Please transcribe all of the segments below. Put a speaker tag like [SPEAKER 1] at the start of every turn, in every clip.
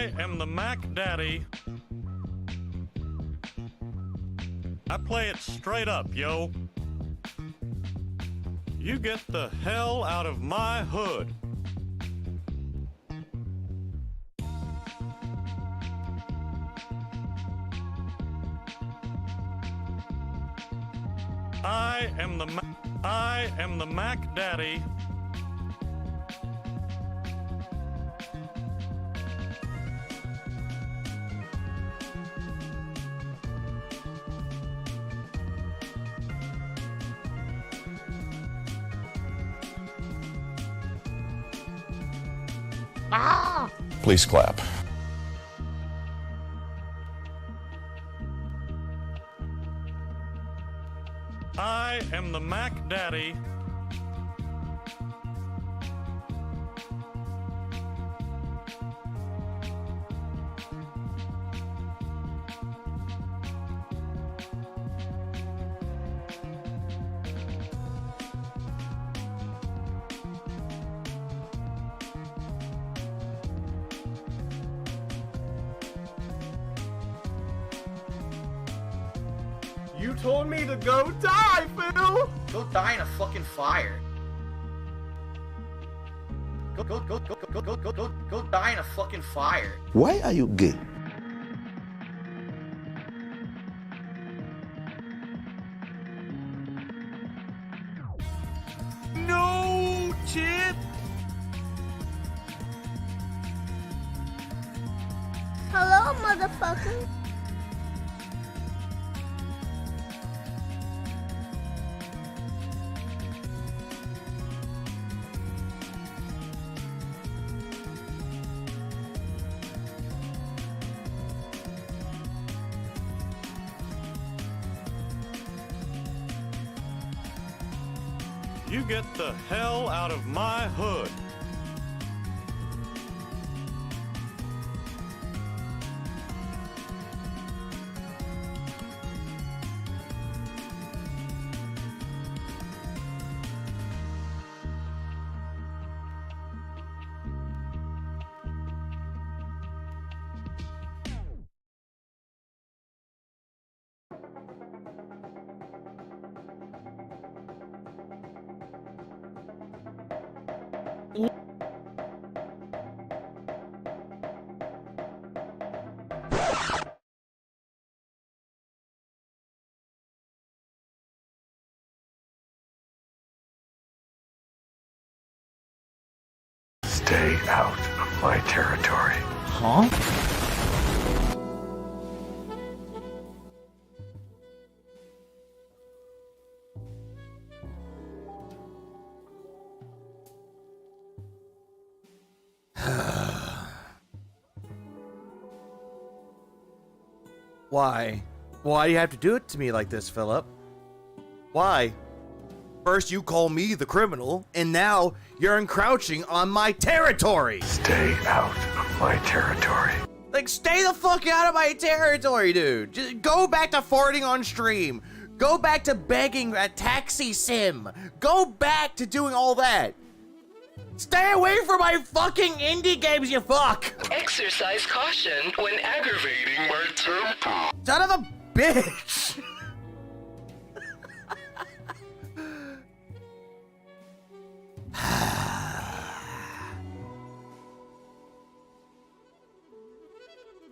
[SPEAKER 1] I am the Mac Daddy. I play it straight up, yo. You get the hell out of my hood. I am the Mac Daddy.
[SPEAKER 2] Please clap.
[SPEAKER 1] I am the Mac Daddy.
[SPEAKER 3] You told me to go die, Phil!
[SPEAKER 4] Go die in a fucking fire. Go die in a fucking fire.
[SPEAKER 2] Why are you gay?
[SPEAKER 3] No, Chip!
[SPEAKER 5] Hello, motherfucker.
[SPEAKER 1] You get the hell out of my hood.
[SPEAKER 2] Stay out of my territory.
[SPEAKER 4] Huh?
[SPEAKER 3] Why? Why do you have to do it to me like this, Philip? Why? First you call me the criminal, and now you're encroaching on my territory!
[SPEAKER 2] Stay out of my territory.
[SPEAKER 3] Like, stay the fuck out of my territory, dude! Just go back to farting on stream! Go back to begging a taxi sim! Go back to doing all that! Stay away from my fucking indie games, you fuck!
[SPEAKER 6] Exercise caution when aggravating my temper.
[SPEAKER 3] Son of a bitch!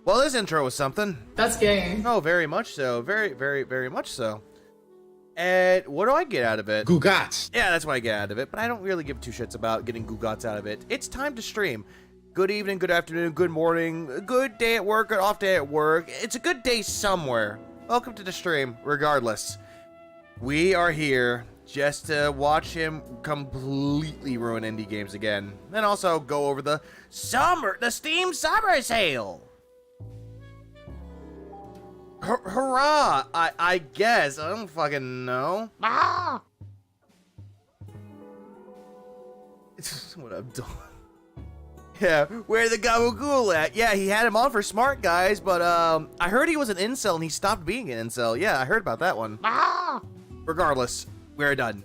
[SPEAKER 3] Well, this intro was something.
[SPEAKER 7] That's gay.
[SPEAKER 3] Oh, very much so. Very, very, very much so. And what do I get out of it?
[SPEAKER 8] Gugats.
[SPEAKER 3] Yeah, that's what I get out of it, but I don't really give two shits about getting Gugats out of it. It's time to stream. Good evening, good afternoon, good morning, good day at work, good off day at work. It's a good day somewhere. Welcome to the stream, regardless. We are here just to watch him completely ruin indie games again. And also go over the Steam summer sale. Hurrah! I guess. I don't fucking know.
[SPEAKER 5] Ah!
[SPEAKER 3] What I'm doing. Yeah, where the gabagool at? Yeah, he had him on for Smart Guys, but I heard he was an incel and he stopped being an incel. Yeah, I heard about that one.
[SPEAKER 5] Ah!
[SPEAKER 3] Regardless, we're done.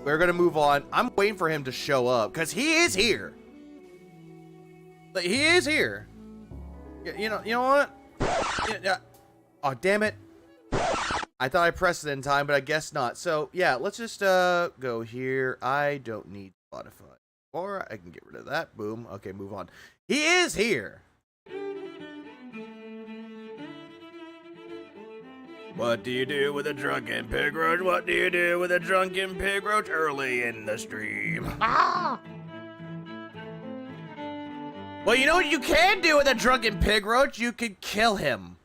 [SPEAKER 3] We're gonna move on. I'm waiting for him to show up, because he is here. Like, he is here. You know what? Yeah. Oh, damn it. I thought I pressed it in time, but I guess not. So, yeah, let's just go here. I don't need Spotify. Or I can get rid of that. Boom. Okay, move on. He is here. What do you do with a drunken pig roach? What do you do with a drunken pig roach early in the stream? Well, you know what you can do with a drunken pig roach? You can kill him.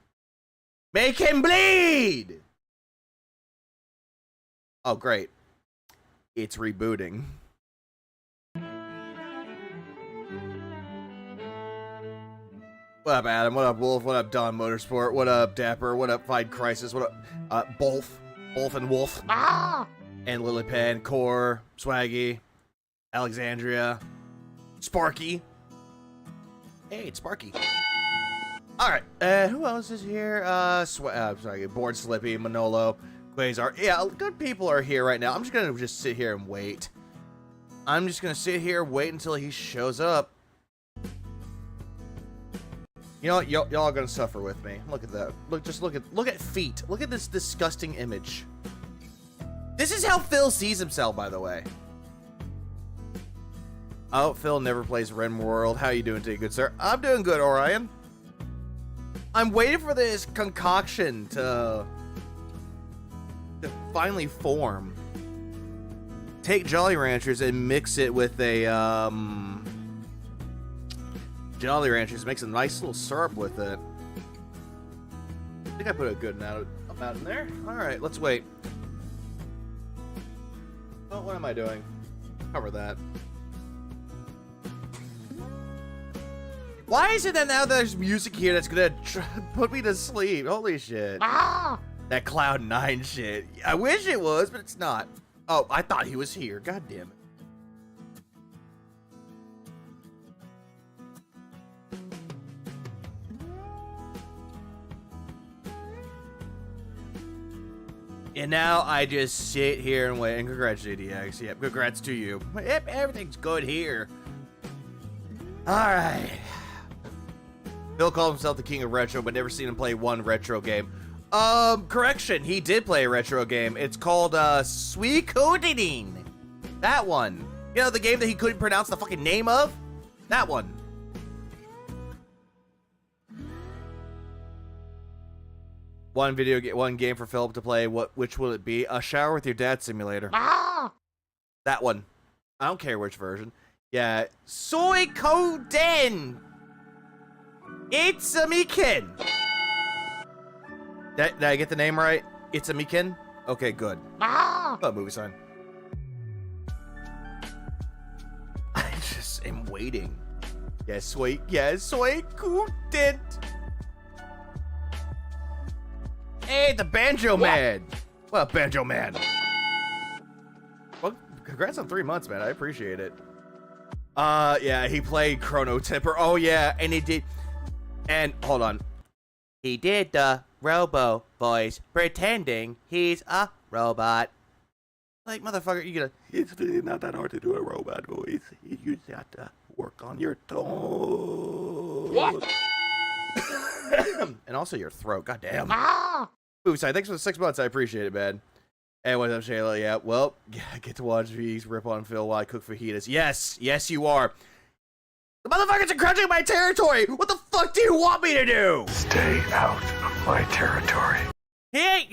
[SPEAKER 3] Make him bleed! Oh, great. It's rebooting. What up, Adam? What up, Wolf? What up, Don Motorsport? What up, Dapper? What up, Fight Crisis? What up, Bolf? Bolf and Wolf? And Lilypan, Core, Swaggy, Alexandria, Sparky. Hey, it's Sparky. Alright, who else is here? Sorry, Board Slippy, Manolo, Quasar. Yeah, good people are here right now. I'm just gonna sit here and wait. I'm just gonna sit here and wait until he shows up. You know what? Y'all are gonna suffer with me. Look at that. Look at feet. Look at this disgusting image. This is how Phil sees himself, by the way. Oh, Phil never plays RimWorld. How you doing today, good sir? I'm doing good, Orion. I'm waiting for this concoction to finally form. Take Jolly Ranchers and mix it with a Jolly Ranchers. Makes a nice little syrup with it. I think I put a good amount in there. All right, let's wait. Oh, what am I doing? Cover that. Why is it that now there's music here that's gonna put me to sleep? Holy shit. That Cloud9 shit. I wish it was, but it's not. Oh, I thought he was here. God damn it. And now I just sit here and wait. And congrats, JDX. Yep, congrats to you. Yep, everything's good here. Alright. Phil called himself the king of retro, but never seen him play one retro game. Correction, he did play a retro game. It's called, Suikoden. That one. You know, the game that he couldn't pronounce the fucking name of? That one. One game for Philip to play. Which will it be? A Shower with Your Dad Simulator. That one. I don't care which version. Yeah. Suikoden. It's a Miken. Did I get the name right? It's a Miken? Okay, good. Oh, movie sign. I just am waiting. Yes, wait. Yes, wait. Suikoden. Hey, the Banjo Man. Well, Banjo Man. Well, congrats on 3 months, man. I appreciate it. Yeah, he played Chrono Tipper. Oh, yeah, and he did. And hold on. He did the robo voice pretending he's a robot. Like, motherfucker, you gotta. It's really not that hard to do a robot voice. You just have to work on your tone. What? And also your throat. Goddamn. Movie side, thanks for the 6 months. I appreciate it, man. And what's up, Shayla? Yeah, well, I get to watch these rip on Phil while I cook fajitas. Yes, yes, you are. The motherfuckers are crunching my territory! What the fuck do you want me to do?
[SPEAKER 2] Stay out of my territory.
[SPEAKER 3] Hey!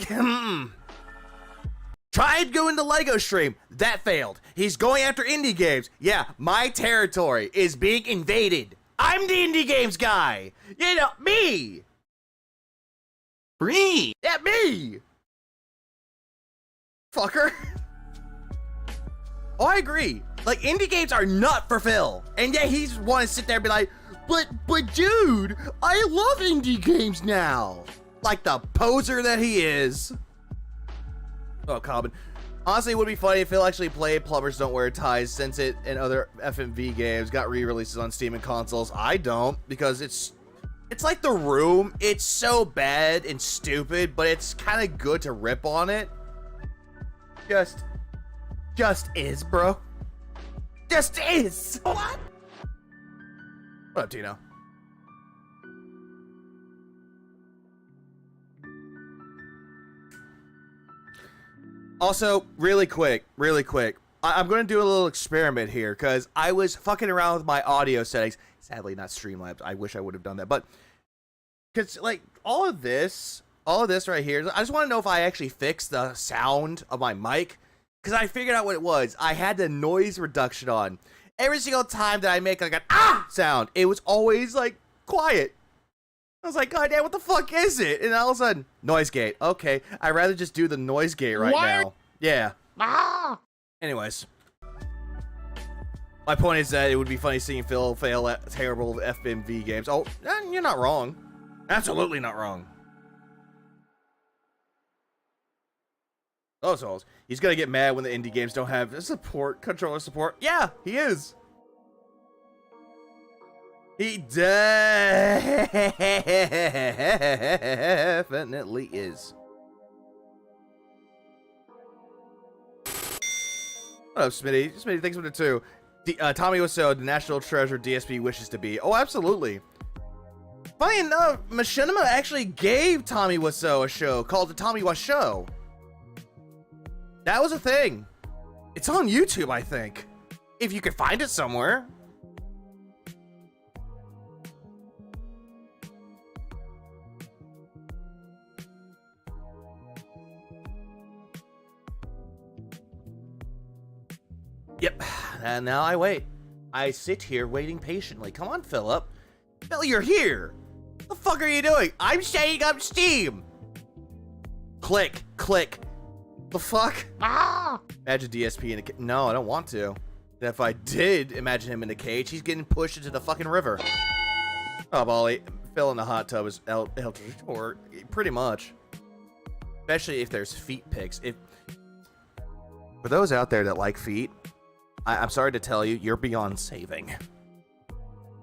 [SPEAKER 3] Tried going to Lego stream. That failed. He's going after indie games. Yeah, my territory is being invaded. I'm the indie games guy. You know, me. Me. Yeah, me. Fucker. Oh, I agree. Like, indie games are not for Phil. And yet he's want to sit there and be like, but dude, I love indie games now. Like the poser that he is. Oh, Common. Honestly, it would be funny if Phil actually played Plumbers Don't Wear Ties, since it and other FMV games got re-releases on Steam and consoles. I don't, because it's like The Room. It's so bad and stupid, but it's kind of good to rip on it. Just is, bro. Just is. What? What up, Tino? Also, really quick. I'm going to do a little experiment here because I was fucking around with my audio settings. Sadly, not Streamlabs. I wish I would have done that. But, because, like, all of this right here, I just want to know if I actually fixed the sound of my mic. Because I figured out what it was. I had the noise reduction on. Every single time that I make, like, an ah sound, it was always, like, quiet. I was like, God damn, what the fuck is it? And all of a sudden, noise gate. Okay, I'd rather just do the noise gate right now. Yeah. Ah! Anyways. My point is that it would be funny seeing Phil fail at terrible FMV games. Oh, you're not wrong. Absolutely not wrong. Oh, so he's gonna get mad when the indie games don't have controller support. Yeah, he is. He definitely is. What up, Smitty? Smitty, thanks for the 2. Tommy Wiseau, the national treasure DSP wishes to be. Oh, absolutely. Funny enough, Machinima actually gave Tommy Wiseau a show called The Tommy Wiseau Show. That was a thing. It's on YouTube, I think. If you could find it somewhere. Yep, and now I wait. I sit here waiting patiently. Come on, Philip. Phil, you're here. What the fuck are you doing? I'm setting up Steam. Click. The fuck? Ah! Imagine DSP in a cage. No, I don't want to. If I did imagine him in a cage, he's getting pushed into the fucking river. Oh, Bolly. Phil in the hot tub is or pretty much. Especially if there's feet pics. For those out there that like feet, I'm sorry to tell you, you're beyond saving.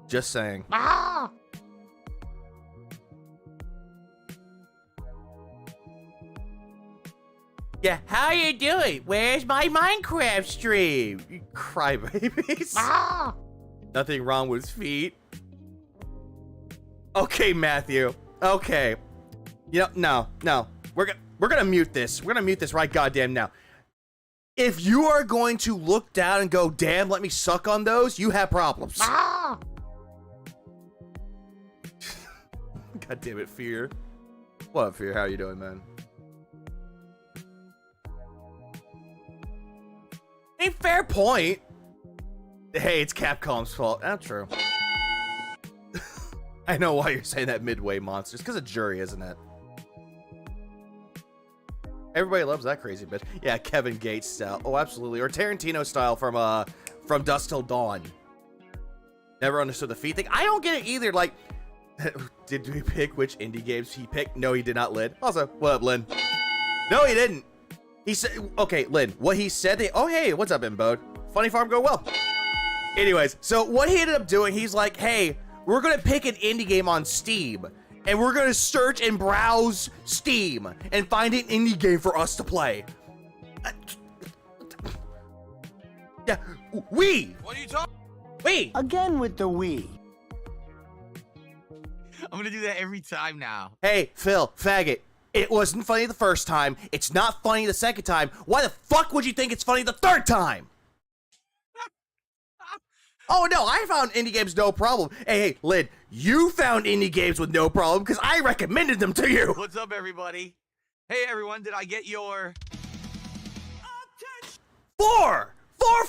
[SPEAKER 3] Just saying. Ah! Yeah, how you doing? Where's my Minecraft stream? You crybabies. Ah! Nothing wrong with feet. Okay, Matthew. Okay. You know, no. We're gonna mute this. We're gonna mute this right goddamn now. If you are going to look down and go, damn, let me suck on those, you have problems. Ah! God damn it, Fear. What up, Fear? How you doing, man? A fair point. Hey, it's Capcom's fault. That's true. I know why you're saying that, Midway Monsters. Because of Jury, isn't it? Everybody loves that crazy bitch. Yeah, Kevin Gates style. Oh, absolutely. Or Tarantino style from Dusk Till Dawn. Never understood the feet thing. I don't get it either. Like, did we pick which indie games he picked? No, he did not, Lynn. Also, what up, Lynn? No, he didn't. He said, okay, Lynn, what he said, oh, hey, what's up, Imbode? Funny Farm go well. Anyways, so what he ended up doing, he's like, hey, we're going to pick an indie game on Steam. And we're gonna search and browse Steam and find an indie game for us to play. Yeah, we.
[SPEAKER 7] What are you talking?
[SPEAKER 3] We.
[SPEAKER 8] Again with the we.
[SPEAKER 7] I'm gonna do that every time now.
[SPEAKER 3] Hey, Phil, faggot. It wasn't funny the first time. It's not funny the second time. Why the fuck would you think it's funny the third time? Oh, no, I found indie games no problem. Hey, Lynn, you found indie games with no problem because I recommended them to you.
[SPEAKER 7] What's up, everybody? Hey, everyone, did I get your...
[SPEAKER 3] Four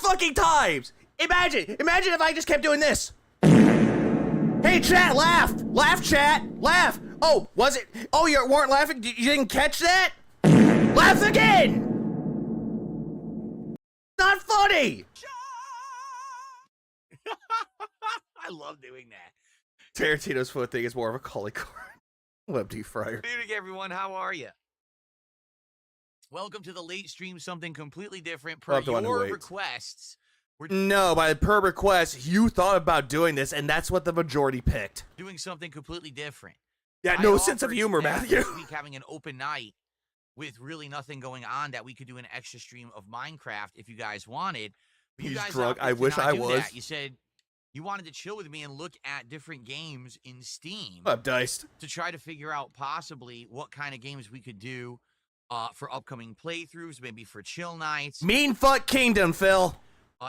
[SPEAKER 3] fucking times. Imagine if I just kept doing this. Hey, chat, laugh. Laugh, chat. Laugh. Oh, was it? Oh, you weren't laughing? You didn't catch that? Laugh again. Not funny.
[SPEAKER 7] I love doing that.
[SPEAKER 3] Tarantino's foot thing is more of a collie card. Web deep fryer.
[SPEAKER 7] Good evening, everyone. How are you? Welcome to the late stream, something completely different per your requests.
[SPEAKER 3] No, per request, you thought about doing this, and that's what the majority picked.
[SPEAKER 7] Doing something completely different.
[SPEAKER 3] Yeah, no sense of humor, Matthew.
[SPEAKER 7] This week having an open night with really nothing going on that we could do an extra stream of Minecraft if you guys wanted. But
[SPEAKER 3] He's drunk. I wish I was.
[SPEAKER 7] You said you wanted to chill with me and look at different games in Steam.
[SPEAKER 3] Up, Diced.
[SPEAKER 7] To try to figure out possibly what kind of games we could do for upcoming playthroughs, maybe for chill nights.
[SPEAKER 3] Mean Fuck Kingdom, Phil.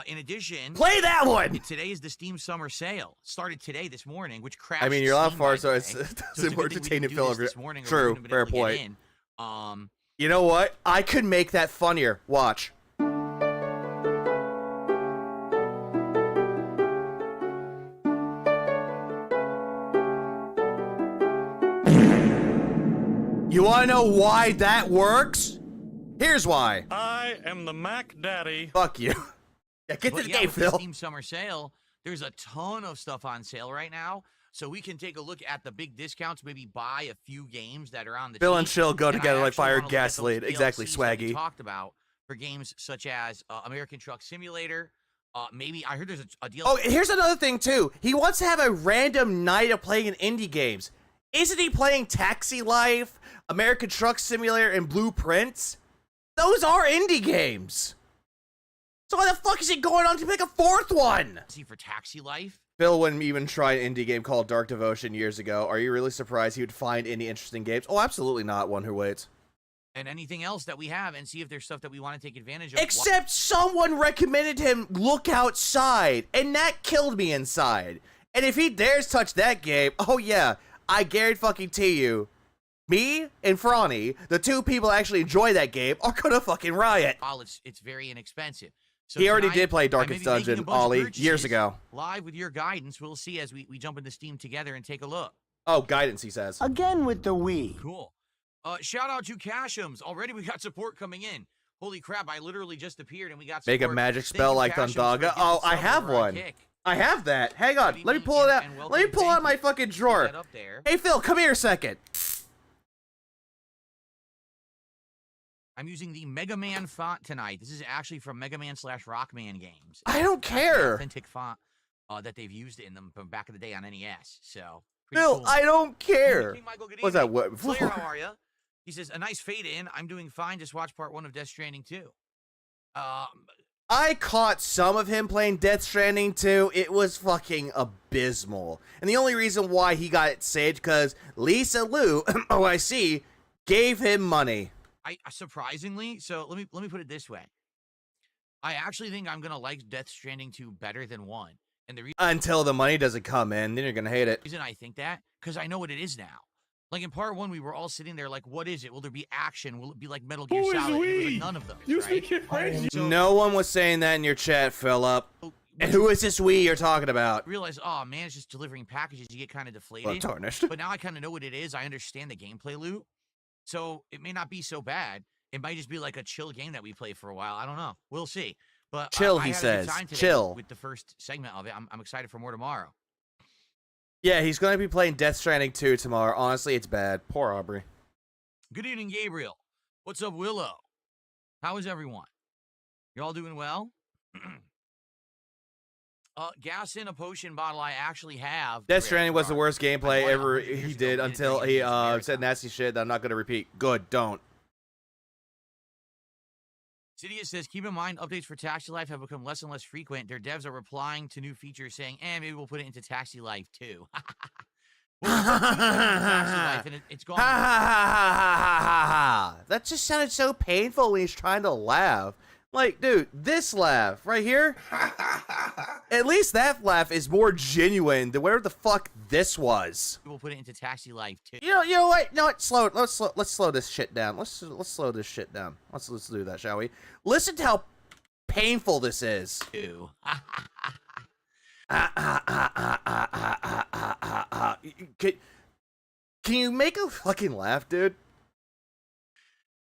[SPEAKER 7] In addition,
[SPEAKER 3] play that one.
[SPEAKER 7] Today is the Steam Summer Sale. Started today, this morning, which crashed.
[SPEAKER 3] I mean, you're off
[SPEAKER 7] Steam,
[SPEAKER 3] far,
[SPEAKER 7] by
[SPEAKER 3] so
[SPEAKER 7] the
[SPEAKER 3] it's
[SPEAKER 7] way.
[SPEAKER 3] doesn't more entertaining, Phil. True, fair point.
[SPEAKER 7] In.
[SPEAKER 3] You know what? I could make that funnier. Watch. You want to know why that works? Here's why.
[SPEAKER 1] I am the Mac Daddy.
[SPEAKER 3] Fuck you. Yeah, get to the game,
[SPEAKER 7] with
[SPEAKER 3] Phil.
[SPEAKER 7] The Steam Summer Sale, there's a ton of stuff on sale right now. So we can take a look at the big discounts, maybe buy a few games that are on the
[SPEAKER 3] Phil and Chill go
[SPEAKER 7] and
[SPEAKER 3] together
[SPEAKER 7] I
[SPEAKER 3] like
[SPEAKER 7] actually
[SPEAKER 3] fire
[SPEAKER 7] wanna
[SPEAKER 3] and
[SPEAKER 7] look at those
[SPEAKER 3] gasoline. Exactly,
[SPEAKER 7] DLCs that we
[SPEAKER 3] swaggy.
[SPEAKER 7] talked about for games such as American Truck Simulator. Maybe I heard there's a DLC.
[SPEAKER 3] Oh, here's another thing too. He wants to have a random night of playing indie games. Isn't he playing Taxi Life, American Truck Simulator, and Blueprints? Those are indie games. So why the fuck is he going on to make a fourth one?
[SPEAKER 7] See for Taxi Life.
[SPEAKER 3] Phil wouldn't even try an indie game called Dark Devotion years ago. Are you really surprised he would find any interesting games? Oh, absolutely not. One who waits.
[SPEAKER 7] And anything else that we have, and see if there's stuff that we want to take advantage of.
[SPEAKER 3] Except someone recommended him look outside, and that killed me inside. And if he dares touch that game, oh yeah, I guarantee you, me and Franny, the two people that actually enjoy that game, are gonna fucking riot.
[SPEAKER 7] It's very inexpensive. So
[SPEAKER 3] he already
[SPEAKER 7] tonight,
[SPEAKER 3] did play
[SPEAKER 7] I
[SPEAKER 3] Darkest
[SPEAKER 7] may be making a
[SPEAKER 3] Dungeon,
[SPEAKER 7] bunch of
[SPEAKER 3] Ollie,
[SPEAKER 7] purchases
[SPEAKER 3] years ago.
[SPEAKER 7] Live with your guidance, we'll see as we jump into Steam together and take a look.
[SPEAKER 3] Oh, guidance, he says.
[SPEAKER 8] Again with the Wii.
[SPEAKER 7] Cool. Shout out to Cashums. Already we got support coming in. Holy crap, I literally just appeared and we got support.
[SPEAKER 3] Make a magic
[SPEAKER 7] Thank
[SPEAKER 3] spell
[SPEAKER 7] you,
[SPEAKER 3] like
[SPEAKER 7] Cashums,
[SPEAKER 3] Thundaga.
[SPEAKER 7] for
[SPEAKER 3] Oh,
[SPEAKER 7] giving
[SPEAKER 3] I
[SPEAKER 7] sub
[SPEAKER 3] have
[SPEAKER 7] over our
[SPEAKER 3] one.
[SPEAKER 7] kick.
[SPEAKER 3] I have that. Hang on.
[SPEAKER 7] Good
[SPEAKER 3] Let me
[SPEAKER 7] evening
[SPEAKER 3] pull it out.
[SPEAKER 7] and
[SPEAKER 3] Let me
[SPEAKER 7] welcome.
[SPEAKER 3] pull
[SPEAKER 7] Thank
[SPEAKER 3] out my
[SPEAKER 7] you.
[SPEAKER 3] fucking
[SPEAKER 7] Put
[SPEAKER 3] drawer.
[SPEAKER 7] that up there.
[SPEAKER 3] Hey, Phil, come here a second.
[SPEAKER 7] I'm using the Mega Man font tonight. This is actually from Mega Man / Rockman games.
[SPEAKER 3] I don't
[SPEAKER 7] It's actually an
[SPEAKER 3] care.
[SPEAKER 7] authentic font that they've used in them from back in the day on NES. So, pretty
[SPEAKER 3] Phil,
[SPEAKER 7] cool.
[SPEAKER 3] I don't care.
[SPEAKER 7] King Michael, good
[SPEAKER 3] What's that?
[SPEAKER 7] evening.
[SPEAKER 3] What?
[SPEAKER 7] Slayer, how are you? He says, a nice fade in. I'm doing fine. Just watch part 1 of Death Stranding 2.
[SPEAKER 3] I caught some of him playing Death Stranding 2. It was fucking abysmal. And the only reason why he got saved because Lisa Liu, OIC, gave him money.
[SPEAKER 7] I surprisingly, so let me put it this way. I actually think I'm gonna like Death Stranding 2 better than 1. And the
[SPEAKER 3] Until the money doesn't come in, then you're gonna hate it.
[SPEAKER 7] reason I think that, because I know what it is now. Like in part 1, we were all sitting there like, what is it? Will there be action? Will it be like Metal Gear Solid? And it was like none of those,
[SPEAKER 2] You
[SPEAKER 7] right?
[SPEAKER 2] speak French?
[SPEAKER 7] So-
[SPEAKER 3] No one was saying that in your chat, Philip. And who is this we you're talking about?
[SPEAKER 7] Realize, oh man, it's just delivering packages. You get kind of deflated.
[SPEAKER 3] Well, tarnished.
[SPEAKER 7] But now I kind of know what it is. I understand the gameplay loop. So it may not be so bad. It might just be like a chill game that we play for a while. I don't know. We'll see. But
[SPEAKER 3] Chill,
[SPEAKER 7] I
[SPEAKER 3] he
[SPEAKER 7] had a good
[SPEAKER 3] says.
[SPEAKER 7] time today
[SPEAKER 3] Chill.
[SPEAKER 7] with the first segment of it. I'm excited for more tomorrow.
[SPEAKER 3] Yeah, he's gonna be playing Death Stranding 2 tomorrow. Honestly, it's bad. Poor Aubrey.
[SPEAKER 7] Good evening, Gabriel. What's up, Willow? How is everyone? You all doing well? Gas in a potion bottle I actually have.
[SPEAKER 3] Death Stranding was the worst
[SPEAKER 7] I
[SPEAKER 3] gameplay
[SPEAKER 7] bought it
[SPEAKER 3] ever
[SPEAKER 7] 100 years
[SPEAKER 3] he
[SPEAKER 7] ago
[SPEAKER 3] did
[SPEAKER 7] when it
[SPEAKER 3] until
[SPEAKER 7] didn't
[SPEAKER 3] he
[SPEAKER 7] use Marathon.
[SPEAKER 3] said nasty shit that I'm not gonna repeat. Good, don't.
[SPEAKER 7] Sidious says, keep in mind, updates for Taxi Life have become less and less frequent. Their devs are replying to new features saying, maybe we'll put it into Taxi Life too. Taxi Life, and it's gone.
[SPEAKER 3] Ha ha ha ha ha ha ha ha. That just sounded so painful when he's trying to laugh. Like, dude, this laugh right here, at least that laugh is more genuine than whatever the fuck this was.
[SPEAKER 7] We'll put it into Taxi Life too.
[SPEAKER 3] You know what? No, slow. Let's slow this shit down. Let's slow this shit down. Let's do that, shall we? Listen to how painful this is.
[SPEAKER 7] Ew.
[SPEAKER 3] Can you make a fucking laugh, dude?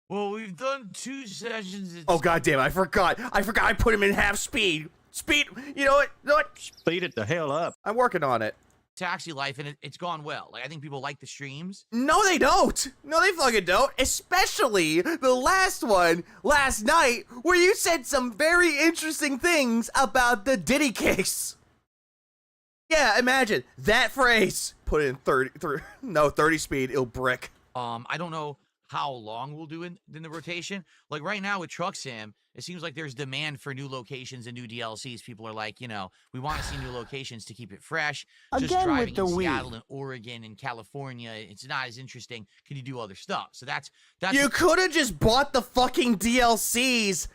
[SPEAKER 7] Well, we've done 2 sessions.
[SPEAKER 3] Oh goddamn! I forgot. I put him in half speed. Speed. You know what?
[SPEAKER 1] Speed it the hell up.
[SPEAKER 3] I'm working on it.
[SPEAKER 7] Taxi Life, and it's gone well. Like, I think people like the streams.
[SPEAKER 3] No, they don't. No, they fucking don't. Especially the last one last night, where you said some very interesting things about the Diddy case. Yeah, imagine that phrase. Put it in 30 speed. It'll brick.
[SPEAKER 7] I don't know how long we'll do in the rotation. Like right now with Truck Sim, it seems like there's demand for new locations and new DLCs. People are like, we want to see new locations to keep it fresh. Just
[SPEAKER 8] Again
[SPEAKER 7] driving
[SPEAKER 8] with the
[SPEAKER 7] in
[SPEAKER 8] Wii.
[SPEAKER 7] Seattle and Oregon and California, it's not as interesting. Can you do other stuff? So that's
[SPEAKER 3] You could have just bought the fucking DLCs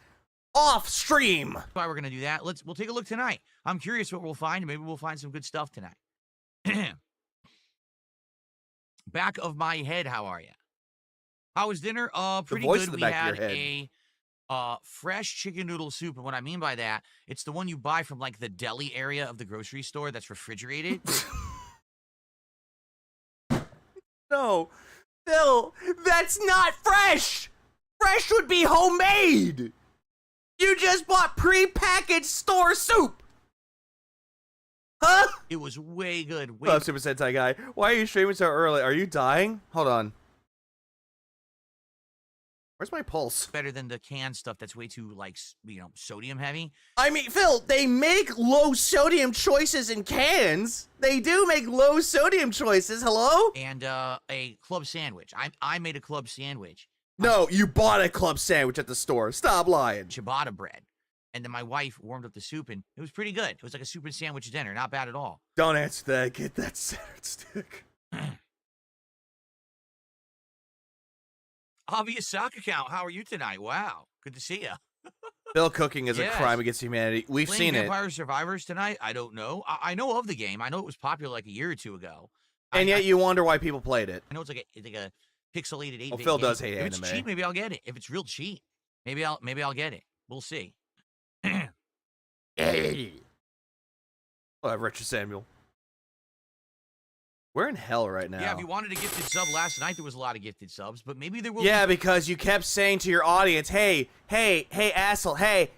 [SPEAKER 3] off stream.
[SPEAKER 7] why we're gonna do that. We'll take a look tonight. I'm curious what we'll find. Maybe we'll find some good stuff tonight. Back of my head, how are you? How was dinner? Pretty
[SPEAKER 3] voice
[SPEAKER 7] good.
[SPEAKER 3] in the
[SPEAKER 7] We
[SPEAKER 3] back
[SPEAKER 7] had
[SPEAKER 3] of your head.
[SPEAKER 7] a fresh chicken noodle soup, and what I mean by that, it's the one you buy from like the deli area of the grocery store that's refrigerated.
[SPEAKER 3] No, Phil, that's not fresh. Fresh would be homemade. You just bought pre-packaged store soup. Huh?
[SPEAKER 7] It was way good. Way
[SPEAKER 3] What's up, Super Sentai guy? Why are you streaming so early? Are you dying? Hold on. Where's my pulse?
[SPEAKER 7] better than the canned stuff that's way too like sodium heavy.
[SPEAKER 3] I mean, Phil, they make low sodium choices in cans. They do make low sodium choices. Hello?
[SPEAKER 7] And a club sandwich. I made a club sandwich.
[SPEAKER 3] No, you bought a club sandwich at the store. Stop lying.
[SPEAKER 7] Ciabatta bread. And then my wife warmed up the soup, and it was pretty good. It was like a soup and sandwich dinner. Not bad at all.
[SPEAKER 3] Don't answer that. Get that centered stick.
[SPEAKER 7] Obvious sock account. How are you tonight? Wow. Good to see you.
[SPEAKER 3] Phil, cooking is
[SPEAKER 7] Yes.
[SPEAKER 3] a crime against humanity. We've
[SPEAKER 7] Playing
[SPEAKER 3] seen it.
[SPEAKER 7] Vampire Survivors tonight? I don't know. I know of the game. I know it was popular like a year or two ago.
[SPEAKER 3] And yet you wonder why people played it.
[SPEAKER 7] I know it's like a pixelated 8-bit
[SPEAKER 3] Well, Phil
[SPEAKER 7] game.
[SPEAKER 3] does hate
[SPEAKER 7] If it's
[SPEAKER 3] anime.
[SPEAKER 7] cheap, maybe I'll get it. If it's real cheap, maybe I'll get it. We'll see.
[SPEAKER 3] Oh, Richard Samuel. We're in hell right now.
[SPEAKER 7] Yeah, if you wanted a gifted sub last night, there was a lot of gifted subs, but maybe there will
[SPEAKER 3] Yeah, because you kept saying to your audience, hey, asshole, hey,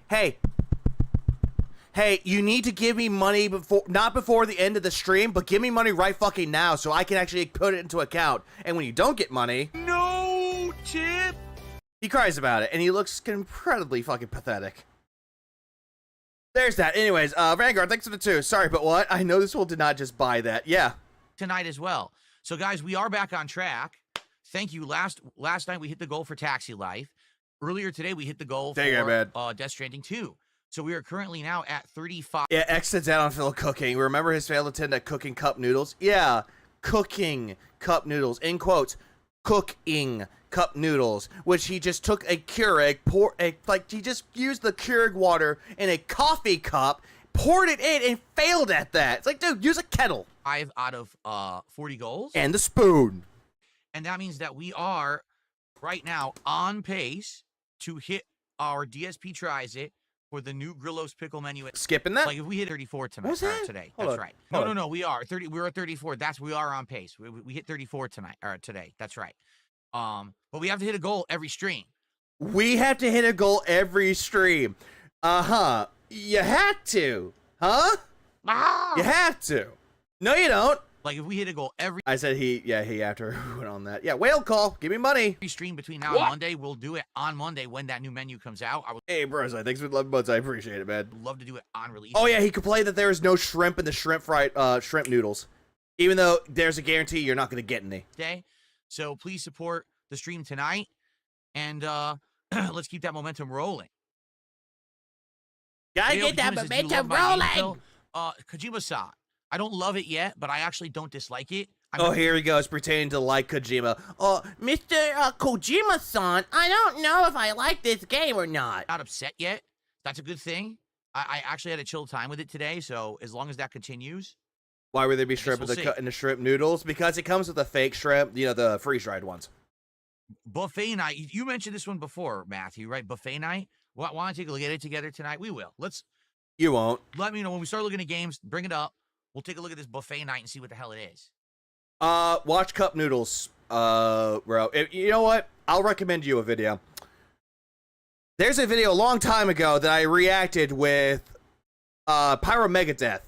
[SPEAKER 3] you need to give me money not before the end of the stream, but give me money right fucking now so I can actually put it into account. And when you don't get money,
[SPEAKER 7] no tip.
[SPEAKER 3] he cries about it, and he looks incredibly fucking pathetic. There's that. Anyways, Vanguard, thanks for the 2. Sorry, but what? I know this fool did not just buy that. Yeah.
[SPEAKER 7] Tonight as well. So guys, we are back on track. Thank you. Last night we hit the goal for Taxi Life. Earlier today we hit the goal for Death Stranding 2. So we are currently now at 35.
[SPEAKER 3] Yeah, X sits out on Phil cooking. Remember his failed attempt at cooking cup noodles? Yeah, cooking cup noodles. In quotes, cooking cup noodles, which he just took a Keurig, he just used the Keurig water in a coffee cup, poured it in, and failed at that. It's like, dude, use a kettle.
[SPEAKER 7] 5 out of 40 goals.
[SPEAKER 3] And the spoon.
[SPEAKER 7] And that means that we are right now on pace to hit our DSP tries it for the new Grillo's pickle menu.
[SPEAKER 3] Skipping that?
[SPEAKER 7] Like if we hit 34 tonight,
[SPEAKER 3] What's that?
[SPEAKER 7] today.
[SPEAKER 3] Hold
[SPEAKER 7] That's
[SPEAKER 3] on.
[SPEAKER 7] right.
[SPEAKER 3] Hold on.
[SPEAKER 7] No, we are 30. We're at 34. We are on pace. We hit 34 tonight or today. That's right. But we have to hit a goal every stream.
[SPEAKER 3] We have to hit a goal every stream. Uh-huh. You had to. Huh? You have to. No, you don't.
[SPEAKER 7] Like if we hit a goal every
[SPEAKER 3] I said he after went on that. Yeah, whale call. Give me money.
[SPEAKER 7] stream between now and Monday, we'll do it on Monday when that new menu comes out. I would
[SPEAKER 3] Hey, bros, thanks for the love buds. I appreciate it, man.
[SPEAKER 7] love to do it on release.
[SPEAKER 3] Oh, yeah, he complained that there is no shrimp in the shrimp noodles. Even though there's a guarantee you're not going to get any.
[SPEAKER 7] Day. So please support the stream tonight. And let's keep that momentum rolling.
[SPEAKER 3] Gotta
[SPEAKER 7] Dale
[SPEAKER 3] get that
[SPEAKER 7] Kojima says, "Do you
[SPEAKER 3] momentum
[SPEAKER 7] love my game,
[SPEAKER 3] rolling.
[SPEAKER 7] Phil?" Kojima-san. I don't love it yet, but I actually don't dislike it.
[SPEAKER 3] Oh, here he goes, pretending to like Kojima. Mr. Kojima-san, I don't know if I like this game or not.
[SPEAKER 7] Not upset yet. That's a good thing. I actually had a chill time with it today, so as long as that continues.
[SPEAKER 3] Why would there be shrimp
[SPEAKER 7] we'll
[SPEAKER 3] in the shrimp noodles? Because it comes with a fake shrimp, the freeze-dried ones.
[SPEAKER 7] Buffet night. You mentioned this one before, Matthew, right? Buffet night. Want to take a look at it together tonight? We will.
[SPEAKER 3] You won't.
[SPEAKER 7] Let me know when we start looking at games. Bring it up. We'll take a look at this buffet night and see what the hell it is.
[SPEAKER 3] Watch Cup Noodles, bro. You know what? I'll recommend you a video. There's a video a long time ago that I reacted with, Pyro Megadeth.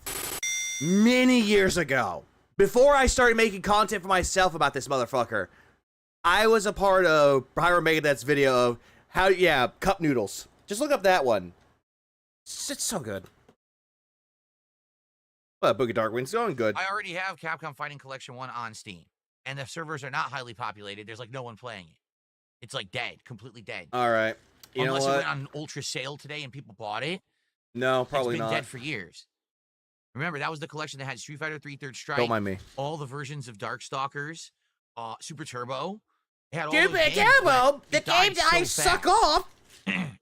[SPEAKER 3] Many years ago. Before I started making content for myself about this motherfucker, I was a part of Pyro Megadeth's video of Cup Noodles. Just look up that one. It's so good. Well, Boogie Darkwing's going good.
[SPEAKER 7] I already have Capcom Fighting Collection 1 on Steam, and the servers are not highly populated. There's like no one playing it. It's like dead, completely dead.
[SPEAKER 3] All right. You
[SPEAKER 7] Unless
[SPEAKER 3] know
[SPEAKER 7] it
[SPEAKER 3] what?
[SPEAKER 7] went on an ultra sale today and people bought it.
[SPEAKER 3] No, probably
[SPEAKER 7] It's been
[SPEAKER 3] not.
[SPEAKER 7] dead for years. Remember, that was the collection that had Street Fighter 3 Third Strike.
[SPEAKER 3] Don't mind me.
[SPEAKER 7] All the versions of Darkstalkers, Super Turbo. It had all
[SPEAKER 3] Super
[SPEAKER 7] those games,
[SPEAKER 3] Turbo,
[SPEAKER 7] but
[SPEAKER 3] the
[SPEAKER 7] it died
[SPEAKER 3] games I
[SPEAKER 7] so
[SPEAKER 3] suck
[SPEAKER 7] fast.
[SPEAKER 3] off.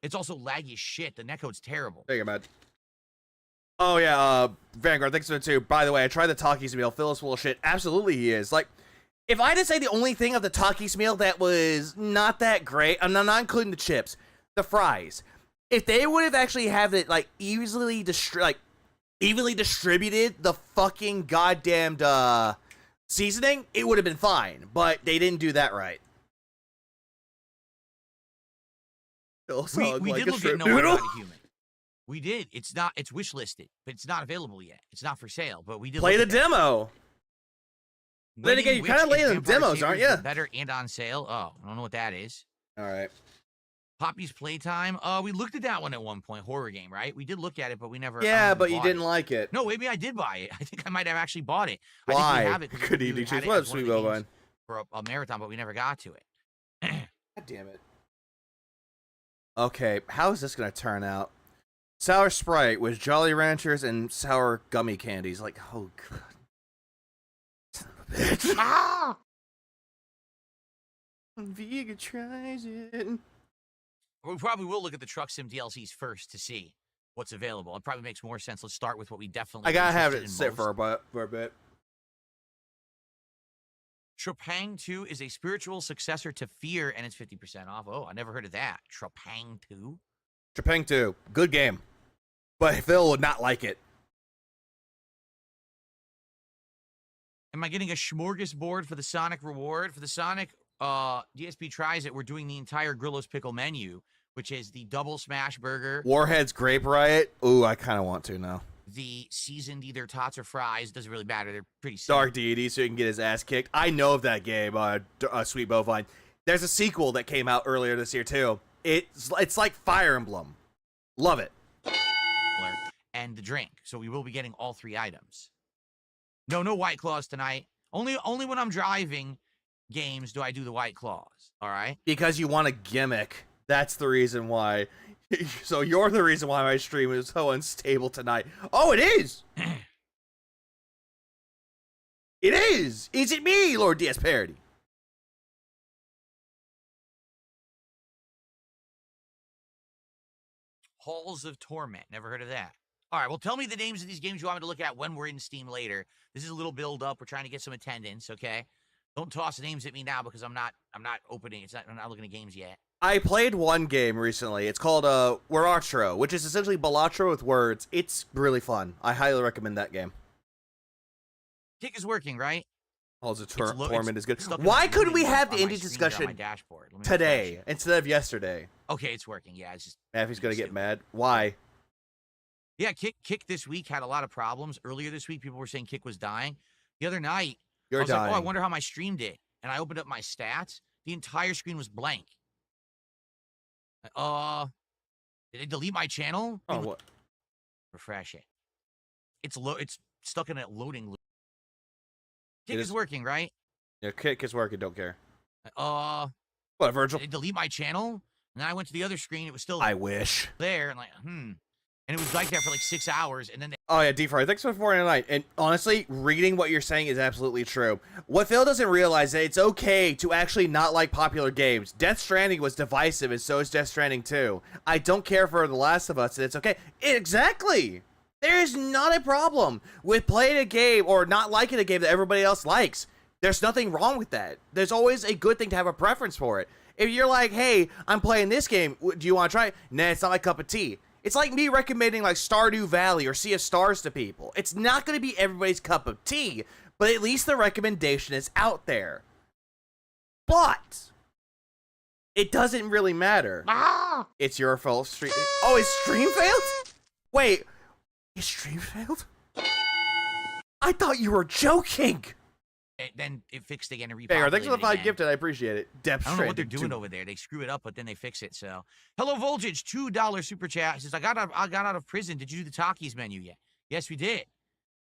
[SPEAKER 7] It's also laggy as shit. The netcode's terrible.
[SPEAKER 3] There you go, man. Oh yeah, Vanguard, thanks for it too. By the way, I tried the Takis meal. Phil is full of shit. Absolutely, he is. Like, if I had to say the only thing of the Takis meal that was not that great, I'm not including the chips, the fries. If they would have actually have it like evenly distributed the fucking goddamned seasoning, it would have been fine. But they didn't do that right.
[SPEAKER 7] We did look at No I'm Not a Human. We did. It's wish listed, but it's not available yet. It's not for sale, but we did
[SPEAKER 3] Play the
[SPEAKER 7] look at that.
[SPEAKER 3] demo. Then again, you kind of late in the demos, aren't you?
[SPEAKER 7] Better and on sale. Oh, I don't know what that is.
[SPEAKER 3] All right.
[SPEAKER 7] Poppy's Playtime. We looked at that one at one point. Horror game, right? We did look at it, but we never.
[SPEAKER 3] Yeah, but you
[SPEAKER 7] bought
[SPEAKER 3] didn't
[SPEAKER 7] it.
[SPEAKER 3] like it.
[SPEAKER 7] No, maybe I did buy it. I think I might have actually bought it.
[SPEAKER 3] Why?
[SPEAKER 7] I think we have it 'cause
[SPEAKER 3] Good
[SPEAKER 7] we
[SPEAKER 3] evening,
[SPEAKER 7] had
[SPEAKER 3] Chief.
[SPEAKER 7] it
[SPEAKER 3] What
[SPEAKER 7] as
[SPEAKER 3] up,
[SPEAKER 7] one of
[SPEAKER 3] sweet
[SPEAKER 7] the games
[SPEAKER 3] bovine?
[SPEAKER 7] for a marathon, but we never got to it.
[SPEAKER 3] God damn it. Okay, how is this gonna turn out? Sour Sprite with Jolly Ranchers and sour gummy candies. Like, oh god. Son of a bitch.
[SPEAKER 7] Ah!
[SPEAKER 3] Vega tries it.
[SPEAKER 7] We probably will look at the Truck Sim DLCs first to see what's available. It probably makes more sense. Let's start with what we definitely.
[SPEAKER 3] I gotta have
[SPEAKER 7] interested
[SPEAKER 3] it
[SPEAKER 7] in
[SPEAKER 3] sit
[SPEAKER 7] most.
[SPEAKER 3] for a bit.
[SPEAKER 7] Trapang 2 is a spiritual successor to Fear, and it's 50% off. Oh, I never heard of that. Trapang 2?
[SPEAKER 3] Trapang 2, good game. But Phil would not like it.
[SPEAKER 7] Am I getting a smorgasbord for the Sonic reward? For the Sonic DSP Tries It, we're doing the entire Grillo's Pickle menu, which is the double smash burger,
[SPEAKER 3] Warhead's Grape Riot. Ooh, I kind of want to now.
[SPEAKER 7] the seasoned either tots or fries. Doesn't really matter. They're pretty simple.
[SPEAKER 3] Dark Deity, so he can get his ass kicked. I know of that game, Sweet Bovine. There's a sequel that came out earlier this year, too. It's like Fire Emblem. Love it.
[SPEAKER 7] And the drink. So we will be getting all three items. No White Claws tonight. Only when I'm driving games do I do the White Claws. All right?
[SPEAKER 3] Because you want a gimmick. That's the reason why. So you're the reason why my stream is so unstable tonight. Oh, it is! It is! Is it me, Lord DS Parody?
[SPEAKER 7] Halls of Torment. Never heard of that. All right, well, tell me the names of these games you want me to look at when we're in Steam later. This is a little build up. We're trying to get some attendance, okay? Don't toss names at me now because I'm not opening. I'm not looking at games yet.
[SPEAKER 3] I played one game recently. It's called Waratro, which is essentially Balatro with words. It's really fun. I highly recommend that game.
[SPEAKER 7] Kick is working, right?
[SPEAKER 3] Halls of
[SPEAKER 7] It's
[SPEAKER 3] Torment is good.
[SPEAKER 7] stuck in
[SPEAKER 3] Why
[SPEAKER 7] that
[SPEAKER 3] couldn't we
[SPEAKER 7] loading
[SPEAKER 3] have
[SPEAKER 7] on
[SPEAKER 3] the
[SPEAKER 7] my
[SPEAKER 3] indie
[SPEAKER 7] screen here on
[SPEAKER 3] discussion
[SPEAKER 7] my dashboard. Let me
[SPEAKER 3] today
[SPEAKER 7] refresh it.
[SPEAKER 3] instead of yesterday?
[SPEAKER 7] Okay, it's working. Yeah, it's just
[SPEAKER 3] Maffy's gonna get
[SPEAKER 7] stupid.
[SPEAKER 3] mad. Why?
[SPEAKER 7] Yeah, Kick this week had a lot of problems. Earlier this week, people were saying Kick was dying. The other night,
[SPEAKER 3] You're
[SPEAKER 7] I was
[SPEAKER 3] dying.
[SPEAKER 7] like, oh, I wonder how my stream did. And I opened up my stats. The entire screen was blank. Did they delete my channel?
[SPEAKER 3] Oh, what?
[SPEAKER 7] Refresh it. It's stuck in a loading loop. Kick
[SPEAKER 3] It
[SPEAKER 7] is
[SPEAKER 3] is-
[SPEAKER 7] working, right?
[SPEAKER 3] Yeah, Kick is working. Don't care.
[SPEAKER 7] Did
[SPEAKER 3] What, Virgil?
[SPEAKER 7] they delete my channel? And then I went to the other screen. It was still
[SPEAKER 3] I wish.
[SPEAKER 7] there. And like, And it was like that for like 6 hours. And then
[SPEAKER 3] Oh yeah, D-Fry, thanks for 499. And honestly, reading what you're saying is absolutely true. What Phil doesn't realize is that it's okay to actually not like popular games. Death Stranding was divisive, and so is Death Stranding 2. I don't care for The Last of Us, and it's okay. Exactly! There is not a problem with playing a game or not liking a game that everybody else likes. There's nothing wrong with that. There's always a good thing to have a preference for it. If you're like, hey, I'm playing this game, do you want to try it? Nah, it's not my cup of tea. It's like me recommending like Stardew Valley or Sea of Stars to people. It's not going to be everybody's cup of tea, but at least the recommendation is out there. But it doesn't really matter. It's your fault. Oh, his stream failed? Wait, his stream failed? I thought you were joking.
[SPEAKER 7] then it fixed again and repopulated
[SPEAKER 3] Hey, thanks for the 5
[SPEAKER 7] again.
[SPEAKER 3] gifted. I appreciate it. Depth
[SPEAKER 7] I don't know what they're
[SPEAKER 3] Stranding
[SPEAKER 7] doing
[SPEAKER 3] 2.
[SPEAKER 7] over there. They screw it up, but then they fix it. So, Hello Voltage, $2 super chat. He says, I got out of prison. Did you do the Takis menu yet? Yes, we did.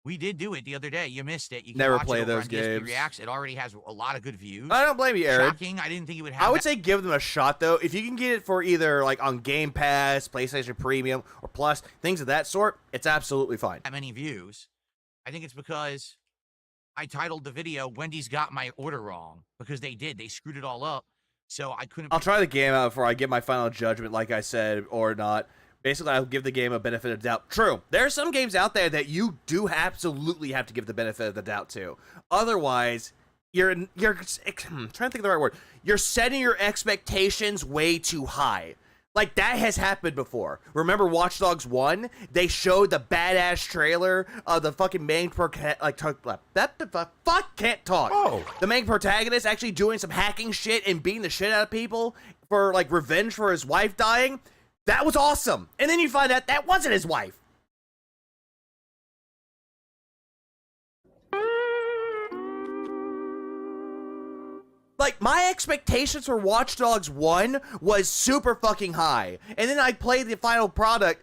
[SPEAKER 7] We did do it the other day. You missed it. You can
[SPEAKER 3] Never
[SPEAKER 7] watch
[SPEAKER 3] play
[SPEAKER 7] it over
[SPEAKER 3] those
[SPEAKER 7] on DSP
[SPEAKER 3] games.
[SPEAKER 7] Reacts. It already has a lot of good views.
[SPEAKER 3] I don't blame you, Aaron.
[SPEAKER 7] Shocking. I didn't think it would have.
[SPEAKER 3] I would say give them a shot, though. If you can get it for either like on Game Pass, PlayStation Premium, or Plus, things of that sort, it's absolutely fine.
[SPEAKER 7] That many views. I think it's because I titled the video "Wendy's got my order wrong" because they did. They screwed it all up, so I couldn't.
[SPEAKER 3] I'll try the game out before I get my final judgment, like I said, or not. Basically, I'll give the game a benefit of doubt. True, there are some games out there that you do absolutely have to give the benefit of the doubt to. Otherwise, you're I'm trying to think of the right word. You're setting your expectations way too high. Like, that has happened before. Remember Watch Dogs 1? They showed the badass trailer of the fucking main can't talk.
[SPEAKER 2] Oh.
[SPEAKER 3] The main protagonist actually doing some hacking shit and beating the shit out of people for, like, revenge for his wife dying. That was awesome. And then you find out that wasn't his wife. Like, my expectations for Watch Dogs 1 was super fucking high. And then I played the final product.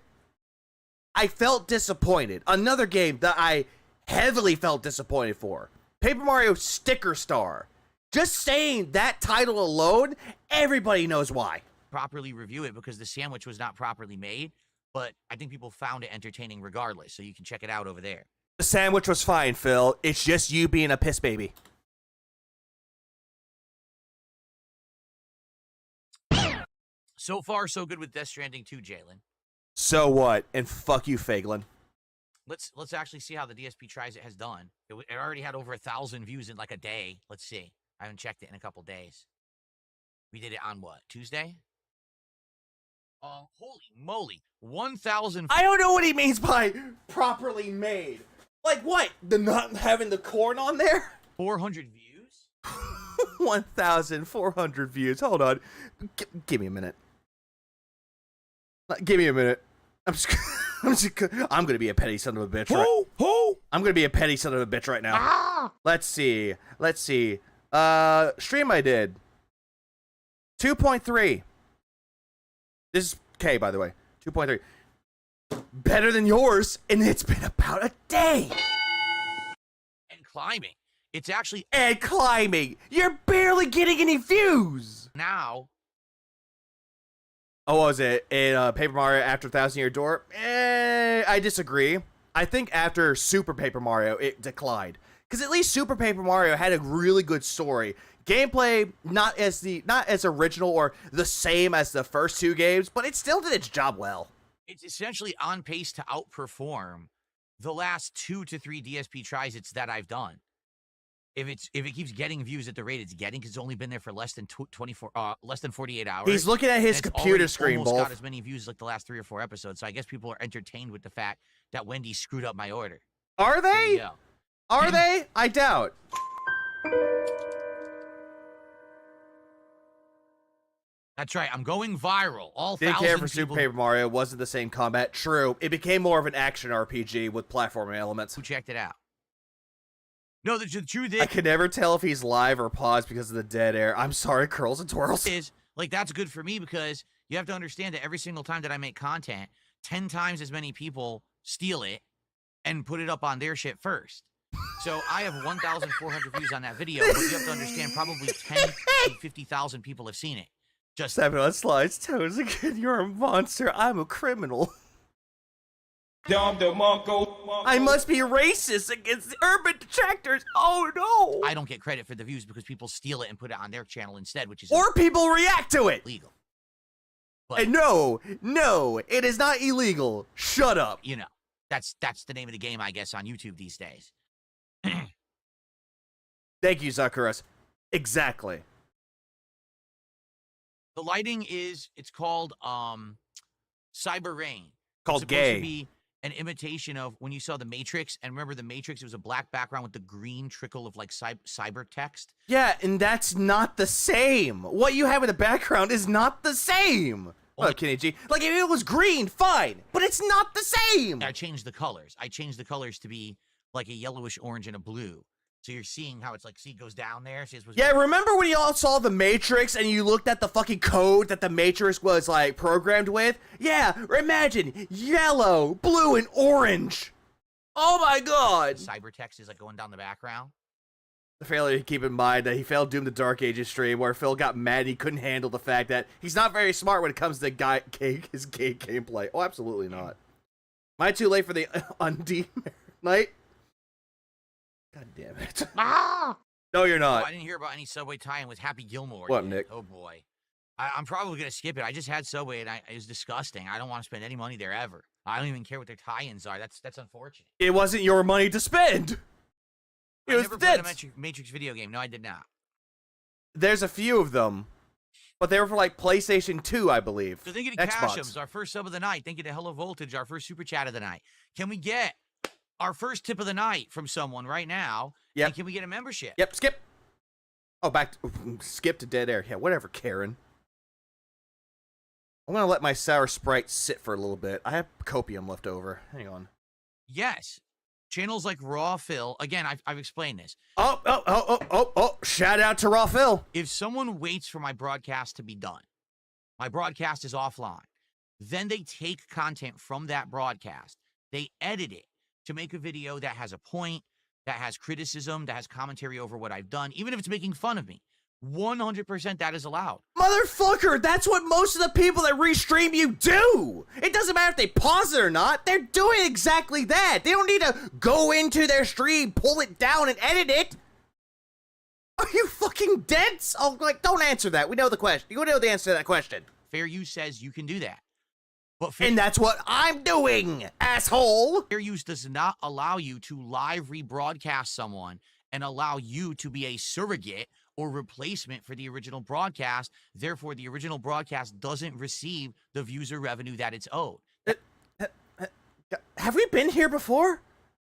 [SPEAKER 3] I felt disappointed. Another game that I heavily felt disappointed for. Paper Mario Sticker Star. Just saying that title alone, everybody knows why.
[SPEAKER 7] Properly review it because the sandwich was not properly made, but I think people found it entertaining regardless, so you can check it out over there.
[SPEAKER 3] The sandwich was fine, Phil. It's just you being a piss baby.
[SPEAKER 7] So far, so good with Death Stranding 2, Jalen.
[SPEAKER 3] So what? And fuck you, Faglin.
[SPEAKER 7] Let's actually see how the DSP Tries It has done. It already had over 1,000 views in like a day. Let's see. I haven't checked it in a couple days. We did it on what? Tuesday? Holy moly. 1,000.
[SPEAKER 3] I don't know what he means by properly made. Like what? The not having the corn on there?
[SPEAKER 7] 400 views?
[SPEAKER 3] 1,400 views. Hold on. Give me a minute. Give me a minute. I'm gonna be a petty son of a bitch. I'm gonna be a petty son of a bitch right now.
[SPEAKER 7] Ah!
[SPEAKER 3] Let's see. Stream I did. 2.3. This is K, by the way. 2.3. Better than yours, and it's been about a day.
[SPEAKER 7] And climbing. It's actually...
[SPEAKER 3] And climbing. You're barely getting any views.
[SPEAKER 7] Now...
[SPEAKER 3] Oh, what was it? In Paper Mario After 1,000 Year Door? I disagree. I think after Super Paper Mario, it declined. Because at least Super Paper Mario had a really good story. Gameplay, not as original or the same as the first two games, but it still did its job well.
[SPEAKER 7] It's essentially on pace to outperform the last 2 to 3 DSP Tries It's that I've done. If it keeps getting views at the rate it's getting, because it's only been there for less than 48 hours.
[SPEAKER 3] He's looking at his computer screen,
[SPEAKER 7] almost
[SPEAKER 3] Wolf.
[SPEAKER 7] got as many views as like the last 3 or 4 episodes. So I guess people are entertained with the fact that Wendy screwed up my order.
[SPEAKER 3] Are
[SPEAKER 7] There you
[SPEAKER 3] they?
[SPEAKER 7] go.
[SPEAKER 3] Are they? I doubt.
[SPEAKER 7] That's right. I'm going viral. All
[SPEAKER 3] Didn't
[SPEAKER 7] 1,000
[SPEAKER 3] care for
[SPEAKER 7] people
[SPEAKER 3] Super Paper Mario. Wasn't the same combat. True. It became more of an action RPG with platforming elements.
[SPEAKER 7] who checked it out. No, the truth is...
[SPEAKER 3] I can never tell if he's live or paused because of the dead air. I'm sorry, curls and twirls.
[SPEAKER 7] is like that's good for me because you have to understand that every single time that I make content, 10 times as many people steal it and put it up on their shit first. So I have 1,400 views on that video, but you have to understand probably 10 to 50,000 people have seen it. Just
[SPEAKER 3] 7 on slides, toes again. You're a monster. I'm a criminal. I must be racist against the urban detractors. Oh no!
[SPEAKER 7] I don't get credit for the views because people steal it and put it on their channel instead, which is
[SPEAKER 3] Or people react to it.
[SPEAKER 7] illegal. But
[SPEAKER 3] And no, it is not illegal. Shut up.
[SPEAKER 7] you know, that's the name of the game, I guess, on YouTube these days.
[SPEAKER 3] Thank you, Zacharias. Exactly.
[SPEAKER 7] The lighting it's called Cyber Rain.
[SPEAKER 3] Called
[SPEAKER 7] It's supposed
[SPEAKER 3] gay.
[SPEAKER 7] to be an imitation of when you saw The Matrix, and remember The Matrix, it was a black background with the green trickle of like cyber text.
[SPEAKER 3] Yeah, and that's not the same. What you have in the background is not the same.
[SPEAKER 7] Only-
[SPEAKER 3] Oh, Kenny G. Like, if it was green, fine, but it's not the same.
[SPEAKER 7] I changed the colors. I changed the colors to be like a yellowish orange and a blue. So you're seeing how it's like, see, it goes down there. See, it's supposed to
[SPEAKER 3] Yeah, remember when y'all saw The Matrix and you looked at the fucking code that The Matrix was, like, programmed with? Yeah, imagine yellow, blue, and orange. Oh my god!
[SPEAKER 7] Cyber text is like going down the background.
[SPEAKER 3] The failure to keep in mind that he failed Doom the Dark Ages stream where Phil got mad and he couldn't handle the fact that he's not very smart when it comes to his gay gameplay. Oh, absolutely not. Am I too late for the undie night? God damn it. No, you're
[SPEAKER 7] Oh,
[SPEAKER 3] not.
[SPEAKER 7] I didn't hear about any Subway tie-in with Happy Gilmore.
[SPEAKER 3] What,
[SPEAKER 7] yet.
[SPEAKER 3] Nick?
[SPEAKER 7] Oh boy. I'm probably going to skip it. I just had Subway and it was disgusting. I don't want to spend any money there ever. I don't even care what their tie-ins are. That's unfortunate.
[SPEAKER 3] It wasn't your money to spend. It
[SPEAKER 7] I
[SPEAKER 3] was
[SPEAKER 7] never played
[SPEAKER 3] Tits.
[SPEAKER 7] a Matrix video game. No, I did not.
[SPEAKER 3] There's a few of them, but they were for like PlayStation 2, I believe.
[SPEAKER 7] So thank you to
[SPEAKER 3] Xbox.
[SPEAKER 7] Cashums, our first sub of the night. Thank you to Hello Voltage, our first super chat of the night. Can we get our first tip of the night from someone right now?
[SPEAKER 3] Yep.
[SPEAKER 7] And can we get a membership?
[SPEAKER 3] Yep, skip. Oh, skip to dead air. Yeah, whatever, Karen. I'm gonna let my sour Sprite sit for a little bit. I have copium left over. Hang on.
[SPEAKER 7] Yes. Channels like Raw Phil, again, I've explained this.
[SPEAKER 3] Oh, shout out to Raw Phil.
[SPEAKER 7] If someone waits for my broadcast to be done, my broadcast is offline, then they take content from that broadcast, they edit it to make a video that has a point, that has criticism, that has commentary over what I've done, even if it's making fun of me. 100% that is allowed.
[SPEAKER 3] Motherfucker, that's what most of the people that restream you do. It doesn't matter if they pause it or not. They're doing exactly that. They don't need to go into their stream, pull it down, and edit it. Are you fucking dense? Oh, like, don't answer that. We know the question. You know the answer to that question.
[SPEAKER 7] Fair use says you can do that. But
[SPEAKER 3] And that's what I'm doing, asshole.
[SPEAKER 7] fair use does not allow you to live rebroadcast someone and allow you to be a surrogate or replacement for the original broadcast. Therefore, the original broadcast doesn't receive the views or revenue that it's owed.
[SPEAKER 3] Have we been here before?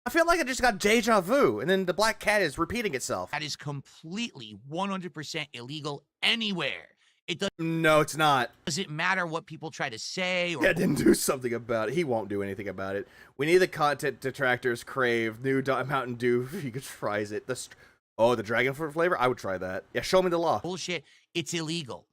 [SPEAKER 3] I feel like I just got deja vu, and then the black cat is repeating itself.
[SPEAKER 7] That is completely 100% illegal anywhere. It
[SPEAKER 3] No, it's not.
[SPEAKER 7] doesn't matter what people try to say or
[SPEAKER 3] Yeah, didn't do something about it. He won't do anything about it. We need the content detractors crave. New Mountain Dew. He could tries it. The dragon fruit flavor? I would try that. Yeah, show me the law.
[SPEAKER 7] bullshit. It's illegal.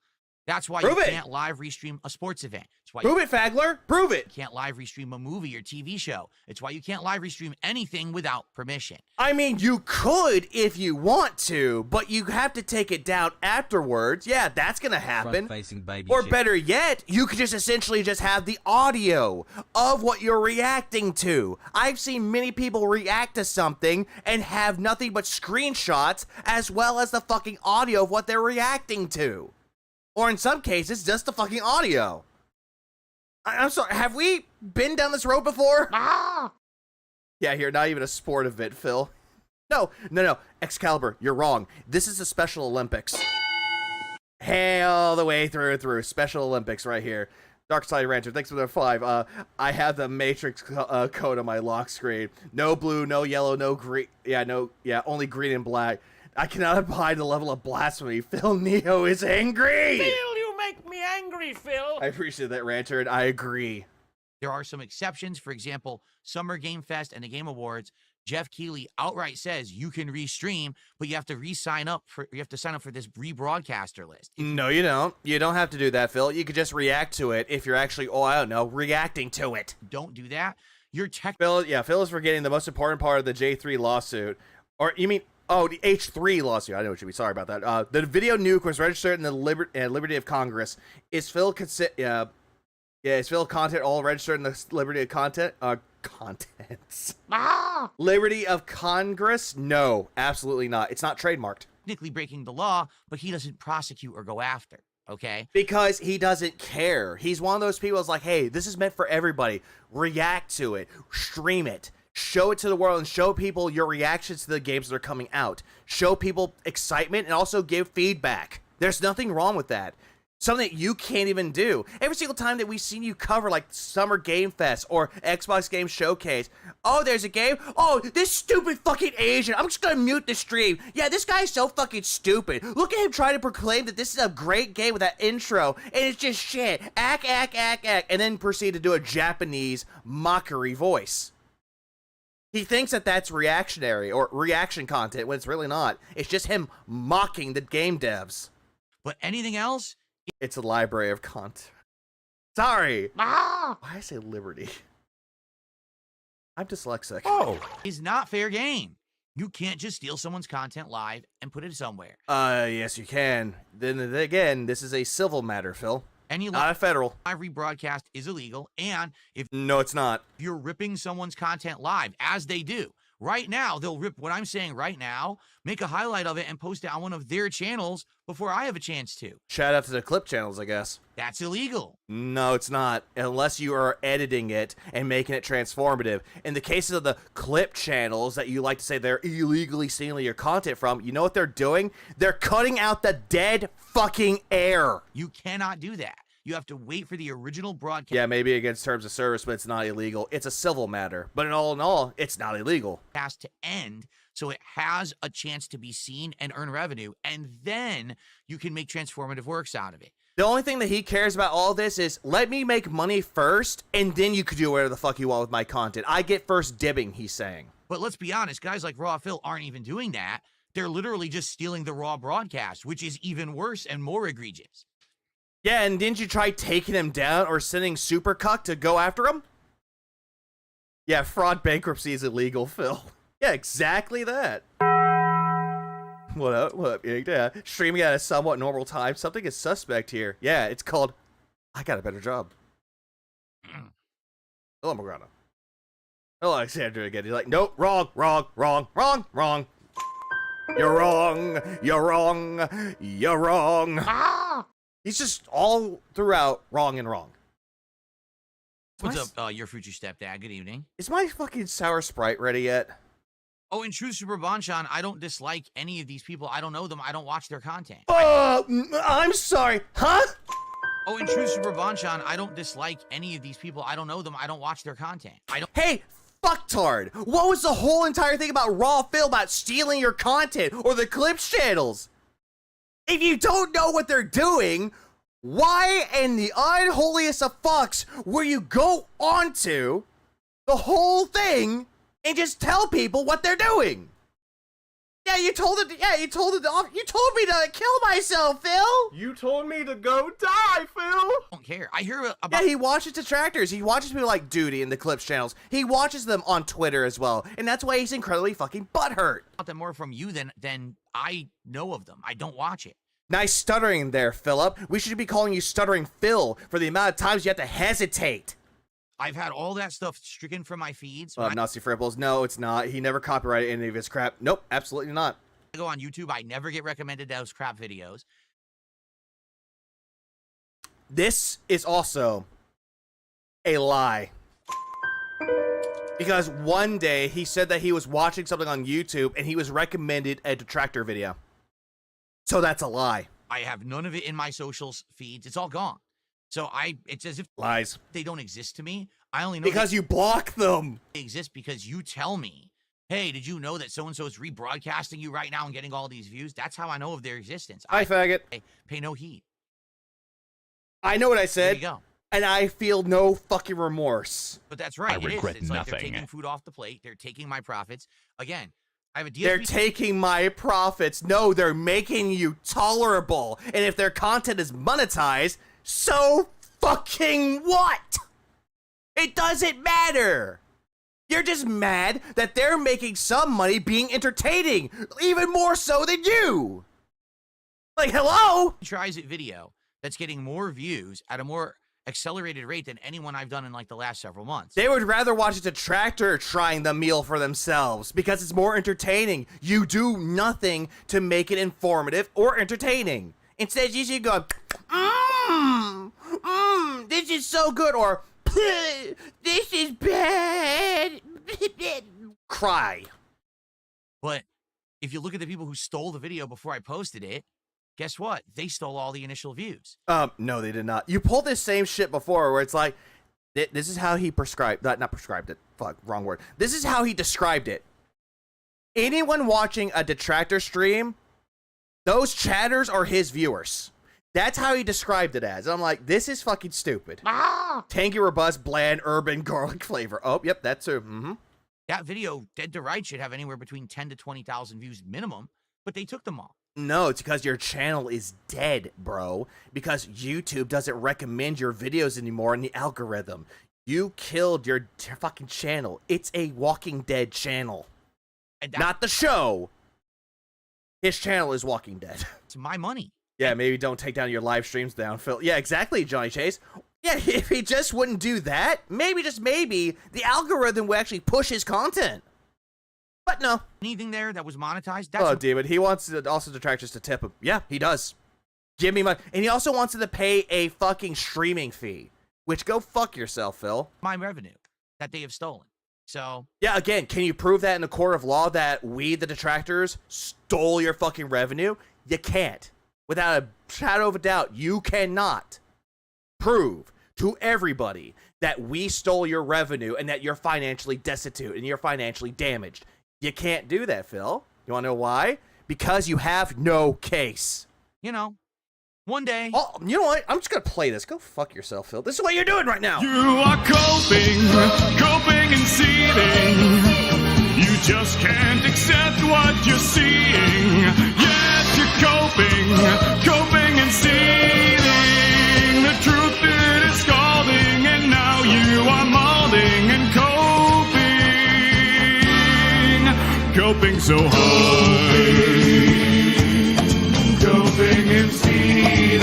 [SPEAKER 7] That's why
[SPEAKER 3] Prove
[SPEAKER 7] you
[SPEAKER 3] it.
[SPEAKER 7] can't live restream a sports event. That's why
[SPEAKER 3] Prove it, Fagler. Prove it.
[SPEAKER 7] you can't live restream a movie or TV show. It's why you can't live restream anything without permission.
[SPEAKER 3] I mean, you could if you want to, but you have to take it down afterwards. Yeah, that's gonna happen.
[SPEAKER 8] Front-facing baby
[SPEAKER 3] Or
[SPEAKER 8] shit.
[SPEAKER 3] better yet, you could just essentially just have the audio of what you're reacting to. I've seen many people react to something and have nothing but screenshots as well as the fucking audio of what they're reacting to. Or in some cases, just the fucking audio. I'm sorry, have we been down this road before? Yeah, you're not even a sport event, Phil. No. Excalibur, you're wrong. This is the Special Olympics. All the way through. Special Olympics right here. Dark Side Rancher, thanks for the 5. I have the Matrix code on my lock screen. No blue, no yellow, no green. Only green and black. I cannot abide the level of blasphemy. Phil Neo is angry!
[SPEAKER 9] Phil, you make me angry, Phil.
[SPEAKER 3] I appreciate that, Rancher, and I agree.
[SPEAKER 7] There are some exceptions. For example, Summer Game Fest and the Game Awards, Jeff Keighley outright says you can restream, but you have to sign up for this rebroadcaster list.
[SPEAKER 3] No, you don't. You don't have to do that, Phil. You could just react to it if you're actually, reacting to it.
[SPEAKER 7] Don't do that. You're
[SPEAKER 3] Phil is forgetting the most important part of the J3 lawsuit. Or, you mean... Oh, the H3 lawsuit. I know what you mean. Sorry about that. The video nuke was registered in the Liberty of Congress. Is Phil is Phil content all registered in the Liberty of Contents? Liberty of Congress? No, absolutely not. It's not trademarked.
[SPEAKER 7] technically breaking the law, but he doesn't prosecute or go after. Okay?
[SPEAKER 3] Because he doesn't care. He's one of those people that's like, hey, this is meant for everybody. React to it. Stream it. Show it to the world and show people your reactions to the games that are coming out. Show people excitement and also give feedback. There's nothing wrong with that. Something that you can't even do. Every single time that we've seen you cover like Summer Game Fest or Xbox Game Showcase. Oh, there's a game? Oh, this stupid fucking Asian. I'm just gonna mute the stream. Yeah, this guy's so fucking stupid. Look at him trying to proclaim that this is a great game with that intro, and it's just shit. Ack, and then proceed to do a Japanese mockery voice. He thinks that that's reactionary or reaction content when it's really not. It's just him mocking the game devs.
[SPEAKER 7] But anything else?
[SPEAKER 3] It's a library of content. Sorry. Why I say liberty? I'm dyslexic.
[SPEAKER 2] Oh,
[SPEAKER 7] Is not fair game. You can't just steal someone's content live and put it somewhere.
[SPEAKER 3] Yes, you can. Then again, this is a civil matter, Phil.
[SPEAKER 7] Any
[SPEAKER 3] Not a federal.
[SPEAKER 7] live rebroadcast is illegal, and if
[SPEAKER 3] No, it's not.
[SPEAKER 7] you're ripping someone's content live, as they do, right now, they'll rip what I'm saying right now, make a highlight of it, and post it on one of their channels before I have a chance to.
[SPEAKER 3] Shout out to the clip channels, I guess.
[SPEAKER 7] That's illegal.
[SPEAKER 3] No, it's not. Unless you are editing it and making it transformative. In the cases of the clip channels that you like to say they're illegally stealing your content from, you know what they're doing? They're cutting out the dead fucking air.
[SPEAKER 7] You cannot do that. You have to wait for the original broadcast
[SPEAKER 3] Yeah, maybe against terms of service, but it's not illegal. It's a civil matter. But in all, it's not illegal.
[SPEAKER 7] to end so it has a chance to be seen and earn revenue, and then you can make transformative works out of it.
[SPEAKER 3] The only thing that he cares about all this is let me make money first, and then you could do whatever the fuck you want with my content. I get first dibbing, he's saying.
[SPEAKER 7] But let's be honest, guys like Raw Phil aren't even doing that. They're literally just stealing the raw broadcast, which is even worse and more egregious.
[SPEAKER 3] Yeah, and didn't you try taking him down or sending Supercuck to go after him? Yeah, fraud bankruptcy is illegal, Phil. Yeah, exactly that. What up? What up? Yeah, streaming at a somewhat normal time. Something is suspect here. Yeah, it's called I got a better job. Hello, Morgana. Hello, Alexandra again. He's like, nope, wrong. You're wrong. You're wrong. He's just all throughout wrong and wrong.
[SPEAKER 7] What's up, your future stepdad? Good evening.
[SPEAKER 3] Is my fucking sour Sprite ready yet?
[SPEAKER 7] Oh, in true Super Bonchan, I don't dislike any of these people. I don't know them. I don't watch their content.
[SPEAKER 3] I'm sorry. Huh?
[SPEAKER 7] Oh, in true Super Bonchan, I don't dislike any of these people. I don't know them. I don't watch their content.
[SPEAKER 3] Hey, fucktard. What was the whole entire thing about Raw Phil about stealing your content or the clips channels? If you don't know what they're doing, why in the unholiest of fucks will you go onto the whole thing and just tell people what they're doing? Yeah, you told me to kill myself, Phil.
[SPEAKER 8] You told me to go die, Phil.
[SPEAKER 7] I don't care. I hear about...
[SPEAKER 3] Yeah, he watches detractors. He watches people like Duty in the clips channels. He watches them on Twitter as well, and that's why he's incredibly fucking butthurt.
[SPEAKER 7] them more from you than I know of them. I don't watch it.
[SPEAKER 3] Nice stuttering there, Philip. We should be calling you Stuttering Phil for the amount of times you have to hesitate.
[SPEAKER 7] I've had all that stuff stricken from my feeds.
[SPEAKER 3] Nazi Fripples. No, it's not. He never copyrighted any of his crap. Nope, absolutely not.
[SPEAKER 7] I go on YouTube. I never get recommended those crap videos.
[SPEAKER 3] This is also a lie. Because one day he said that he was watching something on YouTube and he was recommended a detractor video. So that's a lie.
[SPEAKER 7] I have none of it in my socials feeds. It's all gone. So it's as if
[SPEAKER 3] Lies.
[SPEAKER 7] they don't exist to me. I only know
[SPEAKER 3] because you block them.
[SPEAKER 7] They exist because you tell me, hey, did you know that so-and-so is rebroadcasting you right now and getting all these views? That's how I know of their existence.
[SPEAKER 3] Hi, faggot.
[SPEAKER 7] Pay no heed.
[SPEAKER 3] I know what I
[SPEAKER 7] There
[SPEAKER 3] said.
[SPEAKER 7] you go.
[SPEAKER 3] And I feel no fucking remorse.
[SPEAKER 7] But that's right.
[SPEAKER 2] I regret
[SPEAKER 7] It's like they're
[SPEAKER 2] nothing.
[SPEAKER 7] taking food off the plate. They're taking my profits. Again, I have a DSP.
[SPEAKER 3] They're taking my profits. No, they're making you tolerable. And if their content is monetized, so fucking what? It doesn't matter. You're just mad that they're making some money being entertaining, even more so than you. Like, hello?
[SPEAKER 7] Tries it video that's getting more views at a more accelerated rate than anyone I've done in like the last several months.
[SPEAKER 3] They would rather watch a detractor trying the meal for themselves because it's more entertaining. You do nothing to make it informative or entertaining. Instead, you should go, this is so good, or this is bad. Cry.
[SPEAKER 7] But if you look at the people who stole the video before I posted it, guess what? They stole all the initial views.
[SPEAKER 3] No, they did not. You pulled this same shit before where it's like, this is how he prescribed, not prescribed it. Fuck, wrong word. This is how he described it. Anyone watching a detractor stream, those chatters are his viewers. That's how he described it as. And I'm like, this is fucking stupid. Tangy, robust, bland, urban, garlic flavor. Oh, yep, that's true. Mm-hmm.
[SPEAKER 7] That video, dead to right, should have anywhere between 10 to 20,000 views minimum, but they took them all.
[SPEAKER 3] No, it's because your channel is dead, bro. Because YouTube doesn't recommend your videos anymore in the algorithm. You killed your fucking channel. It's a Walking Dead channel.
[SPEAKER 7] And
[SPEAKER 3] Not the show. His channel is Walking Dead.
[SPEAKER 7] It's my money.
[SPEAKER 3] Yeah, maybe don't take down your live streams down, Phil. Yeah, exactly, Johnny Chase. Yeah, if he just wouldn't do that, maybe, just maybe, the algorithm would actually push his content. But no.
[SPEAKER 7] Anything there that was monetized? That's
[SPEAKER 3] Oh, David, he wants also detractors to tip him. Yeah, he does. Give me money. And he also wants them to pay a fucking streaming fee. Which, go fuck yourself, Phil.
[SPEAKER 7] my revenue that they have stolen. So,
[SPEAKER 3] Yeah, again, can you prove that in the court of law that we, the detractors, stole your fucking revenue? You can't. Without a shadow of a doubt, you cannot prove to everybody that we stole your revenue and that you're financially destitute and you're financially damaged. You can't do that, Phil. You want to know why? Because you have no case.
[SPEAKER 7] you know, one day.
[SPEAKER 3] Oh, you know what? I'm just going to play this. Go fuck yourself, Phil. This is what you're doing right now.
[SPEAKER 1] You are coping and seething. You just can't accept what you're seeing. Yes, you're coping and seething. The truth it is scalding, and now you are molding and coping so hard. Coping and seething.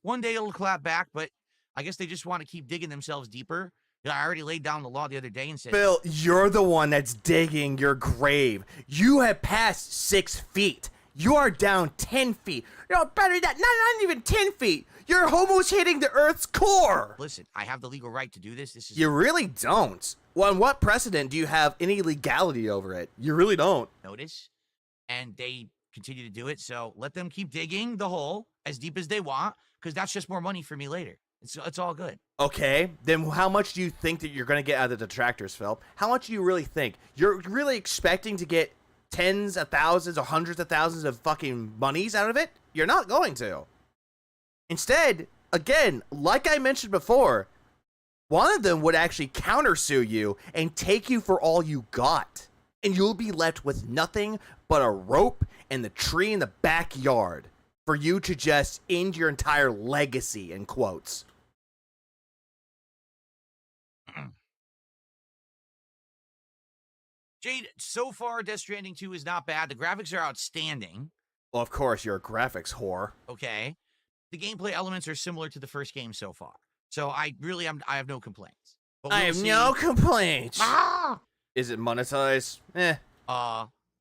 [SPEAKER 7] One day it'll clap back, but I guess they just want to keep digging themselves deeper. I already laid down the law the other day and said,
[SPEAKER 3] Phil, you're the one that's digging your grave. You have passed 6 feet. You are down 10 feet. No, better than that. Not even 10 feet. You're almost hitting the Earth's core.
[SPEAKER 7] listen, I have the legal right to do this. This is
[SPEAKER 3] You really don't. Well, on what precedent do you have any legality over it? You really don't.
[SPEAKER 7] notice, and they continue to do it. So let them keep digging the hole as deep as they want, because that's just more money for me later. It's all good.
[SPEAKER 3] Okay, then how much do you think that you're going to get out of the detractors, Phil? How much do you really think? You're really expecting to get tens of thousands or hundreds of thousands of fucking monies out of it? You're not going to. Instead, again, like I mentioned before, one of them would actually countersue you and take you for all you got. And you'll be left with nothing but a rope and the tree in the backyard for you to just end your entire legacy, in quotes.
[SPEAKER 7] Jade, so far, Death Stranding 2 is not bad. The graphics are outstanding.
[SPEAKER 3] Well, of course, you're a graphics whore.
[SPEAKER 7] Okay. The gameplay elements are similar to the first game so far. So I have no complaints. But
[SPEAKER 3] I
[SPEAKER 7] we'll
[SPEAKER 3] have
[SPEAKER 7] see,
[SPEAKER 3] no complaints.
[SPEAKER 7] Ah!
[SPEAKER 3] Is it monetized?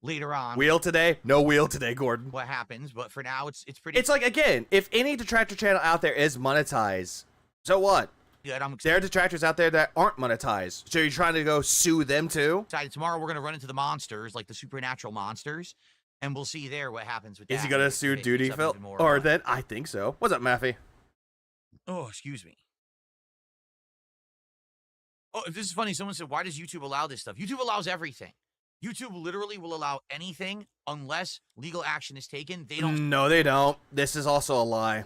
[SPEAKER 7] Later on
[SPEAKER 3] Wheel today? No wheel today, Gordon.
[SPEAKER 7] what happens, but for now it's pretty
[SPEAKER 3] It's like, again, if any detractor channel out there is monetized, so what?
[SPEAKER 7] good. I'm
[SPEAKER 3] There are detractors out there that aren't monetized. So you're trying to go sue them too?
[SPEAKER 7] excited. Tomorrow we're gonna run into the monsters, like the supernatural monsters, and we'll see there what happens with that.
[SPEAKER 3] Is he gonna
[SPEAKER 7] If
[SPEAKER 3] sue
[SPEAKER 7] it
[SPEAKER 3] Duty,
[SPEAKER 7] picks up
[SPEAKER 3] Phil?
[SPEAKER 7] even more
[SPEAKER 3] Or
[SPEAKER 7] not.
[SPEAKER 3] then, I think so. What's up, Maffey?
[SPEAKER 7] Oh, excuse me. Oh, this is funny. Someone said, why does YouTube allow this stuff? YouTube allows everything. YouTube literally will allow anything unless legal action is taken. They don't.
[SPEAKER 3] No, they don't. This is also a lie.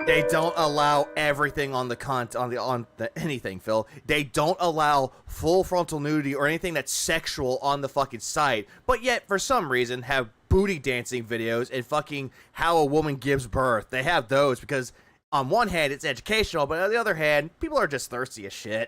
[SPEAKER 3] They don't allow everything on the anything, Phil. They don't allow full frontal nudity or anything that's sexual on the fucking site. But yet, for some reason, have booty dancing videos and fucking how a woman gives birth. They have those because on one hand it's educational, but on the other hand, people are just thirsty as shit.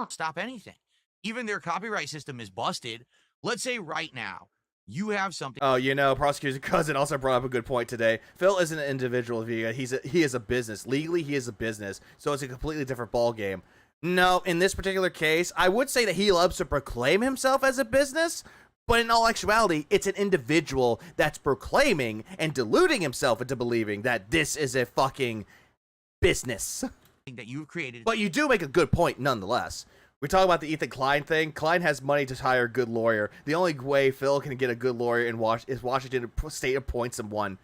[SPEAKER 7] Stop anything. Even their copyright system is busted. Let's say right now you have something.
[SPEAKER 3] Oh, you know, prosecutor's cousin also brought up a good point today. Phil isn't an individual vegan. He is a business. Legally, he is a business. So it's a completely different ball game. No, in this particular case, I would say that he loves to proclaim himself as a business, but in all actuality, it's an individual that's proclaiming and deluding himself into believing that this is a fucking business.
[SPEAKER 7] That you've created.
[SPEAKER 3] But you do make a good point nonetheless. We talk about the Ethan Klein thing. Klein has money to hire a good lawyer. The only way Phil can get a good lawyer is Washington State appoints him one.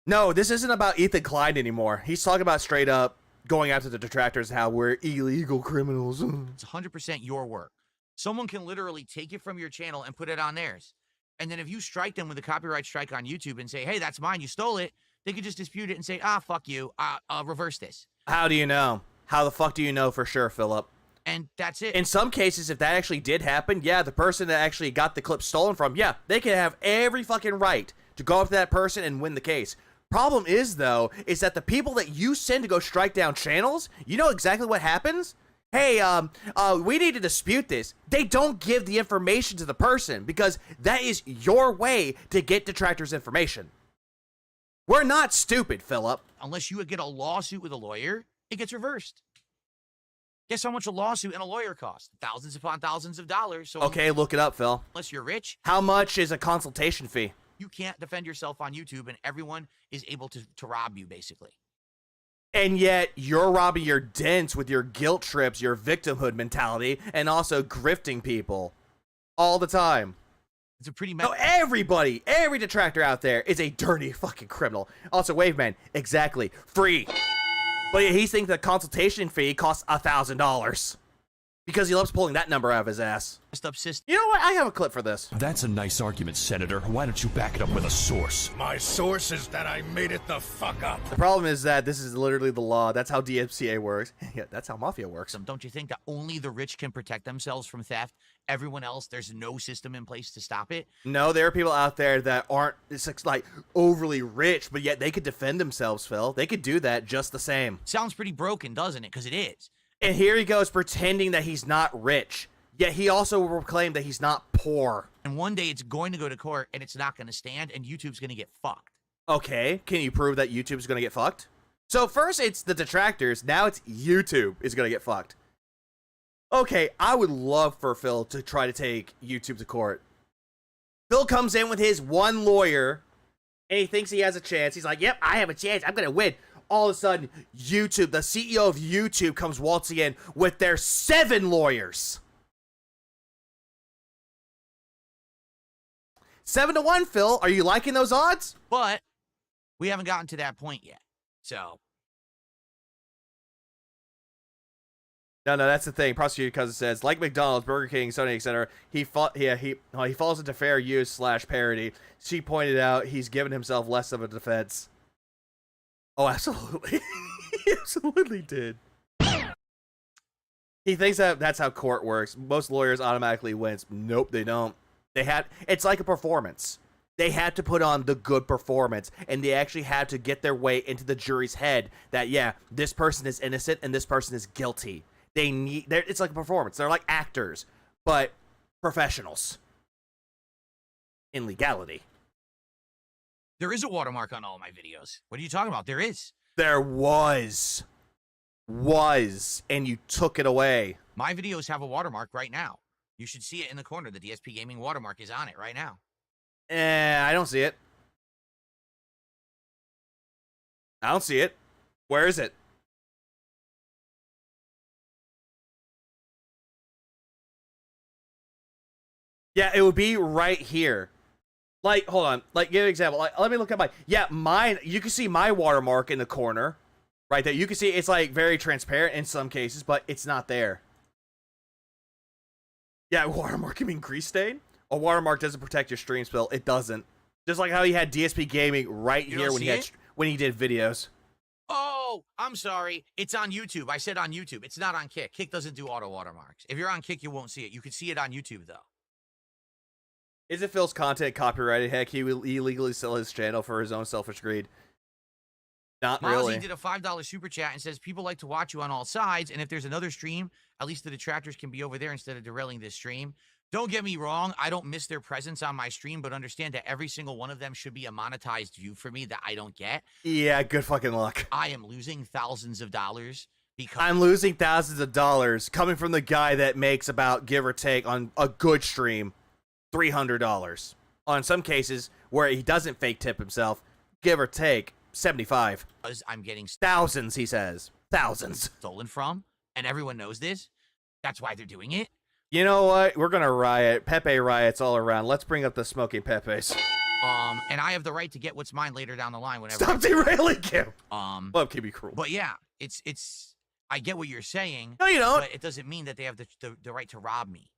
[SPEAKER 3] No, this isn't about Ethan Klein anymore. He's talking about straight up going after the detractors, how we're illegal criminals.
[SPEAKER 7] It's 100% your work. Someone can literally take it from your channel and put it on theirs. And then if you strike them with a copyright strike on YouTube and say, hey, that's mine, you stole it, they could just dispute it and say, fuck you, reverse this.
[SPEAKER 3] How do you know? How the fuck do you know for sure, Philip?
[SPEAKER 7] And that's it.
[SPEAKER 3] In some cases, if that actually did happen, yeah, the person that actually got the clip stolen from, yeah, they can have every fucking right to go up to that person and win the case. Problem is, though, is that the people that you send to go strike down channels, you know exactly what happens? Hey, we need to dispute this. They don't give the information to the person because that is your way to get detractors' information. We're not stupid, Philip.
[SPEAKER 7] Unless you get a lawsuit with a lawyer, it gets reversed. Guess how much a lawsuit and a lawyer costs? Thousands upon thousands of dollars. So
[SPEAKER 3] okay, look it up, Phil.
[SPEAKER 7] Unless you're rich.
[SPEAKER 3] How much is a consultation fee?
[SPEAKER 7] You can't defend yourself on YouTube, and everyone is able to rob you, basically.
[SPEAKER 3] And yet, you're robbing your dents with your guilt trips, your victimhood mentality, and also grifting people all the time.
[SPEAKER 7] It's a pretty...
[SPEAKER 3] No, everybody, every detractor out there is a dirty fucking criminal. Also, Waveman, exactly, free. But yeah, he thinks the consultation fee costs $1,000 because he loves pulling that number out of his ass. You know what? I have a clip for this.
[SPEAKER 10] That's a nice argument, Senator. Why don't you back it up with a source?
[SPEAKER 11] My source is that I made it the fuck up.
[SPEAKER 3] The problem is that this is literally the law. That's how DSPA works. Yeah, that's how Mafia works.
[SPEAKER 7] Don't you think that only the rich can protect themselves from theft? Everyone else, there's no system in place to stop it?
[SPEAKER 3] No, there are people out there that aren't, it's like overly rich, but yet they could defend themselves, Phil. They could do that just the same.
[SPEAKER 7] Sounds pretty broken, doesn't it? Because it is.
[SPEAKER 3] And here he goes pretending that he's not rich. Yet he also will proclaim that he's not poor.
[SPEAKER 7] And one day it's going to go to court and it's not going to stand and YouTube's going to get fucked.
[SPEAKER 3] Okay, can you prove that YouTube's going to get fucked? So first it's the detractors, now it's YouTube is going to get fucked. Okay, I would love for Phil to try to take YouTube to court. Phil comes in with his one lawyer and he thinks he has a chance. He's like, yep, I have a chance. I'm going to win. All of a sudden, YouTube, the CEO of YouTube comes waltzing in with their 7 lawyers. 7-1, Phil. Are you liking those odds?
[SPEAKER 7] But we haven't gotten to that point yet. So.
[SPEAKER 3] No, that's the thing. Prosecutor Cousin says, like McDonald's, Burger King, Sony, etc., he falls into fair use / parody. She pointed out he's given himself less of a defense. Oh, absolutely. He absolutely did. He thinks that that's how court works. Most lawyers automatically wins. Nope, they don't. It's like a performance. They had to put on the good performance, and they actually had to get their way into the jury's head that, yeah, this person is innocent and this person is guilty. It's like a performance. They're like actors, but professionals in legality.
[SPEAKER 7] There is a watermark on all my videos. What are you talking about? There is.
[SPEAKER 3] There was, and you took it away.
[SPEAKER 7] My videos have a watermark right now. You should see it in the corner. The DSP Gaming watermark is on it right now.
[SPEAKER 3] I don't see it. I don't see it. Where is it? Yeah, it would be right here. Like, hold on. Like, give an example. Like, let me look at mine. Yeah, mine. You can see my watermark in the corner, right there. You can see it's like very transparent in some cases, but it's not there. Yeah, watermark. You mean grease stain? A watermark doesn't protect your stream spill. It doesn't. Just like how he had DSP Gaming right here when he did videos.
[SPEAKER 7] Oh, I'm sorry. It's on YouTube. I said on YouTube. It's not on Kick. Kick doesn't do auto watermarks. If you're on Kick, you won't see it. You can see it on YouTube though.
[SPEAKER 3] Is it Phil's content copyrighted? Heck, he will illegally sell his channel for his own selfish greed. Not really.
[SPEAKER 7] Mozzie did a $5 super chat and says, people like to watch you on all sides, and if there's another stream, at least the detractors can be over there instead of derailing this stream. Don't get me wrong, I don't miss their presence on my stream, but understand that every single one of them should be a monetized view for me that I don't get.
[SPEAKER 3] Yeah, good fucking luck.
[SPEAKER 7] I am losing thousands of dollars because...
[SPEAKER 3] I'm losing thousands of dollars coming from the guy that makes about, give or take, on a good stream, $300. On some cases where he doesn't fake tip himself, give or take, 75.
[SPEAKER 7] I'm getting
[SPEAKER 3] thousands, he says. Thousands.
[SPEAKER 7] Stolen from, and everyone knows this. That's why they're doing it.
[SPEAKER 3] You know what? We're gonna riot. Pepe riots all around. Let's bring up the smoking Pepes.
[SPEAKER 7] And I have the right to get what's mine later down the line whenever.
[SPEAKER 3] Stop derailing him.
[SPEAKER 7] Love
[SPEAKER 3] can be cruel.
[SPEAKER 7] But yeah, it's. I get what you're saying.
[SPEAKER 3] No, you don't.
[SPEAKER 7] But it doesn't mean that they have the right to rob me.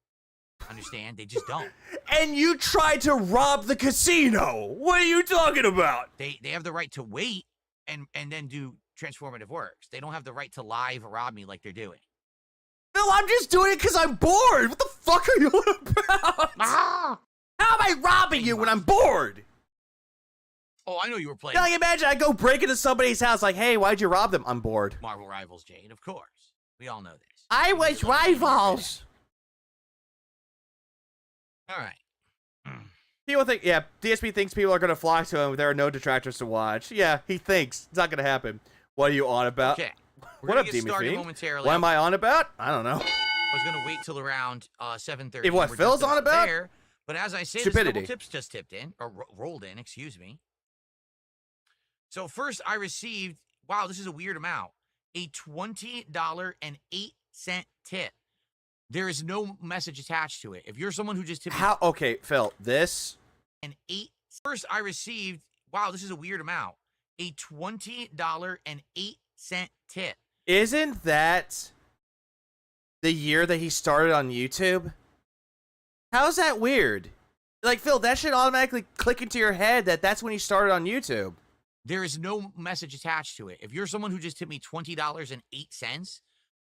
[SPEAKER 7] Understand? They just don't.
[SPEAKER 3] And you tried to rob the casino. What are you talking about?
[SPEAKER 7] They have the right to wait and then do transformative works. They don't have the right to live rob me like they're doing.
[SPEAKER 3] No, I'm just doing it because I'm bored. What the fuck are you on about? How am I robbing you when I'm bored?
[SPEAKER 7] Oh, I know you were playing.
[SPEAKER 3] Now, like, imagine I go break into somebody's house like, hey, why'd you rob them? I'm bored.
[SPEAKER 7] Marvel Rivals, Jade, of course. We all know this.
[SPEAKER 3] I was Rivals.
[SPEAKER 7] All right.
[SPEAKER 3] People think, yeah, DSP thinks people are going to flock to him if there are no detractors to watch. Yeah, he thinks. It's not going to happen. What are you on about?
[SPEAKER 7] Okay.
[SPEAKER 3] What up, Demon Fiend?
[SPEAKER 7] Momentarily.
[SPEAKER 3] What am I on about? I don't know.
[SPEAKER 7] I was going to wait till around 7:30.
[SPEAKER 3] If what Phil's on about?
[SPEAKER 7] There, but as I say,
[SPEAKER 3] Stupidity.
[SPEAKER 7] this tips just tipped in, or rolled in, excuse me. So first I received, wow, this is a weird amount, a $20.08 tip. There is no message attached to it. If you're someone who just tipped
[SPEAKER 3] How? Okay, Phil, this.
[SPEAKER 7] First I received, wow, this is a weird amount, a $20.08 tip.
[SPEAKER 3] Isn't that the year that he started on YouTube? How's that weird? Like, Phil, that should automatically click into your head that that's when he started on YouTube.
[SPEAKER 7] There is no message attached to it. If you're someone who just tipped me $20.08,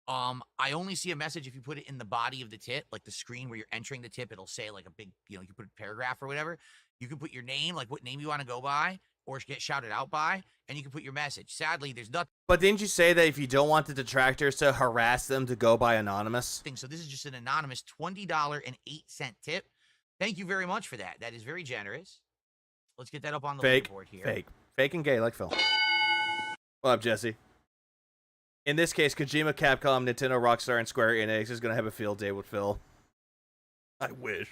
[SPEAKER 7] I only see a message if you put it in the body of the tip, like the screen where you're entering the tip, it'll say like a big, you know, you put a paragraph or whatever. You can put your name, like what name you want to go by or get shouted out by, and you can put your message. Sadly, there's nothing.
[SPEAKER 3] But didn't you say that if you don't want the detractors to harass them to go by anonymous?
[SPEAKER 7] So this is just an anonymous $20.08 tip. Thank you very much for that. That is very generous. Let's get that up on the leaderboard here.
[SPEAKER 3] Fake and gay like Phil. What up, Jesse? In this case, Kojima, Capcom, Nintendo, Rockstar, and Square Enix is going to have a field day with Phil. I wish.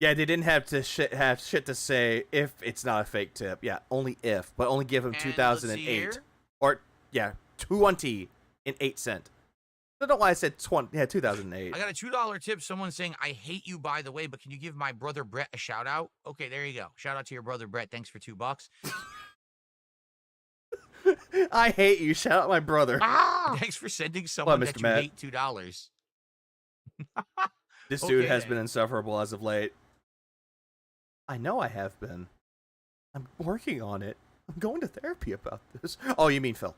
[SPEAKER 3] Yeah, they didn't have to have shit to say if it's not a fake tip. Yeah, only if, but only give him 2008 or yeah, 20.08 cents. I don't know why I said 2008.
[SPEAKER 7] I got a $2 tip. Someone saying, I hate you, by the way, but can you give my brother Brett a shout out? Okay, there you go. Shout out to your brother Brett. Thanks for $2.
[SPEAKER 3] I hate you. Shout out my brother.
[SPEAKER 7] Thanks for sending someone that you hate $2.
[SPEAKER 3] This dude has been insufferable as of late. I know I have been. I'm working on it. I'm going to therapy about this. Oh, you mean Phil?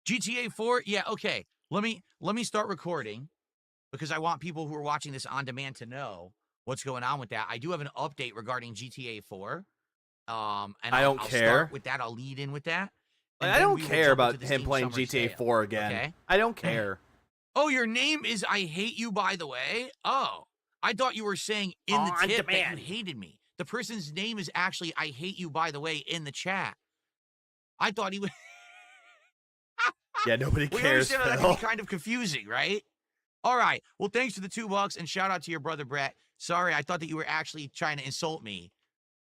[SPEAKER 7] GTA 4? Yeah, okay. Let me start recording because I want people who are watching this on demand to know what's going on with that. I do have an update regarding GTA 4. And I'll start with that. I'll lead in with that.
[SPEAKER 3] I don't care about him playing GTA 4 again.
[SPEAKER 7] Okay?
[SPEAKER 3] I don't care.
[SPEAKER 7] Oh, your name is I hate you, by the way? Oh, I thought you were saying in the tip that you hated me. The person's name is actually I hate you, by the way, in the chat. I thought he was...
[SPEAKER 3] Yeah, nobody cares.
[SPEAKER 7] We understand that can be kind of confusing, right? All right. Well, thanks for the $2 and shout out to your brother Brett. Sorry, I thought that you were actually trying to insult me.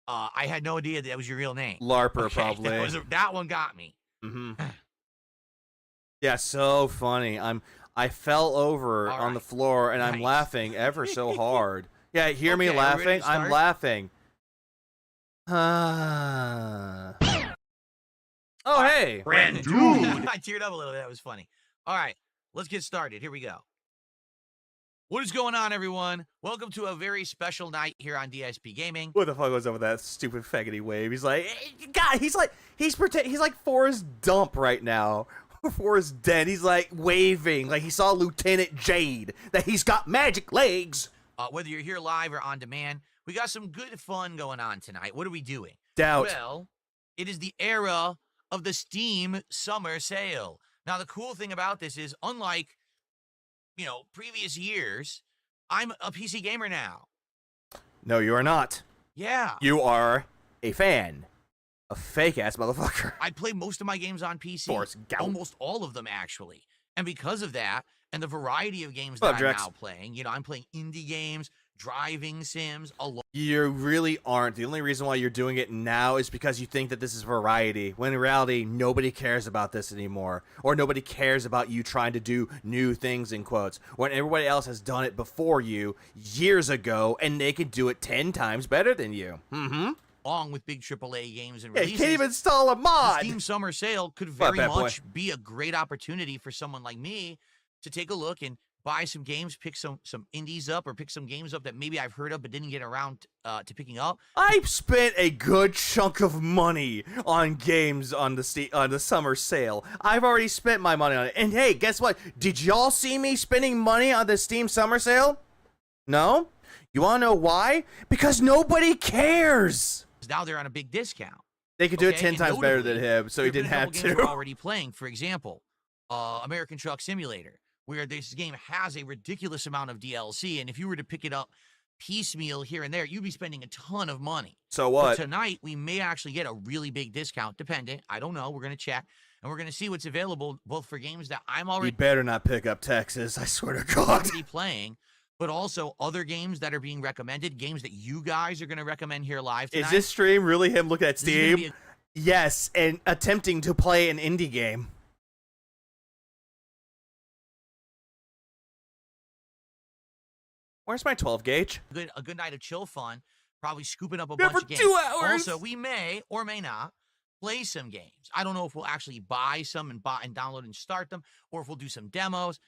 [SPEAKER 7] I had no idea that was your real name.
[SPEAKER 3] LARPer, probably.
[SPEAKER 7] That one got me.
[SPEAKER 3] Mm-hmm. Yeah, so funny. I fell over on the floor and I'm laughing ever so hard. Yeah, hear me laughing? I'm laughing. Oh, hey.
[SPEAKER 7] Brand dude. I teared up a little bit. That was funny. All right, let's get started. Here we go. What is going on, everyone? Welcome to a very special night here on DSP Gaming.
[SPEAKER 3] What the fuck was up with that stupid faggoty wave? He's like, God, he's like Forrest Dump right now. Forrest Dent. He's like waving like he saw Lieutenant Jade, that he's got magic legs.
[SPEAKER 7] Whether you're here live or on demand, we got some good fun going on tonight. What are we doing?
[SPEAKER 3] Doubt.
[SPEAKER 7] Well, it is the era of the Steam summer sale. Now, the cool thing about this is, unlike, you know, previous years, I'm a PC gamer now.
[SPEAKER 3] No, you are not.
[SPEAKER 7] Yeah.
[SPEAKER 3] You are a fan. A fake-ass motherfucker.
[SPEAKER 7] I play most of my games on PC. Almost all of them, actually. And because of that, and the variety of games that I'm now playing, you know, I'm playing indie games, driving sims,
[SPEAKER 3] You really aren't. The only reason why you're doing it now is because you think that this is variety, when in reality, nobody cares about this anymore. Or nobody cares about you trying to do new things, in quotes, when everybody else has done it before you years ago, and they can do it 10 times better than you. Mm-hmm.
[SPEAKER 7] Along with big AAA games and
[SPEAKER 3] releases.
[SPEAKER 7] releases.
[SPEAKER 3] You can't even install a mod!
[SPEAKER 7] The Steam Summer Sale could very much be a great opportunity for someone like me to take a look and buy some games, pick some indies up, or pick some games up that maybe I've heard of but didn't get around to picking up.
[SPEAKER 3] I've spent a good chunk of money on games on the summer sale. I've already spent my money on it. And hey, guess what? Did y'all see me spending money on the Steam summer sale? No? You want to know why? Because nobody cares.
[SPEAKER 7] Now they're on a big discount.
[SPEAKER 3] They could do it 10 times better than him, so he didn't have
[SPEAKER 7] games
[SPEAKER 3] to.
[SPEAKER 7] we're already playing, for example, American Truck Simulator, where this game has a ridiculous amount of DLC, and if you were to pick it up piecemeal here and there, you'd be spending a ton of money.
[SPEAKER 3] So what?
[SPEAKER 7] But tonight, we may actually get a really big discount, dependent. I don't know. We're going to check, and we're going to see what's available, both for games that I'm already...
[SPEAKER 3] You better not pick up Texas, I swear to God.
[SPEAKER 7] ...playing, but also other games that are being recommended, games that you guys are going to recommend here live tonight.
[SPEAKER 3] Is this stream really him looking at Steam? Yes, and attempting to play an indie game. Where's my 12 gauge?
[SPEAKER 7] A good night of chill fun, probably scooping up a
[SPEAKER 3] Yeah,
[SPEAKER 7] bunch
[SPEAKER 3] for
[SPEAKER 7] of games.
[SPEAKER 3] 2 hours.
[SPEAKER 7] Also, we may or may not play some games. I don't know if we'll actually buy some and download and start them, or if we'll do some demos.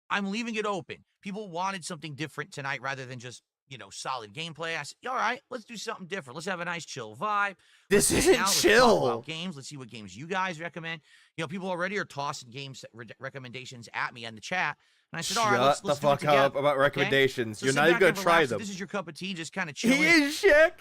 [SPEAKER 7] I'm leaving it open. People wanted something different tonight rather than just, solid gameplay. I said, all right, let's do something different. Let's have a nice chill vibe.
[SPEAKER 3] This isn't
[SPEAKER 7] Let's
[SPEAKER 3] chill.
[SPEAKER 7] talk about games. Let's see what games you guys recommend. People already are tossing games recommendations at me in the chat. And I said, all right, let's
[SPEAKER 3] Shut the
[SPEAKER 7] do it
[SPEAKER 3] fuck
[SPEAKER 7] together,
[SPEAKER 3] up about recommendations.
[SPEAKER 7] So
[SPEAKER 3] You're
[SPEAKER 7] sit
[SPEAKER 3] not even
[SPEAKER 7] back
[SPEAKER 3] going
[SPEAKER 7] and
[SPEAKER 3] to try
[SPEAKER 7] relax.
[SPEAKER 3] them.
[SPEAKER 7] If this is your cup of tea, just kind of chill.
[SPEAKER 3] He is, Shaq.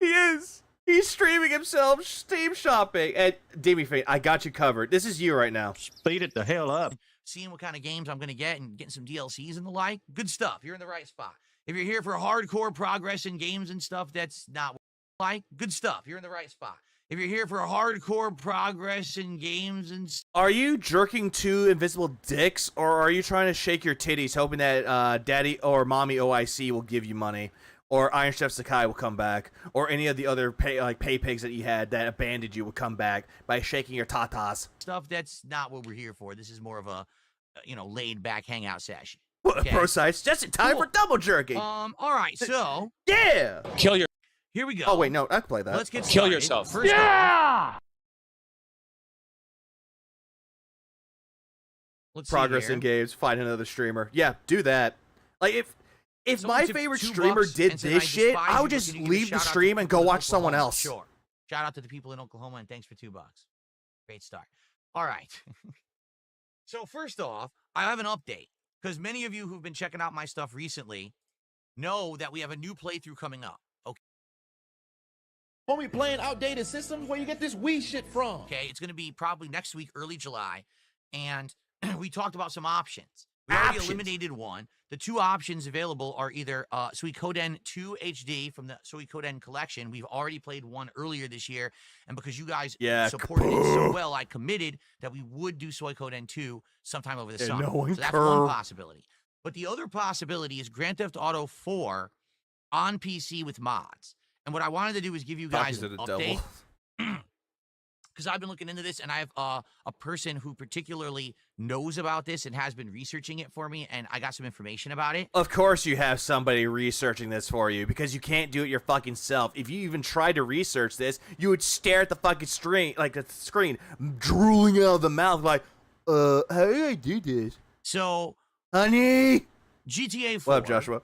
[SPEAKER 3] He is. He's streaming himself Steam shopping. And Demi Fate, I got you covered. This is you right now.
[SPEAKER 11] Speed it the hell up.
[SPEAKER 7] Seeing what kind of games I'm going to get and getting some DLCs and the like. Good stuff. You're in the right spot. If you're here for hardcore progress in games and stuff, that's not what you like. Good stuff. You're in the right spot. If you're here for hardcore progress in games and
[SPEAKER 3] Are you jerking 2 invisible dicks, or are you trying to shake your titties hoping that daddy or mommy OIC will give you money, or Iron Chef Sakai will come back, or any of the other pay pigs that you had that abandoned you will come back by shaking your tatas?
[SPEAKER 7] stuff, that's not what we're here for. This is more of a, laid back hangout session.
[SPEAKER 3] Okay. Precise. Just in time for double jerking.
[SPEAKER 7] All right, so
[SPEAKER 3] Yeah.
[SPEAKER 10] Kill your.
[SPEAKER 7] here we go.
[SPEAKER 3] Oh wait, no, I can play that.
[SPEAKER 7] Let's get started.
[SPEAKER 10] Kill yourself.
[SPEAKER 7] First off, let's see
[SPEAKER 3] Progress
[SPEAKER 7] here.
[SPEAKER 3] in games. Find another streamer. Yeah, do that. Like if
[SPEAKER 7] Someone
[SPEAKER 3] my
[SPEAKER 7] took
[SPEAKER 3] favorite
[SPEAKER 7] $2
[SPEAKER 3] streamer did
[SPEAKER 7] and said,
[SPEAKER 3] this
[SPEAKER 7] "I
[SPEAKER 3] shit,
[SPEAKER 7] despise
[SPEAKER 3] I
[SPEAKER 7] you,
[SPEAKER 3] would
[SPEAKER 7] but
[SPEAKER 3] just
[SPEAKER 7] can you give a
[SPEAKER 3] leave the
[SPEAKER 7] shout out to
[SPEAKER 3] stream and go
[SPEAKER 7] people in
[SPEAKER 3] watch someone
[SPEAKER 7] Oklahoma?"
[SPEAKER 3] else.
[SPEAKER 7] Sure. Shout out to the people in Oklahoma, and thanks for $2. Great start. All right. So first off, I have an update, because many of you who've been checking out my stuff recently know that we have a new playthrough coming up. Okay.
[SPEAKER 11] When we playing outdated systems, where you get this Wii shit from?
[SPEAKER 7] Okay, it's going to be probably next week, early July, and we talked about some options. We already eliminated one. The 2 options available are either Suikoden 2 HD from the Suikoden collection. We've already played one earlier this year, and because you guys supported it so well, I committed that we would do Suikoden 2 sometime over the summer. So that's one possibility. But the other possibility is Grand Theft Auto 4 on PC with mods. And what I wanted to do is give you guys an update. Because I've been looking into this, and I have a person who particularly knows about this and has been researching it for me, and I got some information about it.
[SPEAKER 3] Of course you have somebody researching this for you, because you can't do it your fucking self. If you even tried to research this, you would stare at the fucking screen, drooling out of the mouth, like, how do I do this?
[SPEAKER 7] So,
[SPEAKER 3] honey,
[SPEAKER 7] GTA 4
[SPEAKER 3] what up, Joshua?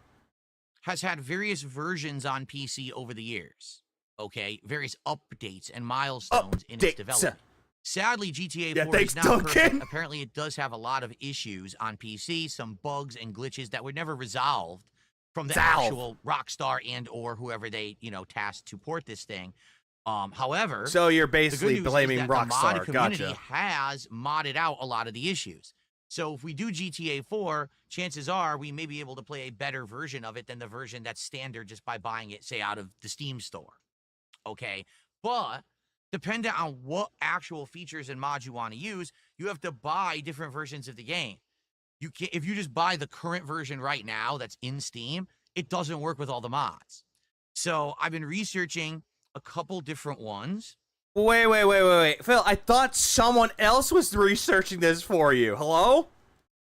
[SPEAKER 7] Has had various versions on PC over the years. Okay, various updates and milestones in its development. Sadly, GTA 4 is not perfect. Apparently, it does have a lot of issues on PC, some bugs and glitches that were never resolved from the actual Rockstar and or whoever they, tasked to port this thing. However,
[SPEAKER 3] so you're basically blaming
[SPEAKER 7] the
[SPEAKER 3] Rockstar.
[SPEAKER 7] mod community has modded out a lot of the issues. So if we do GTA 4, chances are we may be able to play a better version of it than the version that's standard just by buying it, say, out of the Steam store. Okay, but depending on what actual features and mods you want to use, you have to buy different versions of the game. You can't, if you just buy the current version right now that's in Steam, it doesn't work with all the mods. So I've been researching a couple different ones.
[SPEAKER 3] Wait. Phil, I thought someone else was researching this for you. Hello?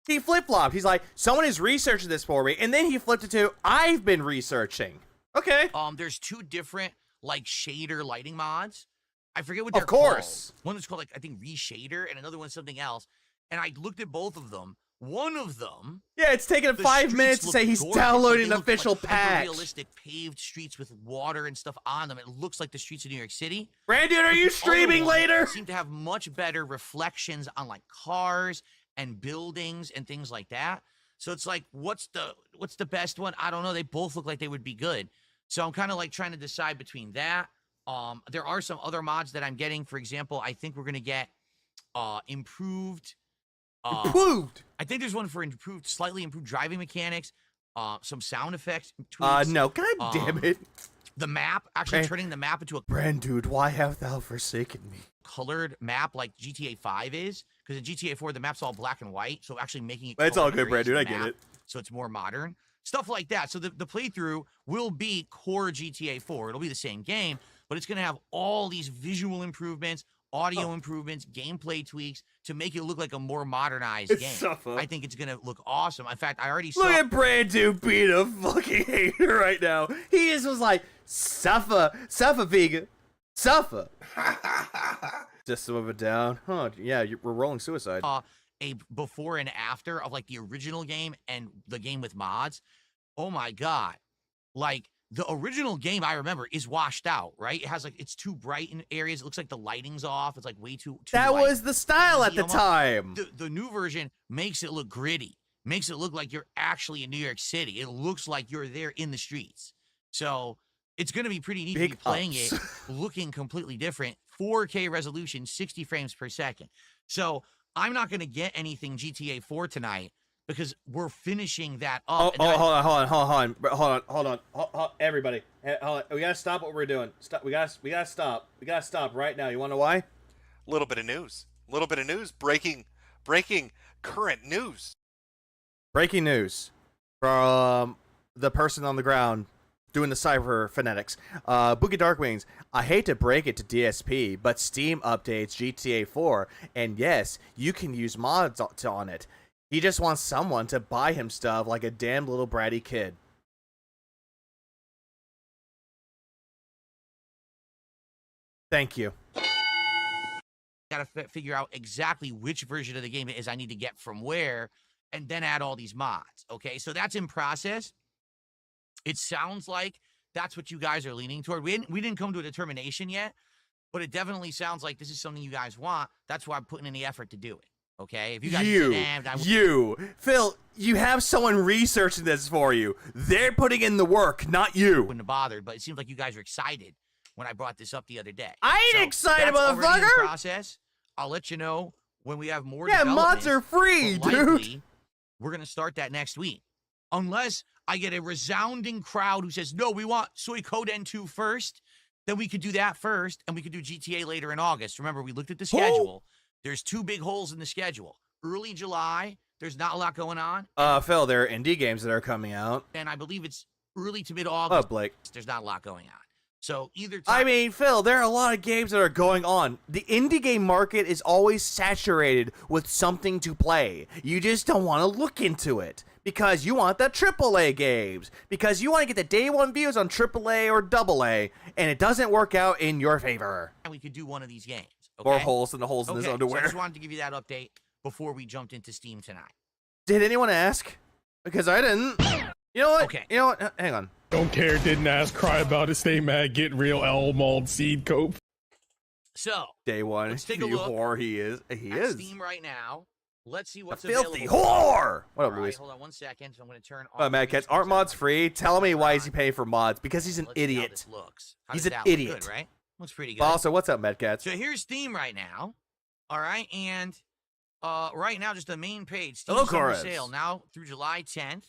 [SPEAKER 3] He flip-flopped. He's like, someone is researching this for me, and then he flipped it to, I've been researching. Okay.
[SPEAKER 7] There's 2 different shader lighting mods. I forget what they're
[SPEAKER 3] called.
[SPEAKER 7] One is called I think Reshader, and another one's something else. And I looked at both of them. One of them.
[SPEAKER 3] Yeah, it's taken 5 minutes to say he's downloading an official patch.
[SPEAKER 7] Realistic paved streets with water and stuff on them. It looks like the streets of New York City.
[SPEAKER 3] Brandon, are you streaming later?
[SPEAKER 7] Seem to have much better reflections on like cars and buildings and things like that. So it's like, what's the best one? I don't know. They both look like they would be good. So I'm kind of like trying to decide between that. There are some other mods that I'm getting. For example, I think we're gonna get improved. I think there's one for slightly improved driving mechanics. Some sound effects tweaks.
[SPEAKER 3] No, god damn it.
[SPEAKER 7] The map, actually turning the map into a
[SPEAKER 3] Dude, why have thou forsaken me?
[SPEAKER 7] Colored map like GTA 5 is, because in GTA 4 the map's all black and white, so actually making it.
[SPEAKER 3] It's all good, Dude. I get it.
[SPEAKER 7] So it's more modern. Stuff like that. So the playthrough will be core GTA 4. It'll be the same game, but it's going to have all these visual improvements, audio improvements, gameplay tweaks to make it look like a more modernized game.
[SPEAKER 3] Suffer.
[SPEAKER 7] I think it's going to look awesome. In fact, I already saw...
[SPEAKER 3] Look at Brandon being a fucking hater right now. He just was like, suffer, vegan, suffer. Just some of it down. Huh, yeah, we're rolling suicide.
[SPEAKER 7] A before and after of like the original game and the game with mods. Oh my God. Like the original game I remember is washed out, right? It has like, it's too bright in areas. It looks like the lighting's off. It's like way too
[SPEAKER 3] that
[SPEAKER 7] light.
[SPEAKER 3] Was the style at the time.
[SPEAKER 7] The new version makes it look gritty, makes it look like you're actually in New York City. It looks like you're there in the streets. So it's going to be pretty neat to be playing it, looking completely different. 4K resolution, 60 frames per second. So I'm not going to get anything GTA 4 tonight because we're finishing that up.
[SPEAKER 3] Hold on, everybody. Hold on. We gotta stop what we're doing. Stop. We gotta stop. We gotta stop right now. You wanna know why?
[SPEAKER 12] A little bit of news. Breaking current news.
[SPEAKER 3] Breaking news from the person on the ground doing the cyber phonetics. Boogie Darkwings, I hate to break it to DSP, but Steam updates GTA 4, and yes, you can use mods on it. He just wants someone to buy him stuff like a damn little bratty kid. Thank you.
[SPEAKER 7] Gotta figure out exactly which version of the game it is I need to get from where, and then add all these mods. Okay, so that's in process. It sounds like that's what you guys are leaning toward. We didn't come to a determination yet, but it definitely sounds like this is something you guys want. That's why I'm putting in the effort to do it. Okay, if you guys
[SPEAKER 3] Phil, you have someone researching this for you. They're putting in the work, not you.
[SPEAKER 7] Wouldn't have bothered, but it seems like you guys were excited when I brought this up the other day.
[SPEAKER 3] I ain't excited, motherfucker.
[SPEAKER 7] In process. I'll let you know when we have more.
[SPEAKER 3] Yeah, mods are free, dude.
[SPEAKER 7] We're gonna start that next week, unless I get a resounding crowd who says no, we want Suikoden 2 first. Then we could do that first, and we could do GTA later in August. Remember, we looked at the schedule. There's 2 big holes in the schedule. Early July, there's not a lot going on.
[SPEAKER 3] Phil, there are indie games that are coming out.
[SPEAKER 7] And I believe it's early to mid-August.
[SPEAKER 3] Oh, Blake.
[SPEAKER 7] There's not a lot going on. So either time...
[SPEAKER 3] I mean, Phil, there are a lot of games that are going on. The indie game market is always saturated with something to play. You just don't want to look into it. Because you want the AAA games. Because you want to get the day one views on AAA or AA. And it doesn't work out in your favor.
[SPEAKER 7] And we could do one of these games.
[SPEAKER 3] Okay? Or holes in his underwear.
[SPEAKER 7] So I just wanted to give you that update before we jumped into Steam tonight.
[SPEAKER 3] Did anyone ask? Because I didn't. You know what?
[SPEAKER 7] Okay.
[SPEAKER 3] You know what? Hang on.
[SPEAKER 8] Don't care, didn't ask, cry about it, stay mad, get real, Elmald seed cope.
[SPEAKER 7] So,
[SPEAKER 3] day one,
[SPEAKER 7] let's take a look.
[SPEAKER 3] Whore he is. He is.
[SPEAKER 7] Steam right now. Let's see what's
[SPEAKER 3] filthy
[SPEAKER 7] available.
[SPEAKER 3] Whore! What up,
[SPEAKER 7] All right,
[SPEAKER 3] Luis?
[SPEAKER 7] hold on 1 second. So I'm going to turn on.
[SPEAKER 3] Mad Cats, aren't mods free? Tell me why is he paying for mods? Because he's an idiot.
[SPEAKER 7] See how this looks.
[SPEAKER 3] He's an idiot.
[SPEAKER 7] Look good, right? Looks pretty good.
[SPEAKER 3] Also, what's up, Mad Cats?
[SPEAKER 7] So here's Steam right now. All right, and right now, just the main page. Steam summer sale now through July 10th.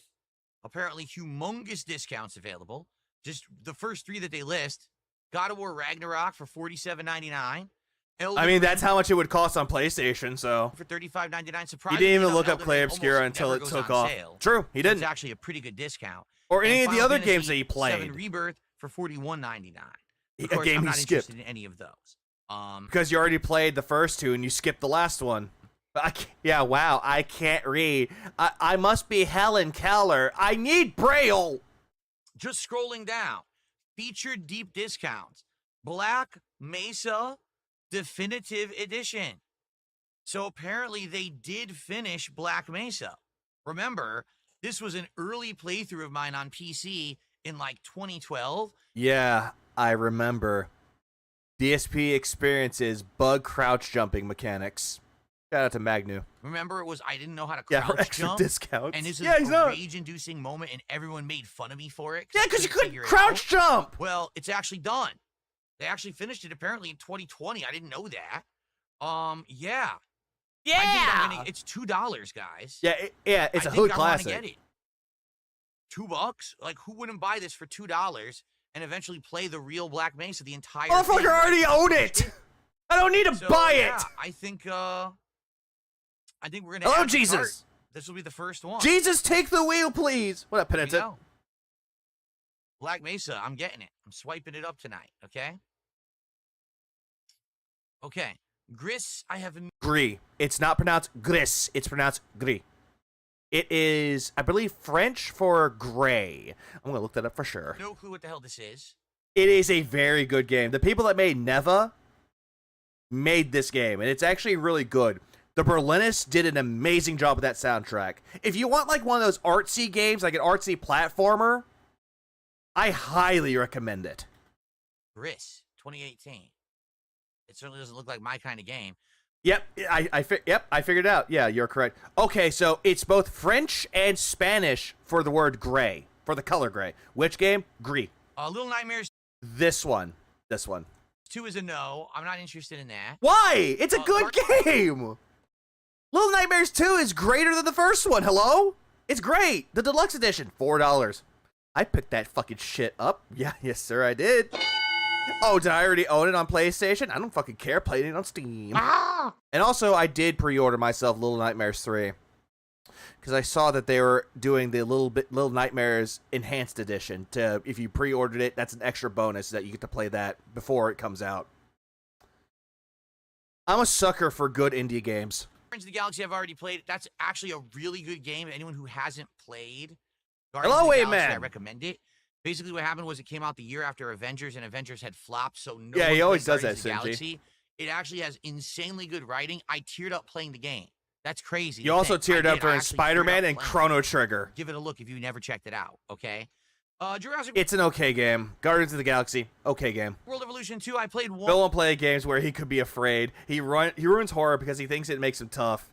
[SPEAKER 7] Apparently, humongous discounts available. Just the first 3 that they list: God of War Ragnarok for $47.99.
[SPEAKER 3] I mean, that's how much it would cost on PlayStation. So
[SPEAKER 7] for $35.99. Surprisingly,
[SPEAKER 3] he didn't even look up Clay Obscura until it took off.
[SPEAKER 7] Sale.
[SPEAKER 3] True, he didn't.
[SPEAKER 7] It's actually a pretty good discount.
[SPEAKER 3] Or any of the other games that he
[SPEAKER 7] 7
[SPEAKER 3] played.
[SPEAKER 7] Rebirth for $41.99. Of
[SPEAKER 3] a
[SPEAKER 7] course,
[SPEAKER 3] game
[SPEAKER 7] I'm
[SPEAKER 3] he
[SPEAKER 7] not
[SPEAKER 3] skipped.
[SPEAKER 7] interested in any of those.
[SPEAKER 3] Because you already played the first 2 and you skipped the last one. Yeah, wow, I can't read. I must be Helen Keller. I need Braille.
[SPEAKER 7] Just scrolling down. Featured deep discounts. Black Mesa Definitive Edition. So apparently they did finish Black Mesa. Remember, this was an early playthrough of mine on PC in like 2012.
[SPEAKER 3] Yeah, I remember. DSP experiences bug crouch jumping mechanics. Shout out to Magnu.
[SPEAKER 7] Remember, I didn't know how to
[SPEAKER 3] Yeah,
[SPEAKER 7] crouch
[SPEAKER 3] for extra
[SPEAKER 7] jump.
[SPEAKER 3] discounts.
[SPEAKER 7] And this is
[SPEAKER 3] Yeah, he's
[SPEAKER 7] a
[SPEAKER 3] not.
[SPEAKER 7] rage-inducing moment, and everyone made fun of me for it.
[SPEAKER 3] Yeah, because you couldn't
[SPEAKER 7] figure it
[SPEAKER 3] crouch
[SPEAKER 7] out.
[SPEAKER 3] jump.
[SPEAKER 7] Well, it's actually done. They actually finished it apparently in 2020. I didn't know that. Yeah.
[SPEAKER 3] Yeah.
[SPEAKER 7] I think it's $2, guys.
[SPEAKER 3] Yeah, it's a
[SPEAKER 7] I
[SPEAKER 3] hood
[SPEAKER 7] think I wanna
[SPEAKER 3] classic.
[SPEAKER 7] get it. $2? Like, who wouldn't buy this for $2 and eventually play the real Black Mesa the entire
[SPEAKER 3] Motherfucker
[SPEAKER 7] thing?
[SPEAKER 3] already own it. I don't need to buy it.
[SPEAKER 7] I think we're gonna.
[SPEAKER 3] Hello,
[SPEAKER 7] add the
[SPEAKER 3] Jesus.
[SPEAKER 7] cart. This will be the first one.
[SPEAKER 3] Jesus, take the wheel, please. What up,
[SPEAKER 7] There you
[SPEAKER 3] penitent?
[SPEAKER 7] go. Black Mesa, I'm getting it. I'm swiping it up tonight. Okay. Okay. Gris, I have.
[SPEAKER 3] Gris. It's not pronounced gris. It's pronounced gris. It is, I believe, French for gray. I'm gonna look that up for sure.
[SPEAKER 7] No clue what the hell this is.
[SPEAKER 3] It is a very good game. The people that made Neva made this game, and it's actually really good. The Berlinists did an amazing job with that soundtrack. If you want like one of those artsy games, like an artsy platformer, I highly recommend it.
[SPEAKER 7] Gris, 2018. It certainly doesn't look like my kind of game.
[SPEAKER 3] Yep, I figured it out. Yeah, you're correct. Okay, so it's both French and Spanish for the word gray, for the color gray. Which game? Gris.
[SPEAKER 7] Little Nightmares
[SPEAKER 3] This one.
[SPEAKER 7] 2 is a no. I'm not interested in that.
[SPEAKER 3] Why? It's a good game. Little Nightmares 2 is greater than the first one. Hello? It's great. The deluxe edition, $4. I picked that fucking shit up. Yeah, yes, sir, I did. Oh, did I already own it on PlayStation? I don't fucking care. Playing it on Steam. And also, I did pre-order myself Little Nightmares 3 because I saw that they were doing the Little Nightmares Enhanced Edition. If you pre-ordered it, that's an extra bonus that you get to play that before it comes out. I'm a sucker for good indie games.
[SPEAKER 7] Guardians of the Galaxy I've already played. That's actually a really good game. Anyone who hasn't played
[SPEAKER 3] Hello,
[SPEAKER 7] of the Galaxy,
[SPEAKER 3] man.
[SPEAKER 7] I recommend it. Basically, what happened was it came out the year after Avengers, and Avengers had flopped, so no
[SPEAKER 3] Yeah,
[SPEAKER 7] one
[SPEAKER 3] he always
[SPEAKER 7] played
[SPEAKER 3] does that,
[SPEAKER 7] Guardians of the
[SPEAKER 3] Sinji.
[SPEAKER 7] Galaxy. It actually has insanely good writing. I teared up playing the game. That's crazy.
[SPEAKER 3] You
[SPEAKER 7] to
[SPEAKER 3] also
[SPEAKER 7] think.
[SPEAKER 3] teared
[SPEAKER 7] I
[SPEAKER 3] up
[SPEAKER 7] did. I
[SPEAKER 3] during
[SPEAKER 7] actually teared
[SPEAKER 3] Spider-Man
[SPEAKER 7] up
[SPEAKER 3] and
[SPEAKER 7] playing it.
[SPEAKER 3] Chrono Trigger.
[SPEAKER 7] Give it a look if you never checked it out, okay? Jurassic
[SPEAKER 3] It's an okay game. Guardians of the Galaxy, okay game.
[SPEAKER 7] World Evolution 2, I played one.
[SPEAKER 3] Bill won't play games where he could be afraid. He ruins horror because he thinks it makes him tough.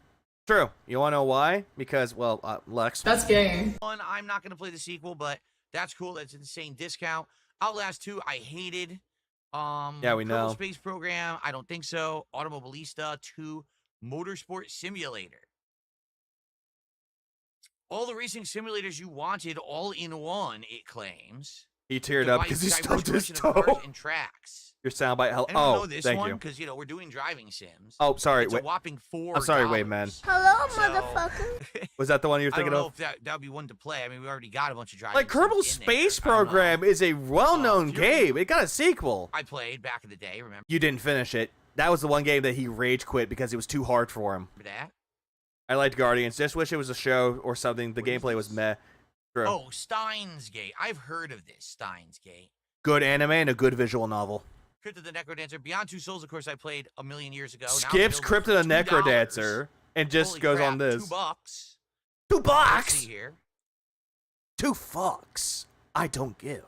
[SPEAKER 3] True. You want to know why? Because, well, Lex.
[SPEAKER 5] That's gay.
[SPEAKER 7] One, I'm not going to play the sequel, but that's cool. That's an insane discount. Outlast 2, I hated.
[SPEAKER 3] Yeah, we know.
[SPEAKER 7] Kerbal Space Program, I don't think so. Automobilista 2, Motorsport Simulator. All the racing simulators you wanted, all in one, it claims.
[SPEAKER 3] He teared up because he
[SPEAKER 7] Diverse
[SPEAKER 3] stubbed his
[SPEAKER 7] collection of cars
[SPEAKER 3] toe.
[SPEAKER 7] and tracks.
[SPEAKER 3] Your soundbite.
[SPEAKER 7] And I
[SPEAKER 3] Oh,
[SPEAKER 7] know this
[SPEAKER 3] thank
[SPEAKER 7] one
[SPEAKER 3] you.
[SPEAKER 7] because we're doing driving sims.
[SPEAKER 3] Oh, sorry.
[SPEAKER 7] It's
[SPEAKER 3] Wait.
[SPEAKER 7] a whopping $4.
[SPEAKER 3] I'm sorry, wait, man.
[SPEAKER 5] Hello,
[SPEAKER 7] So-
[SPEAKER 5] motherfucker.
[SPEAKER 3] Was that the one you were
[SPEAKER 7] I don't
[SPEAKER 3] thinking
[SPEAKER 7] know
[SPEAKER 3] of?
[SPEAKER 7] if that would be one to play. I mean, we already got a bunch of driving
[SPEAKER 3] Like Kerbal
[SPEAKER 7] sims in there.
[SPEAKER 3] Space
[SPEAKER 7] I don't know.
[SPEAKER 3] Program is a well-known
[SPEAKER 7] if you're-
[SPEAKER 3] game. It got a sequel.
[SPEAKER 7] I played back in the day. Remember
[SPEAKER 3] You didn't finish it. That was the one game that he rage quit because it was too hard for him.
[SPEAKER 7] that?
[SPEAKER 3] I liked Guardians. Just wish it was a show or something. The
[SPEAKER 7] What is
[SPEAKER 3] gameplay was
[SPEAKER 7] this?
[SPEAKER 3] meh. True.
[SPEAKER 7] Oh, Steins Gate. I've heard of this, Steins Gate.
[SPEAKER 3] Good anime and a good visual novel.
[SPEAKER 7] Crypt of the Necrodancer. Beyond Two Souls, of course, I played a million years ago. Now
[SPEAKER 3] Skips
[SPEAKER 7] available
[SPEAKER 3] Crypt
[SPEAKER 7] for
[SPEAKER 3] of the
[SPEAKER 7] $2.
[SPEAKER 3] Necrodancer and just
[SPEAKER 7] Holy
[SPEAKER 3] goes
[SPEAKER 7] crap,
[SPEAKER 3] on this.
[SPEAKER 7] $2.
[SPEAKER 3] $2
[SPEAKER 7] Let's
[SPEAKER 3] bucks?
[SPEAKER 7] see here.
[SPEAKER 3] $2. I don't give.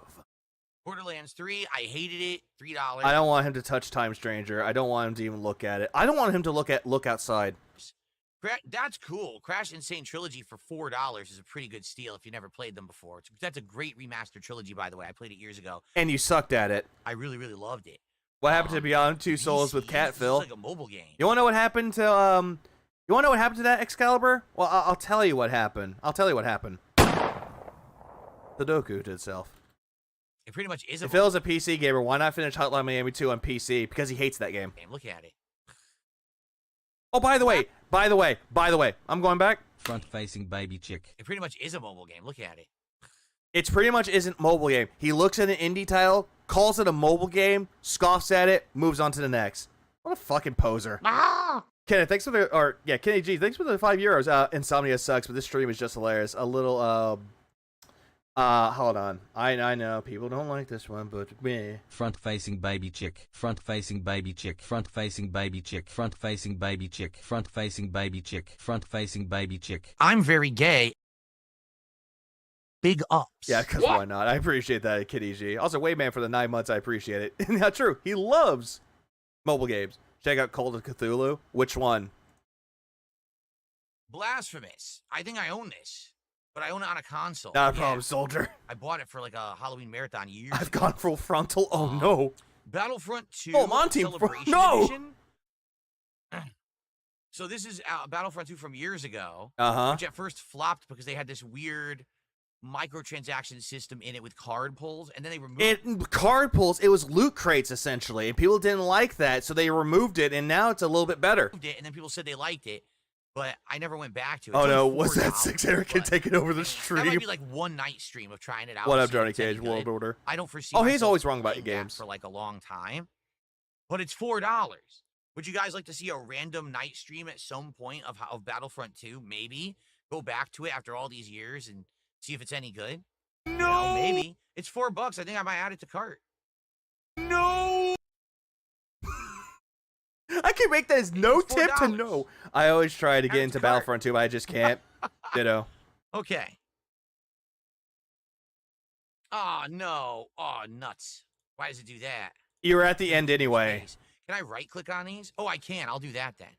[SPEAKER 7] Borderlands 3, I hated it. $3.
[SPEAKER 3] I don't want him to touch Time Stranger. I don't want him to even look at it. I don't want him to look outside.
[SPEAKER 7] That's cool. Crash Insane Trilogy for $4 is a pretty good steal if you never played them before. That's a great remastered trilogy, by the way. I played it years ago.
[SPEAKER 3] And you sucked at it.
[SPEAKER 7] I really, really loved it.
[SPEAKER 3] What happened to Beyond Two Souls with
[SPEAKER 7] VCs,
[SPEAKER 3] Cat
[SPEAKER 7] this is
[SPEAKER 3] Phil?
[SPEAKER 7] like a mobile game.
[SPEAKER 3] You want to know what happened to You want to know what happened to that Excalibur? Well, I'll tell you what happened. Sudoku to itself.
[SPEAKER 7] It pretty much is a
[SPEAKER 3] If Phil's a PC gamer, why not finish Hotline Miami 2 on PC? Because he hates that game.
[SPEAKER 7] game. Look at it.
[SPEAKER 3] Oh, by the way, I'm going back.
[SPEAKER 11] Front-facing baby chick.
[SPEAKER 7] It pretty much is a mobile game. Look at it.
[SPEAKER 3] It's pretty much isn't mobile game. He looks at an indie title, calls it a mobile game, scoffs at it, moves on to the next. What a fucking poser. Kenneth, thanks for the, Kenny G, thanks for the €5. Insomnia sucks, but this stream is just hilarious. A little, Hold on. I know people don't like this one, but me.
[SPEAKER 13] Front-facing baby chick. Front-facing baby chick. Front-facing baby chick. Front-facing baby chick. Front-facing baby chick. Front-facing baby chick.
[SPEAKER 7] I'm very gay. Big ups.
[SPEAKER 3] Yeah, because why not? I appreciate that, Kitty G. Also, Wayman for the 9 months. I appreciate it. Not true. He loves mobile games. Check out Cult of Cthulhu. Which one?
[SPEAKER 7] Blasphemous. I think I own this, but I own it on a console.
[SPEAKER 3] Not a problem, soldier.
[SPEAKER 7] I bought it for like a Halloween marathon years
[SPEAKER 3] I've
[SPEAKER 7] ago.
[SPEAKER 3] gone full frontal. Oh, no.
[SPEAKER 7] Battlefront 2
[SPEAKER 3] Oh, Monty.
[SPEAKER 7] Celebration
[SPEAKER 3] No.
[SPEAKER 7] Edition. So this is Battlefront 2 from years ago, which at first flopped because they had this weird microtransaction system in it with card pulls, and then they removed
[SPEAKER 3] it. Card pulls. It was loot crates essentially, and people didn't like that, so they removed it, and now it's a little bit better.
[SPEAKER 7] And then people said they liked it, but I never went back to it.
[SPEAKER 3] Oh
[SPEAKER 7] It's
[SPEAKER 3] no,
[SPEAKER 7] like
[SPEAKER 3] was that
[SPEAKER 7] $4,
[SPEAKER 3] 6 Erica taking over the
[SPEAKER 7] that
[SPEAKER 3] stream?
[SPEAKER 7] might be like one night stream of trying it out.
[SPEAKER 3] What
[SPEAKER 7] to
[SPEAKER 3] up,
[SPEAKER 7] see if
[SPEAKER 3] Johnny
[SPEAKER 7] it's any
[SPEAKER 3] Cage? World
[SPEAKER 7] good.
[SPEAKER 3] Order.
[SPEAKER 7] I don't foresee.
[SPEAKER 3] Oh, he's
[SPEAKER 7] myself
[SPEAKER 3] always wrong about
[SPEAKER 7] playing
[SPEAKER 3] your
[SPEAKER 7] that
[SPEAKER 3] games.
[SPEAKER 7] for like a long time, but it's $4. Would you guys like to see a random night stream at some point of Battlefront 2? Maybe go back to it after all these years and see if it's any good. No, you know, maybe it's $4. I think I might add it to cart.
[SPEAKER 3] No. I can make that as no tip to no. I always try to get into Battlefront 2, but I just can't. Ditto.
[SPEAKER 7] Okay. Oh, no. Oh, nuts. Why does it do that?
[SPEAKER 3] You're at the end anyway.
[SPEAKER 7] Can I right-click on these? Oh, I can. I'll do that then.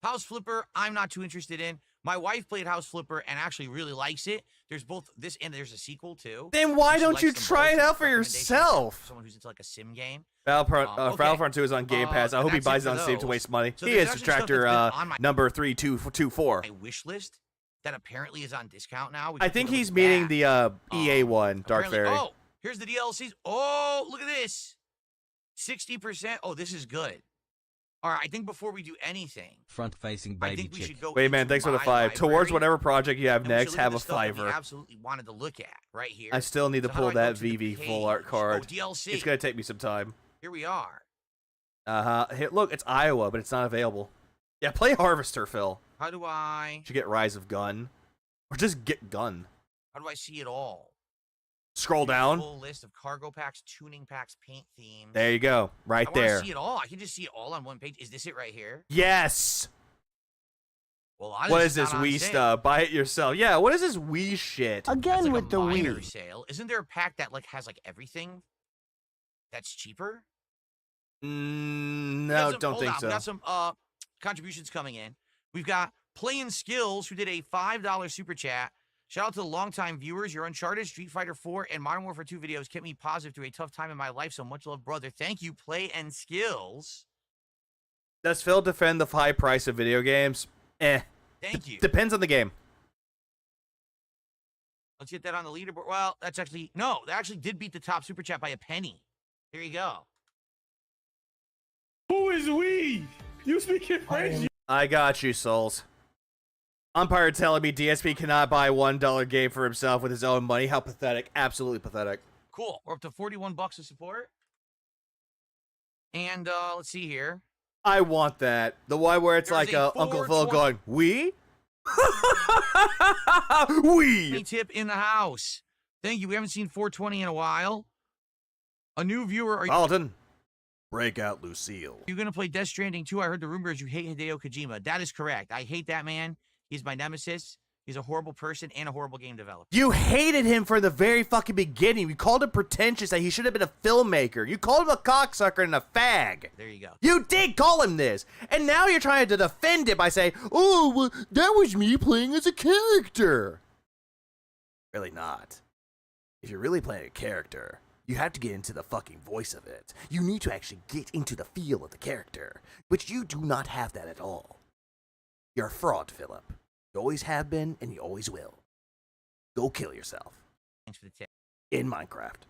[SPEAKER 7] House Flipper, I'm not too interested in. My wife played House Flipper and actually really likes it. There's both this and there's a sequel, too.
[SPEAKER 3] Then why don't you try it out for yourself?
[SPEAKER 7] Someone who's into like a sim game.
[SPEAKER 3] Battlefront 2 is on Game Pass. I hope he buys it on Steam to waste money. He is Detractor number 3224.
[SPEAKER 7] My wish list that apparently is on discount now.
[SPEAKER 3] I think he's meeting the EA one, Dark Fairy.
[SPEAKER 7] Oh, here's the DLCs. Oh, look at this. 60%. Oh, this is good. All right, I think before we do anything,
[SPEAKER 13] front-facing baby chick.
[SPEAKER 7] Should go
[SPEAKER 3] Wait, man, thanks for the 5. Towards whatever project you have next, have a
[SPEAKER 7] $5. We
[SPEAKER 3] $5.
[SPEAKER 7] absolutely wanted to look at right here.
[SPEAKER 3] I still need to pull that VV full art card.
[SPEAKER 7] Oh, DLC.
[SPEAKER 3] It's gonna take me some time.
[SPEAKER 7] Here we are.
[SPEAKER 3] Look, it's Iowa, but it's not available. Yeah, play Harvester, Phil.
[SPEAKER 7] How do I?
[SPEAKER 3] Should get Rise of Gun, or just get Gun.
[SPEAKER 7] How do I see it all?
[SPEAKER 3] Scroll down.
[SPEAKER 7] Full list of cargo packs, tuning packs, paint themes.
[SPEAKER 3] There you go, right there.
[SPEAKER 7] I see it all. I can just see it all on one page. Is this it right here?
[SPEAKER 3] Yes.
[SPEAKER 7] Well,
[SPEAKER 3] what is this Wii stuff? Buy it yourself. Yeah, what is this Wii shit?
[SPEAKER 7] Again with the Wii sale. Isn't there a pack that like has like everything? That's cheaper.
[SPEAKER 3] No, don't think so.
[SPEAKER 7] We got some contributions coming in. We've got Playing Skills, who did a $5 super chat. Shout out to the longtime viewers. Your Uncharted, Street Fighter 4, and Modern Warfare 2 videos kept me positive through a tough time in my life. So much love, brother. Thank you, Play and Skills.
[SPEAKER 3] Does Phil defend the high price of video games?
[SPEAKER 7] Thank you.
[SPEAKER 3] Depends on the game.
[SPEAKER 7] Let's get that on the leaderboard. Well, that's actually... No, that actually did beat the top super chat by a penny. Here you go.
[SPEAKER 8] Who is we? You speaking French?
[SPEAKER 3] I got you, Souls. Umpire telling me DSP cannot buy $1 game for himself with his own money. How pathetic. Absolutely pathetic.
[SPEAKER 7] Cool. We're up to $41 of support. And let's see here.
[SPEAKER 3] I want that. The one where it's like Uncle Phil going, we? We.
[SPEAKER 7] Tip in the house. Thank you. We haven't seen 420 in a while. A new viewer. Are you
[SPEAKER 3] Alden. Break out Lucille.
[SPEAKER 7] You're going to play Death Stranding 2. I heard the rumors you hate Hideo Kojima. That is correct. I hate that man. He's my nemesis. He's a horrible person and a horrible game developer.
[SPEAKER 3] You hated him from the very fucking beginning. You called him pretentious, that he should have been a filmmaker. You called him a cocksucker and a fag.
[SPEAKER 7] There you go.
[SPEAKER 3] You did call him this. And now you're trying to defend it by saying, oh, well, that was me playing as a character. Really not. If you're really playing a character, you have to get into the fucking voice of it. You need to actually get into the feel of the character, which you do not have that at all. You're a fraud, Philip. You always have been, and you always will. Go kill yourself.
[SPEAKER 7] Thanks for the tip.
[SPEAKER 3] In Minecraft.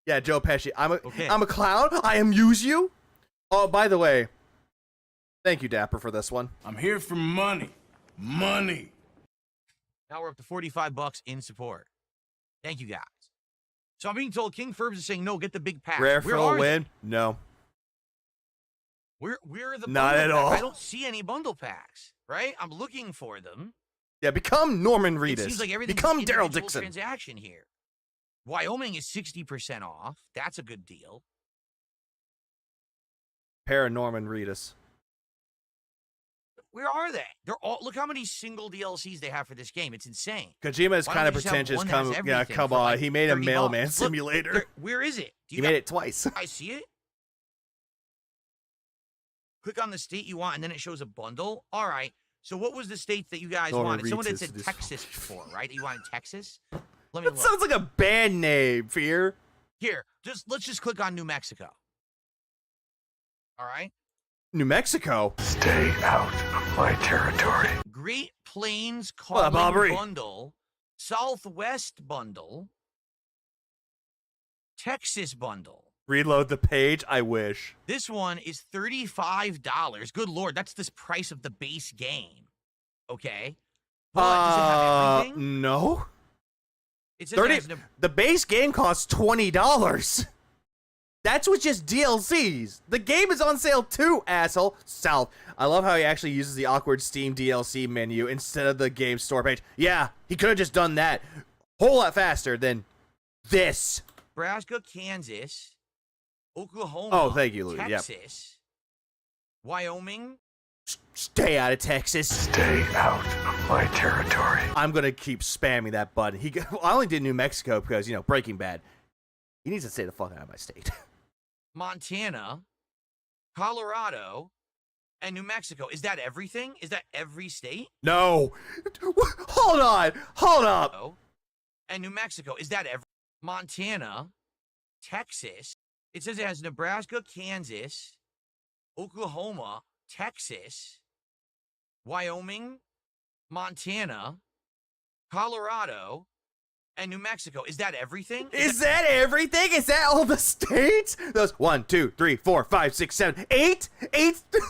[SPEAKER 3] Yeah, Joe Pesci. I'm a clown. I amuse you. Oh, by the way, thank you, Dapper, for this one.
[SPEAKER 14] I'm here for money. Money.
[SPEAKER 7] Now we're up to $45 in support. Thank you, guys. So I'm being told King Ferbs is saying, no, get the big pack.
[SPEAKER 3] Rare Phil win? No.
[SPEAKER 7] Where are the
[SPEAKER 3] not at all.
[SPEAKER 7] I don't see any bundle packs, right? I'm looking for them.
[SPEAKER 3] Yeah, become Norman
[SPEAKER 7] It
[SPEAKER 3] Reedus.
[SPEAKER 7] seems like everything's
[SPEAKER 3] Become
[SPEAKER 7] an
[SPEAKER 3] Daryl
[SPEAKER 7] individual
[SPEAKER 3] Dixon.
[SPEAKER 7] transaction here. Wyoming is 60% off. That's a good deal.
[SPEAKER 3] Norman Reedus.
[SPEAKER 7] Where are they? They're all. Look how many single DLCs they have for this game. It's insane.
[SPEAKER 3] Kojima is
[SPEAKER 7] Why
[SPEAKER 3] kind
[SPEAKER 7] don't
[SPEAKER 3] of
[SPEAKER 7] they just have
[SPEAKER 3] pretentious.
[SPEAKER 7] one that has
[SPEAKER 3] Come
[SPEAKER 7] everything for,
[SPEAKER 3] on.
[SPEAKER 7] like,
[SPEAKER 3] He made a
[SPEAKER 7] $30?
[SPEAKER 3] mailman
[SPEAKER 7] Look,
[SPEAKER 3] simulator.
[SPEAKER 7] where is it?
[SPEAKER 3] He made it twice.
[SPEAKER 7] I see it. Click on the state you want, and then it shows a bundle. All right. So what was the state that you guys
[SPEAKER 3] Norman
[SPEAKER 7] wanted? Someone had
[SPEAKER 3] Reedus
[SPEAKER 7] said
[SPEAKER 3] is-
[SPEAKER 7] Texas before, right? You wanted Texas? Let me
[SPEAKER 3] That
[SPEAKER 7] look.
[SPEAKER 3] sounds like a band name, Fear.
[SPEAKER 7] Here, let's just click on New Mexico. All right.
[SPEAKER 3] New Mexico.
[SPEAKER 2] Stay out of my territory.
[SPEAKER 7] Great Plains
[SPEAKER 3] What,
[SPEAKER 7] Calling
[SPEAKER 3] Aubrey?
[SPEAKER 7] Bundle, Southwest Bundle, Texas Bundle.
[SPEAKER 3] Reload the page. I wish.
[SPEAKER 7] This one is $35. Good lord, that's the price of the base game. Okay. But does it have everything?
[SPEAKER 3] No.
[SPEAKER 7] It says it
[SPEAKER 3] 30.
[SPEAKER 7] has no-
[SPEAKER 3] The base game costs $20. That's with just DLCs. The game is on sale too, asshole. South. I love how he actually uses the awkward Steam DLC menu instead of the game store page. Yeah, he could have just done that a whole lot faster than this.
[SPEAKER 7] Nebraska, Kansas, Oklahoma.
[SPEAKER 3] Oh, thank you, Louis. Yep.
[SPEAKER 7] Texas, Wyoming.
[SPEAKER 3] Stay out of Texas.
[SPEAKER 2] Stay out of my territory.
[SPEAKER 3] I'm gonna keep spamming that button. I only did New Mexico because, you know, Breaking Bad. He needs to stay the fuck out of my state.
[SPEAKER 7] Montana, Colorado, and New Mexico. Is that everything? Is that every state?
[SPEAKER 3] No. Hold on. Hold up.
[SPEAKER 7] Oh. And New Mexico. Is that every Montana, Texas? It says it has Nebraska, Kansas, Oklahoma, Texas, Wyoming, Montana, Colorado, and New Mexico. Is that everything?
[SPEAKER 3] Is that everything? Is that all the states? Those 1, 2, 3, 4, 5, 6, 7, 8?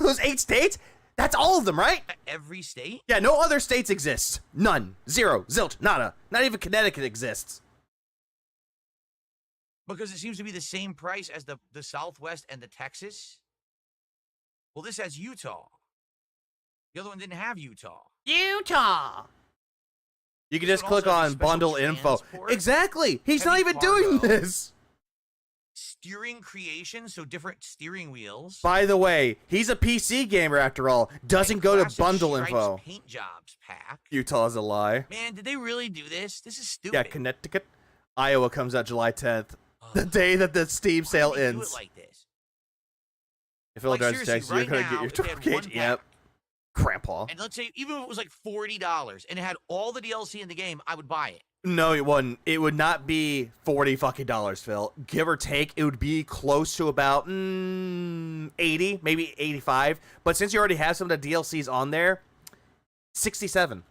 [SPEAKER 3] Those 8 states? That's all of them, right?
[SPEAKER 7] Every state?
[SPEAKER 3] Yeah, no other states exist. None. Zero. Zilch. Nada. Not even Connecticut exists.
[SPEAKER 7] Because it seems to be the same price as the Southwest and the Texas. Well, this has Utah. The other one didn't have Utah.
[SPEAKER 3] Utah. You can just
[SPEAKER 7] It
[SPEAKER 3] click
[SPEAKER 7] also has
[SPEAKER 3] on
[SPEAKER 7] a special
[SPEAKER 3] bundle info.
[SPEAKER 7] transport,
[SPEAKER 3] Exactly. He's not
[SPEAKER 7] heavy
[SPEAKER 3] even doing
[SPEAKER 7] cargo,
[SPEAKER 3] this.
[SPEAKER 7] Steering creation, so different steering wheels.
[SPEAKER 3] By the way, he's a PC gamer after all. Doesn't
[SPEAKER 7] and
[SPEAKER 3] go to
[SPEAKER 7] classic
[SPEAKER 3] bundle
[SPEAKER 7] Stripes
[SPEAKER 3] info.
[SPEAKER 7] Paint jobs pack.
[SPEAKER 3] Utah's a lie.
[SPEAKER 7] Man, did they really do this? This is stupid.
[SPEAKER 3] Yeah, Connecticut. Iowa comes out July 10th. The day that the Steam sale
[SPEAKER 7] Why do they
[SPEAKER 3] ends.
[SPEAKER 7] do it like this?
[SPEAKER 3] If it'll
[SPEAKER 7] Like,
[SPEAKER 3] drive
[SPEAKER 7] seriously,
[SPEAKER 3] text,
[SPEAKER 7] right
[SPEAKER 3] you're gonna
[SPEAKER 7] now,
[SPEAKER 3] get your
[SPEAKER 7] if they had
[SPEAKER 3] 12
[SPEAKER 7] one
[SPEAKER 3] gauge. Yep.
[SPEAKER 7] pack,
[SPEAKER 3] Grandpa.
[SPEAKER 7] And let's say even if it was like $40 and it had all the DLC in the game, I would buy it.
[SPEAKER 3] No, it wouldn't. It would not be $40 fucking dollars, Phil. Give or take, it would be close to about 80, maybe 85. But since you already have some of the DLCs on there, 67.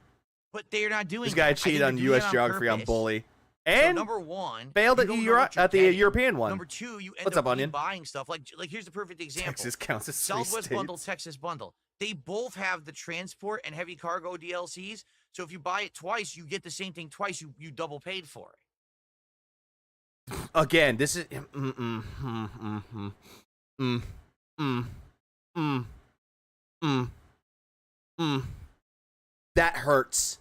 [SPEAKER 7] But they're not doing
[SPEAKER 3] This guy
[SPEAKER 7] that. I think
[SPEAKER 3] cheated
[SPEAKER 7] they're
[SPEAKER 3] on
[SPEAKER 7] doing
[SPEAKER 3] U.S.
[SPEAKER 7] that on
[SPEAKER 3] geography on
[SPEAKER 7] purpose.
[SPEAKER 3] Bully.
[SPEAKER 7] So
[SPEAKER 3] And
[SPEAKER 7] number one,
[SPEAKER 3] failed
[SPEAKER 7] you
[SPEAKER 3] at,
[SPEAKER 7] don't know what you're
[SPEAKER 3] at the
[SPEAKER 7] getting.
[SPEAKER 3] European one.
[SPEAKER 7] Number two, you end
[SPEAKER 3] What's
[SPEAKER 7] up
[SPEAKER 3] up, Onion?
[SPEAKER 7] buying stuff. Like here's the perfect example.
[SPEAKER 3] Texas counts as 3
[SPEAKER 7] Southwest
[SPEAKER 3] states.
[SPEAKER 7] bundle, Texas bundle. They both have the transport and heavy cargo DLCs. So if you buy it twice, you get the same thing twice. You double paid for it.
[SPEAKER 3] Again, this is that hurts.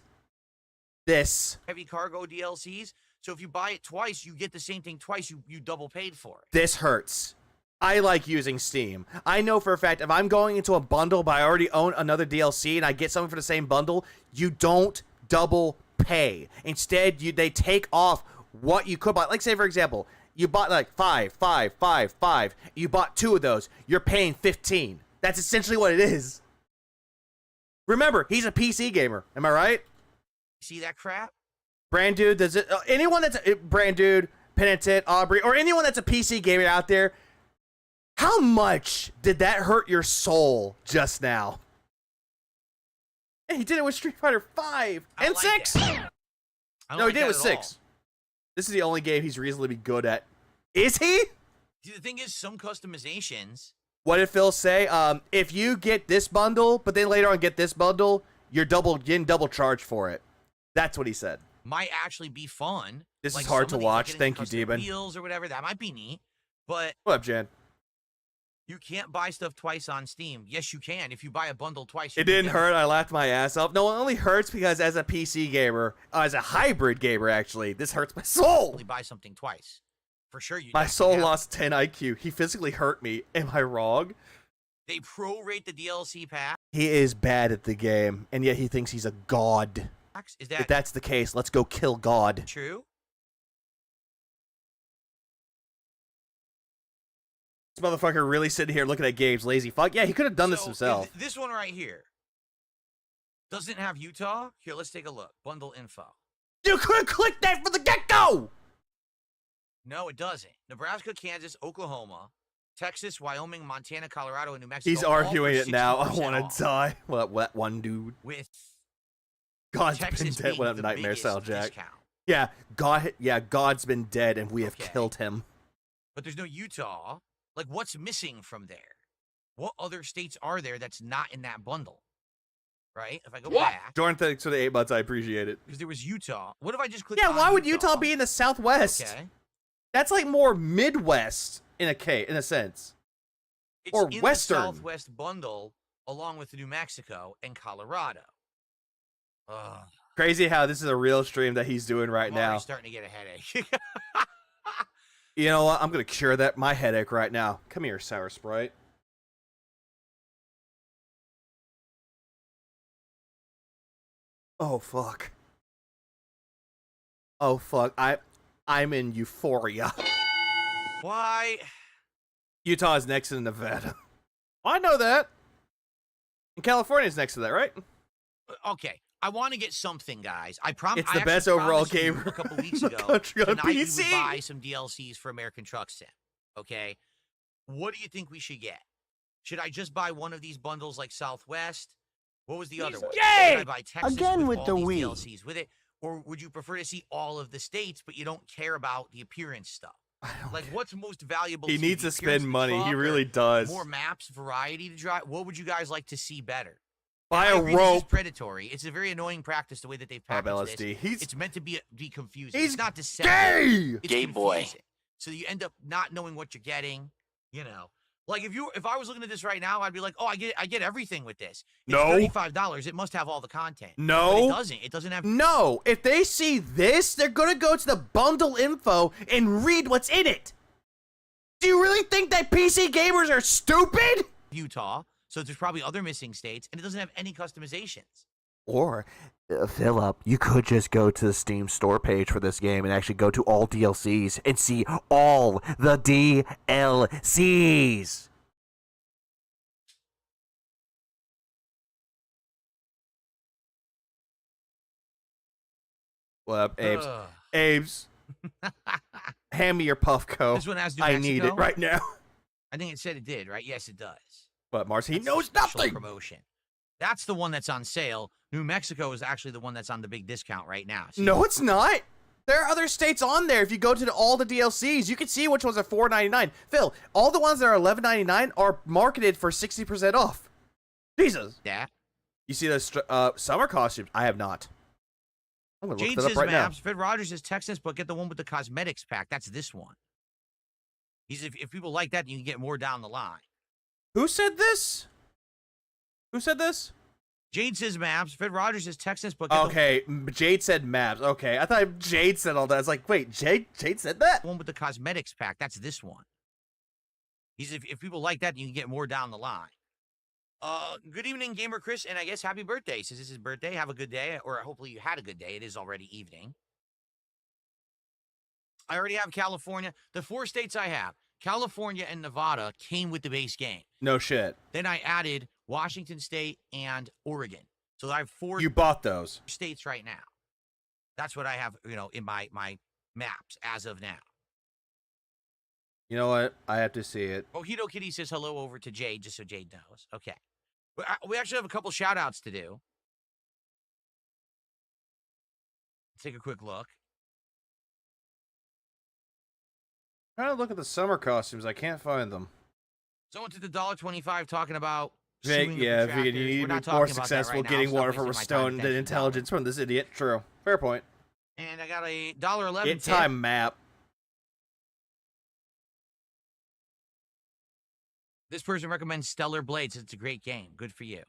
[SPEAKER 3] This
[SPEAKER 7] Heavy cargo DLCs. So if you buy it twice, you get the same thing twice. You double paid for it.
[SPEAKER 3] this hurts. I like using Steam. I know for a fact if I'm going into a bundle but I already own another DLC and I get something for the same bundle, you don't double pay. Instead, they take off what you could buy. Like say for example, you bought like 5. You bought 2 of those. You're paying 15. That's essentially what it is. Remember, he's a PC gamer. Am I right?
[SPEAKER 7] See that crap?
[SPEAKER 3] Brand Dude, does it? Anyone that's Brand Dude, Penitent, Aubrey, or anyone that's a PC gamer out there, how much did that hurt your soul just now? And he did it with Street Fighter 5 and 6. No, he did it with 6. This is the only game he's reasonably good at. Is he?
[SPEAKER 7] See, the thing is, some customizations.
[SPEAKER 3] What did Phil say? If you get this bundle, but then later on get this bundle, you're getting double charged for it. That's what he said.
[SPEAKER 7] Might actually be fun.
[SPEAKER 3] This
[SPEAKER 7] like
[SPEAKER 3] is hard
[SPEAKER 7] some
[SPEAKER 3] to
[SPEAKER 7] of these, like
[SPEAKER 3] watch.
[SPEAKER 7] getting
[SPEAKER 3] Thank you,
[SPEAKER 7] custom
[SPEAKER 3] Demon.
[SPEAKER 7] Wheels or whatever. That might be neat. But
[SPEAKER 3] What up, Jan?
[SPEAKER 7] You can't buy stuff twice on Steam. Yes, you can. If you buy a bundle twice.
[SPEAKER 3] It didn't hurt. I laughed my ass off. No, it only hurts because as a PC gamer, as a hybrid gamer, actually, this hurts my soul.
[SPEAKER 7] Only buy something twice. For sure.
[SPEAKER 3] My soul lost 10 IQ. He physically hurt me. Am I wrong?
[SPEAKER 7] They prorate the DLC pack.
[SPEAKER 3] He is bad at the game, and yet he thinks he's a god.
[SPEAKER 7] Is that
[SPEAKER 3] if that's the case, let's go kill God.
[SPEAKER 7] True.
[SPEAKER 3] This motherfucker really sitting here looking at games, lazy fuck. Yeah, he could have done this himself.
[SPEAKER 7] This one right here doesn't have Utah. Here, let's take a look. Bundle info.
[SPEAKER 3] You could have clicked that from the get-go!
[SPEAKER 7] No, it doesn't. Nebraska, Kansas, Oklahoma, Texas, Wyoming, Montana, Colorado, and New Mexico.
[SPEAKER 3] He's arguing it now. I want to die. Well, that one dude.
[SPEAKER 7] With
[SPEAKER 3] God's
[SPEAKER 7] Texas
[SPEAKER 3] been dead. What a nightmare cell, Jack. Yeah, God's been dead, and we have killed him.
[SPEAKER 7] But there's no Utah. Like, what's missing from there? What other states are there that's not in that bundle? Right? If I go back.
[SPEAKER 3] Jordan, thanks for the 8 months. I appreciate it.
[SPEAKER 7] Because there was Utah. What if I just click?
[SPEAKER 3] Yeah, why would Utah be in the Southwest?
[SPEAKER 7] Okay.
[SPEAKER 3] That's like more Midwest in a sense.
[SPEAKER 7] It's
[SPEAKER 3] or
[SPEAKER 7] in
[SPEAKER 3] Western.
[SPEAKER 7] The Southwest bundle, along with New Mexico and Colorado.
[SPEAKER 3] Crazy how this is a real stream that he's doing right now.
[SPEAKER 7] I'm starting to get a headache.
[SPEAKER 3] You know what? I'm gonna cure my headache right now. Come here, Sour Sprite. Oh fuck. Oh fuck. I'm in euphoria.
[SPEAKER 7] Why?
[SPEAKER 3] Utah is next to Nevada. I know that. And California's next to that, right?
[SPEAKER 7] Okay. I want to get something, guys. I promise.
[SPEAKER 3] It's the best overall game
[SPEAKER 7] a couple weeks ago.
[SPEAKER 3] Country on
[SPEAKER 7] tonight we
[SPEAKER 3] PC.
[SPEAKER 7] would buy some DLCs for American Truck Sim. Okay. What do you think we should get? Should I just buy one of these bundles like Southwest? What was the other one? Should I buy Texas
[SPEAKER 11] Again with
[SPEAKER 7] all
[SPEAKER 11] the
[SPEAKER 7] these
[SPEAKER 11] Wii.
[SPEAKER 7] DLCs with it? Or would you prefer to see all of the states, but you don't care about the appearance stuff? Like, what's most valuable?
[SPEAKER 3] He
[SPEAKER 7] to
[SPEAKER 3] needs
[SPEAKER 7] you,
[SPEAKER 3] to
[SPEAKER 7] the appearance
[SPEAKER 3] spend
[SPEAKER 7] of the
[SPEAKER 3] money.
[SPEAKER 7] truck
[SPEAKER 3] He
[SPEAKER 7] or
[SPEAKER 3] really does.
[SPEAKER 7] More maps, variety to drive. What would you guys like to see better?
[SPEAKER 3] Buy
[SPEAKER 7] I
[SPEAKER 3] a
[SPEAKER 7] agree this is
[SPEAKER 3] rope.
[SPEAKER 7] predatory. It's a very annoying practice the way that they've packaged this.
[SPEAKER 3] LSD.
[SPEAKER 7] It's meant to be confusing.
[SPEAKER 3] He's
[SPEAKER 7] It's not deceptive.
[SPEAKER 3] gay!
[SPEAKER 7] It's
[SPEAKER 11] Gay boy.
[SPEAKER 7] confusing. So you end up not knowing what you're getting. You know, like if I was looking at this right now, I'd be like, oh, I get everything with this. It's
[SPEAKER 3] No.
[SPEAKER 7] $35. It must have all the content.
[SPEAKER 3] No.
[SPEAKER 7] But it doesn't. It doesn't have.
[SPEAKER 3] No. If they see this, they're gonna go to the bundle info and read what's in it. Do you really think that PC gamers are stupid?
[SPEAKER 7] Utah. So there's probably other missing states, and it doesn't have any customizations.
[SPEAKER 3] Or, Philip, you could just go to the Steam store page for this game and actually go to all DLCs and see all the DLCs. What up, Abe's? Abe's. Hand me your Puffco.
[SPEAKER 7] This one has New
[SPEAKER 3] I
[SPEAKER 7] Mexico?
[SPEAKER 3] need it right now.
[SPEAKER 7] I think it said it did, right? Yes, it does.
[SPEAKER 3] But Mars, he
[SPEAKER 7] That's
[SPEAKER 3] knows
[SPEAKER 7] the special
[SPEAKER 3] nothing.
[SPEAKER 7] Promotion. That's the one that's on sale. New Mexico is actually the one that's on the big discount right now. See?
[SPEAKER 3] No, it's not. There are other states on there. If you go to all the DLCs, you can see which ones are $4.99. Phil, all the ones that are $11.99 are marketed for 60% off. Jesus.
[SPEAKER 7] Yeah.
[SPEAKER 3] You see those summer costumes? I have not. I'm gonna look
[SPEAKER 7] Jade
[SPEAKER 3] that up
[SPEAKER 7] says
[SPEAKER 3] right now.
[SPEAKER 7] maps. Fred Rogers is Texas, but get the one with the cosmetics pack. That's this one. If people like that, you can get more down the line.
[SPEAKER 3] Who said this? Who said this?
[SPEAKER 7] Jade says maps. Fred Rogers is Texas, but
[SPEAKER 3] Okay, Jade said maps. Okay, I thought Jade said all that. I was like, wait, Jade said that?
[SPEAKER 7] the one with the cosmetics pack. That's this one. If people like that, you can get more down the line. Good evening, Gamer Chris, and I guess happy birthday. Since it's his birthday, have a good day, or hopefully you had a good day. It is already evening. I already have California. The 4 states I have, California and Nevada, came with the base game.
[SPEAKER 3] No shit.
[SPEAKER 7] Then I added Washington State and Oregon. So I have 4
[SPEAKER 3] You bought those.
[SPEAKER 7] states right now. That's what I have, in my maps as of now.
[SPEAKER 3] You know what? I have to see it.
[SPEAKER 7] Mojito Kitty says hello over to Jade, just so Jade knows. Okay. We actually have a couple shout-outs to do. Let's take a quick look.
[SPEAKER 3] Trying to look at the summer costumes. I can't find them.
[SPEAKER 7] Someone took the $1.25 talking about
[SPEAKER 3] Vic,
[SPEAKER 7] suing the
[SPEAKER 3] yeah,
[SPEAKER 7] detractors.
[SPEAKER 3] Vic, you need
[SPEAKER 7] We're
[SPEAKER 3] to
[SPEAKER 7] not
[SPEAKER 3] be more
[SPEAKER 7] talking about that
[SPEAKER 3] successful
[SPEAKER 7] right now.
[SPEAKER 3] getting
[SPEAKER 7] I'm not
[SPEAKER 3] water from
[SPEAKER 7] wasting my time
[SPEAKER 3] Restone than
[SPEAKER 7] attention.
[SPEAKER 3] intelligence from this idiot. True. Fair point.
[SPEAKER 7] And I got a $1.11
[SPEAKER 3] Get time map.
[SPEAKER 7] This person recommends Stellar Blades. It's a great game. Good for you.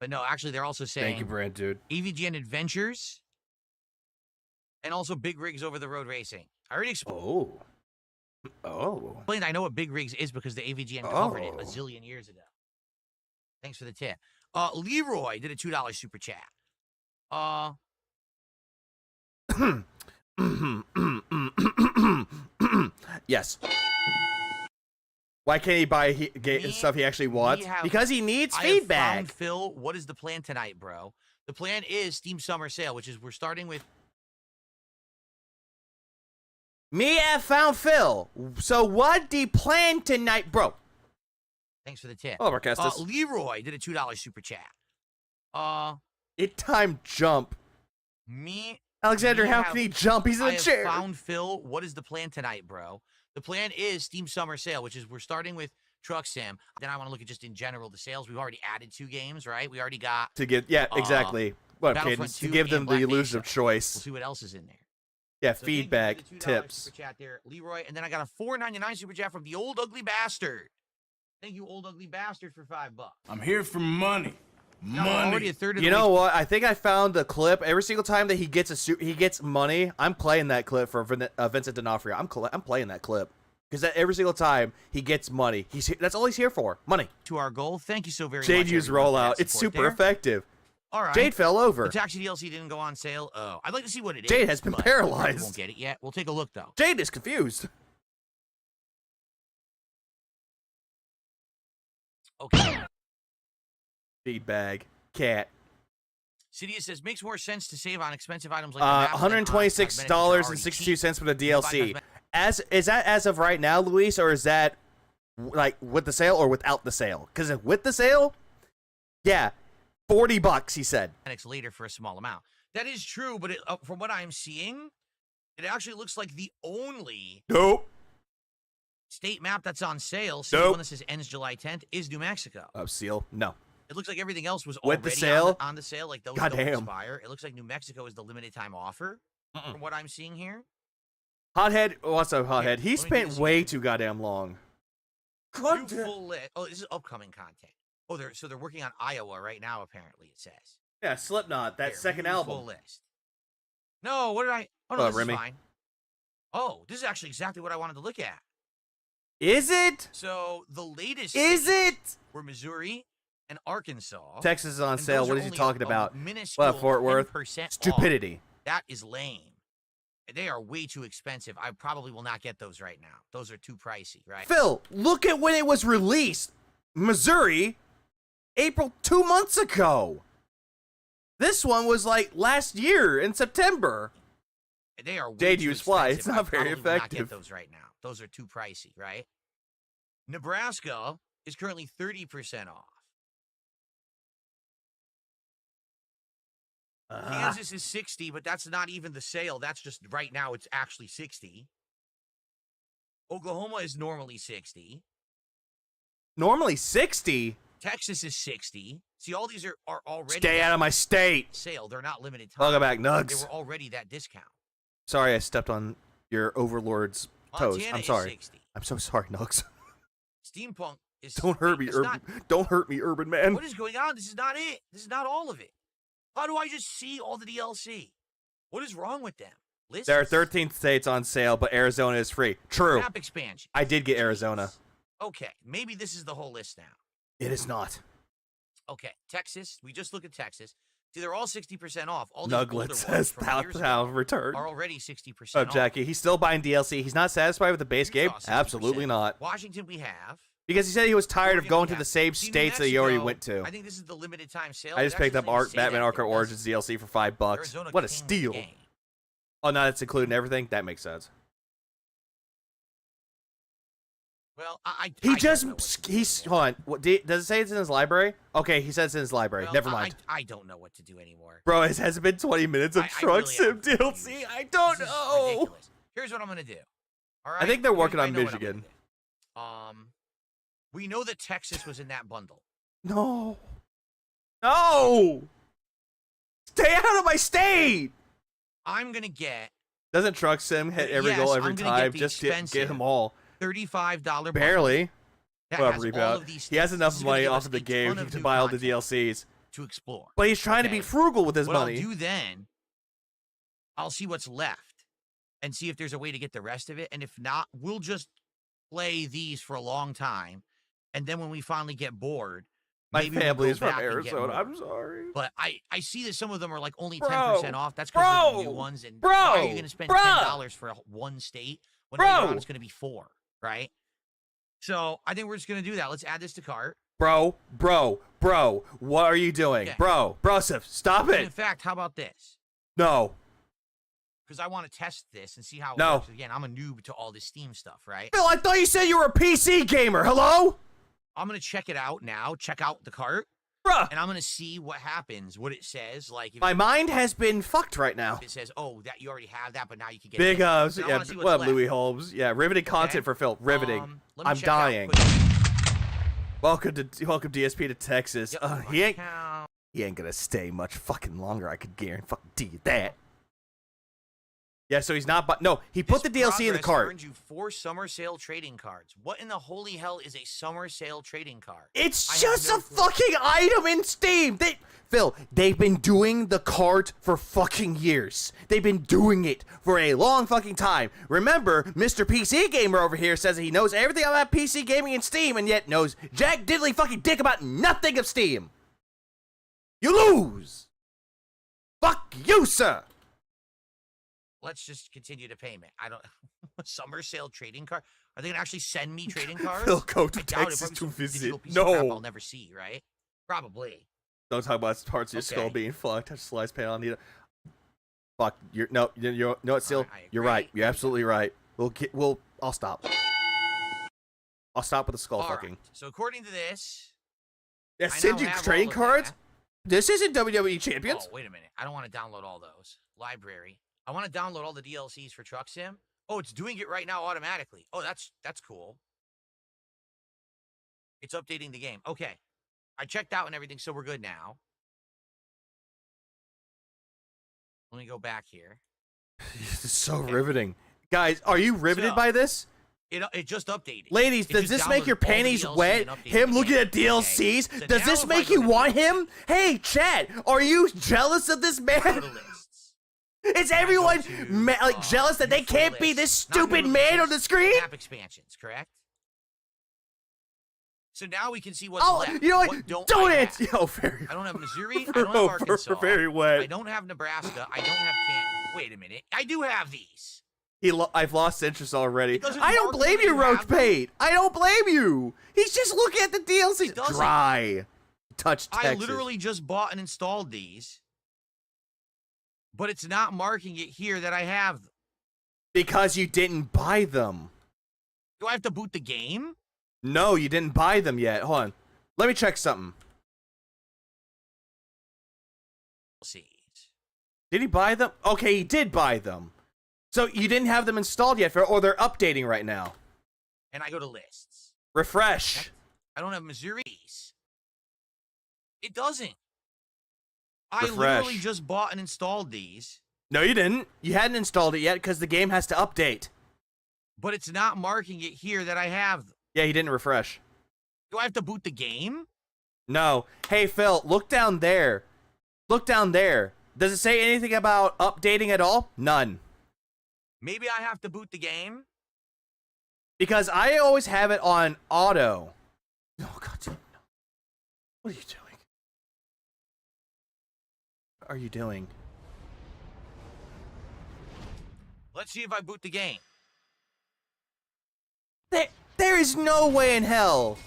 [SPEAKER 7] But no, actually, they're also saying...
[SPEAKER 3] Thank you, Brand, dude.
[SPEAKER 7] AVGN Adventures and also Big Rigs Over the Road Racing. I already explained. I know what Big Rigs is because the AVGN covered it a zillion years ago. Thanks for the tip. Leroy did a $2 super chat.
[SPEAKER 3] Yes. Why can't he buy stuff he actually wants? Because he needs feedback.
[SPEAKER 7] I have found Phil, what is the plan tonight, bro? The plan is Steam Summer Sale, which is we're starting with...
[SPEAKER 3] Me have found Phil. So what the plan tonight, bro?
[SPEAKER 7] Thanks for the tip.
[SPEAKER 3] Oh, Marcus.
[SPEAKER 7] Leroy did a $2 super chat.
[SPEAKER 3] It time jump. Alexander, how can he jump? He's in a chair.
[SPEAKER 7] I found Phil. What is the plan tonight, bro? The plan is Steam Summer Sale, which is we're starting with Truck Sim. Then I want to look at just in general the sales. We've already added 2 games, right? We already got
[SPEAKER 3] to get exactly. What cadence to give them the illusion of choice.
[SPEAKER 7] We'll see what else is in there.
[SPEAKER 3] Yeah, so feedback, tips.
[SPEAKER 7] Super chat there, Leroy, and then I got a $4.99 super chat from the Old Ugly Bastard. Thank you, Old Ugly Bastard, for $5.
[SPEAKER 14] I'm here for money. Money.
[SPEAKER 7] A third of
[SPEAKER 3] you know what? I think I found the clip. Every single time that he gets money, I'm playing that clip for Vincent D'Onofrio. I'm playing that clip because every single time he gets money, that's all he's here for. Money.
[SPEAKER 7] To our goal. Thank you so very much.
[SPEAKER 3] Jade used rollout. It's super effective.
[SPEAKER 7] All right.
[SPEAKER 3] Jade fell over.
[SPEAKER 7] The Taxi DLC didn't go on sale. Oh, I'd like to see what it is.
[SPEAKER 3] Jade has been paralyzed.
[SPEAKER 7] We won't get it yet. We'll take a look though.
[SPEAKER 3] Jade is confused.
[SPEAKER 7] Okay.
[SPEAKER 3] Feedback. Cat.
[SPEAKER 7] Cydia says makes more sense to save on expensive items like
[SPEAKER 3] $126.62 for the DLC. Is that as of right now, Luis, or is that like with the sale or without the sale? Because with the sale, yeah, $40 he said.
[SPEAKER 7] Later for a small amount. That is true, but from what I'm seeing, it actually looks like the only state map that's on sale, so the one that says ends July 10th, is New Mexico.
[SPEAKER 3] Seal? No.
[SPEAKER 7] It looks like everything else was
[SPEAKER 3] with
[SPEAKER 7] already
[SPEAKER 3] the sale?
[SPEAKER 7] on the sale, like those don't expire. It looks like New Mexico is the limited time offer, from what I'm seeing here.
[SPEAKER 3] Hothead, what's up, Hothead? He spent way too goddamn long.
[SPEAKER 7] Full list. Oh, this is upcoming content. Oh, they're working on Iowa right now, apparently, it says.
[SPEAKER 3] Yeah, Slipknot, that second album.
[SPEAKER 7] Full list. No, what did I... Oh, no, this is fine. Oh, this is actually exactly what I wanted to look at.
[SPEAKER 3] Is it?
[SPEAKER 7] So, the latest... were Missouri and Arkansas.
[SPEAKER 3] Texas is on sale. What is he talking about? Well, Fort Worth. Stupidity.
[SPEAKER 7] Off. That is lame. They are way too expensive. I probably will not get those right now. Those are too pricey, right?
[SPEAKER 3] Phil, look at when it was released. Missouri, April 2 months ago. This one was like last year in September.
[SPEAKER 7] They are way
[SPEAKER 3] Jade
[SPEAKER 7] too
[SPEAKER 3] use fly.
[SPEAKER 7] expensive.
[SPEAKER 3] It's not very
[SPEAKER 7] I probably will not
[SPEAKER 3] effective.
[SPEAKER 7] get those right now. Those are too pricey, right? Nebraska is currently 30% off. Kansas is 60, but that's not even the sale. That's just right now. It's actually 60. Oklahoma is normally 60.
[SPEAKER 3] Normally 60?
[SPEAKER 7] Texas is 60. See, all these are already...
[SPEAKER 3] Stay out of my state.
[SPEAKER 7] Sale. They're not limited time.
[SPEAKER 3] Welcome back, Nugs.
[SPEAKER 7] They were already that discount.
[SPEAKER 3] Sorry, I stepped on your overlord's toes.
[SPEAKER 7] Montana
[SPEAKER 3] I'm sorry.
[SPEAKER 7] Is 60.
[SPEAKER 3] I'm so sorry, Nugs.
[SPEAKER 7] Steampunk is...
[SPEAKER 3] Don't hurt me, Urban. Don't hurt me, Urban man.
[SPEAKER 7] What is going on? This is not it. This is not all of it. How do I just see all the DLC? What is wrong with them? Lists?
[SPEAKER 3] There are 13 states on sale, but Arizona is free. True.
[SPEAKER 7] Map expansion.
[SPEAKER 3] I did get Arizona.
[SPEAKER 7] Okay, maybe this is the whole list now.
[SPEAKER 3] It is not.
[SPEAKER 7] Okay, Texas. We just look at Texas. See, they're all 60% off. All
[SPEAKER 3] Nuglet says Pound return.
[SPEAKER 7] Are already 60%
[SPEAKER 3] Oh,
[SPEAKER 7] off.
[SPEAKER 3] Jackie, he's still buying DLC. He's not satisfied with the base game? Absolutely not.
[SPEAKER 7] Washington we have.
[SPEAKER 3] Because he said he was tired of going to the same states that he already went to.
[SPEAKER 7] I think this is the limited time sale.
[SPEAKER 3] I just picked up Batman Arkham Origins DLC for $5. What a steal. Oh, no, that's including everything? That makes sense.
[SPEAKER 7] Well,
[SPEAKER 3] hold on. What, does it say it's in his library? Okay, he says it's in his library.
[SPEAKER 7] Well,
[SPEAKER 3] Never mind.
[SPEAKER 7] I don't know what to do anymore.
[SPEAKER 3] Bro, it hasn't been 20 minutes of Truck Sim DLC. I don't know.
[SPEAKER 7] Ridiculous. Here's what I'm going to do. All right?
[SPEAKER 3] I think they're working on Michigan.
[SPEAKER 7] We know that Texas was in that bundle.
[SPEAKER 3] No. No! Stay out of my state!
[SPEAKER 7] I'm going to get...
[SPEAKER 3] Doesn't Truck Sim hit every goal every time? Just get them all.
[SPEAKER 7] $35
[SPEAKER 3] Barely.
[SPEAKER 7] that
[SPEAKER 3] Well,
[SPEAKER 7] has
[SPEAKER 3] reap
[SPEAKER 7] all
[SPEAKER 3] out.
[SPEAKER 7] of these
[SPEAKER 3] He has
[SPEAKER 7] things. This
[SPEAKER 3] enough
[SPEAKER 7] is gonna
[SPEAKER 3] money
[SPEAKER 7] give
[SPEAKER 3] off
[SPEAKER 7] us
[SPEAKER 3] of the
[SPEAKER 7] a
[SPEAKER 3] game
[SPEAKER 7] ton of
[SPEAKER 3] to
[SPEAKER 7] new
[SPEAKER 3] buy all the
[SPEAKER 7] content
[SPEAKER 3] DLCs.
[SPEAKER 7] to explore.
[SPEAKER 3] But he's trying to be
[SPEAKER 7] Okay.
[SPEAKER 3] frugal with his
[SPEAKER 7] What
[SPEAKER 3] money.
[SPEAKER 7] I'll do then, I'll see what's left and see if there's a way to get the rest of it. And if not, we'll just play these for a long time. And then when we finally get bored,
[SPEAKER 3] My
[SPEAKER 7] maybe we'll
[SPEAKER 3] family
[SPEAKER 7] go
[SPEAKER 3] is from
[SPEAKER 7] back and get
[SPEAKER 3] Arizona.
[SPEAKER 7] more.
[SPEAKER 3] I'm sorry.
[SPEAKER 7] But I see that some of them are like only
[SPEAKER 3] Bro,
[SPEAKER 7] 10% off. That's because they're the new
[SPEAKER 3] bro,
[SPEAKER 7] ones. And
[SPEAKER 3] bro,
[SPEAKER 7] why are you going to spend
[SPEAKER 3] bro.
[SPEAKER 7] $10 for one state when
[SPEAKER 3] Bro.
[SPEAKER 7] later on it's going to be 4, right? So I think we're just going to do that. Let's add this to cart.
[SPEAKER 3] Bro, what are you doing?
[SPEAKER 7] Okay.
[SPEAKER 3] Broseph, stop
[SPEAKER 7] And
[SPEAKER 3] it.
[SPEAKER 7] in fact, how about this?
[SPEAKER 3] No.
[SPEAKER 7] Because I want to test this and see how it
[SPEAKER 3] No.
[SPEAKER 7] works. Again, I'm a noob to all this Steam stuff, right?
[SPEAKER 3] Phil, I thought you said you were a PC gamer. Hello?
[SPEAKER 7] I'm going to check it out now. Check out the cart.
[SPEAKER 3] Bruh.
[SPEAKER 7] And I'm going to see what happens, what it says. Like, if
[SPEAKER 3] My mind has been fucked right now.
[SPEAKER 7] it says, oh, that you already have that, but now you can get
[SPEAKER 3] Big
[SPEAKER 7] it.
[SPEAKER 3] ups.
[SPEAKER 7] And I
[SPEAKER 3] Yeah,
[SPEAKER 7] wanna see what's
[SPEAKER 3] what up,
[SPEAKER 7] left.
[SPEAKER 3] Louis Holmes? Yeah, riveting content for Phil. Riveting.
[SPEAKER 7] Let me
[SPEAKER 3] I'm
[SPEAKER 7] check out
[SPEAKER 3] dying.
[SPEAKER 7] quick.
[SPEAKER 3] Welcome DSP to Texas.
[SPEAKER 7] Yep,
[SPEAKER 3] He ain't
[SPEAKER 7] account.
[SPEAKER 3] he ain't gonna stay much fucking longer. I could guarantee you that. Yeah, so he's not. No, he put the
[SPEAKER 7] This
[SPEAKER 3] DLC in the
[SPEAKER 7] progress
[SPEAKER 3] cart.
[SPEAKER 7] earned you 4 summer sale trading cards. What in the holy hell is a summer sale trading card?
[SPEAKER 3] It's
[SPEAKER 7] I have
[SPEAKER 3] just
[SPEAKER 7] no
[SPEAKER 3] a
[SPEAKER 7] clue.
[SPEAKER 3] fucking item in Steam. Phil, they've been doing the cart for fucking years. They've been doing it for a long fucking time. Remember, Mr. PC Gamer over here says that he knows everything about PC gaming and Steam, and yet knows jack diddly fucking dick about nothing of Steam. You lose. Fuck you, sir.
[SPEAKER 7] Let's just continue to payment. I don't. Summer sale trading card? Are they gonna actually send me trading cards?
[SPEAKER 3] Phil, go to
[SPEAKER 7] I doubt it.
[SPEAKER 3] Texas
[SPEAKER 7] Probably
[SPEAKER 3] to
[SPEAKER 7] some
[SPEAKER 3] visit.
[SPEAKER 7] digital piece of crap
[SPEAKER 3] No.
[SPEAKER 7] I'll never see, right? Probably.
[SPEAKER 3] Don't talk about parts of your skull
[SPEAKER 7] Okay.
[SPEAKER 3] being fucked. Touch the slice panel. I need a... Fuck. You're no. You know what, Seal?
[SPEAKER 7] I
[SPEAKER 3] You're
[SPEAKER 7] agree.
[SPEAKER 3] right. You're absolutely right. I'll stop. I'll stop with the skull
[SPEAKER 7] All
[SPEAKER 3] fucking.
[SPEAKER 7] right. So according to this,
[SPEAKER 3] Yeah,
[SPEAKER 7] I
[SPEAKER 3] send
[SPEAKER 7] now
[SPEAKER 3] you
[SPEAKER 7] have
[SPEAKER 3] trading
[SPEAKER 7] all of
[SPEAKER 3] cards?
[SPEAKER 7] that.
[SPEAKER 3] This isn't WWE Champions.
[SPEAKER 7] Oh, wait a minute. I don't want to download all those. Library. I want to download all the DLCs for Truck Sim. Oh, it's doing it right now automatically. Oh, that's cool. It's updating the game. Okay. I checked out and everything, so we're good now. Let me go back here.
[SPEAKER 3] This is so
[SPEAKER 7] Okay.
[SPEAKER 3] riveting. Guys, are you riveted
[SPEAKER 7] So-
[SPEAKER 3] by this?
[SPEAKER 7] It just updated.
[SPEAKER 3] Ladies,
[SPEAKER 7] It
[SPEAKER 3] does
[SPEAKER 7] just
[SPEAKER 3] this make your
[SPEAKER 7] downloaded all the
[SPEAKER 3] panties
[SPEAKER 7] DLC
[SPEAKER 3] wet?
[SPEAKER 7] and updated
[SPEAKER 3] Him
[SPEAKER 7] the
[SPEAKER 3] looking
[SPEAKER 7] game.
[SPEAKER 3] at DLCs?
[SPEAKER 7] Okay. So
[SPEAKER 3] Does
[SPEAKER 7] now
[SPEAKER 3] this
[SPEAKER 7] if I
[SPEAKER 3] make
[SPEAKER 7] go
[SPEAKER 3] you
[SPEAKER 7] to
[SPEAKER 3] want
[SPEAKER 7] the-
[SPEAKER 3] him? Hey, chat, are you jealous of this
[SPEAKER 7] Go to
[SPEAKER 3] man?
[SPEAKER 7] lists.
[SPEAKER 3] Is everyone
[SPEAKER 7] to,
[SPEAKER 3] jealous that they
[SPEAKER 7] useful
[SPEAKER 3] can't be this
[SPEAKER 7] lists. Not
[SPEAKER 3] stupid
[SPEAKER 7] new
[SPEAKER 3] man on
[SPEAKER 7] releases,
[SPEAKER 3] the screen?
[SPEAKER 7] Map expansions, correct? So now we can see what's
[SPEAKER 3] Oh,
[SPEAKER 7] left.
[SPEAKER 3] you know what?
[SPEAKER 7] What don't
[SPEAKER 3] Don't
[SPEAKER 7] I
[SPEAKER 3] it!
[SPEAKER 7] have?
[SPEAKER 3] Yo, very.
[SPEAKER 7] I don't have Missouri. I
[SPEAKER 3] Bro,
[SPEAKER 7] don't have Arkansas.
[SPEAKER 3] very wet.
[SPEAKER 7] I don't have Nebraska. I don't have Kansas. Wait a minute. I do have these.
[SPEAKER 3] I've lost interest already.
[SPEAKER 7] It doesn't
[SPEAKER 3] I don't
[SPEAKER 7] mark
[SPEAKER 3] blame
[SPEAKER 7] when
[SPEAKER 3] you,
[SPEAKER 7] you
[SPEAKER 3] Roach
[SPEAKER 7] have them.
[SPEAKER 3] Bait. I don't blame you. He's just looking at the DLC.
[SPEAKER 7] It doesn't.
[SPEAKER 3] Dry. Touch Texas.
[SPEAKER 7] I literally just bought and installed these, but it's not marking it here that I have them.
[SPEAKER 3] Because you didn't buy them.
[SPEAKER 7] Do I have to boot the game?
[SPEAKER 3] No, you didn't buy them yet. Hold on. Let me check something.
[SPEAKER 7] See.
[SPEAKER 3] Did he buy them? Okay, he did buy them. So you didn't have them installed yet, or they're updating right now.
[SPEAKER 7] And I go to lists.
[SPEAKER 3] Refresh.
[SPEAKER 7] I don't have Missouri's. It doesn't. I
[SPEAKER 3] Refresh.
[SPEAKER 7] literally just bought and installed these,
[SPEAKER 3] No, you didn't. You hadn't installed it yet because the game has to update.
[SPEAKER 7] but it's not marking it here that I have them.
[SPEAKER 3] Yeah, he didn't refresh.
[SPEAKER 7] Do I have to boot the game?
[SPEAKER 3] No. Hey, Phil, look down there. Look down there. Does it say anything about updating at all? None.
[SPEAKER 7] Maybe I have to boot the game?
[SPEAKER 3] Because I always have it on auto. Oh, God. What are you doing? What are you doing?
[SPEAKER 7] Let's see if I boot the game.
[SPEAKER 3] There is no way in hell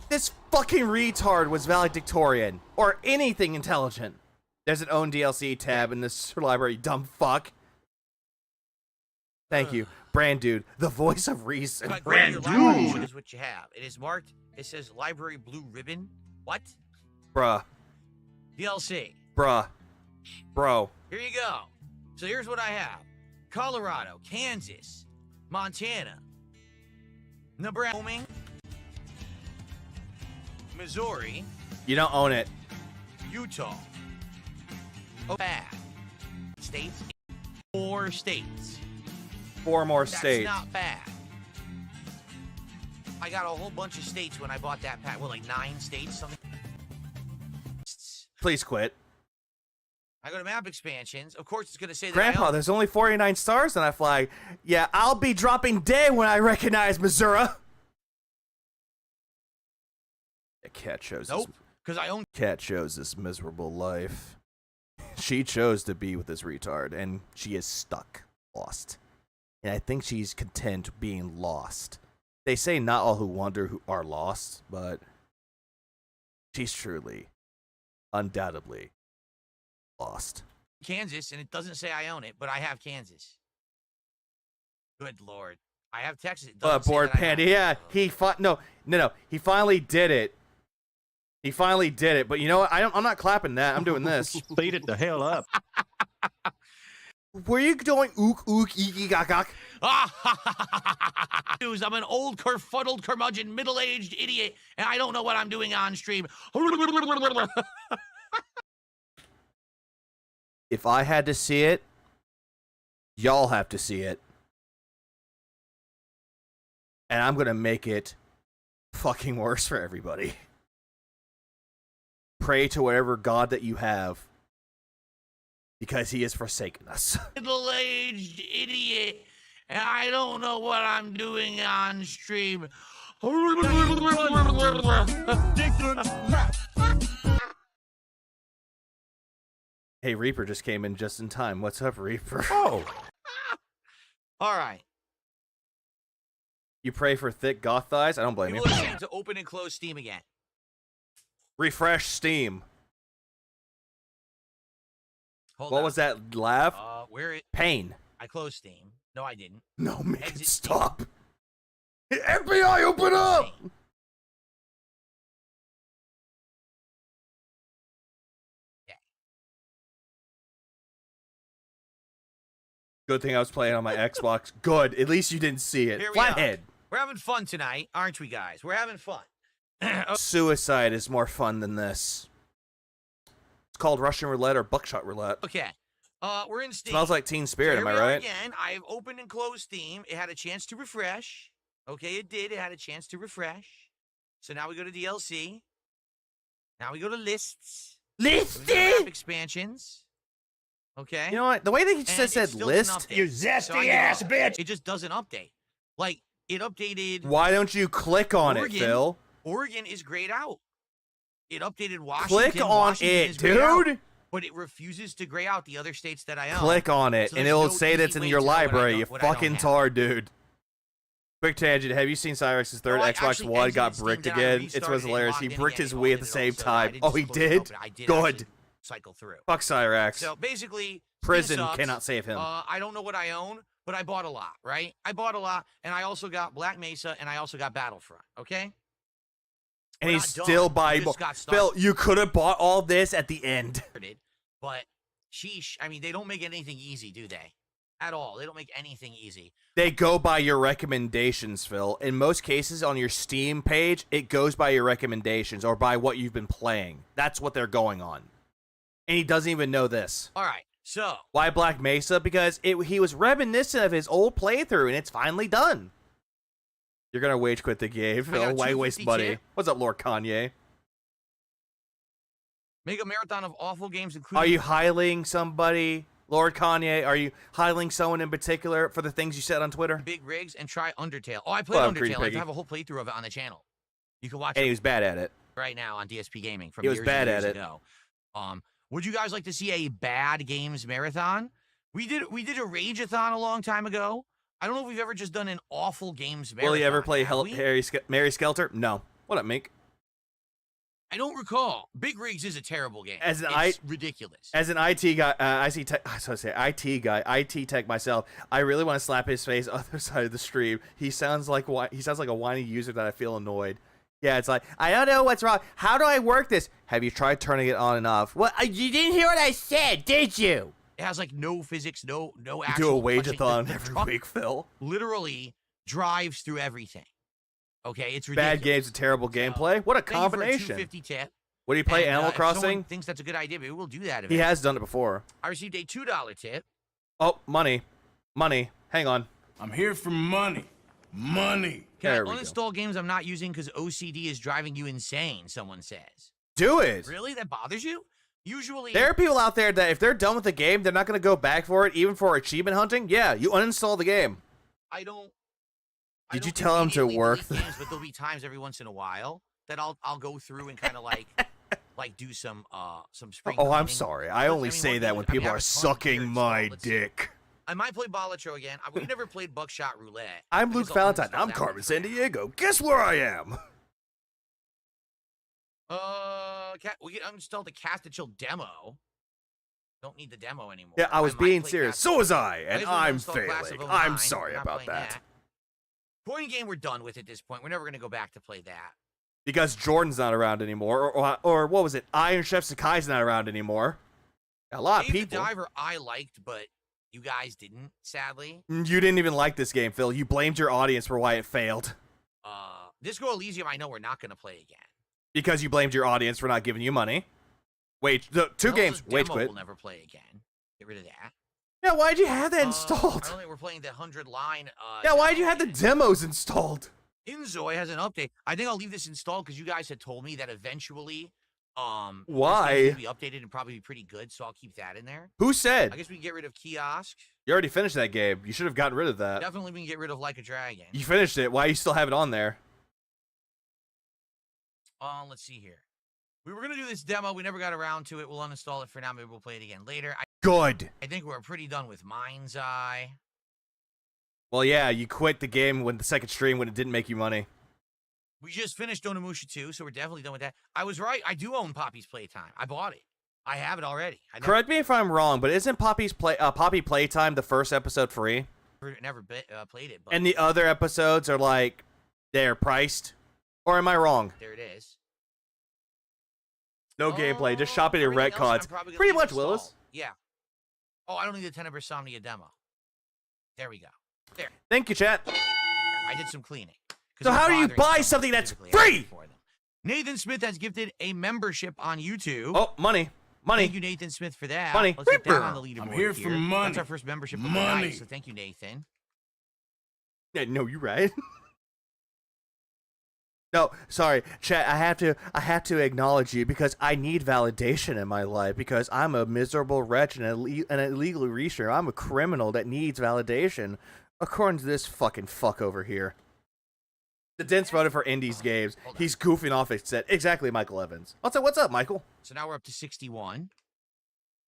[SPEAKER 3] this fucking retard was valedictorian or anything intelligent. There's an own DLC tab in this library, you dumb fuck. Thank you. Brand Dude, the voice of reason.
[SPEAKER 7] Brand Dude is what you have. It is marked. It says library blue ribbon. What?
[SPEAKER 3] Bruh.
[SPEAKER 7] DLC.
[SPEAKER 3] Bruh. Bro.
[SPEAKER 7] Here you go. So here's what I have. Colorado, Kansas, Montana, Nebraska, Missouri,
[SPEAKER 3] You don't own it.
[SPEAKER 7] Utah, Ohio, states, 4 states.
[SPEAKER 3] 4 more
[SPEAKER 7] That's
[SPEAKER 3] states.
[SPEAKER 7] not bad. I got a whole bunch of states when I bought that pack. Well, like 9 states, something.
[SPEAKER 3] Please quit.
[SPEAKER 7] I go to map expansions. Of course, it's going to say that
[SPEAKER 3] Grandpa, there's only 49 stars on that flag. Yeah, I'll be dropping dead when I recognize Missouri. The cat shows
[SPEAKER 7] Nope, because I own...
[SPEAKER 3] Cat chose this miserable life. She chose to be with this retard, and she is stuck, lost. And I think she's content being lost. They say not all who wander who are lost, but she's truly, undoubtedly, lost.
[SPEAKER 7] Kansas, and it doesn't say I own it, but I have Kansas. Good Lord. I have Texas.
[SPEAKER 3] Board Panda, yeah, he no, he finally did it. He finally did it, but you know what? I'm not clapping that. I'm doing this.
[SPEAKER 15] Beat it the hell up.
[SPEAKER 3] Were you doing ook ook eeky gok gok?
[SPEAKER 7] I'm an old, kerfuddled, curmudgeon, middle-aged idiot, and I don't know what I'm doing on stream.
[SPEAKER 3] If I had to see it, y'all have to see it. And I'm gonna make it fucking worse for everybody. Pray to whatever God that you have, because he has forsaken us.
[SPEAKER 7] Middle-aged idiot, and I don't know what I'm doing on stream.
[SPEAKER 3] Hey, Reaper just came in just in time. What's up, Reaper?
[SPEAKER 15] Oh.
[SPEAKER 7] All right.
[SPEAKER 3] You pray for thick goth thighs? I don't blame you.
[SPEAKER 7] People are saying to open and close Steam again.
[SPEAKER 3] Refresh Steam.
[SPEAKER 7] Hold
[SPEAKER 3] what
[SPEAKER 7] on.
[SPEAKER 3] was that laugh?
[SPEAKER 7] Where it?
[SPEAKER 3] Pain.
[SPEAKER 7] I closed Steam. No, I didn't.
[SPEAKER 3] No, make it stop. FBI, open up!
[SPEAKER 7] Yeah.
[SPEAKER 3] Good thing I was playing on my Xbox. Good. At least you didn't see it.
[SPEAKER 7] Here we
[SPEAKER 3] Flathead.
[SPEAKER 7] We're having fun tonight, aren't we, guys? We're having fun.
[SPEAKER 3] Suicide is more fun than this. It's called Russian roulette or buckshot roulette.
[SPEAKER 7] Okay. We're in Steam.
[SPEAKER 3] Smells like Teen Spirit,
[SPEAKER 7] so
[SPEAKER 3] am I right?
[SPEAKER 7] Again, I've opened and closed Steam. It had a chance to refresh. Okay, it did. It had a chance to refresh. So now we go to DLC. Now we go to lists.
[SPEAKER 3] Listing!
[SPEAKER 7] Expansions. Okay.
[SPEAKER 3] You know what? The way that he just said list.
[SPEAKER 14] You zesty ass bitch!
[SPEAKER 7] It just doesn't update. Like, it updated.
[SPEAKER 3] Why don't you click on
[SPEAKER 7] Oregon.
[SPEAKER 3] it, Phil?
[SPEAKER 7] Oregon is grayed out. It updated Washington.
[SPEAKER 3] Click on
[SPEAKER 7] Washington
[SPEAKER 3] it, dude.
[SPEAKER 7] But it refuses to gray out the other states that I own.
[SPEAKER 3] Click on it,
[SPEAKER 7] So
[SPEAKER 3] and
[SPEAKER 7] there's
[SPEAKER 3] it'll
[SPEAKER 7] no
[SPEAKER 3] say
[SPEAKER 7] easy
[SPEAKER 3] that's in
[SPEAKER 7] way
[SPEAKER 3] your
[SPEAKER 7] to know what I
[SPEAKER 3] library,
[SPEAKER 7] don't-
[SPEAKER 3] you
[SPEAKER 7] what I don't
[SPEAKER 3] fucking
[SPEAKER 7] have.
[SPEAKER 3] tar, dude. Quick tangent, have you seen Cyrex's third
[SPEAKER 7] No, I
[SPEAKER 3] Xbox
[SPEAKER 7] actually
[SPEAKER 3] One got
[SPEAKER 7] exited Steam,
[SPEAKER 3] bricked
[SPEAKER 7] then I
[SPEAKER 3] again? It
[SPEAKER 7] restarted
[SPEAKER 3] was
[SPEAKER 7] it,
[SPEAKER 3] hilarious. He
[SPEAKER 7] logged in
[SPEAKER 3] bricked
[SPEAKER 7] again,
[SPEAKER 3] his
[SPEAKER 7] and
[SPEAKER 3] Wii at
[SPEAKER 7] opened
[SPEAKER 3] the
[SPEAKER 7] it
[SPEAKER 3] same
[SPEAKER 7] all, so I
[SPEAKER 3] time.
[SPEAKER 7] didn't
[SPEAKER 3] Oh, he
[SPEAKER 7] just close it
[SPEAKER 3] did?
[SPEAKER 7] open. I did
[SPEAKER 3] Good.
[SPEAKER 7] actually cycle through.
[SPEAKER 3] Fuck Cyrex.
[SPEAKER 7] So basically,
[SPEAKER 3] Prison
[SPEAKER 7] Steam sucks.
[SPEAKER 3] cannot save him.
[SPEAKER 7] I don't know what I own, but I bought a lot, right? I bought a lot, and I also got Black Mesa, and I also got Battlefront, okay?
[SPEAKER 3] And
[SPEAKER 7] We're
[SPEAKER 3] he's
[SPEAKER 7] not
[SPEAKER 3] still
[SPEAKER 7] done.
[SPEAKER 3] buying.
[SPEAKER 7] We just got started.
[SPEAKER 3] Phil, you could have bought all this at the end.
[SPEAKER 7] But sheesh, I mean, they don't make anything easy, do they? At all. They don't make anything easy.
[SPEAKER 3] They go by your recommendations, Phil. In most cases, on your Steam page, it goes by your recommendations or by what you've been playing. That's what they're going on. And he doesn't even know this.
[SPEAKER 7] All right, so.
[SPEAKER 3] Why Black Mesa? Because he was reminiscent of his old playthrough, and it's finally done. You're going to wage quit the game, Phil. Why waste money? What's up, Lord Kanye?
[SPEAKER 7] Make a marathon of awful games, including...
[SPEAKER 3] Are you highlighting somebody? Lord Kanye, are you highlighting someone in particular for the things you said on Twitter?
[SPEAKER 7] Big rigs and try Undertale. Oh, I played Undertale. I have a whole playthrough of it on the channel. You can watch it.
[SPEAKER 3] And he was bad at it.
[SPEAKER 7] Right now on DSP Gaming from
[SPEAKER 3] he was
[SPEAKER 7] years
[SPEAKER 3] bad
[SPEAKER 7] and years
[SPEAKER 3] at
[SPEAKER 7] ago. Would you guys like to see a bad games marathon? We did a Rage-a-thon a long time ago. I don't know if we've ever just done an awful games marathon.
[SPEAKER 3] Will he ever play Mary Skelter? No. What up, Mink?
[SPEAKER 7] I don't recall. Big Rigs is a terrible game.
[SPEAKER 3] As an
[SPEAKER 7] it's ridiculous.
[SPEAKER 3] As an IT guy, IT guy, IT tech myself, I really want to slap his face on the other side of the stream. He sounds like a whiny user that I feel annoyed. Yeah, it's like, I don't know what's wrong. How do I work this? Have you tried turning it on and off? Well, you didn't hear what I said, did you?
[SPEAKER 7] It has like no physics, no actual.
[SPEAKER 3] You do a wage-a-thon every week, Phil.
[SPEAKER 7] Literally drives through everything. Okay, it's ridiculous.
[SPEAKER 3] Bad games and terrible gameplay. What a combination.
[SPEAKER 7] Thank you for a 250 tip.
[SPEAKER 3] What do you play? Animal
[SPEAKER 7] If
[SPEAKER 3] Crossing?
[SPEAKER 7] someone thinks that's a good idea, maybe we'll do that.
[SPEAKER 3] He has done it before.
[SPEAKER 7] I received a $2 tip.
[SPEAKER 3] Oh, money. Hang on.
[SPEAKER 14] I'm here for money. Money.
[SPEAKER 7] Can I uninstall games I'm not using because OCD is driving you insane, someone says.
[SPEAKER 3] Do it.
[SPEAKER 7] Really? That bothers you? Usually...
[SPEAKER 3] There are people out there that if they're done with the game, they're not going to go back for it, even for achievement hunting. Yeah, you uninstall the game. Did you tell him to work?
[SPEAKER 7] Games, but there'll be times every once in a while that I'll go through and kind of like do some spring cleaning.
[SPEAKER 3] I'm sorry. I only say that when people are sucking my dick.
[SPEAKER 7] I might play Balatro again. We've never played Buckshot Roulette.
[SPEAKER 3] I'm Luke Valentine. I'm Carmen Sandiego. Guess where I am?
[SPEAKER 7] We can uninstall the Cast to Chill demo. Don't need the demo anymore.
[SPEAKER 3] Yeah, I was being serious. So was I, and I'm failing. I'm sorry about that.
[SPEAKER 7] Point game, we're done with at this point. We're never going to go back to play that.
[SPEAKER 3] Because Jordan's not around anymore, or what was it? Iron Chef Sakai's not around anymore. A lot of people.
[SPEAKER 7] The Diver I liked, but you guys didn't, sadly.
[SPEAKER 3] You didn't even like this game, Phil. You blamed your audience for why it failed.
[SPEAKER 7] Disco Elysium, I know we're not going to play again.
[SPEAKER 3] Because you blamed your audience for not giving you money. Two games. Wage quit.
[SPEAKER 7] We'll never play again. Get rid of that.
[SPEAKER 3] Yeah, why'd you have that installed?
[SPEAKER 7] I don't think we're playing the 100 line.
[SPEAKER 3] Yeah, why'd you have the demos installed?
[SPEAKER 7] Inzoi has an update. I think I'll leave this installed because you guys had told me that eventually,
[SPEAKER 3] why?
[SPEAKER 7] It'll be updated and probably be pretty good, so I'll keep that in there.
[SPEAKER 3] Who said?
[SPEAKER 7] I guess we can get rid of Kiosk.
[SPEAKER 3] You already finished that game. You should have gotten rid of that.
[SPEAKER 7] Definitely we can get rid of Like a Dragon.
[SPEAKER 3] You finished it. Why you still have it on there?
[SPEAKER 7] Let's see here. We were going to do this demo. We never got around to it. We'll uninstall it for now. Maybe we'll play it again later.
[SPEAKER 3] Good.
[SPEAKER 7] I think we're pretty done with Mind's Eye.
[SPEAKER 3] Well, yeah, you quit the game when the second stream when it didn't make you money.
[SPEAKER 7] We just finished Onimusha 2, so we're definitely done with that. I was right. I do own Poppy's Playtime. I bought it. I have it already.
[SPEAKER 3] Correct me if I'm wrong, but isn't Poppy Playtime the first episode free?
[SPEAKER 7] Never played it. But
[SPEAKER 3] and the other episodes are like, they're priced? Or am I wrong?
[SPEAKER 7] There it is.
[SPEAKER 3] No gameplay, just shopping at retcons. Pretty much, Willis.
[SPEAKER 7] Yeah. Oh, I don't need the Tenebrae Somnia demo. There we go. There.
[SPEAKER 3] Thank you, chat.
[SPEAKER 7] I did some cleaning.
[SPEAKER 3] So how do you buy something that's free?
[SPEAKER 7] Nathan Smith has gifted a membership on YouTube.
[SPEAKER 3] Oh, money. Money.
[SPEAKER 7] Thank you, Nathan Smith, for that.
[SPEAKER 3] Money.
[SPEAKER 7] Let's get that on the leaderboard.
[SPEAKER 14] I'm here for money.
[SPEAKER 7] That's our first membership of the night, so thank you, Nathan.
[SPEAKER 3] Yeah, no, you're right. No, sorry, chat. I have to acknowledge you because I need validation in my life because I'm a miserable wretch and an illegal restreamer. I'm a criminal that needs validation, according to this fucking fuck over here. The Dents voted for Indies games. He's goofing off. It said exactly, Michael Evans. What's up, Michael?
[SPEAKER 7] So now we're up to 61.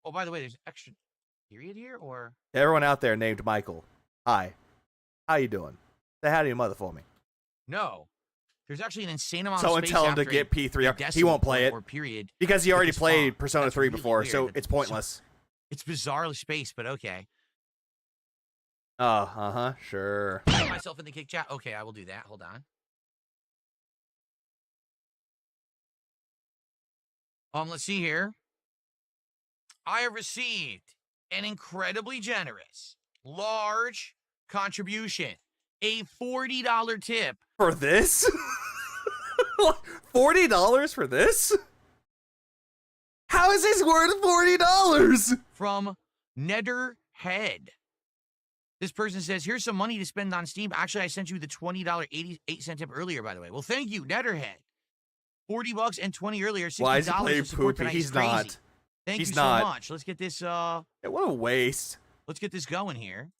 [SPEAKER 7] Oh, by the way, there's extra period here, or
[SPEAKER 3] everyone out there named Michael. Hi, how you doing? Say hi to your mother for me.
[SPEAKER 7] No. There's actually an insane amount
[SPEAKER 3] Someone
[SPEAKER 7] of space
[SPEAKER 3] tell him to
[SPEAKER 7] after
[SPEAKER 3] get P3. He won't play it.
[SPEAKER 7] Or period.
[SPEAKER 3] Because he already played Persona 3
[SPEAKER 7] really
[SPEAKER 3] before,
[SPEAKER 7] weird.
[SPEAKER 3] so it's pointless.
[SPEAKER 7] It's bizarrely spaced, but okay.
[SPEAKER 3] Sure.
[SPEAKER 7] Put myself in the kick chat. Okay, I will do that. Hold on. Let's see here. I have received an incredibly generous, large contribution. A $40 tip.
[SPEAKER 3] For this? $40 for this? How is this worth $40?
[SPEAKER 7] From Netherhead. This person says, here's some money to spend on Steam. Actually, I sent you the $20 88-cent tip earlier, by the way. Well, thank you, Netherhead. $40 and 20 earlier. $60
[SPEAKER 3] Why is he playing
[SPEAKER 7] support
[SPEAKER 3] poopy?
[SPEAKER 7] tonight.
[SPEAKER 3] He's not.
[SPEAKER 7] Thank
[SPEAKER 3] He's
[SPEAKER 7] you
[SPEAKER 3] not.
[SPEAKER 7] so much. Let's get this.
[SPEAKER 3] Yeah, what a waste.
[SPEAKER 7] Let's get this going here.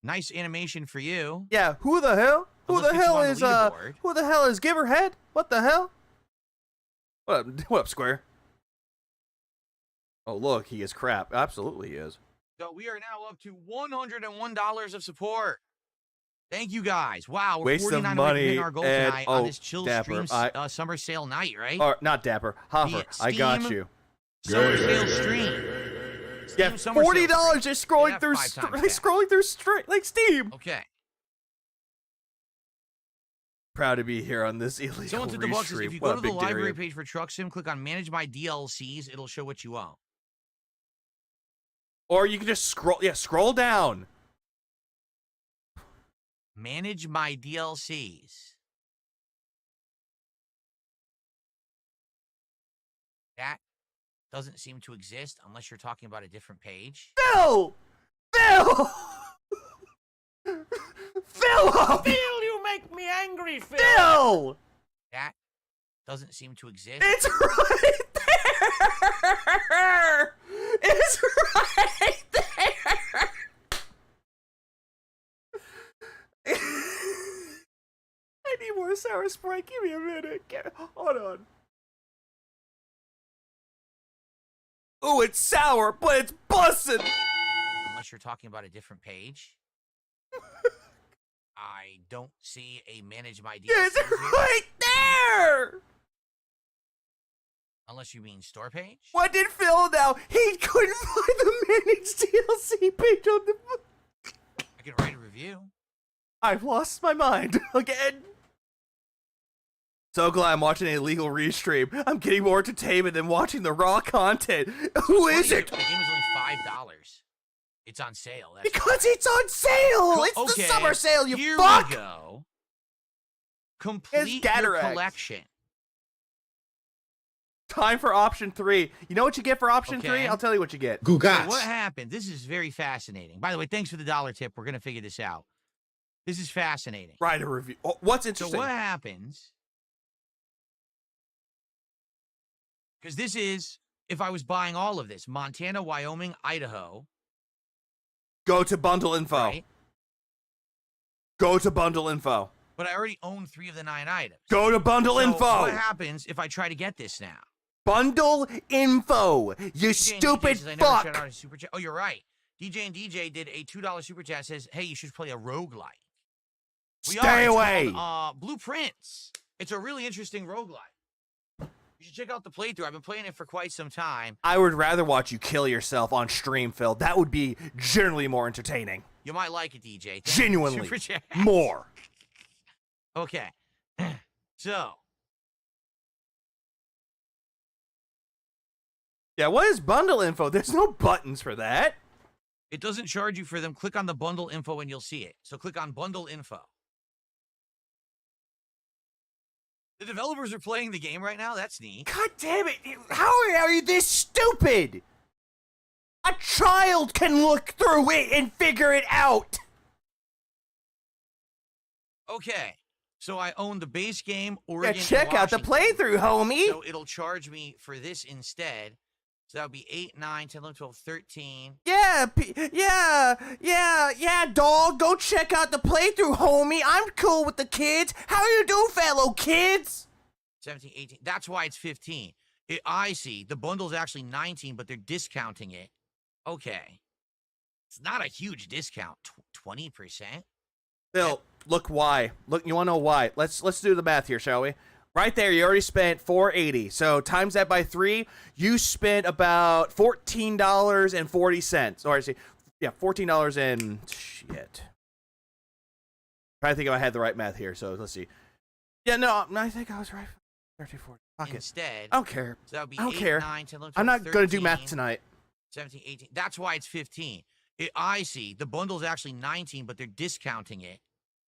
[SPEAKER 7] Nice animation for you.
[SPEAKER 3] Yeah, who the hell? Who the hell is Giverhead? What the hell? What up, Square? Oh, look, he is crap. Absolutely he is.
[SPEAKER 7] So we are now up to $101 of support. Thank you guys. Wow, we're
[SPEAKER 3] Waste
[SPEAKER 7] 49
[SPEAKER 3] of money
[SPEAKER 7] away from our goal tonight on this chill
[SPEAKER 3] Dapper,
[SPEAKER 7] stream summer sale night, right?
[SPEAKER 3] Or not Dapper, Hoffer. I got you.
[SPEAKER 7] Summer sale stream.
[SPEAKER 3] Yeah, $40 just scrolling through, like Steam.
[SPEAKER 7] Okay.
[SPEAKER 3] Proud to be here on this illegal
[SPEAKER 7] Someone took the box.
[SPEAKER 3] restream.
[SPEAKER 7] If you go to the library page for Truck Sim, click on Manage My DLCs. It'll show what you own.
[SPEAKER 3] Or you can just scroll. Yeah, scroll down.
[SPEAKER 7] Manage My DLCs. That doesn't seem to exist unless you're talking about a different page.
[SPEAKER 3] Phil! Phil! Phil!
[SPEAKER 9] Phil, angry, Phil.
[SPEAKER 3] Phil!
[SPEAKER 7] That doesn't seem to exist.
[SPEAKER 3] It's right there! It's right there! I need more sour Sprite. Give me a minute. Hold on. Ooh, it's sour, but it's bussin'.
[SPEAKER 7] Unless you're talking about a different page. I don't see a manage my DLCs
[SPEAKER 3] It's
[SPEAKER 7] here.
[SPEAKER 3] right there!
[SPEAKER 7] Unless you mean store page.
[SPEAKER 3] What did Phil know? He couldn't find the managed DLC page on the...
[SPEAKER 7] I can write a review.
[SPEAKER 3] I've lost my mind again. So glad I'm watching an illegal restream. I'm getting more entertainment than watching the raw content. Who is it?
[SPEAKER 7] The game is only $5. It's on sale. That's
[SPEAKER 3] Because it's on sale! It's the summer sale, you
[SPEAKER 7] here
[SPEAKER 3] fuck!
[SPEAKER 7] We go. Complete your collection.
[SPEAKER 3] Time for option 3. You know what you get for option 3? I'll tell you what you get.
[SPEAKER 7] So what happened? This is very fascinating. By the way, thanks for the $1 tip. We're going to figure this out. This is fascinating.
[SPEAKER 3] Write a review. Oh, what's interesting?
[SPEAKER 7] So what happens? Because this is, if I was buying all of this, Montana, Wyoming, Idaho.
[SPEAKER 3] Go to bundle info.
[SPEAKER 7] Right?
[SPEAKER 3] Go to bundle info.
[SPEAKER 7] But I already own 3 of the 9 items.
[SPEAKER 3] Go to bundle info.
[SPEAKER 7] What happens if I try to get this now?
[SPEAKER 3] Bundle info. You stupid fuck.
[SPEAKER 7] Oh, you're right. DJ and DJ did a $2 super chat. Says, hey, you should play a roguelike.
[SPEAKER 3] Stay away.
[SPEAKER 7] Blueprints. It's a really interesting roguelike. You should check out the playthrough. I've been playing it for quite some time.
[SPEAKER 3] I would rather watch you kill yourself on stream, Phil. That would be generally more entertaining.
[SPEAKER 7] You might like it, DJ.
[SPEAKER 3] Genuinely. More.
[SPEAKER 7] Okay. So.
[SPEAKER 3] Yeah, what is bundle info? There's no buttons for that.
[SPEAKER 7] It doesn't charge you for them. Click on the bundle info and you'll see it. So click on bundle info. The developers are playing the game right now? That's neat.
[SPEAKER 3] God damn it. How are you this stupid? A child can look through it and figure it out.
[SPEAKER 7] Okay. So I own the base game, Oregon,
[SPEAKER 3] yeah, check out the playthrough, homie.
[SPEAKER 7] So it'll charge me for this instead. So that would be 8, 9, 10, 11, 12, 13.
[SPEAKER 3] Yeah, dog. Go check out the playthrough, homie. I'm cool with the kids. How you do, fellow kids?
[SPEAKER 7] 17, 18. That's why it's 15. I see. The bundle's actually 19, but they're discounting it. Okay. It's not a huge discount. 20%?
[SPEAKER 3] Phil, look why. Look, you want to know why? Let's do the math here, shall we? Right there, you already spent $4.80. So times that by 3, you spent about $14.40. Or I see, yeah, $14 and shit. Trying to think if I had the right math here. So let's see. Yeah, no, I think I was right. 13, 14. Fuck
[SPEAKER 7] Instead,
[SPEAKER 3] I don't care.
[SPEAKER 7] So that would be
[SPEAKER 3] I don't
[SPEAKER 7] 8,
[SPEAKER 3] care.
[SPEAKER 7] 9, 10, 11, 12,
[SPEAKER 3] I'm not
[SPEAKER 7] 13,
[SPEAKER 3] gonna do math tonight.
[SPEAKER 7] 17, 18. That's why it's 15. I see. The bundle's actually 19, but they're discounting it.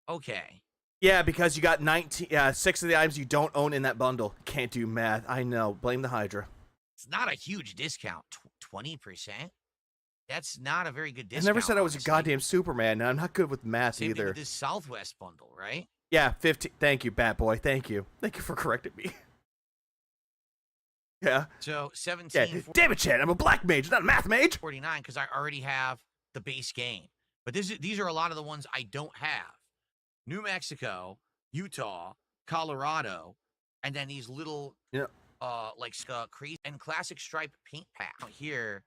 [SPEAKER 7] Okay.
[SPEAKER 3] Yeah, because you got 6 of the items you don't own in that bundle. Can't do math. I know. Blame the Hydra.
[SPEAKER 7] It's not a huge discount. 20%? That's not a very good discount.
[SPEAKER 3] I never said I was a
[SPEAKER 7] honestly.
[SPEAKER 3] goddamn Superman. And I'm not good with math
[SPEAKER 7] Same
[SPEAKER 3] either.
[SPEAKER 7] thing with this Southwest bundle, right?
[SPEAKER 3] Yeah, 15. Thank you, Bat Boy. Thank you. Thank you for correcting me. Yeah.
[SPEAKER 7] So 17.
[SPEAKER 3] Yeah. Damn it, Chad. I'm a black mage, not a math mage.
[SPEAKER 7] 49, because I already have the base game. But these are a lot of the ones I don't have. New Mexico, Utah, Colorado, and then these little, like crazy and classic striped paint pack out here.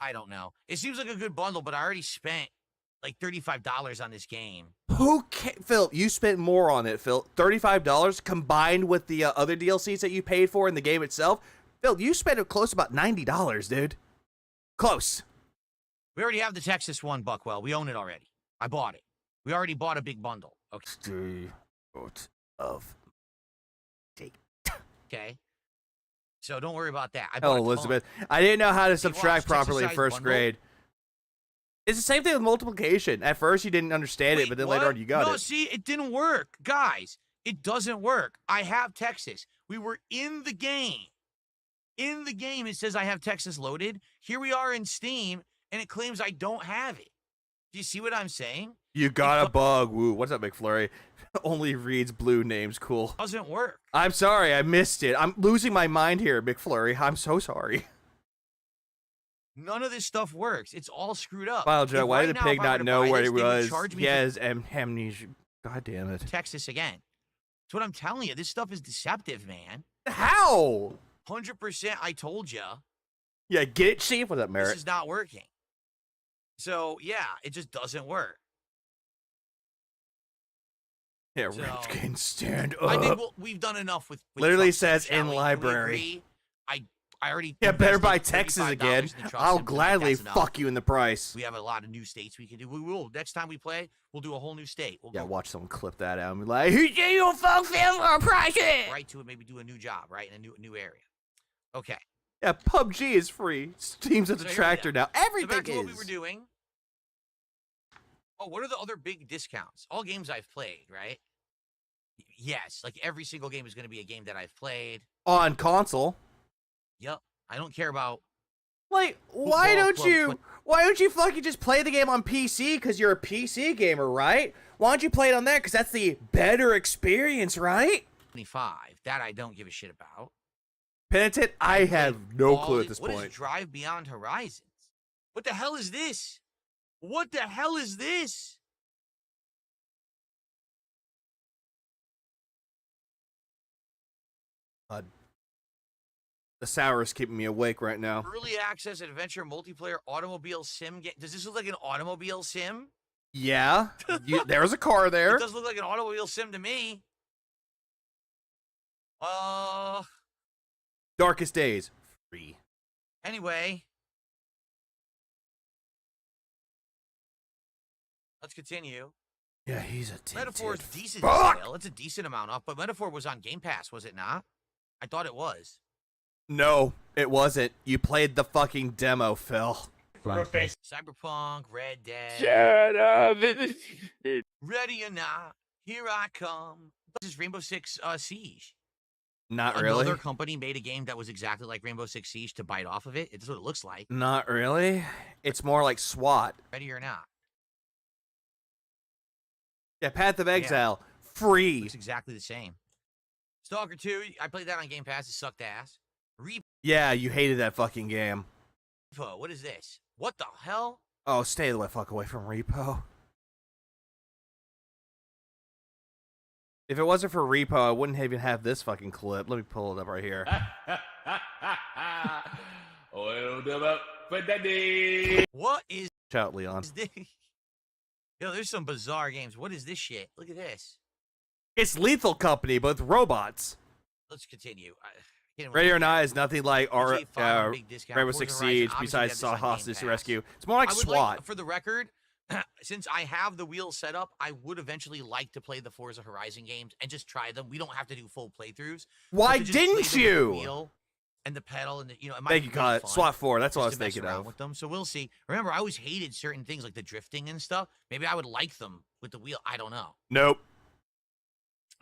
[SPEAKER 7] I don't know. It seems like a good bundle, but I already spent like $35 on this game.
[SPEAKER 3] Phil, you spent more on it, Phil. $35 combined with the other DLCs that you paid for in the game itself. Phil, you spent close to about $90, dude. Close.
[SPEAKER 7] We already have the Texas one, Buckwell. We own it already. I bought it. We already bought a big bundle. Okay. Okay. So don't worry about that. I bought
[SPEAKER 3] Elizabeth. I didn't know how to subtract properly in first grade. It's the same thing with multiplication. At first, you didn't understand it, but then later on, you got it.
[SPEAKER 7] No, see, it didn't work. Guys, it doesn't work. I have Texas. We were in the game. In the game, it says I have Texas loaded. Here we are in Steam, and it claims I don't have it. Do you see what I'm saying?
[SPEAKER 3] You got a bug. Woo. What's up, McFlurry? Only reads blue names. Cool.
[SPEAKER 7] Doesn't work.
[SPEAKER 3] I'm sorry. I missed it. I'm losing my mind here, McFlurry. I'm so sorry.
[SPEAKER 7] None of this stuff works. It's all screwed up.
[SPEAKER 3] Wow, Joe, why did the pig not know where he was?
[SPEAKER 7] He
[SPEAKER 3] has amnesia. God damn it.
[SPEAKER 7] Texas again. That's what I'm telling you. This stuff is deceptive, man.
[SPEAKER 3] How?
[SPEAKER 7] 100% I told you.
[SPEAKER 3] Yeah, get it, Chief? What's up, Merritt?
[SPEAKER 7] This is not working. So, yeah, it just doesn't work.
[SPEAKER 3] Yeah,
[SPEAKER 7] so,
[SPEAKER 3] Rich can stand up.
[SPEAKER 7] I think we've done enough with
[SPEAKER 3] literally says in library.
[SPEAKER 7] I already...
[SPEAKER 3] Yeah, better buy Texas again. I'll gladly fuck you in the price.
[SPEAKER 7] We have a lot of new states we can do. We will. Next time we play, we'll do a whole new state. We'll
[SPEAKER 3] watch someone clip that out and be like, you don't fuck them for prices.
[SPEAKER 7] Right to it, maybe do a new job, right, in a new area. Okay.
[SPEAKER 3] Yeah, PUBG is free. Steam's a detractor now. Everything
[SPEAKER 7] so back to
[SPEAKER 3] is.
[SPEAKER 7] What we were doing. Oh, what are the other big discounts? All games I've played, right? Yes, like every single game is going to be a game that I've played.
[SPEAKER 3] On console.
[SPEAKER 7] Yep. I don't care about...
[SPEAKER 3] Like, why don't you fucking just play the game on PC because you're a PC gamer, right? Why don't you play it on there because that's the better experience, right?
[SPEAKER 7] 25. That I don't give a shit about.
[SPEAKER 3] Penitent, I have no clue at this point.
[SPEAKER 7] What is Drive Beyond Horizons? What the hell is this? What the hell is this?
[SPEAKER 3] The sour is keeping me awake right now.
[SPEAKER 7] Early access adventure multiplayer automobile sim game. Does this look like an automobile sim?
[SPEAKER 3] Yeah. There's a car there.
[SPEAKER 7] It does look like an automobile sim to me.
[SPEAKER 3] Darkest Days. Free.
[SPEAKER 7] Anyway. Let's continue.
[SPEAKER 3] Yeah, he's a
[SPEAKER 7] Metaphor is decent still. It's a decent amount off, but Metaphor was on Game Pass, was it not? I thought it was.
[SPEAKER 3] No, it wasn't. You played the fucking demo, Phil.
[SPEAKER 7] Cyberpunk, Red Dead.
[SPEAKER 8] Shut up.
[SPEAKER 7] Ready or not, here I come. This is Rainbow Six Siege.
[SPEAKER 3] Not really.
[SPEAKER 7] Another company made a game that was exactly like Rainbow Six Siege to bite off of it. It's what it looks like.
[SPEAKER 3] Not really. It's more like SWAT.
[SPEAKER 7] Ready or not.
[SPEAKER 3] Yeah, Path of Exile. Free.
[SPEAKER 7] Looks exactly the same. Stalker 2, I played that on Game Pass. It sucked ass.
[SPEAKER 3] Yeah, you hated that fucking game.
[SPEAKER 7] Repo, what is this? What the hell?
[SPEAKER 3] Oh, stay the fuck away from Repo. If it wasn't for Repo, I wouldn't even have this fucking clip. Let me pull it up right here.
[SPEAKER 7] What is...
[SPEAKER 3] Shout, Leon.
[SPEAKER 7] Yo, there's some bizarre games. What is this shit? Look at this.
[SPEAKER 3] It's Lethal Company, but with robots.
[SPEAKER 7] Let's continue.
[SPEAKER 3] Ready or Not is nothing like Rainbow Six Siege besides Hostage Rescue. It's more like SWAT.
[SPEAKER 7] For the record, since I have the wheel set up, I would eventually like to play the Forza Horizon games and just try them. We don't have to do full playthroughs.
[SPEAKER 3] Why didn't you?
[SPEAKER 7] The wheel and the pedal and it might
[SPEAKER 3] Thank you, Colin. SWAT 4. That's what I was thinking of.
[SPEAKER 7] With them. So we'll see. Remember, I always hated certain things like the drifting and stuff. Maybe I would like them with the wheel. I don't know.
[SPEAKER 3] Nope.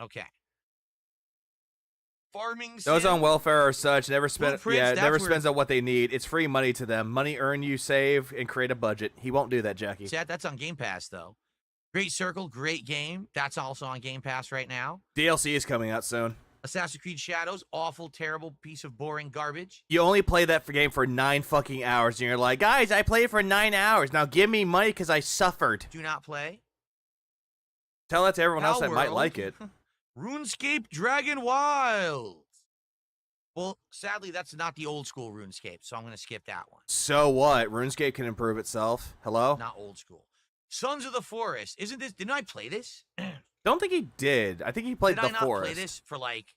[SPEAKER 7] Okay. Farming
[SPEAKER 3] those on welfare or such never spend spends on what they need. It's free money to them. Money earn you save and create a budget. He won't do that, Jackie.
[SPEAKER 7] See, that's on Game Pass though. Great Circle, great game. That's also on Game Pass right now.
[SPEAKER 3] DLC is coming out soon.
[SPEAKER 7] Assassin's Creed Shadows, awful, terrible piece of boring garbage.
[SPEAKER 3] You only play that game for 9 fucking hours, and you're like, guys, I played for 9 hours. Now give me money because I suffered.
[SPEAKER 7] Do not play.
[SPEAKER 3] Tell that to everyone else that might like it.
[SPEAKER 7] RuneScape Dragon Wilds. Well, sadly, that's not the old school RuneScape, so I'm going to skip that one.
[SPEAKER 3] So what? RuneScape can improve itself. Hello?
[SPEAKER 7] Not old school. Sons of the Forest. Isn't this... Didn't I play this?
[SPEAKER 3] Don't think he did. I think he played The Forest.
[SPEAKER 7] Did I not play this for like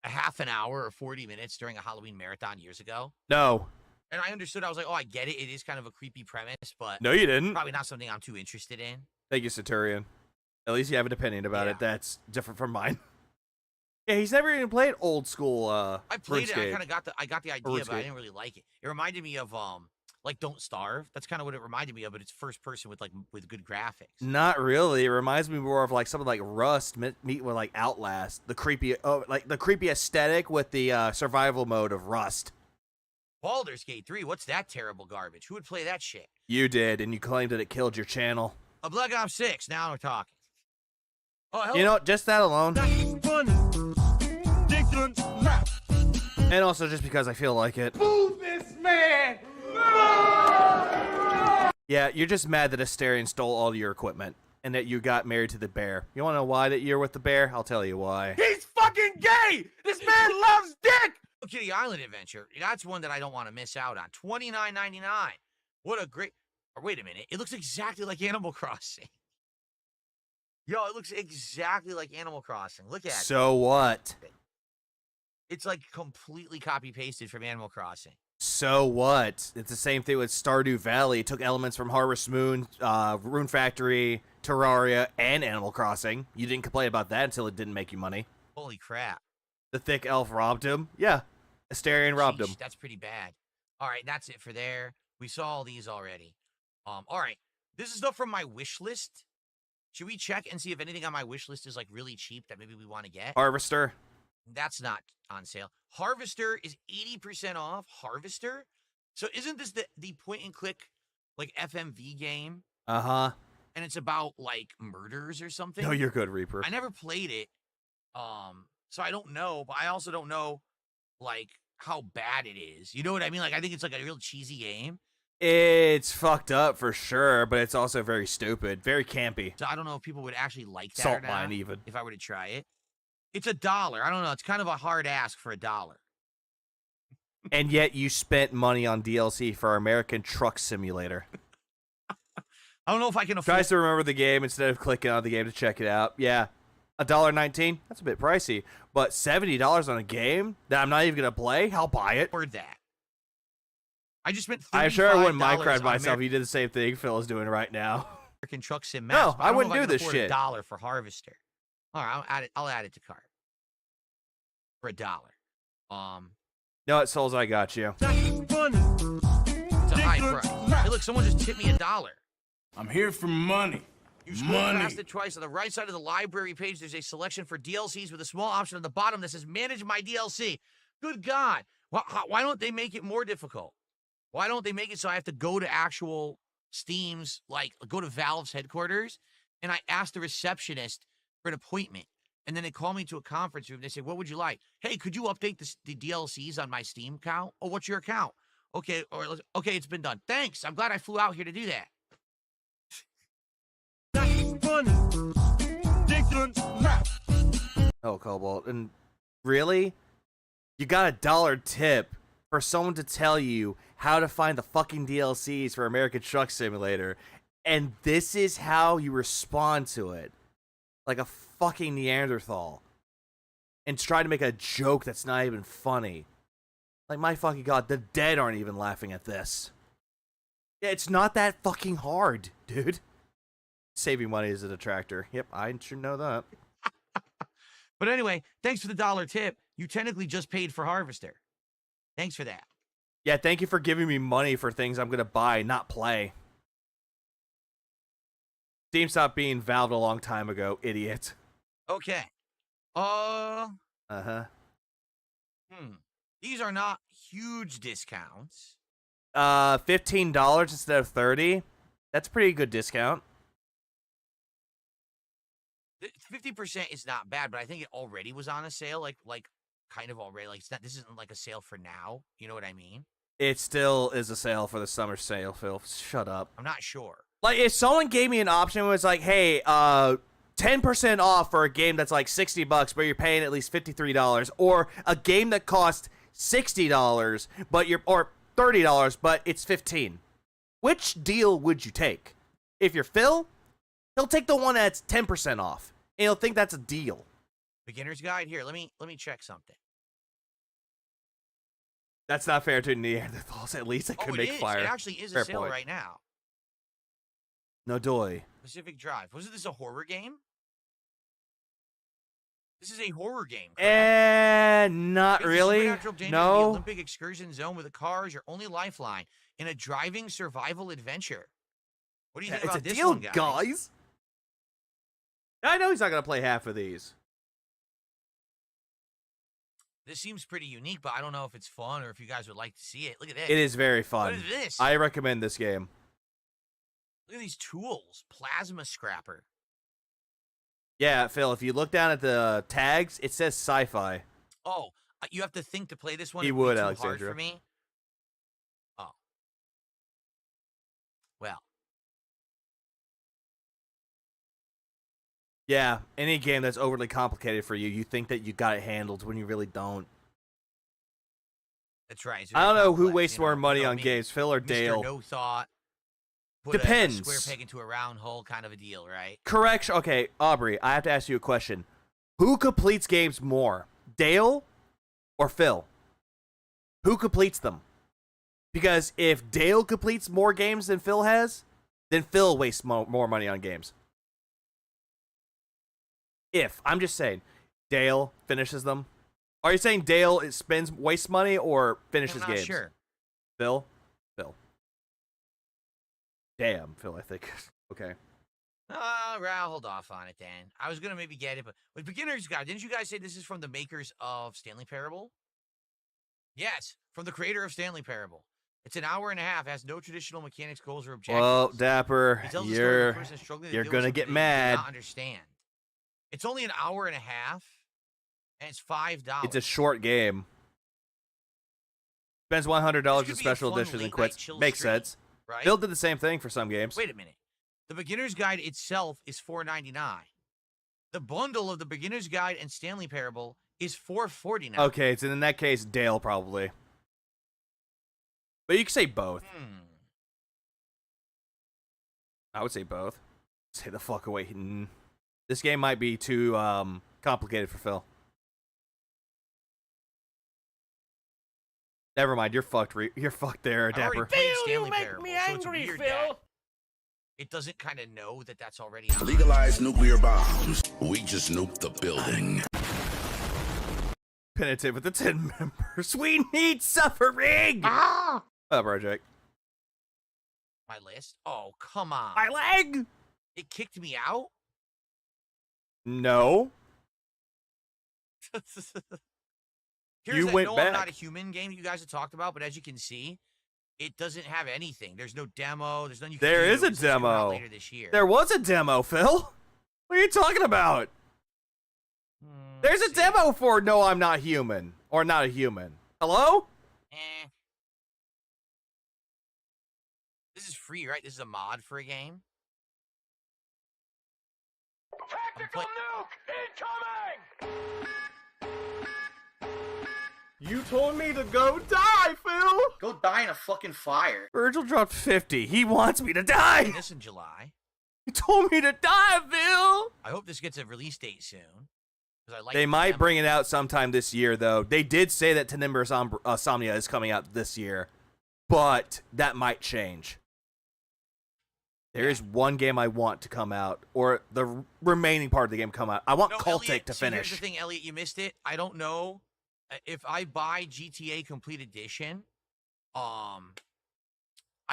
[SPEAKER 7] a half an hour or 40 minutes during a Halloween marathon years ago?
[SPEAKER 3] No.
[SPEAKER 7] And I understood. I was like, oh, I get it. It is kind of a creepy premise, but...
[SPEAKER 3] No, you didn't.
[SPEAKER 7] Probably not something I'm too interested in.
[SPEAKER 3] Thank you, Centurion. At least you have an opinion about it that's different from mine. Yeah, he's never even played old school
[SPEAKER 7] I played
[SPEAKER 3] RuneScape.
[SPEAKER 7] it. I got the idea, but I didn't really like it. It reminded me of like Don't Starve. That's kind of what it reminded me of, but it's first person with good graphics.
[SPEAKER 3] Not really. It reminds me more of like something like Rust meet with like Outlast. The creepy aesthetic with the survival mode of Rust.
[SPEAKER 7] Baldur's Gate 3. What's that terrible garbage? Who would play that shit?
[SPEAKER 3] You did, and you claimed that it killed your channel.
[SPEAKER 7] A Black Ops 6. Now we're talking. Oh, hell.
[SPEAKER 3] You know, just that alone. And also just because I feel like it.
[SPEAKER 9] Move this man!
[SPEAKER 3] Yeah, you're just mad that Asterion stole all your equipment and that you got married to the bear. You want to know why that you're with the bear? I'll tell you why.
[SPEAKER 9] He's fucking gay! This man loves dick!
[SPEAKER 7] Kitty Island Adventure. That's one that I don't want to miss out on. $29.99. What a great... Or wait a minute. It looks exactly like Animal Crossing. Yo, it looks exactly like Animal Crossing. Look at it.
[SPEAKER 3] So what?
[SPEAKER 7] It's like completely copy-pasted from Animal Crossing.
[SPEAKER 3] So what? It's the same thing with Stardew Valley. It took elements from Harvest Moon, Rune Factory, Terraria, and Animal Crossing. You didn't complain about that until it didn't make you money.
[SPEAKER 7] Holy crap.
[SPEAKER 3] The thick elf robbed him? Yeah. Asterion robbed him.
[SPEAKER 7] That's pretty bad. All right, that's it for there. We saw all these already. All right. This is stuff from my wish list. Should we check and see if anything on my wish list is like really cheap that maybe we want to get?
[SPEAKER 3] Harvester.
[SPEAKER 7] That's not on sale. Harvester is 80% off. Harvester? So isn't this the point and click like FMV game?
[SPEAKER 3] Uh-huh.
[SPEAKER 7] And it's about like murders or something?
[SPEAKER 3] No, you're good, Reaper.
[SPEAKER 7] I never played it. So I don't know, but I also don't know like how bad it is. You know what I mean? Like I think it's like a real cheesy game.
[SPEAKER 3] It's fucked up for sure, but it's also very stupid, very campy.
[SPEAKER 7] So I don't know if people would actually like that
[SPEAKER 3] Salt
[SPEAKER 7] or not,
[SPEAKER 3] mine even.
[SPEAKER 7] if I were to try it. It's $1. I don't know. It's kind of a hard ask for $1.
[SPEAKER 3] And yet you spent money on DLC for American Truck Simulator.
[SPEAKER 7] I don't know if I can afford.
[SPEAKER 3] Tries to remember the game instead of clicking on the game to check it out. Yeah, $1.19. That's a bit pricey, but $70 on a game that I'm not even gonna play. I'll buy it.
[SPEAKER 7] Afford that. I just spent.
[SPEAKER 3] I'm sure I wouldn't
[SPEAKER 7] $35
[SPEAKER 3] Minecraft
[SPEAKER 7] on
[SPEAKER 3] myself. You did the same thing Phil is doing right now.
[SPEAKER 7] American Truck Sim
[SPEAKER 3] No,
[SPEAKER 7] Maps, but
[SPEAKER 3] I
[SPEAKER 7] don't know
[SPEAKER 3] wouldn't
[SPEAKER 7] if
[SPEAKER 3] do
[SPEAKER 7] can
[SPEAKER 3] this
[SPEAKER 7] afford
[SPEAKER 3] shit.
[SPEAKER 7] $1 for Harvester. All right, I'll add it to cart for $1.
[SPEAKER 3] No, it Souls, I got you.
[SPEAKER 7] It's a high price. Hey, look, someone just tipped me $1.
[SPEAKER 14] I'm here for money.
[SPEAKER 7] You scroll past it twice. On the right side of the library page, there's a selection for DLCs with a small option on the bottom that says Manage My DLC. Good God. Why don't they make it more difficult? Why don't they make it so I have to go to actual Steam's, like, go to Valve's headquarters, and I ask the receptionist for an appointment, and then they call me to a conference room. They say, what would you like? Hey, could you update the DLCs on my Steam account? Oh, what's your account? Okay, okay, it's been done. Thanks. I'm glad I flew out here to do that.
[SPEAKER 3] Oh, Cobalt. And really? You got $1 tip for someone to tell you how to find the fucking DLCs for American Truck Simulator, and this is how you respond to it. Like a fucking Neanderthal. And try to make a joke that's not even funny. Like, my fucking God, the dead aren't even laughing at this. Yeah, it's not that fucking hard, dude. Saving money is a detractor. Yep, I should know that.
[SPEAKER 7] But anyway, thanks for the $1 tip. You technically just paid for Harvester. Thanks for that.
[SPEAKER 3] Yeah, thank you for giving me money for things I'm going to buy, not play. Steam stopped being Valve a long time ago, idiot.
[SPEAKER 7] Okay. These are not huge discounts.
[SPEAKER 3] $15 instead of $30. That's a pretty good discount.
[SPEAKER 7] 50% is not bad, but I think it already was on a sale, like kind of already. Like, it's not. This isn't like a sale for now. You know what I mean?
[SPEAKER 3] It still is a sale for the summer sale, Phil. Shut up.
[SPEAKER 7] I'm not sure.
[SPEAKER 3] Like, if someone gave me an option where it's like, hey, 10% off for a game that's like $60, but you're paying at least $53, or a game that costs $60, but or $30, but it's $15. Which deal would you take? If you're Phil, he'll take the one that's 10% off, and he'll think that's a deal.
[SPEAKER 7] Beginner's guide here. Let me check something.
[SPEAKER 3] That's not fair to Neanderthals. At least it could make fire.
[SPEAKER 7] It actually is a sale right now.
[SPEAKER 3] No doy.
[SPEAKER 7] Pacific Drive. Wasn't this a horror game? This is a horror game. Correct?
[SPEAKER 3] Not really. No.
[SPEAKER 7] The Olympic excursion zone with the car is your only lifeline in a driving survival adventure. What do you think about this one, guys?
[SPEAKER 3] It's a deal, guys. I know he's not going to play half of these.
[SPEAKER 7] This seems pretty unique, but I don't know if it's fun or if you guys would like to see it. Look at this.
[SPEAKER 3] It is very fun.
[SPEAKER 7] What is this?
[SPEAKER 3] I recommend this game.
[SPEAKER 7] Look at these tools. Plasma scrapper.
[SPEAKER 3] Yeah, Phil, if you look down at the tags, it says sci-fi.
[SPEAKER 7] Oh, you have to think to play this one.
[SPEAKER 3] He
[SPEAKER 7] It'd
[SPEAKER 3] would,
[SPEAKER 7] be too
[SPEAKER 3] Alexandra.
[SPEAKER 7] hard for me. Oh. Well.
[SPEAKER 3] Yeah, any game that's overly complicated for you, you think that you got it handled when you really don't.
[SPEAKER 7] That's right.
[SPEAKER 3] I don't know who wastes more money on games, Phil or Dale.
[SPEAKER 7] Mr. No thought.
[SPEAKER 3] Depends.
[SPEAKER 7] A square peg into a round hole kind of a deal, right?
[SPEAKER 3] Correction. Okay, Aubrey, I have to ask you a question. Who completes games more, Dale or Phil? Who completes them? Because if Dale completes more games than Phil has, then Phil wastes more money on games. I'm just saying, Dale finishes them. Are you saying Dale wastes money or finishes
[SPEAKER 7] I'm not
[SPEAKER 3] games?
[SPEAKER 7] Sure.
[SPEAKER 3] Phil? Damn, Phil, I think. Okay.
[SPEAKER 7] I'll hold off on it then. I was going to maybe get it, but with Beginner's Guide, didn't you guys say this is from the makers of Stanley Parable? Yes, from the creator of Stanley Parable. It's an hour and a half, has no traditional mechanics, goals, or objectives.
[SPEAKER 3] Well, Dapper, you're going to get mad.
[SPEAKER 7] Not understand. It's only an hour and a half, and it's $5.
[SPEAKER 3] It's a short game. Spends $100 in special editions and quits. Makes sense.
[SPEAKER 7] Right?
[SPEAKER 3] Phil did the same thing for some games.
[SPEAKER 7] Wait a minute. The Beginner's Guide itself is $4.99. The bundle of the Beginner's Guide and Stanley Parable is $4.49.
[SPEAKER 3] Okay, so in that case, Dale probably. But you can say both. I would say both. Stay the fuck away. This game might be too complicated for Phil. Never mind, you're fucked. You're fucked there, Dapper.
[SPEAKER 9] Phil, you make me angry, Phil.
[SPEAKER 7] It doesn't kind of know that that's already on.
[SPEAKER 15] Legalize nuclear bombs. We just nuked the building.
[SPEAKER 3] Penitent with the 10 members. We need suffering!
[SPEAKER 7] Ah!
[SPEAKER 3] Project.
[SPEAKER 7] My list? Oh, come on.
[SPEAKER 3] My leg!
[SPEAKER 7] It kicked me out?
[SPEAKER 3] No.
[SPEAKER 7] Here's
[SPEAKER 3] went
[SPEAKER 7] I'm
[SPEAKER 3] back.
[SPEAKER 7] Not a Human game you guys have talked about, but as you can see, it doesn't have anything. There's no demo. There's nothing you can
[SPEAKER 3] There
[SPEAKER 7] do.
[SPEAKER 3] is a
[SPEAKER 7] It's gonna come out
[SPEAKER 3] demo.
[SPEAKER 7] later this year.
[SPEAKER 3] There was a demo, Phil. What are you talking about? There's a demo for No, I'm Not Human. Or Not a Human. Hello?
[SPEAKER 7] This is free, right? This is a mod for a game.
[SPEAKER 9] Tactical nuke incoming! You told me to go die, Phil!
[SPEAKER 4] Go die in a fucking fire.
[SPEAKER 3] Virgil dropped 50. He wants me to die.
[SPEAKER 7] This in July.
[SPEAKER 3] He told me to die, Phil.
[SPEAKER 7] I hope this gets a release date soon. I like
[SPEAKER 3] They might bring it out sometime this year, though. They did say that Tenimber Somnia is coming out this year, but that might change. There is one game I want to come out, or the remaining part of the game come out. I want Cultic
[SPEAKER 7] Elliot,
[SPEAKER 3] to
[SPEAKER 7] see,
[SPEAKER 3] finish.
[SPEAKER 7] Here's the thing, Elliot, you missed it. I don't know if I buy GTA Complete Edition. I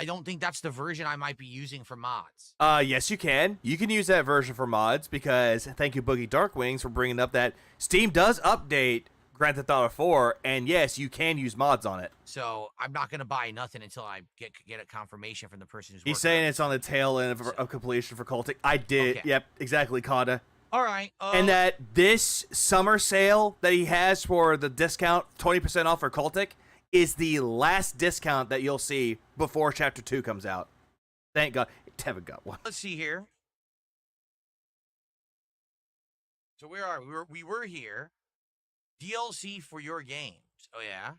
[SPEAKER 7] don't think that's the version I might be using for mods.
[SPEAKER 3] Yes, you can. You can use that version for mods because thank you, Boogie Darkwings, for bringing up that Steam does update Grand Theft Auto 4, and yes, you can use mods on it.
[SPEAKER 7] So I'm not gonna buy nothing until I get a confirmation from the person who's.
[SPEAKER 3] He's saying it's on the tail end of completion for Cultic. I did.
[SPEAKER 7] Okay.
[SPEAKER 3] Yep, exactly, Kanda.
[SPEAKER 7] All right.
[SPEAKER 3] And that this summer sale that he has for the discount, 20% off for Cultic, is the last discount that you'll see before Chapter 2 comes out. Thank God. Tevin got one.
[SPEAKER 7] Let's see here. So where are we? We were here. DLC for your games. Oh, yeah?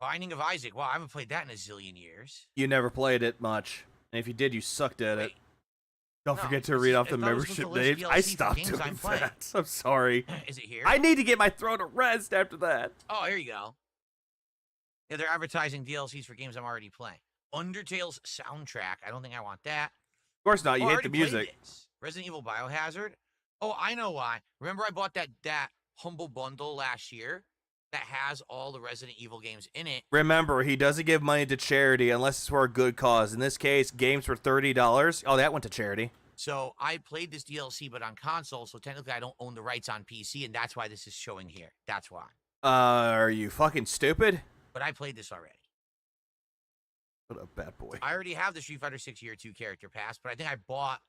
[SPEAKER 7] Binding of Isaac. Wow, I haven't played that in a zillion years.
[SPEAKER 3] You never played it much. And if you did, you sucked at it. Don't forget to read off the membership names. I stopped doing that. I'm sorry.
[SPEAKER 7] Is it here?
[SPEAKER 3] I need to get my throat to rest after that.
[SPEAKER 7] Oh, here you go. Yeah, they're advertising DLCs for games I'm already playing. Undertale's soundtrack. I don't think I want that.
[SPEAKER 3] Of course not. You
[SPEAKER 7] I
[SPEAKER 3] hate
[SPEAKER 7] already
[SPEAKER 3] the
[SPEAKER 7] played
[SPEAKER 3] music.
[SPEAKER 7] this. Resident Evil Biohazard. Oh, I know why. Remember I bought that Humble Bundle last year that has all the Resident Evil games in it.
[SPEAKER 3] Remember, he doesn't give money to charity unless it's for a good cause. In this case, games for $30. Oh, that went to charity.
[SPEAKER 7] So I played this DLC, but on console, so technically I don't own the rights on PC, and that's why this is showing here. That's why.
[SPEAKER 3] Are you fucking stupid?
[SPEAKER 7] but I played this already.
[SPEAKER 3] What a bad boy.
[SPEAKER 7] I already have the Street Fighter 6 Year 2 character pass, but I think I bought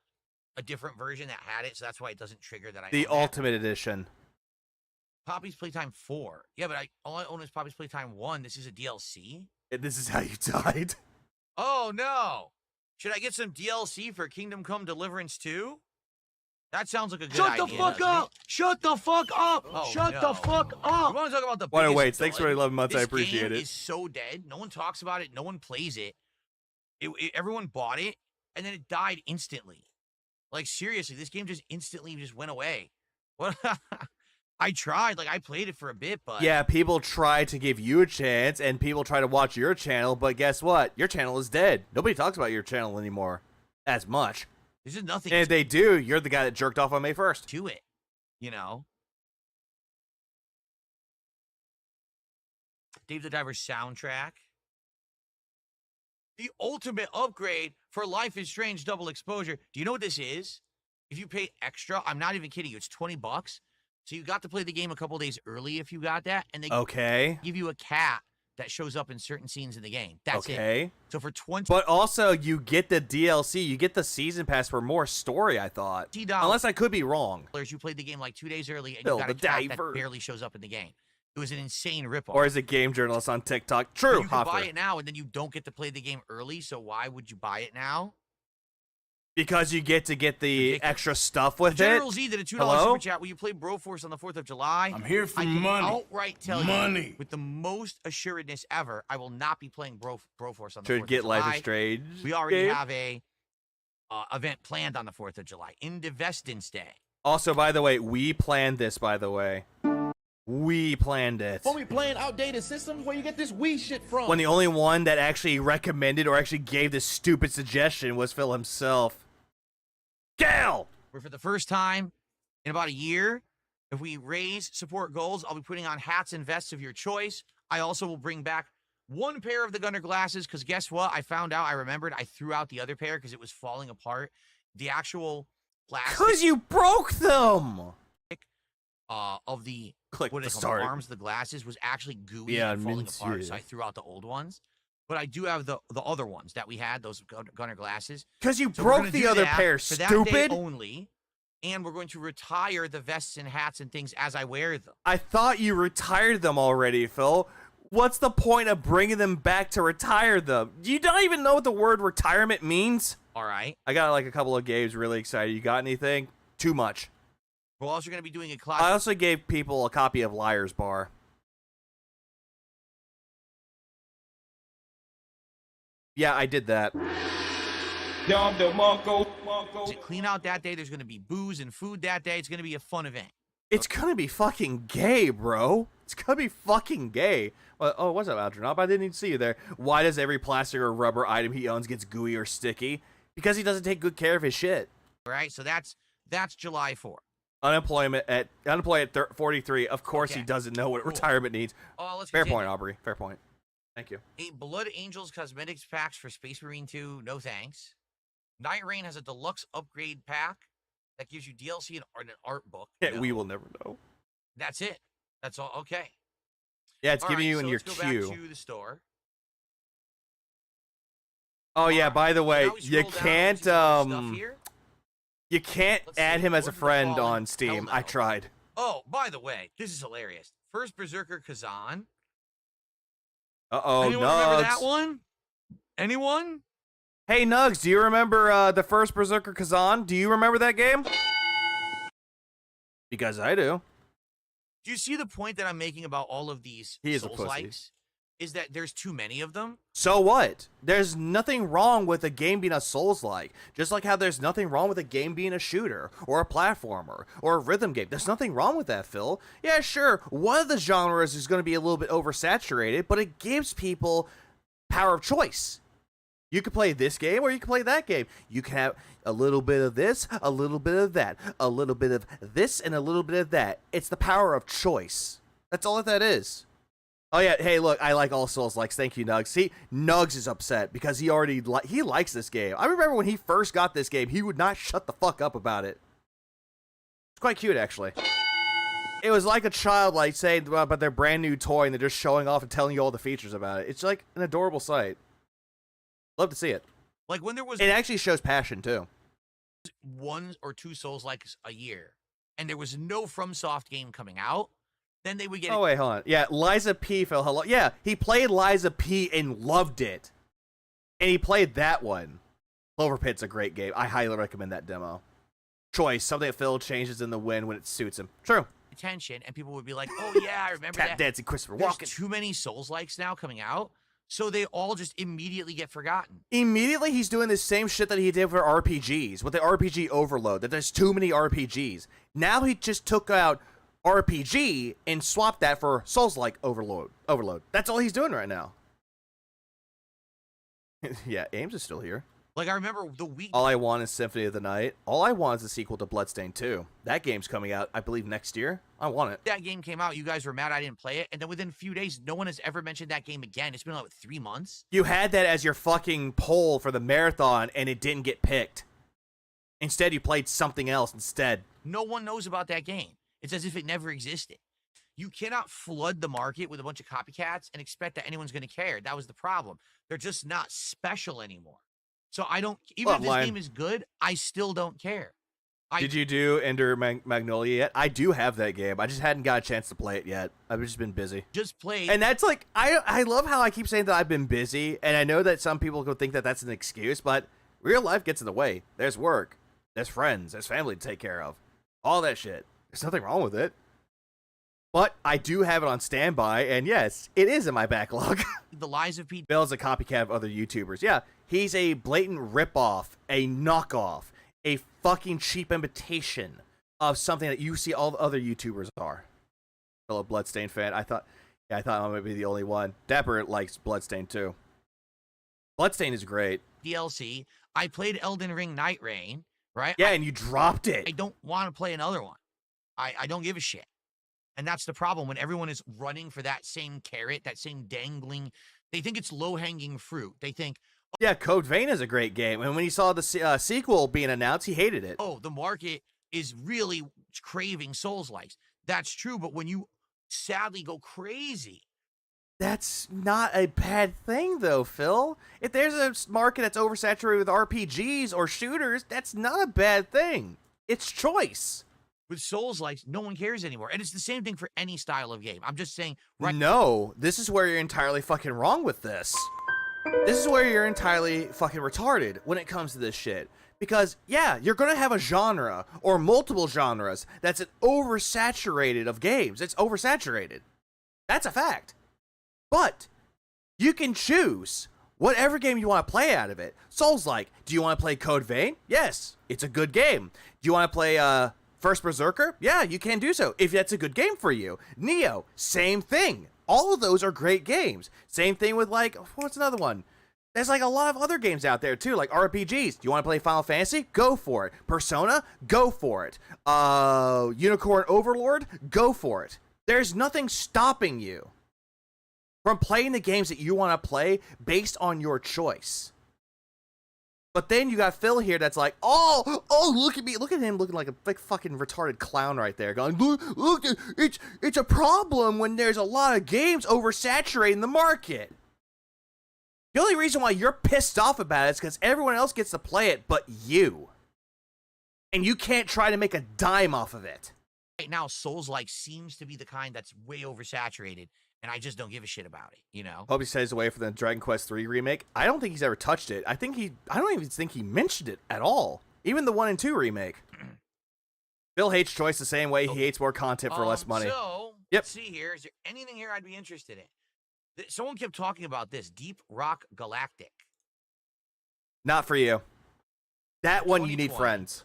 [SPEAKER 7] a different version that had it, so that's why it doesn't trigger that I
[SPEAKER 3] The
[SPEAKER 7] own
[SPEAKER 3] Ultimate Edition.
[SPEAKER 7] Poppy's Playtime 4. Yeah, but all I own is Poppy's Playtime 1. This is a DLC?
[SPEAKER 3] And this is how you died.
[SPEAKER 7] Oh, no. Should I get some DLC for Kingdom Come Deliverance 2? That sounds like a good idea.
[SPEAKER 16] Shut the fuck up! Shut the fuck up!
[SPEAKER 7] Oh,
[SPEAKER 16] Shut
[SPEAKER 7] no.
[SPEAKER 16] the fuck up!
[SPEAKER 7] We want to talk about the
[SPEAKER 3] What a
[SPEAKER 7] biggest
[SPEAKER 3] wait. Thanks for
[SPEAKER 7] like,
[SPEAKER 3] 11 months. I
[SPEAKER 7] this
[SPEAKER 3] appreciate
[SPEAKER 7] game
[SPEAKER 3] it.
[SPEAKER 7] is so dead. No one talks about it. No one plays it. Everyone bought it, and then it died instantly. Like, seriously, this game just instantly just went away. What? I tried. Like, I played it for a bit, but...
[SPEAKER 3] Yeah, people try to give you a chance, and people try to watch your channel, but guess what? Your channel is dead. Nobody talks about your channel anymore as much.
[SPEAKER 7] This is nothing.
[SPEAKER 3] And if they do, you're the guy that jerked off on May 1st.
[SPEAKER 7] To it, you know? Dave the Diver's soundtrack. The ultimate upgrade for Life is Strange Double Exposure. Do you know what this is? If you pay extra, I'm not even kidding you, it's $20. So you got to play the game a couple days early if you got that, and they give you a cat that shows up in certain scenes in the game. That's it. So for 20,
[SPEAKER 3] but also you get the DLC, you get the season pass for more story. I thought, unless I could be wrong.
[SPEAKER 7] You played the game like 2 days early, and
[SPEAKER 3] Bill,
[SPEAKER 7] you got a
[SPEAKER 3] the
[SPEAKER 7] cat
[SPEAKER 3] diver.
[SPEAKER 7] that barely shows up in the game. It was an insane ripoff.
[SPEAKER 3] Or as a game journalist on TikTok, true.
[SPEAKER 7] You can buy it now, and then you don't get to play the game early. So why would you buy it now?
[SPEAKER 3] Because you get to get the extra stuff with
[SPEAKER 7] General
[SPEAKER 3] it.
[SPEAKER 7] Z did a $2 super chat. Will you play Broforce on the 4th of July?
[SPEAKER 14] I'm here for
[SPEAKER 7] I can
[SPEAKER 14] money.
[SPEAKER 7] outright tell
[SPEAKER 14] Money.
[SPEAKER 7] you with the most assuredness ever, I will not be playing Broforce on the 4th
[SPEAKER 3] Should
[SPEAKER 7] of
[SPEAKER 3] get
[SPEAKER 7] July.
[SPEAKER 3] Life is Strange.
[SPEAKER 7] We already
[SPEAKER 3] game.
[SPEAKER 7] have a event planned on the 4th of July, Indivestance Day.
[SPEAKER 3] Also, by the way, we planned this, by the way. We planned it.
[SPEAKER 11] When we playing outdated systems, where you get this Wii shit from?
[SPEAKER 3] When the only one that actually recommended or actually gave this stupid suggestion was Phil himself. Gal!
[SPEAKER 7] Where for the first time in about a year, if we raise support goals, I'll be putting on hats and vests of your choice. I also will bring back one pair of the Gunner glasses, because guess what? I found out, I remembered, I threw out the other pair because it was falling apart. The actual plastic...
[SPEAKER 3] Because you broke them!
[SPEAKER 7] Of the...
[SPEAKER 3] Click
[SPEAKER 7] what
[SPEAKER 3] the
[SPEAKER 7] is it called?
[SPEAKER 3] start.
[SPEAKER 7] The arms of the glasses was actually gooey
[SPEAKER 3] Yeah,
[SPEAKER 7] and falling
[SPEAKER 3] mince,
[SPEAKER 7] apart,
[SPEAKER 3] yeah.
[SPEAKER 7] so I threw out the old ones. But I do have the other ones that we had, those Gunner glasses.
[SPEAKER 3] Because you
[SPEAKER 7] So we're
[SPEAKER 3] broke
[SPEAKER 7] gonna
[SPEAKER 3] the
[SPEAKER 7] do
[SPEAKER 3] other
[SPEAKER 7] that
[SPEAKER 3] pair,
[SPEAKER 7] for that
[SPEAKER 3] stupid!
[SPEAKER 7] day only, and we're going to retire the vests and hats and things as I wear them.
[SPEAKER 3] I thought you retired them already, Phil. What's the point of bringing them back to retire them? You don't even know what the word retirement means?
[SPEAKER 7] All right.
[SPEAKER 3] I got like a couple of games really excited. You got anything? Too much.
[SPEAKER 7] We're also going to be doing a class.
[SPEAKER 3] I also gave people a copy of Liar's Bar. Yeah, I did that.
[SPEAKER 7] Clean out that day. There's going to be booze and food that day. It's going to be a fun event.
[SPEAKER 3] It's gonna be fucking gay, bro. It's gonna be fucking gay. Well, oh, what's up, Algernon? I didn't even see you there. Why does every plastic or rubber item he owns gets gooey or sticky? Because he doesn't take good care of his shit.
[SPEAKER 7] All right, so that's July 4th.
[SPEAKER 3] Unemployment at 43. Of course, he doesn't know what retirement needs.
[SPEAKER 7] Oh, let's
[SPEAKER 3] Fair
[SPEAKER 7] continue.
[SPEAKER 3] point, Aubrey. Fair point. Thank you.
[SPEAKER 7] Blood Angels cosmetics packs for Space Marine 2. No thanks. Night Rain has a deluxe upgrade pack that gives you DLC and an art book.
[SPEAKER 3] Yeah,
[SPEAKER 7] No.
[SPEAKER 3] we will never know.
[SPEAKER 7] That's it. That's all. Okay.
[SPEAKER 3] Yeah, it's
[SPEAKER 7] All
[SPEAKER 3] giving
[SPEAKER 7] right,
[SPEAKER 3] you
[SPEAKER 7] so
[SPEAKER 3] in your
[SPEAKER 7] let's
[SPEAKER 3] queue.
[SPEAKER 7] go back to the store.
[SPEAKER 3] Oh yeah, by the way,
[SPEAKER 7] now we
[SPEAKER 3] you
[SPEAKER 7] scroll down
[SPEAKER 3] can't
[SPEAKER 7] to some stuff here.
[SPEAKER 3] you can't add him as a friend on Steam. I tried.
[SPEAKER 7] Oh, by the way, this is hilarious. First Berserker Kazan.
[SPEAKER 3] Uh-oh,
[SPEAKER 7] Anyone remember that
[SPEAKER 3] Nugs.
[SPEAKER 7] one? Anyone?
[SPEAKER 3] Hey, Nugs, do you remember the first Berserker Kazan? Do you remember that game? Because I do.
[SPEAKER 7] Do you see the point that I'm making about all of these
[SPEAKER 3] He is a
[SPEAKER 7] Souls
[SPEAKER 3] pussy.
[SPEAKER 7] likes? Is that there's too many of them?
[SPEAKER 3] So what? There's nothing wrong with a game being a Souls-like. Just like how there's nothing wrong with a game being a shooter, or a platformer, or a rhythm game. There's nothing wrong with that, Phil. Yeah, sure, one of the genres is going to be a little bit oversaturated, but it gives people power of choice. You can play this game, or you can play that game. You can have a little bit of this, a little bit of that, a little bit of this, and a little bit of that. It's the power of choice. That's all that is. Oh yeah, hey look, I like all Souls likes. Thank you, Nugs. See, Nugs is upset because he already he likes this game. I remember when he first got this game, he would not shut the fuck up about it. It's quite cute, actually. it was like a child like saying about their brand new toy and they're just showing off and telling you all the features about it. It's like an adorable sight. Love to see it.
[SPEAKER 7] Like when there was,
[SPEAKER 3] it actually shows passion too.
[SPEAKER 7] 1 or 2 Souls-likes a year, and there was no FromSoft game coming out, then they would get.
[SPEAKER 3] Oh wait, hold on. Yeah, Liza P. Phil, hello. Yeah, he played Liza P. and loved it, and he played that one. Clover Pit's a great game. I highly recommend that demo. Choice, something that Phil changes in the wind when it suits him. True.
[SPEAKER 7] Attention, and people would be like, "Oh yeah, I remember
[SPEAKER 3] Tap
[SPEAKER 7] that."
[SPEAKER 3] dancing Christopher
[SPEAKER 7] There's
[SPEAKER 3] Walken.
[SPEAKER 7] too many Souls-likes now coming out, so they all just immediately get forgotten.
[SPEAKER 3] Immediately, he's doing the same shit that he did for RPGs with the RPG overload. That there's too many RPGs. Now he just took out RPG and swapped that for Souls-like overload. That's all he's doing right now. Yeah, Ames is still here.
[SPEAKER 7] Like, I remember the week.
[SPEAKER 3] All I Want is Symphony of the Night. All I Want is a sequel to Bloodstained 2. That game's coming out, I believe, next year. I want it.
[SPEAKER 7] That game came out, you guys were mad I didn't play it, and then within a few days, no one has ever mentioned that game again. It's been like 3 months.
[SPEAKER 3] You had that as your fucking poll for the marathon, and it didn't get picked. Instead, you played something else instead.
[SPEAKER 7] No one knows about that game. It's as if it never existed. You cannot flood the market with a bunch of copycats and expect that anyone's going to care. That was the problem. They're just not special anymore. So I don't, even if this game is good, I still don't care.
[SPEAKER 3] Did you do Ender Magnolia yet? I do have that game. I just hadn't got a chance to play it yet. I've just been busy.
[SPEAKER 7] Just play.
[SPEAKER 3] And that's like, I love how I keep saying that I've been busy, and I know that some people could think that that's an excuse, but real life gets in the way. There's work. There's friends. There's family to take care of. All that shit. There's nothing wrong with it. But I do have it on standby, and yes, it is in my backlog.
[SPEAKER 7] The Lies of Pete.
[SPEAKER 3] Bill's a copycat of other YouTubers. Yeah, he's a blatant ripoff, a knockoff, a fucking cheap imitation of something that you see all the other YouTubers are. Fellow Bloodstained fan. I thought I might be the only one. Dapper likes Bloodstained too. Bloodstained is great.
[SPEAKER 7] DLC. I played Elden Ring Night Rain, right?
[SPEAKER 3] Yeah, and you dropped it.
[SPEAKER 7] I don't want to play another one. I don't give a shit. And that's the problem when everyone is running for that same carrot, that same dangling. They think it's low-hanging fruit. They think, oh,
[SPEAKER 3] yeah, Code Vein is a great game. And when he saw the sequel being announced, he hated it.
[SPEAKER 7] Oh, the market is really craving Souls-likes. That's true, but when you sadly go crazy.
[SPEAKER 3] That's not a bad thing, though, Phil. If there's a market that's oversaturated with RPGs or shooters, that's not a bad thing. It's choice.
[SPEAKER 7] With Souls-likes, no one cares anymore. And it's the same thing for any style of game. I'm just saying...
[SPEAKER 3] No, this is where you're entirely fucking wrong with this. This is where you're entirely fucking retarded when it comes to this shit. Because, yeah, you're going to have a genre, or multiple genres, that's oversaturated of games. It's oversaturated. That's a fact. But you can choose whatever game you want to play out of it. Souls-like, do you want to play Code Vein? Yes, it's a good game. Do you want to play, First Berserker? Yeah, you can do so, if that's a good game for you. Neo, same thing. All of those are great games. Same thing with, like, what's another one? There's, like, a lot of other games out there, too, like RPGs. Do you want to play Final Fantasy? Go for it. Persona? Go for it. Unicorn Overlord? Go for it. There's nothing stopping you from playing the games that you want to play based on your choice. But then you got Phil here that's like, oh, look at me. Look at him looking like a big fucking retarded clown right there going, look, it's a problem when there's a lot of games oversaturating the market. The only reason why you're pissed off about it is because everyone else gets to play it but you. And you can't try to make a dime off of it.
[SPEAKER 7] Right now, Souls-like seems to be the kind that's way oversaturated. And I just don't give a shit about it, you know?
[SPEAKER 3] Hope he stays away from the Dragon Quest III remake. I don't think he's ever touched it. I don't even think he mentioned it at all. Even the 1 and 2 remake. Phil hates choice the same way he hates more content for less money.
[SPEAKER 7] So, let's see here. Is there anything here I'd be interested in? Someone kept talking about this. Deep Rock Galactic.
[SPEAKER 3] Not for you. That one you need friends.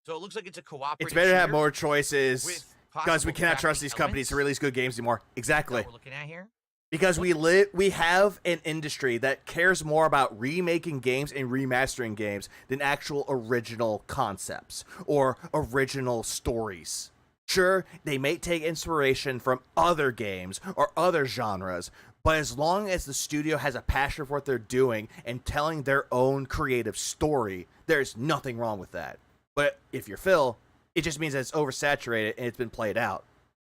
[SPEAKER 7] So it looks like it's a cooperative.
[SPEAKER 3] It's better to have more choices. Because we cannot trust these companies to release good games anymore. Exactly.
[SPEAKER 7] What we're looking at here?
[SPEAKER 3] Because we have an industry that cares more about remaking games and remastering games than actual original concepts or original stories. Sure, they may take inspiration from other games or other genres, but as long as the studio has a passion for what they're doing and telling their own creative story, there's nothing wrong with that. But if you're Phil, it just means that it's oversaturated and it's been played out.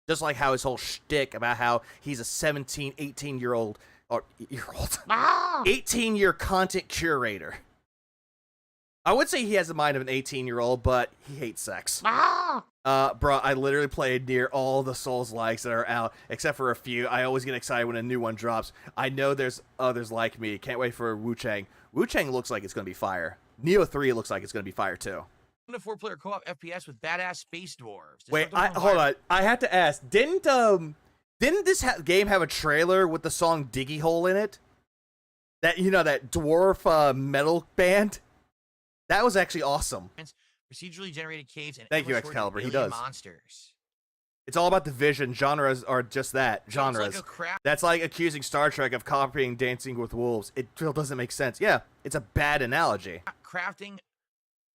[SPEAKER 3] Just like how his whole shtick about how he's a 17, 18-year-old, or 18-year content curator. I would say he has the mind of an 18-year-old, but he hates sex. Bro, I literally played near all the Souls-likes that are out, except for a few. I always get excited when a new one drops. I know there's others like me. Can't wait for Wu-Chang. Wu-Chang looks like it's going to be fire. Neo 3 looks like it's going to be fire, too.
[SPEAKER 7] 4-player co-op FPS with badass space dwarves.
[SPEAKER 3] Wait, hold on. I have to ask. Didn't this game have a trailer with the song Diggy Hole in it? That, that dwarf metal band? That was actually awesome.
[SPEAKER 7] Procedurally generated caves and
[SPEAKER 3] thank you, Excalibur. He does.
[SPEAKER 7] Monsters.
[SPEAKER 3] It's all about the vision. Genres are just that. Genres.
[SPEAKER 7] So like
[SPEAKER 3] that's like accusing Star Trek of copying Dancing with Wolves. It still doesn't make sense. Yeah, it's a bad analogy.
[SPEAKER 7] Crafting,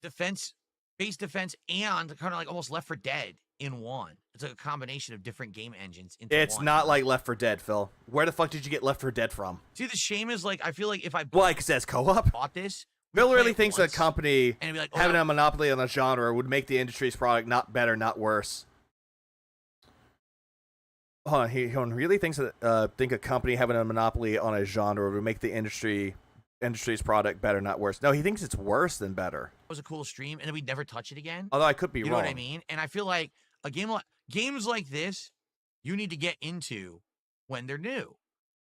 [SPEAKER 7] defense, base defense, and kind of like almost Left 4 Dead in one. It's like a combination of different game engines into
[SPEAKER 3] It's
[SPEAKER 7] one.
[SPEAKER 3] not like Left 4 Dead, Phil. Where the fuck did you get Left 4 Dead from?
[SPEAKER 7] See, the shame is like I feel like if I
[SPEAKER 3] like it says co-op.
[SPEAKER 7] Bought this.
[SPEAKER 3] Phil really thinks a company
[SPEAKER 7] and be like,
[SPEAKER 3] having a monopoly on the genre would make the industry's product not better, not worse. Hold on, he really thinks that think a company having a monopoly on a genre would make the industry's product better, not worse. No, he thinks it's worse than better.
[SPEAKER 7] It was a cool stream, and then we'd never touch it again.
[SPEAKER 3] Although I could be wrong.
[SPEAKER 7] You know what I mean? And I feel like games like this, you need to get into when they're new.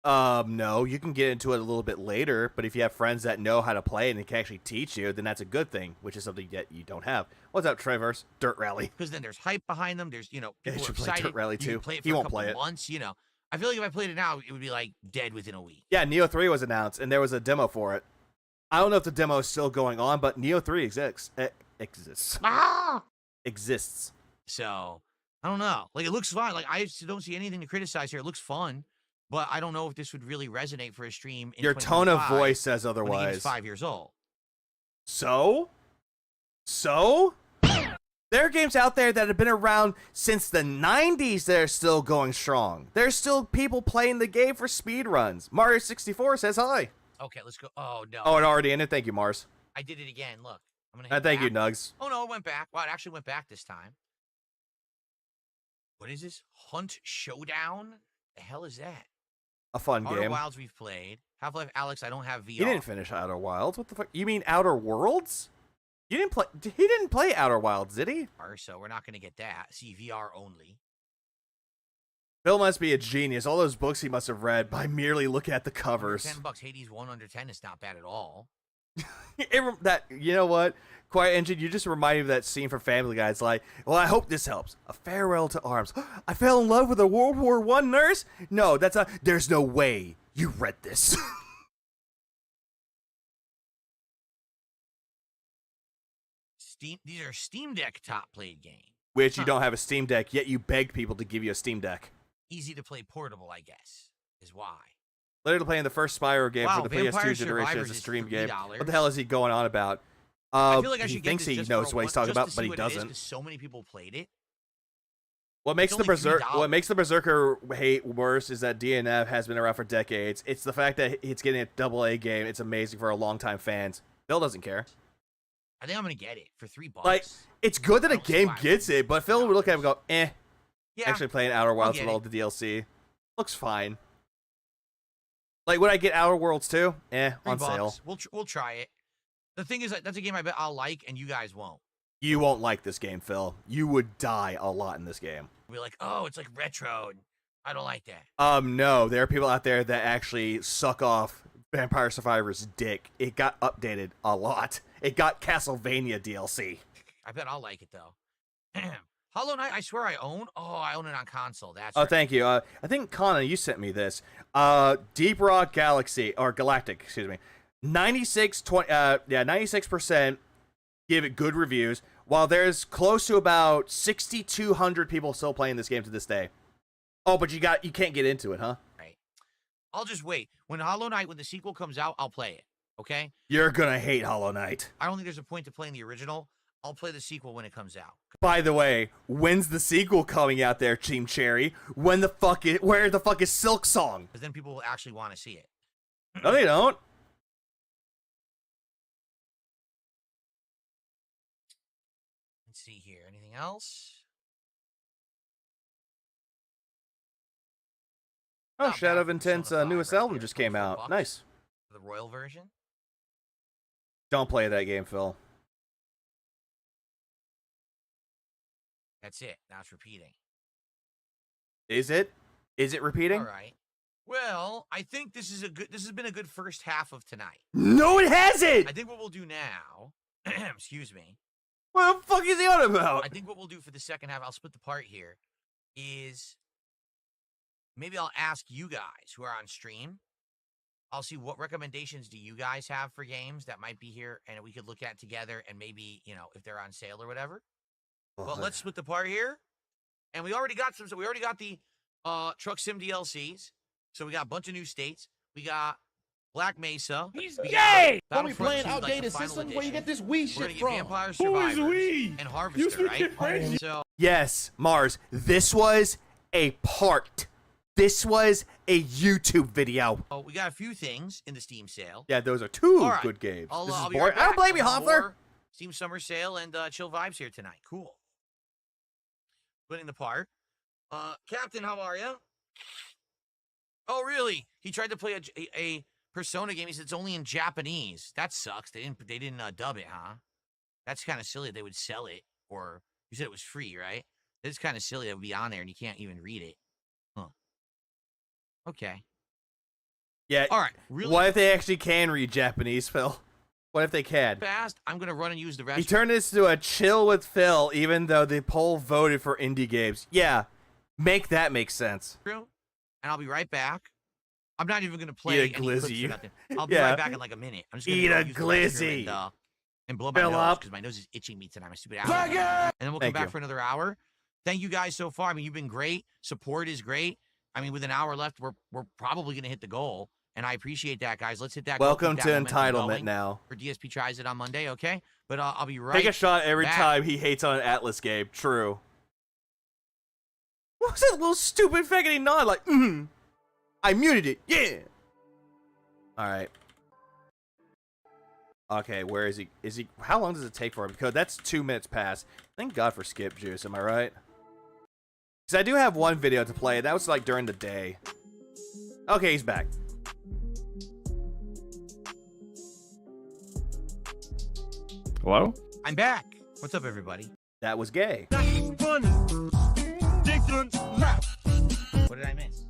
[SPEAKER 3] No, you can get into it a little bit later, but if you have friends that know how to play and they can actually teach you, then that's a good thing, which is something that you don't have. What's up, Traverse? Dirt Rally.
[SPEAKER 7] Because then there's hype behind them. There's, people
[SPEAKER 3] yeah,
[SPEAKER 7] are
[SPEAKER 3] should
[SPEAKER 7] excited.
[SPEAKER 3] Play Dirt Rally too.
[SPEAKER 7] Play it for
[SPEAKER 3] he won't
[SPEAKER 7] a couple
[SPEAKER 3] play it.
[SPEAKER 7] Months, I feel like if I played it now, it would be like dead within a week.
[SPEAKER 3] Yeah, Neo 3 was announced, and there was a demo for it. I don't know if the demo is still going on, but Neo 3 exists. Exists.
[SPEAKER 7] So, I don't know. Like, it looks fun. Like, I don't see anything to criticize here. It looks fun. But I don't know if this would really resonate for a stream.
[SPEAKER 3] Your tone of voice says otherwise.
[SPEAKER 7] When the game's 5 years old.
[SPEAKER 3] So? There are games out there that have been around since the 90s that are still going strong. There's still people playing the game for speedruns. Mario 64 says hi.
[SPEAKER 7] Okay, let's go. Oh, no.
[SPEAKER 3] Oh, it already ended? Thank you, Mars.
[SPEAKER 7] I did it again. Look. I'm gonna hit
[SPEAKER 3] thank
[SPEAKER 7] back.
[SPEAKER 3] you, Nugs.
[SPEAKER 7] Oh, no, it went back. Wow, it actually went back this time. What is this? Hunt Showdown? The hell is that?
[SPEAKER 3] A fun
[SPEAKER 7] Outer
[SPEAKER 3] game.
[SPEAKER 7] Wilds we've played. Half-Life Alex, I don't have VR.
[SPEAKER 3] He didn't finish Outer Wilds. What the fuck? You mean Outer Worlds? You didn't play. He didn't play Outer Wilds, did he?
[SPEAKER 7] So we're not going to get that. See, VR only.
[SPEAKER 3] Phil must be a genius. All those books he must have read by merely looking at the covers.
[SPEAKER 7] $10. Hades 1 under 10 is not bad at all.
[SPEAKER 3] You know what? Quiet Engine, you just remind me of that scene from Family Guy. It's like, well, I hope this helps. A farewell to arms. I fell in love with a World War I nurse? No, there's no way you read this.
[SPEAKER 7] These are Steam Deck top played games.
[SPEAKER 3] Which you don't have a Steam Deck, yet you beg people to give you a Steam Deck.
[SPEAKER 7] Easy to play portable, I guess, is why.
[SPEAKER 3] Literally playing the first Spyro game for the PS2 generation as a stream game. What the hell is he going on about?
[SPEAKER 7] I feel like I should
[SPEAKER 3] he thinks he knows what he's talking about, but he doesn't.
[SPEAKER 7] So many people played it.
[SPEAKER 3] What makes the Berserker hate worse is that DNF has been around for decades. It's the fact that it's getting a AA game. It's amazing for a longtime fans. Bill doesn't care.
[SPEAKER 7] I think I'm gonna get it for $3.
[SPEAKER 3] Like, it's good that a game gets it, but Phil would look at it and go, eh.
[SPEAKER 7] Yeah.
[SPEAKER 3] Actually playing Outer Wilds with all the DLC. Looks fine. Like, would I get Outer Worlds too? On sale.
[SPEAKER 7] We'll try it. The thing is, that's a game I bet I'll like, and you guys won't.
[SPEAKER 3] You won't like this game, Phil. You would die a lot in this game.
[SPEAKER 7] We'll be like, oh, it's like retro. I don't like that.
[SPEAKER 3] No. There are people out there that actually suck off Vampire Survivor's dick. It got updated a lot. It got Castlevania DLC.
[SPEAKER 7] I bet I'll like it, though. Hollow Knight, I swear I own. Oh, I own it on console. That's
[SPEAKER 3] right.
[SPEAKER 7] Oh,
[SPEAKER 3] thank you. I think, Connor, you sent me this. Deep Rock Galaxy, or Galactic, excuse me. 96% give it good reviews, while there's close to about 6,200 people still playing this game to this day. Oh, but you can't get into it, huh?
[SPEAKER 7] Right. I'll just wait. When Hollow Knight, when the sequel comes out, I'll play it. Okay?
[SPEAKER 3] You're gonna hate Hollow Knight.
[SPEAKER 7] I don't think there's a point to playing the original. I'll play the sequel when it comes out.
[SPEAKER 3] By the way, when's the sequel coming out there, Team Cherry? Where the fuck is Silk Song?
[SPEAKER 7] Because then people will actually want to see it.
[SPEAKER 3] No, they don't.
[SPEAKER 7] Let's see here. Anything else?
[SPEAKER 3] Oh,
[SPEAKER 7] Not
[SPEAKER 3] Shadow
[SPEAKER 7] bad
[SPEAKER 3] of
[SPEAKER 7] for
[SPEAKER 3] Intent's
[SPEAKER 7] Persona 5
[SPEAKER 3] newest
[SPEAKER 7] right
[SPEAKER 3] album
[SPEAKER 7] there.
[SPEAKER 3] just came out.
[SPEAKER 7] $24
[SPEAKER 3] Nice.
[SPEAKER 7] for the Royal version.
[SPEAKER 3] Don't play that game, Phil.
[SPEAKER 7] That's it. Now it's repeating.
[SPEAKER 3] Is it? Is it repeating?
[SPEAKER 7] All right. Well, I think this has been a good first half of tonight.
[SPEAKER 3] No, it hasn't!
[SPEAKER 7] I think what we'll do now, excuse me.
[SPEAKER 3] What the fuck is he on about?
[SPEAKER 7] I think what we'll do for the second half, I'll split the part here, is maybe I'll ask you guys who are on stream. I'll see what recommendations do you guys have for games that might be here and we could look at together and maybe, you know, if they're on sale or whatever. But let's split the part here. And we already got we already got the Truck Sim DLCs. So we got a bunch of new states. We got Black Mesa.
[SPEAKER 11] He's
[SPEAKER 7] gay!
[SPEAKER 11] Don't be playing outdated systems where you get this Wii shit from.
[SPEAKER 7] Vampire
[SPEAKER 8] Who is
[SPEAKER 7] Survivors
[SPEAKER 8] we?
[SPEAKER 7] and Harvester, right? So
[SPEAKER 3] Yes, Mars. This was a part. This was a YouTube video.
[SPEAKER 7] we got a few things in the Steam sale.
[SPEAKER 3] Yeah, those are two
[SPEAKER 7] All right.
[SPEAKER 3] good games. This is
[SPEAKER 7] I'll be
[SPEAKER 3] boring.
[SPEAKER 7] right
[SPEAKER 3] I don't
[SPEAKER 7] back.
[SPEAKER 3] blame you, Hoffler.
[SPEAKER 7] Steam Summer Sale and chill vibes here tonight. Cool. Splitting the part. Captain, how are you? Oh, really? He tried to play a Persona game. He said it's only in Japanese. That sucks. They didn't dub it, huh? That's kind of silly. They would sell it, or you said it was free, right? It's kind of silly that it would be on there and you can't even read it. Huh. Okay.
[SPEAKER 3] Yeah.
[SPEAKER 7] All right. Really
[SPEAKER 3] What if they actually can read Japanese, Phil? What if they can?
[SPEAKER 7] fast. I'm gonna run and use the rest.
[SPEAKER 3] He turned this to a chill with Phil, even though the poll voted for indie games. Yeah, make that make sense.
[SPEAKER 7] And I'll be right back. I'm not even gonna play
[SPEAKER 3] Eat a
[SPEAKER 7] any clips or
[SPEAKER 3] glizzy.
[SPEAKER 7] nothing. I'll be
[SPEAKER 3] Yeah.
[SPEAKER 7] right back in like a minute. I'm just gonna
[SPEAKER 3] Eat
[SPEAKER 7] go
[SPEAKER 3] a
[SPEAKER 7] use the restroom
[SPEAKER 3] glizzy.
[SPEAKER 7] and blow my
[SPEAKER 3] Fill
[SPEAKER 7] nose
[SPEAKER 3] up.
[SPEAKER 7] because my nose is itching me tonight. My stupid allergy. And then we'll come
[SPEAKER 3] Thank
[SPEAKER 7] back
[SPEAKER 3] you.
[SPEAKER 7] for another hour. Thank you guys so far. I mean, you've been great. Support is great. I mean, with an hour left, we're probably gonna hit the goal, and I appreciate that, guys. Let's hit that. goal.
[SPEAKER 3] Welcome
[SPEAKER 7] Keep
[SPEAKER 3] to
[SPEAKER 7] that momentum
[SPEAKER 3] entitlement
[SPEAKER 7] going
[SPEAKER 3] now.
[SPEAKER 7] For DSP tries it on Monday, okay? But I'll be right.
[SPEAKER 3] Take a shot every
[SPEAKER 7] back.
[SPEAKER 3] time he hates on an Atlas game. True. What was that little stupid faggoty nod? Like, I muted it. Yeah. All right. Okay, where is he? Is he? How long does it take for him? Because that's 2 minutes past. Thank God for skip juice. Am I right? Because I do have one video to play. That was like during the day. Okay, he's back.
[SPEAKER 8] Hello?
[SPEAKER 7] I'm back. What's up, everybody?
[SPEAKER 3] That was gay.
[SPEAKER 7] What did I miss?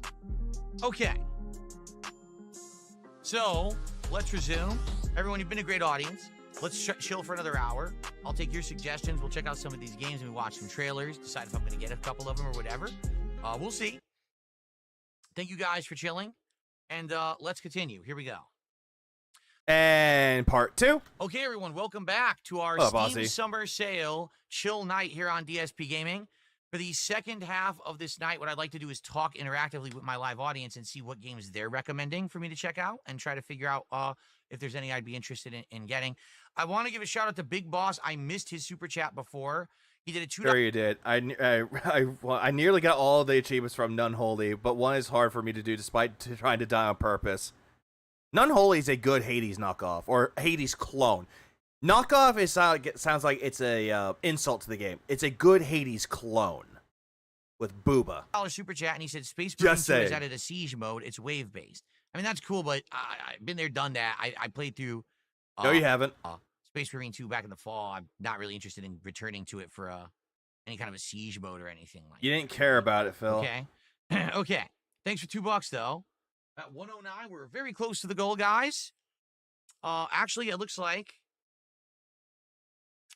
[SPEAKER 7] Okay. So, let's resume. Everyone, you've been a great audience. Let's chill for another hour. I'll take your suggestions. We'll check out some of these games and we watch some trailers, decide if I'm going to get a couple of them or whatever. We'll see. Thank you guys for chilling. And let's continue. Here we go.
[SPEAKER 3] And part 2.
[SPEAKER 7] Okay, everyone, welcome back to our
[SPEAKER 3] Oh,
[SPEAKER 7] Steam
[SPEAKER 3] bossy.
[SPEAKER 7] Summer Sale chill night here on DSP Gaming. For the second half of this night, what I'd like to do is talk interactively with my live audience and see what games they're recommending for me to check out and try to figure out if there's any I'd be interested in getting. I want to give a shout out to Big Boss. I missed his super chat before. He did a $2.
[SPEAKER 3] Sure you did. I nearly got all the achievements from Nunholy, but one is hard for me to do despite trying to die on purpose. Nunholy is a good Hades knockoff, or Hades clone. Knockoff sounds like it's a insult to the game. It's a good Hades clone with Booba.
[SPEAKER 7] Super chat, and he said Space Marine
[SPEAKER 3] Just
[SPEAKER 7] 2 is
[SPEAKER 3] saying.
[SPEAKER 7] added a siege mode. It's wave based. I mean, that's cool, but I've been there, done that. I played through.
[SPEAKER 3] No, you haven't.
[SPEAKER 7] Space Marine 2 back in the fall. I'm not really interested in returning to it for any kind of a siege mode or anything like that.
[SPEAKER 3] You didn't care about it, Phil.
[SPEAKER 7] Okay. Okay. Thanks for $2, though. At 109, we're very close to the goal, guys. Actually, it looks like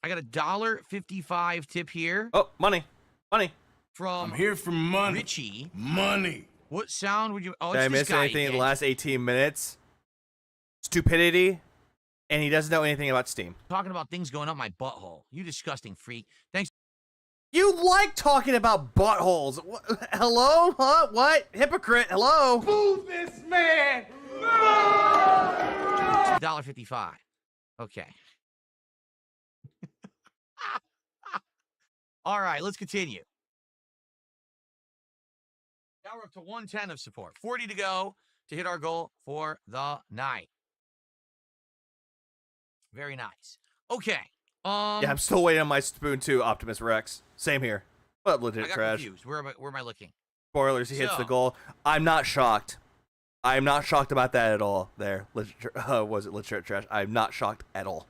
[SPEAKER 7] I got a $1.55 tip here.
[SPEAKER 3] Oh, money.
[SPEAKER 7] From
[SPEAKER 14] I'm here for money.
[SPEAKER 7] Richie.
[SPEAKER 14] Money.
[SPEAKER 7] What sound would you? Oh,
[SPEAKER 3] Did
[SPEAKER 7] it's
[SPEAKER 3] I
[SPEAKER 7] this
[SPEAKER 3] miss
[SPEAKER 7] guy
[SPEAKER 3] anything in the
[SPEAKER 7] again.
[SPEAKER 3] last 18 minutes? Stupidity. And he doesn't know anything about Steam.
[SPEAKER 7] Talking about things going up my butthole. You disgusting freak. Thanks.
[SPEAKER 3] You like talking about buttholes. Hello? Huh? What? Hypocrite. Hello?
[SPEAKER 9] Move this man!
[SPEAKER 7] $1.55. Okay. All right, let's continue. Now we're up to 110 of support. 40 to go to hit our goal for the night. Very nice. Okay.
[SPEAKER 3] Yeah, I'm still waiting on my spoon too, Optimus Rex. Same here. But
[SPEAKER 7] I
[SPEAKER 3] legit
[SPEAKER 7] got
[SPEAKER 3] trash.
[SPEAKER 7] confused. Where am I looking?
[SPEAKER 3] Spoilers, he hits the
[SPEAKER 7] So-
[SPEAKER 3] goal. I'm not shocked. I'm not shocked about that at all. There. Was it legit trash? I'm not shocked at all.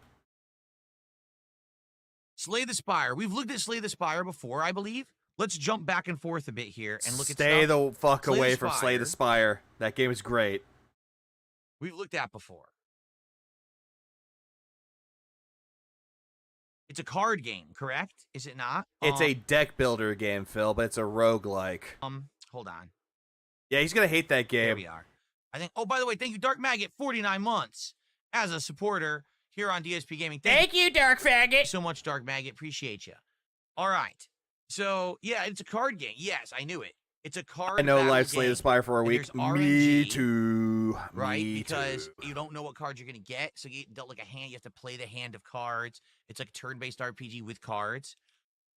[SPEAKER 7] Slay the Spire. We've looked at Slay the Spire before, I believe. Let's jump back and forth a bit here and look at
[SPEAKER 3] Stay
[SPEAKER 7] stuff.
[SPEAKER 3] the fuck
[SPEAKER 7] Slay the
[SPEAKER 3] away from Slay the Spire. That game is great.
[SPEAKER 7] We've looked at before. It's a card game, correct? Is it not?
[SPEAKER 3] It's a deck builder game, Phil, but it's a roguelike.
[SPEAKER 7] Hold on.
[SPEAKER 3] Yeah, he's gonna hate that game.
[SPEAKER 7] There we are. I think. Oh, by the way, thank you, Dark Maggot, 49 months as a supporter here on DSP Gaming.
[SPEAKER 3] Thank you, Dark Faggot.
[SPEAKER 7] So much, Dark Maggot. Appreciate you. All right. So yeah, it's a card game. Yes, I knew it. It's a card.
[SPEAKER 3] I know
[SPEAKER 7] battle
[SPEAKER 3] Life Slay the
[SPEAKER 7] game,
[SPEAKER 3] Spire for a
[SPEAKER 7] and
[SPEAKER 3] week.
[SPEAKER 7] there's
[SPEAKER 3] Me
[SPEAKER 7] RNG,
[SPEAKER 3] too.
[SPEAKER 7] right?
[SPEAKER 3] Me
[SPEAKER 7] Because
[SPEAKER 3] too.
[SPEAKER 7] you don't know what cards you're gonna get, so you dealt like a hand. You have to play the hand of cards. It's like a turn-based RPG with cards.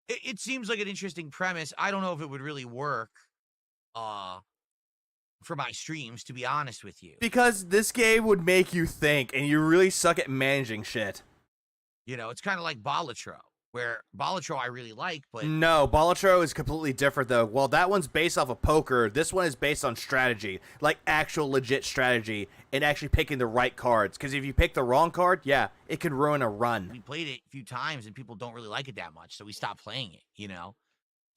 [SPEAKER 7] It seems like an interesting premise. I don't know if it would really work. For my streams, to be honest with you.
[SPEAKER 3] Because this game would make you think, and you really suck at managing shit.
[SPEAKER 7] You know, it's kind of like Balatro, where Balatro I really like, but
[SPEAKER 3] No, Balatro is completely different, though. Well, that one's based off of poker. This one is based on strategy, like actual legit strategy, and actually picking the right cards. Because if you pick the wrong card, yeah, it could ruin a run.
[SPEAKER 7] we played it a few times and people don't really like it that much, so we stopped playing it, you know?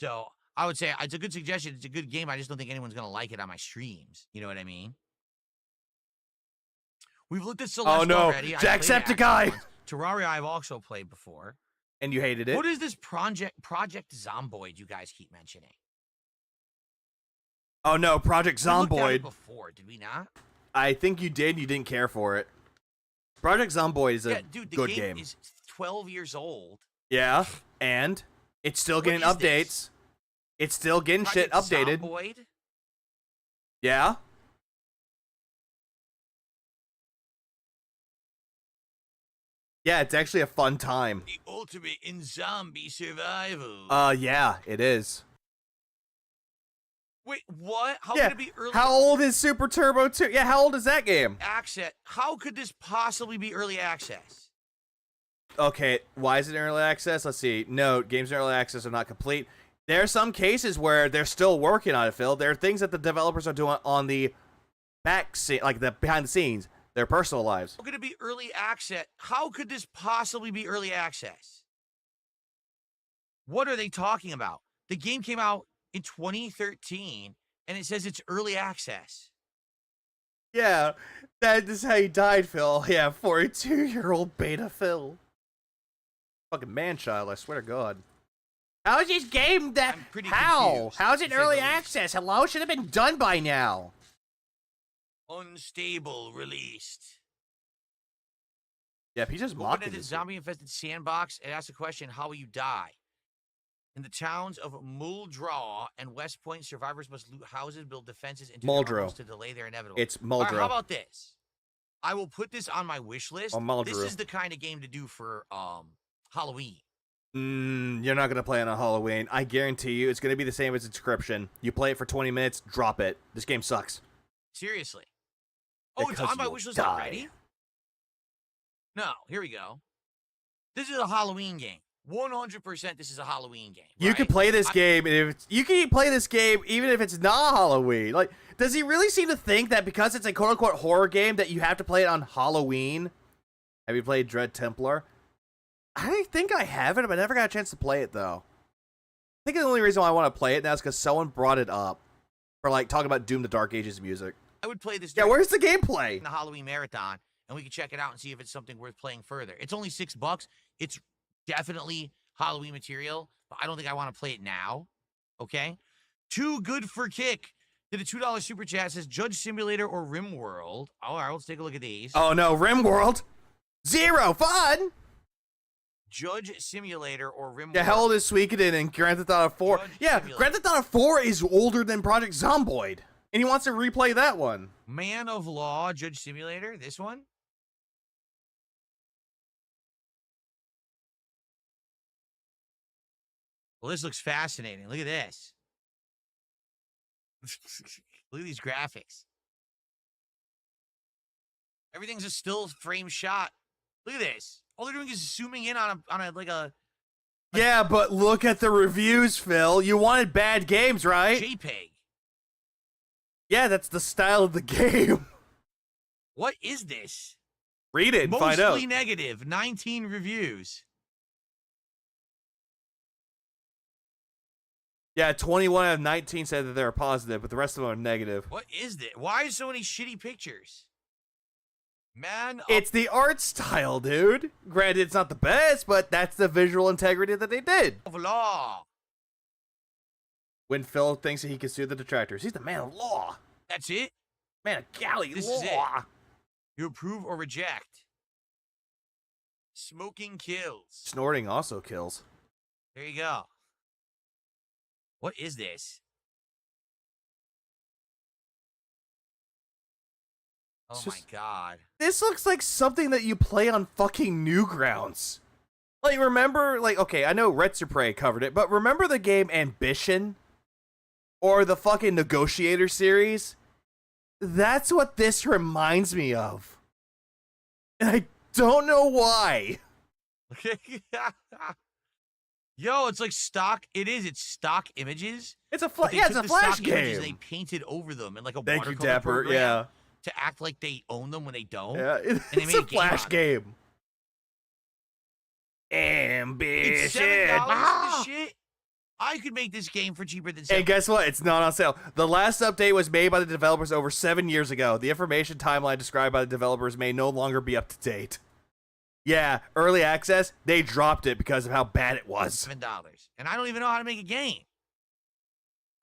[SPEAKER 7] So I would say it's a good suggestion. It's a good game. I just don't think anyone's going to like it on my streams. You know what I mean? We've looked at Celeste already.
[SPEAKER 3] Jacksepticeye!
[SPEAKER 7] Terraria I've also played before.
[SPEAKER 3] And you hated it?
[SPEAKER 7] What is this Project Zomboid you guys keep mentioning?
[SPEAKER 3] Oh, no, Project
[SPEAKER 7] We looked at it
[SPEAKER 3] Zomboid.
[SPEAKER 7] before, did we not?
[SPEAKER 3] I think you did. You didn't care for it. Project Zomboid is a
[SPEAKER 7] Yeah, dude, the
[SPEAKER 3] good
[SPEAKER 7] game
[SPEAKER 3] game.
[SPEAKER 7] is 12 years old.
[SPEAKER 3] Yeah, and it's still
[SPEAKER 7] What
[SPEAKER 3] getting
[SPEAKER 7] is
[SPEAKER 3] updates.
[SPEAKER 7] this?
[SPEAKER 3] It's still getting shit
[SPEAKER 7] Project
[SPEAKER 3] updated.
[SPEAKER 7] Zomboid?
[SPEAKER 3] Yeah. Yeah, it's actually a fun time.
[SPEAKER 7] The ultimate in zombie survival.
[SPEAKER 3] Yeah, it is.
[SPEAKER 7] Wait, what? How
[SPEAKER 3] Yeah,
[SPEAKER 7] could it be early
[SPEAKER 3] how old is Super Turbo 2? Yeah, how old is that game?
[SPEAKER 7] access? How could this possibly be early access?
[SPEAKER 3] Okay, why is it early access? Let's see. No, games in early access are not complete. There are some cases where they're still working on it, Phil. There are things that the developers are doing on the back scene, like the behind the scenes, their personal lives.
[SPEAKER 7] How could it be early access? How could this possibly be early access? What are they talking about? The game came out in 2013, and it says it's early access.
[SPEAKER 3] Yeah, that is how you died, Phil. Yeah, 42-year-old beta Phil. Fucking man-child, I swear to God. How is this game that...
[SPEAKER 7] I'm pretty
[SPEAKER 3] How?
[SPEAKER 7] confused,
[SPEAKER 3] How's
[SPEAKER 7] to
[SPEAKER 3] it
[SPEAKER 7] say
[SPEAKER 3] early
[SPEAKER 7] the least.
[SPEAKER 3] access? Hello? Should have been done by now.
[SPEAKER 7] Unstable released.
[SPEAKER 3] Yeah, he's just
[SPEAKER 7] Open
[SPEAKER 3] mocking
[SPEAKER 7] into
[SPEAKER 3] this.
[SPEAKER 7] zombie-infested sandbox. It asks the question, how will you die? In the towns of Muldraw and West Point, survivors must loot houses, build defenses, and
[SPEAKER 3] Muldrow.
[SPEAKER 7] to delay their inevitable.
[SPEAKER 3] It's
[SPEAKER 7] All right,
[SPEAKER 3] Muldrow.
[SPEAKER 7] how about this? I will put this on my wish list.
[SPEAKER 3] Oh, Muldrow.
[SPEAKER 7] This is the kind of game to do for Halloween.
[SPEAKER 3] You're not going to play it on Halloween. I guarantee you it's going to be the same as Inscription. You play it for 20 minutes, drop it. This game sucks.
[SPEAKER 7] Seriously. Oh, it's
[SPEAKER 3] Because
[SPEAKER 7] on my
[SPEAKER 3] you'll
[SPEAKER 7] wish list
[SPEAKER 3] die.
[SPEAKER 7] already? No, here we go. This is a Halloween game. 100% this is a Halloween game.
[SPEAKER 3] You can
[SPEAKER 7] right?
[SPEAKER 3] play this game, and if it's, you can play this game even if it's not Halloween. Like, does he really seem to think that because it's a quote-unquote horror game that you have to play it on Halloween? Have you played Dread Templar? I think I have it, but I never got a chance to play it, though. I think the only reason why I want to play it now is because someone brought it up for, like, talking about Doom the Dark Ages music.
[SPEAKER 7] I would play this
[SPEAKER 3] Yeah, where's the gameplay?
[SPEAKER 7] in the Halloween marathon, and we can check it out and see if it's something worth playing further. It's only $6. It's definitely Halloween material, but I don't think I want to play it now. Okay? Too good for kick. Did a $2 super chat says Judge Simulator or RimWorld. All right, let's take a look at these.
[SPEAKER 3] Oh, no, RimWorld. Zero fun.
[SPEAKER 7] Judge Simulator or RimWorld.
[SPEAKER 3] Yeah, how old is Suikoden in Grand Theft Auto 4?
[SPEAKER 7] Judge
[SPEAKER 3] Yeah,
[SPEAKER 7] Simulator.
[SPEAKER 3] Grand Theft Auto 4 is older than Project Zomboid. And he wants to replay that one.
[SPEAKER 7] Man of Law, Judge Simulator. This one. Well, this looks fascinating. Look at this. Look at these graphics. Everything's a still frame shot. Look at this. All they're doing is zooming in on a
[SPEAKER 3] Yeah, but look at the reviews, Phil. You wanted bad games, right?
[SPEAKER 7] JPEG.
[SPEAKER 3] Yeah, that's the style of the game.
[SPEAKER 7] What is this?
[SPEAKER 3] Read it and find out.
[SPEAKER 7] Mostly negative, 19 reviews.
[SPEAKER 3] Yeah, 21 out of 19 said that they were positive, but the rest of them are negative.
[SPEAKER 7] What is this? Why are so many shitty pictures? Man,
[SPEAKER 3] it's the art style, dude. Granted, it's not the best, but that's the visual integrity that they did.
[SPEAKER 7] Of law.
[SPEAKER 3] When Phil thinks that he can sue the detractors, he's the man of law.
[SPEAKER 7] That's it?
[SPEAKER 3] Man of galley
[SPEAKER 7] This
[SPEAKER 3] law.
[SPEAKER 7] is it. You approve or reject. Smoking kills.
[SPEAKER 3] Snorting also kills.
[SPEAKER 7] There you go. What is this? Oh my god.
[SPEAKER 3] This looks like something that you play on fucking Newgrounds. Like, remember, like, okay, I know Retsurprey covered it, but remember the game Ambition? Or the fucking Negotiator series? That's what this reminds me of. And I don't know why.
[SPEAKER 7] Yo, it's like stock. It is. It's stock images.
[SPEAKER 3] It's a it's a Flash game.
[SPEAKER 7] They painted over them in like a
[SPEAKER 3] Thank you,
[SPEAKER 7] watercolor
[SPEAKER 3] Dapper.
[SPEAKER 7] program
[SPEAKER 3] Yeah.
[SPEAKER 7] to act like they own them when they don't.
[SPEAKER 3] Yeah, it's a Flash game. Ambition.
[SPEAKER 7] It's $7 for this shit. I could make this game for cheaper than $7.
[SPEAKER 3] And guess what? It's not on sale. The last update was made by the developers over 7 years ago. The information timeline described by the developers may no longer be up to date. Yeah, early access, they dropped it because of how bad it was.
[SPEAKER 7] $7. And I don't even know how to make a game.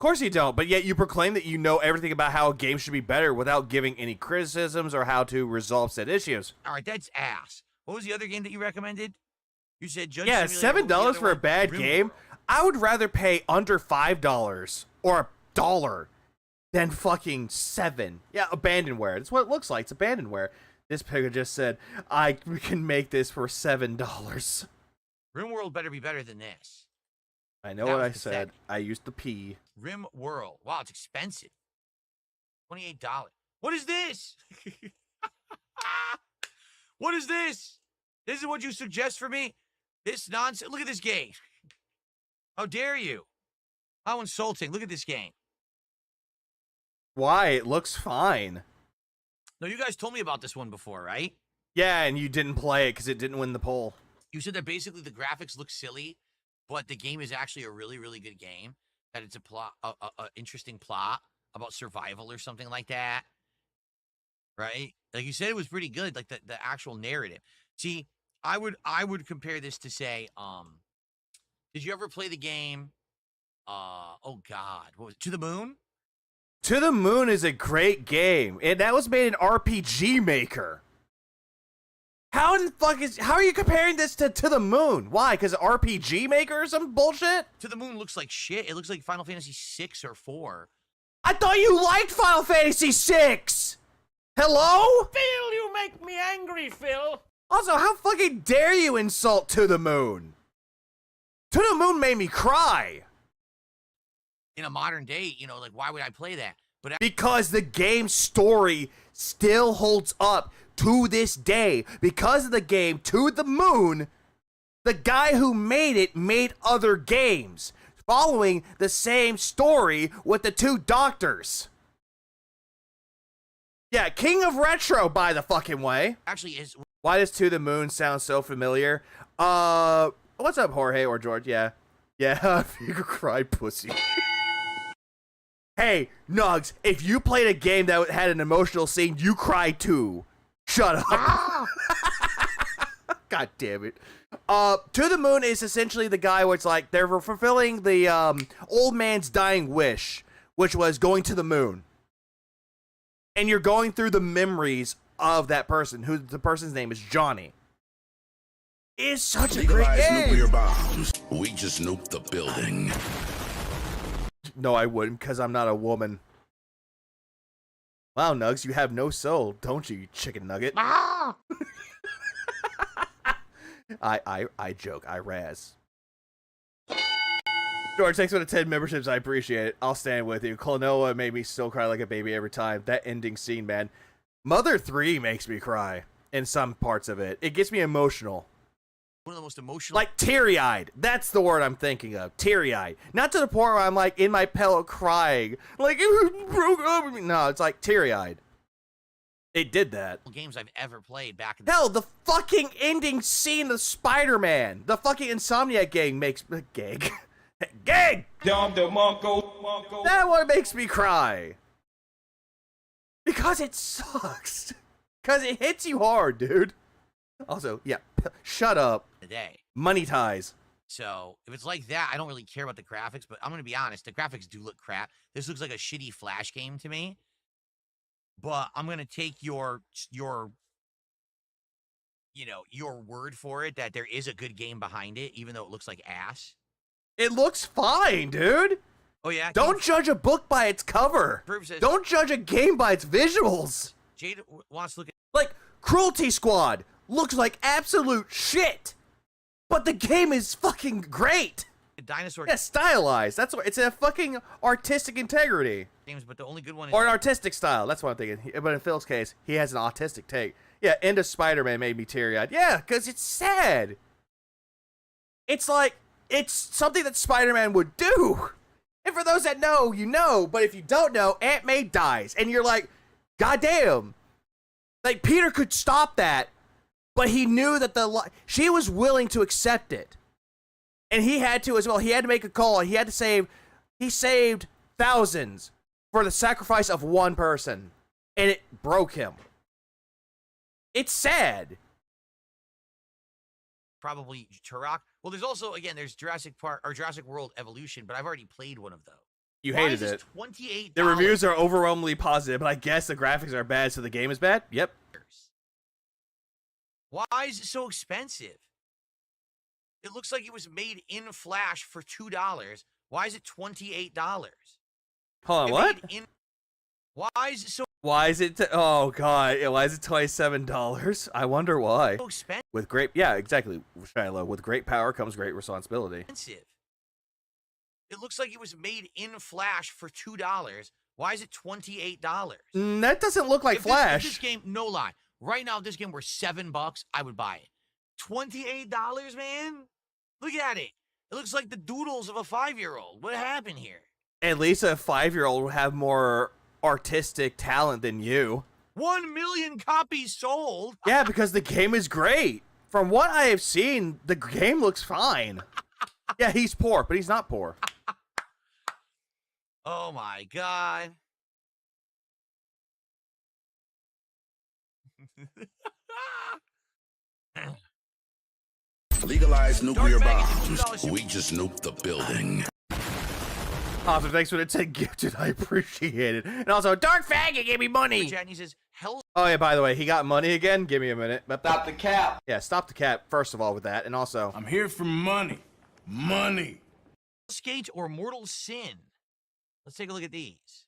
[SPEAKER 3] Of course you don't, but yet you proclaim that you know everything about how a game should be better without giving any criticisms or how to resolve said issues.
[SPEAKER 7] All right, that's ass. What was the other game that you recommended? You said Judge
[SPEAKER 3] Yeah,
[SPEAKER 7] Simulator.
[SPEAKER 3] $7 for a bad game? I would rather pay under $5 or $1 than fucking $7. Yeah, abandonware. That's what it looks like. It's abandonware. This pig just said, we can make this for $7.
[SPEAKER 7] RimWorld better be better than this.
[SPEAKER 3] I know what I said. I used the P.
[SPEAKER 7] RimWorld. Wow, it's expensive. $28. What is this? What is this? This is what you suggest for me? This nonsense? Look at this game. How dare you? How insulting. Look at this game.
[SPEAKER 3] Why? It looks fine.
[SPEAKER 7] No, you guys told me about this one before, right?
[SPEAKER 3] Yeah, and you didn't play it because it didn't win the poll.
[SPEAKER 7] You said that basically the graphics look silly, but the game is actually a really, really good game. That it's a plot, a interesting plot about survival or something like that. Right? Like you said, it was pretty good. Like the actual narrative. See, I would compare this to say, did you ever play the game? Oh God, what was it? To the Moon?
[SPEAKER 3] To the Moon is a great game, and that was made in RPG Maker. How in the fuck how are you comparing this to the Moon? Why? Because RPG Maker or some bullshit?
[SPEAKER 7] To the Moon looks like shit. It looks like Final Fantasy 6 or 4.
[SPEAKER 3] I thought you liked Final Fantasy 6. Hello?
[SPEAKER 9] Phil, you make me angry, Phil.
[SPEAKER 3] Also, how fucking dare you insult To the Moon? To the Moon made me cry.
[SPEAKER 7] In a modern day, you know, like, why would I play that? But
[SPEAKER 3] because the game's story still holds up to this day. Because of the game To the Moon, the guy who made it made other games following the same story with the two doctors. Yeah, King of Retro, by the fucking way.
[SPEAKER 7] Actually, is
[SPEAKER 3] why does To the Moon sound so familiar? What's up, Jorge or George? Yeah. Yeah, you could cry, pussy. Hey, Nugs, if you played a game that had an emotional scene, you cry too. Shut up. God damn it. To the Moon is essentially the guy where it's like they're fulfilling the old man's dying wish, which was going to the moon. And you're going through the memories of that person, who the person's name is Johnny. It's such a great game.
[SPEAKER 15] Nuclear bombs. We just nuked the building.
[SPEAKER 3] No, I wouldn't, because I'm not a woman. Wow, Nugs, you have no soul, don't you chicken nugget? I joke, I razz. George, thanks for the 10 memberships, I appreciate it. I'll stand with you. Klonoa made me still cry like a baby every time. That ending scene, man. Mother 3 makes me cry in some parts of it. It gets me emotional.
[SPEAKER 7] One of the most emotional.
[SPEAKER 3] Like teary-eyed. That's the word I'm thinking of. Teary-eyed. Not to the point where I'm like in my pillow crying. Like it broke over me. No, it's like teary-eyed. It did that.
[SPEAKER 7] Games I've ever played back in the
[SPEAKER 3] Hell, the fucking ending scene of Spider-Man. The fucking Insomniac gang makes gang. Gang! That one makes me cry. Because it sucks. Because it hits you hard, dude. Also, yeah, shut up.
[SPEAKER 7] Today.
[SPEAKER 3] Money ties.
[SPEAKER 7] So, if it's like that, I don't really care about the graphics, but I'm going to be honest, the graphics do look crap. This looks like a shitty Flash game to me. But I'm going to take your word for it that there is a good game behind it, even though it looks like ass.
[SPEAKER 3] It looks fine, dude.
[SPEAKER 7] Oh, yeah?
[SPEAKER 3] Don't judge a book by its cover. Don't judge a game by its visuals.
[SPEAKER 7] Jade wants to look at...
[SPEAKER 3] Like, Cruelty Squad looks like absolute shit. But the game is fucking great.
[SPEAKER 7] Dinosaur...
[SPEAKER 3] Yeah, stylized. That's what... It's a fucking artistic integrity.
[SPEAKER 7] Games, but the only good one is...
[SPEAKER 3] Or an artistic style. That's what I'm thinking. But in Phil's case, he has an autistic take. Yeah, End of Spider-Man made me teary-eyed. Yeah, because it's sad. It's like... It's something that Spider-Man would do. And for those that know, you know. But if you don't know, Aunt May dies. And you're like, goddamn. Like, Peter could stop that. But he knew that she was willing to accept it. And he had to as well. He had to make a call. He had to save. He saved thousands for the sacrifice of one person. And it broke him. It's sad.
[SPEAKER 7] Probably Turok. Well, there's also, again, there's Jurassic Park or Jurassic World Evolution, but I've already played one of those.
[SPEAKER 3] You hated it.
[SPEAKER 7] $28.
[SPEAKER 3] The reviews are overwhelmingly positive, but I guess the graphics are bad, so the game is bad? Yep.
[SPEAKER 7] Why is it so expensive? It looks like it was made in Flash for $2. Why is it $28?
[SPEAKER 3] Hold on, what?
[SPEAKER 7] Why is it so...
[SPEAKER 3] Why is it... Oh, God. Why is it $27? I wonder why.
[SPEAKER 7] So expensive.
[SPEAKER 3] With great... Yeah, exactly, Shiloh. With great power comes great responsibility.
[SPEAKER 7] It looks like it was made in Flash for $2. Why is it $28?
[SPEAKER 3] That doesn't look like Flash.
[SPEAKER 7] If this game, no lie. Right now, if this game were $7, I would buy it. $28, man? Look at it. It looks like the doodles of a 5-year-old. What happened here?
[SPEAKER 3] At least a 5-year-old will have more artistic talent than you.
[SPEAKER 7] 1 million copies sold.
[SPEAKER 3] Yeah, because the game is great. From what I have seen, the game looks fine. Yeah, he's poor, but he's not poor.
[SPEAKER 7] Oh my God.
[SPEAKER 15] Legalize nuclear bombs. We just nuked the building.
[SPEAKER 3] Awesome, thanks for the 10 gifted. I appreciate it. And also, Dark Faggot gave me money.
[SPEAKER 7] He says, hell.
[SPEAKER 3] Oh yeah, by the way, he got money again. Give me a minute.
[SPEAKER 11] Stop the cap.
[SPEAKER 3] Yeah, stop the cap. First of all, with that, and also,
[SPEAKER 14] I'm here for money. Money.
[SPEAKER 7] Skate or Mortal Sin. Let's take a look at these.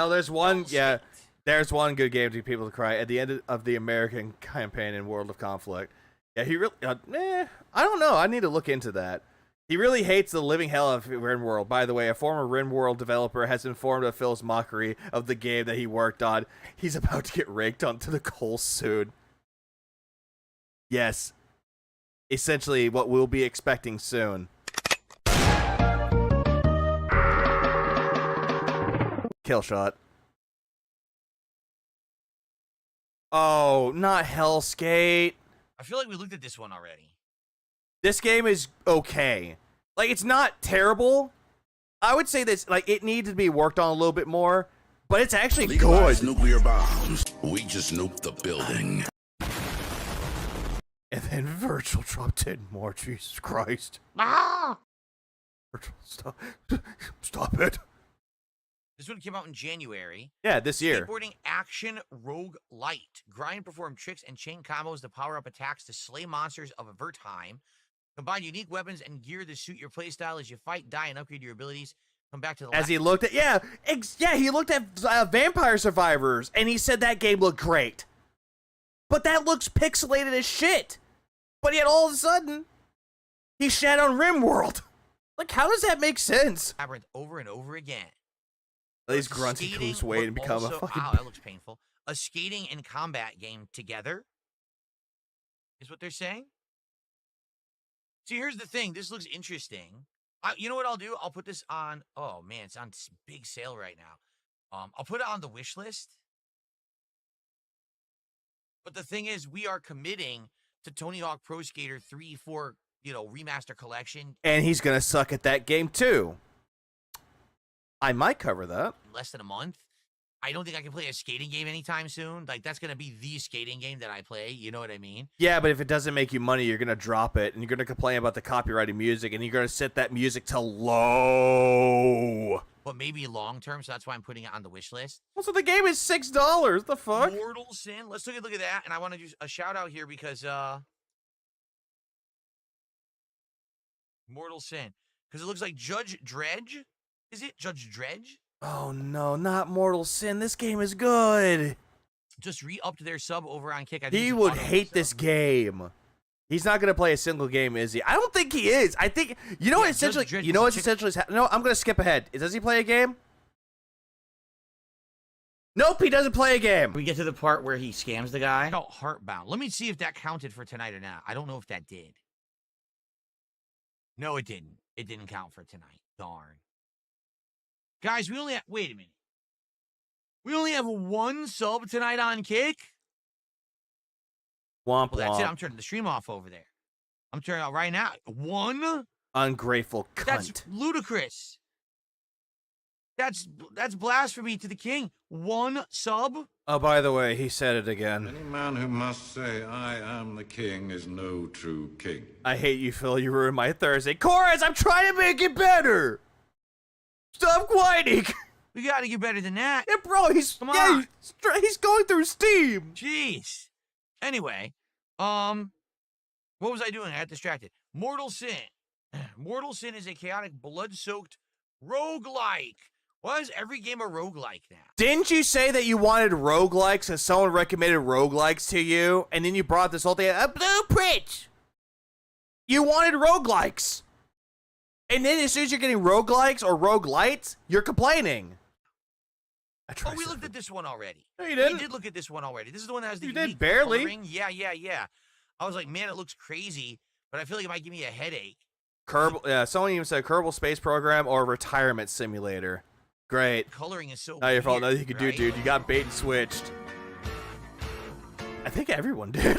[SPEAKER 3] hell, there's one. Yeah, there's one good game to people to cry at the end of the American campaign in World of Conflict. Yeah, he really. I don't know. I need to look into that. He really hates the living hell of RimWorld. By the way, a former RimWorld developer has informed of Phil's mockery of the game that he worked on. He's about to get raked onto the coal soon. Yes. Essentially what we'll be expecting soon. Kill shot. Oh, not Hellskate.
[SPEAKER 7] I feel like we looked at this one already.
[SPEAKER 3] This game is okay. Like, it's not terrible. I would say this, like, it needs to be worked on a little bit more, but it's actually
[SPEAKER 15] Legalize
[SPEAKER 3] good.
[SPEAKER 15] Nuclear bombs. We just nuked the building.
[SPEAKER 3] And then Virgil dropped 10 more. Jesus Christ.
[SPEAKER 7] Ah!
[SPEAKER 3] Virgil, stop it.
[SPEAKER 7] This one came out in January.
[SPEAKER 3] Yeah, this year.
[SPEAKER 7] Skateboarding action rogue light. Grind, perform tricks, and chain combos to power up attacks to slay monsters of a time. Combine unique weapons and gear to suit your playstyle as you fight, die, and upgrade your abilities. Come back to the
[SPEAKER 3] As he looked at, he looked at Vampire Survivors, and he said that game looked great. But that looks pixelated as shit. But yet all of a sudden, he shat on RimWorld. Like, how does that make sense?
[SPEAKER 7] Labyrinth over and over again.
[SPEAKER 3] These grunts and lose weight and become a fucking.
[SPEAKER 7] Ow, that looks painful. A skating and combat game together is what they're saying. See, here's the thing. This looks interesting. You know what I'll do? I'll put this on. Oh man, it's on big sale right now. I'll put it on the wish list. But the thing is, we are committing to Tony Hawk Pro Skater 3, 4, remaster collection.
[SPEAKER 3] And he's gonna suck at that game too. I might cover that.
[SPEAKER 7] Less than a month. I don't think I can play a skating game anytime soon. Like, that's going to be the skating game that I play. You know what I mean?
[SPEAKER 3] Yeah, but if it doesn't make you money, you're going to drop it, and you're going to complain about the copyrighted music, and you're going to set that music to low.
[SPEAKER 7] But maybe long-term, so that's why I'm putting it on the wish list.
[SPEAKER 3] Well, so the game is $6. The fuck?
[SPEAKER 7] Mortal Sin. Let's look at that, and I want to do a shout-out here because, Mortal Sin. Because it looks like Judge Dredge. Is it Judge Dredge?
[SPEAKER 3] Oh, no, not Mortal Sin. This game is good.
[SPEAKER 7] Just re-upped their sub over on Kick.
[SPEAKER 3] He would hate this game. He's not going to play a single game, is he? I don't think he is. I think, what essentially, no, I'm going to skip ahead. Does he play a game? Nope, he doesn't play a game.
[SPEAKER 7] We get to the part where he scams the guy. Oh, Heartbound. Let me see if that counted for tonight or not. I don't know if that did. No, it didn't. It didn't count for tonight. Darn. Guys, wait a minute. We only have one sub tonight on Kick?
[SPEAKER 3] Womp,
[SPEAKER 7] well, that's
[SPEAKER 3] womp.
[SPEAKER 7] it. I'm turning the stream off over there. I'm turning it out right now. One?
[SPEAKER 3] Ungrateful cunt.
[SPEAKER 7] That's ludicrous. That's blasphemy to the king. One sub?
[SPEAKER 3] Oh, by the way, he said it again.
[SPEAKER 14] Any man who must say, I am the king, is no true king.
[SPEAKER 3] I hate you, Phil. You ruined my Thursday. Chorus, I'm trying to make it better. Stop whining.
[SPEAKER 7] We got to get better than that.
[SPEAKER 3] Yeah, bro, he's going through Steam.
[SPEAKER 7] Jeez. Anyway, what was I doing? I got distracted. Mortal Sin. Mortal Sin is a chaotic, blood-soaked roguelike. Why is every game a roguelike now?
[SPEAKER 3] Didn't you say that you wanted roguelikes and someone recommended roguelikes to you, and then you brought this whole thing, a blueprint? You wanted roguelikes. And then as soon as you're getting roguelikes or roguelites, you're complaining.
[SPEAKER 7] Oh, we looked at this one already.
[SPEAKER 3] No, you didn't.
[SPEAKER 7] We did look at this one already. This is the one that has the
[SPEAKER 3] You
[SPEAKER 7] unique
[SPEAKER 3] did barely.
[SPEAKER 7] coloring. Yeah. I was like, man, it looks crazy, but I feel like it might give me a headache.
[SPEAKER 3] Someone even said Kerbal Space Program or Retirement Simulator. Great.
[SPEAKER 7] Coloring is so
[SPEAKER 3] Not your fault.
[SPEAKER 7] weird,
[SPEAKER 3] Nothing you could
[SPEAKER 7] right?
[SPEAKER 3] do, dude. You got bait and switched. I think everyone did.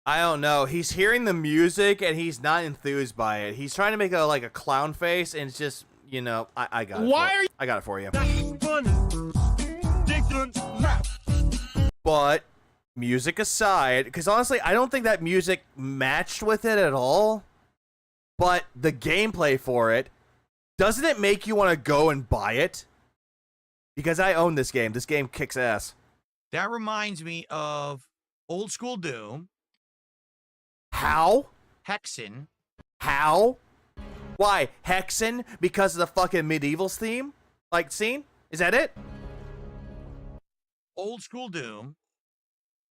[SPEAKER 3] I don't know. He's hearing the music and he's not enthused by it. He's trying to make a clown face, and it's just, I got it. I got it for you. But music aside, because honestly, I don't think that music matched with it at all. But the gameplay for it, doesn't it make you want to go and buy it? Because I own this game. This game kicks ass.
[SPEAKER 7] That reminds me of old school Doom.
[SPEAKER 3] How?
[SPEAKER 7] Hexen.
[SPEAKER 3] How? Why? Hexen? Because of the fucking medievals theme? Scene? Is that it?
[SPEAKER 7] Old school Doom.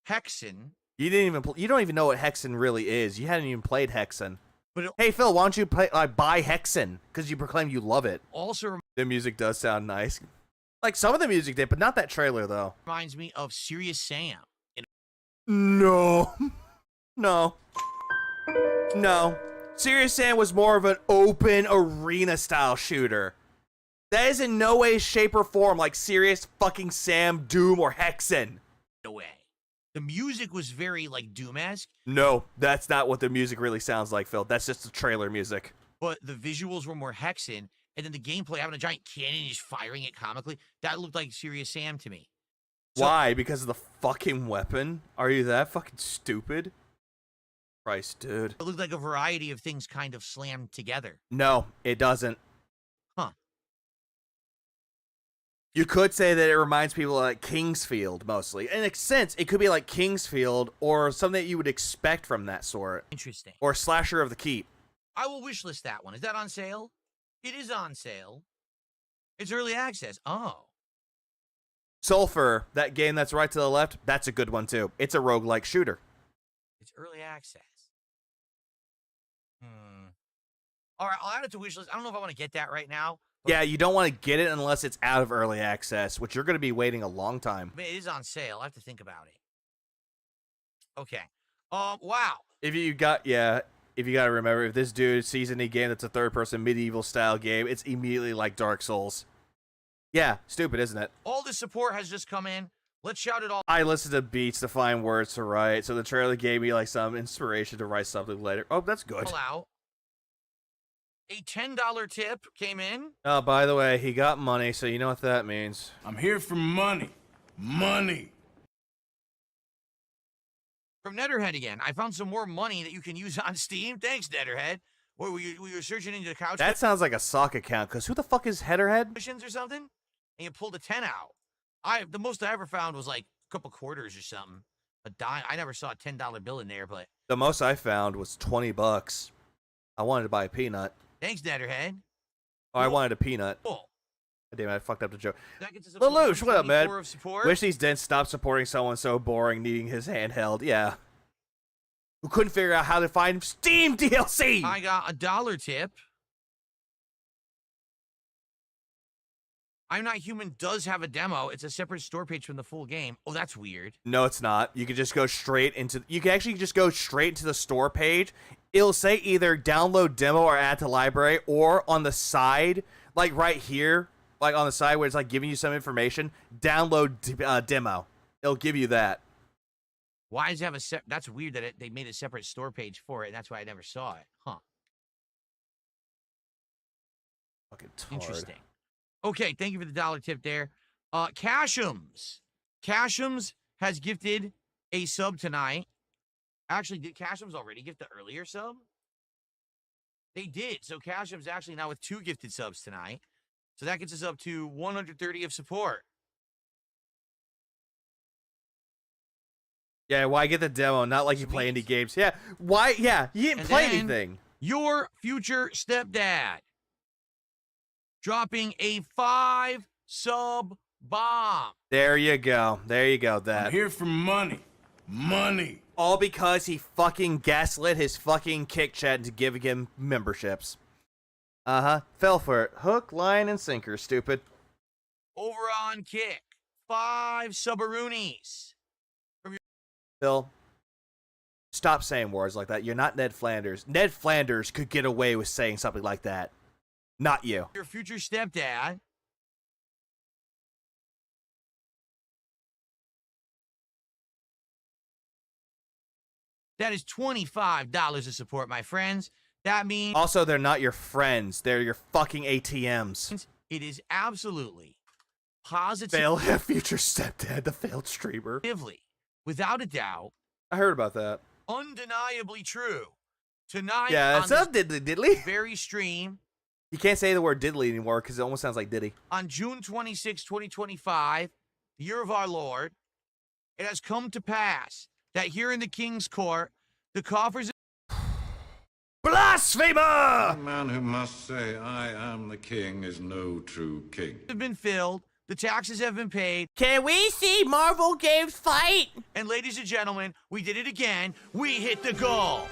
[SPEAKER 7] Hexen.
[SPEAKER 3] You don't even know what Hexen really is. You hadn't even played Hexen.
[SPEAKER 7] But
[SPEAKER 3] hey Phil, why don't you buy Hexen? Because you proclaim you love it.
[SPEAKER 7] Also,
[SPEAKER 3] the music does sound nice. Some of the music did, but not that trailer though.
[SPEAKER 7] Reminds me of Serious Sam.
[SPEAKER 3] No. No. Serious Sam was more of an open arena style shooter. That is in no way, shape, or form like Serious fucking Sam, Doom, or Hexen.
[SPEAKER 7] No way. The music was very Doom-esque.
[SPEAKER 3] No, that's not what the music really sounds like, Phil. That's just the trailer music.
[SPEAKER 7] But the visuals were more Hexen, and then the gameplay, having a giant cannon and just firing it comically, that looked like Serious Sam to me.
[SPEAKER 3] Why? Because of the fucking weapon? Are you that fucking stupid? Christ, dude.
[SPEAKER 7] It looked like a variety of things kind of slammed together.
[SPEAKER 3] No, it doesn't.
[SPEAKER 7] Huh.
[SPEAKER 3] You could say that it reminds people of like Kingsfield mostly. In a sense, it could be like Kingsfield or something that you would expect from that sort.
[SPEAKER 7] Interesting.
[SPEAKER 3] Or Slasher of the Keep.
[SPEAKER 7] I will wishlist that one. Is that on sale? It is on sale. It's early access. Oh.
[SPEAKER 3] Sulfur, that game that's right to the left, that's a good one too. It's a roguelike shooter.
[SPEAKER 7] It's early access. All right, I'll add it to wishlist. I don't know if I want to get that right now.
[SPEAKER 3] Yeah, you don't want to get it unless it's out of early access, which you're going to be waiting a long time.
[SPEAKER 7] It is on sale. I have to think about it. Okay. Wow.
[SPEAKER 3] If you got to remember, if this dude sees any game that's a third-person medieval style game, it's immediately like Dark Souls. Yeah, stupid, isn't it?
[SPEAKER 7] All the support has just come in. Let's shout it all.
[SPEAKER 3] I listened to beats to find words to write, so the trailer gave me like some inspiration to write something later. Oh, that's good.
[SPEAKER 7] All out. A $10 tip came in.
[SPEAKER 3] Oh, by the way, he got money, so you know what that means.
[SPEAKER 15] I'm here for money. Money.
[SPEAKER 7] From Netterhead again. I found some more money that you can use on Steam. Thanks, Netterhead. Were you searching into the couch?
[SPEAKER 3] That sounds like a sock account, because who the fuck is Headerhead?
[SPEAKER 7] Missions or something? And you pulled a 10 out. The most I ever found was like a couple quarters or something. A dime. I never saw a $10 bill in there, but...
[SPEAKER 3] The most I found was $20. I wanted to buy a peanut.
[SPEAKER 7] Thanks, Netterhead.
[SPEAKER 3] Oh, I wanted a peanut.
[SPEAKER 7] Cool.
[SPEAKER 3] Damn, I fucked up the joke.
[SPEAKER 7] Lelouch,
[SPEAKER 3] what up, man? Wish these dents stopped supporting someone so boring needing his handheld. Yeah. Who couldn't figure out how to find Steam DLC.
[SPEAKER 7] I got a $1 tip. I'm Not Human does have a demo. It's a separate store page from the full game. Oh, that's weird.
[SPEAKER 3] No, it's not. You can just go straight into... You can actually just go straight into the store page. It'll say either download demo or add to library, or on the side, like right here, like on the side where it's like giving you some information, download demo. It'll give you that.
[SPEAKER 7] Why does it have a That's weird that they made a separate store page for it, and that's why I never saw it. Huh.
[SPEAKER 3] Fucking tard.
[SPEAKER 7] Interesting. Okay, thank you for the $1 tip there. Cashums. Cashums has gifted a sub tonight. Actually, did Cashums already gift the earlier sub? They did. So Cashums actually now with 2 gifted subs tonight. So that gets us up to 130 of support.
[SPEAKER 3] Yeah, why get the demo? Not like you play any games. Yeah, why? Yeah, you didn't play anything.
[SPEAKER 7] Your future stepdad dropping a 5 sub bomb.
[SPEAKER 3] There you go. There you go. That.
[SPEAKER 15] I'm here for money. Money.
[SPEAKER 3] All because he fucking gaslit his fucking kick chat into giving him memberships. Fell for it. Hook, line, and sinker, stupid.
[SPEAKER 7] Over on Kick. 5 subaroonies.
[SPEAKER 3] Phil, stop saying words like that. You're not Ned Flanders. Ned Flanders could get away with saying something like that. Not you.
[SPEAKER 7] Your future stepdad. That is $25 of support, my friends. That means...
[SPEAKER 3] Also, they're not your friends. They're your fucking ATMs.
[SPEAKER 7] It is absolutely, positively...
[SPEAKER 3] Fail future stepdad, the failed streamer.
[SPEAKER 7] Without a doubt...
[SPEAKER 3] I heard about that.
[SPEAKER 7] Undeniably true. Tonight,
[SPEAKER 3] yeah,
[SPEAKER 7] on
[SPEAKER 3] it's up diddly.
[SPEAKER 7] Very stream...
[SPEAKER 3] You can't say the word diddly anymore because it almost sounds like Diddy.
[SPEAKER 7] On June 26, 2025, the year of our Lord, it has come to pass that here in the King's Court, the coffers...
[SPEAKER 3] Blasphemer!
[SPEAKER 14] A man who must say, I am the king, is no true king.
[SPEAKER 7] ...have been filled, the taxes have been paid.
[SPEAKER 3] Can we see Marvel Games fight?
[SPEAKER 7] And ladies and gentlemen, we did it again. We hit the goal.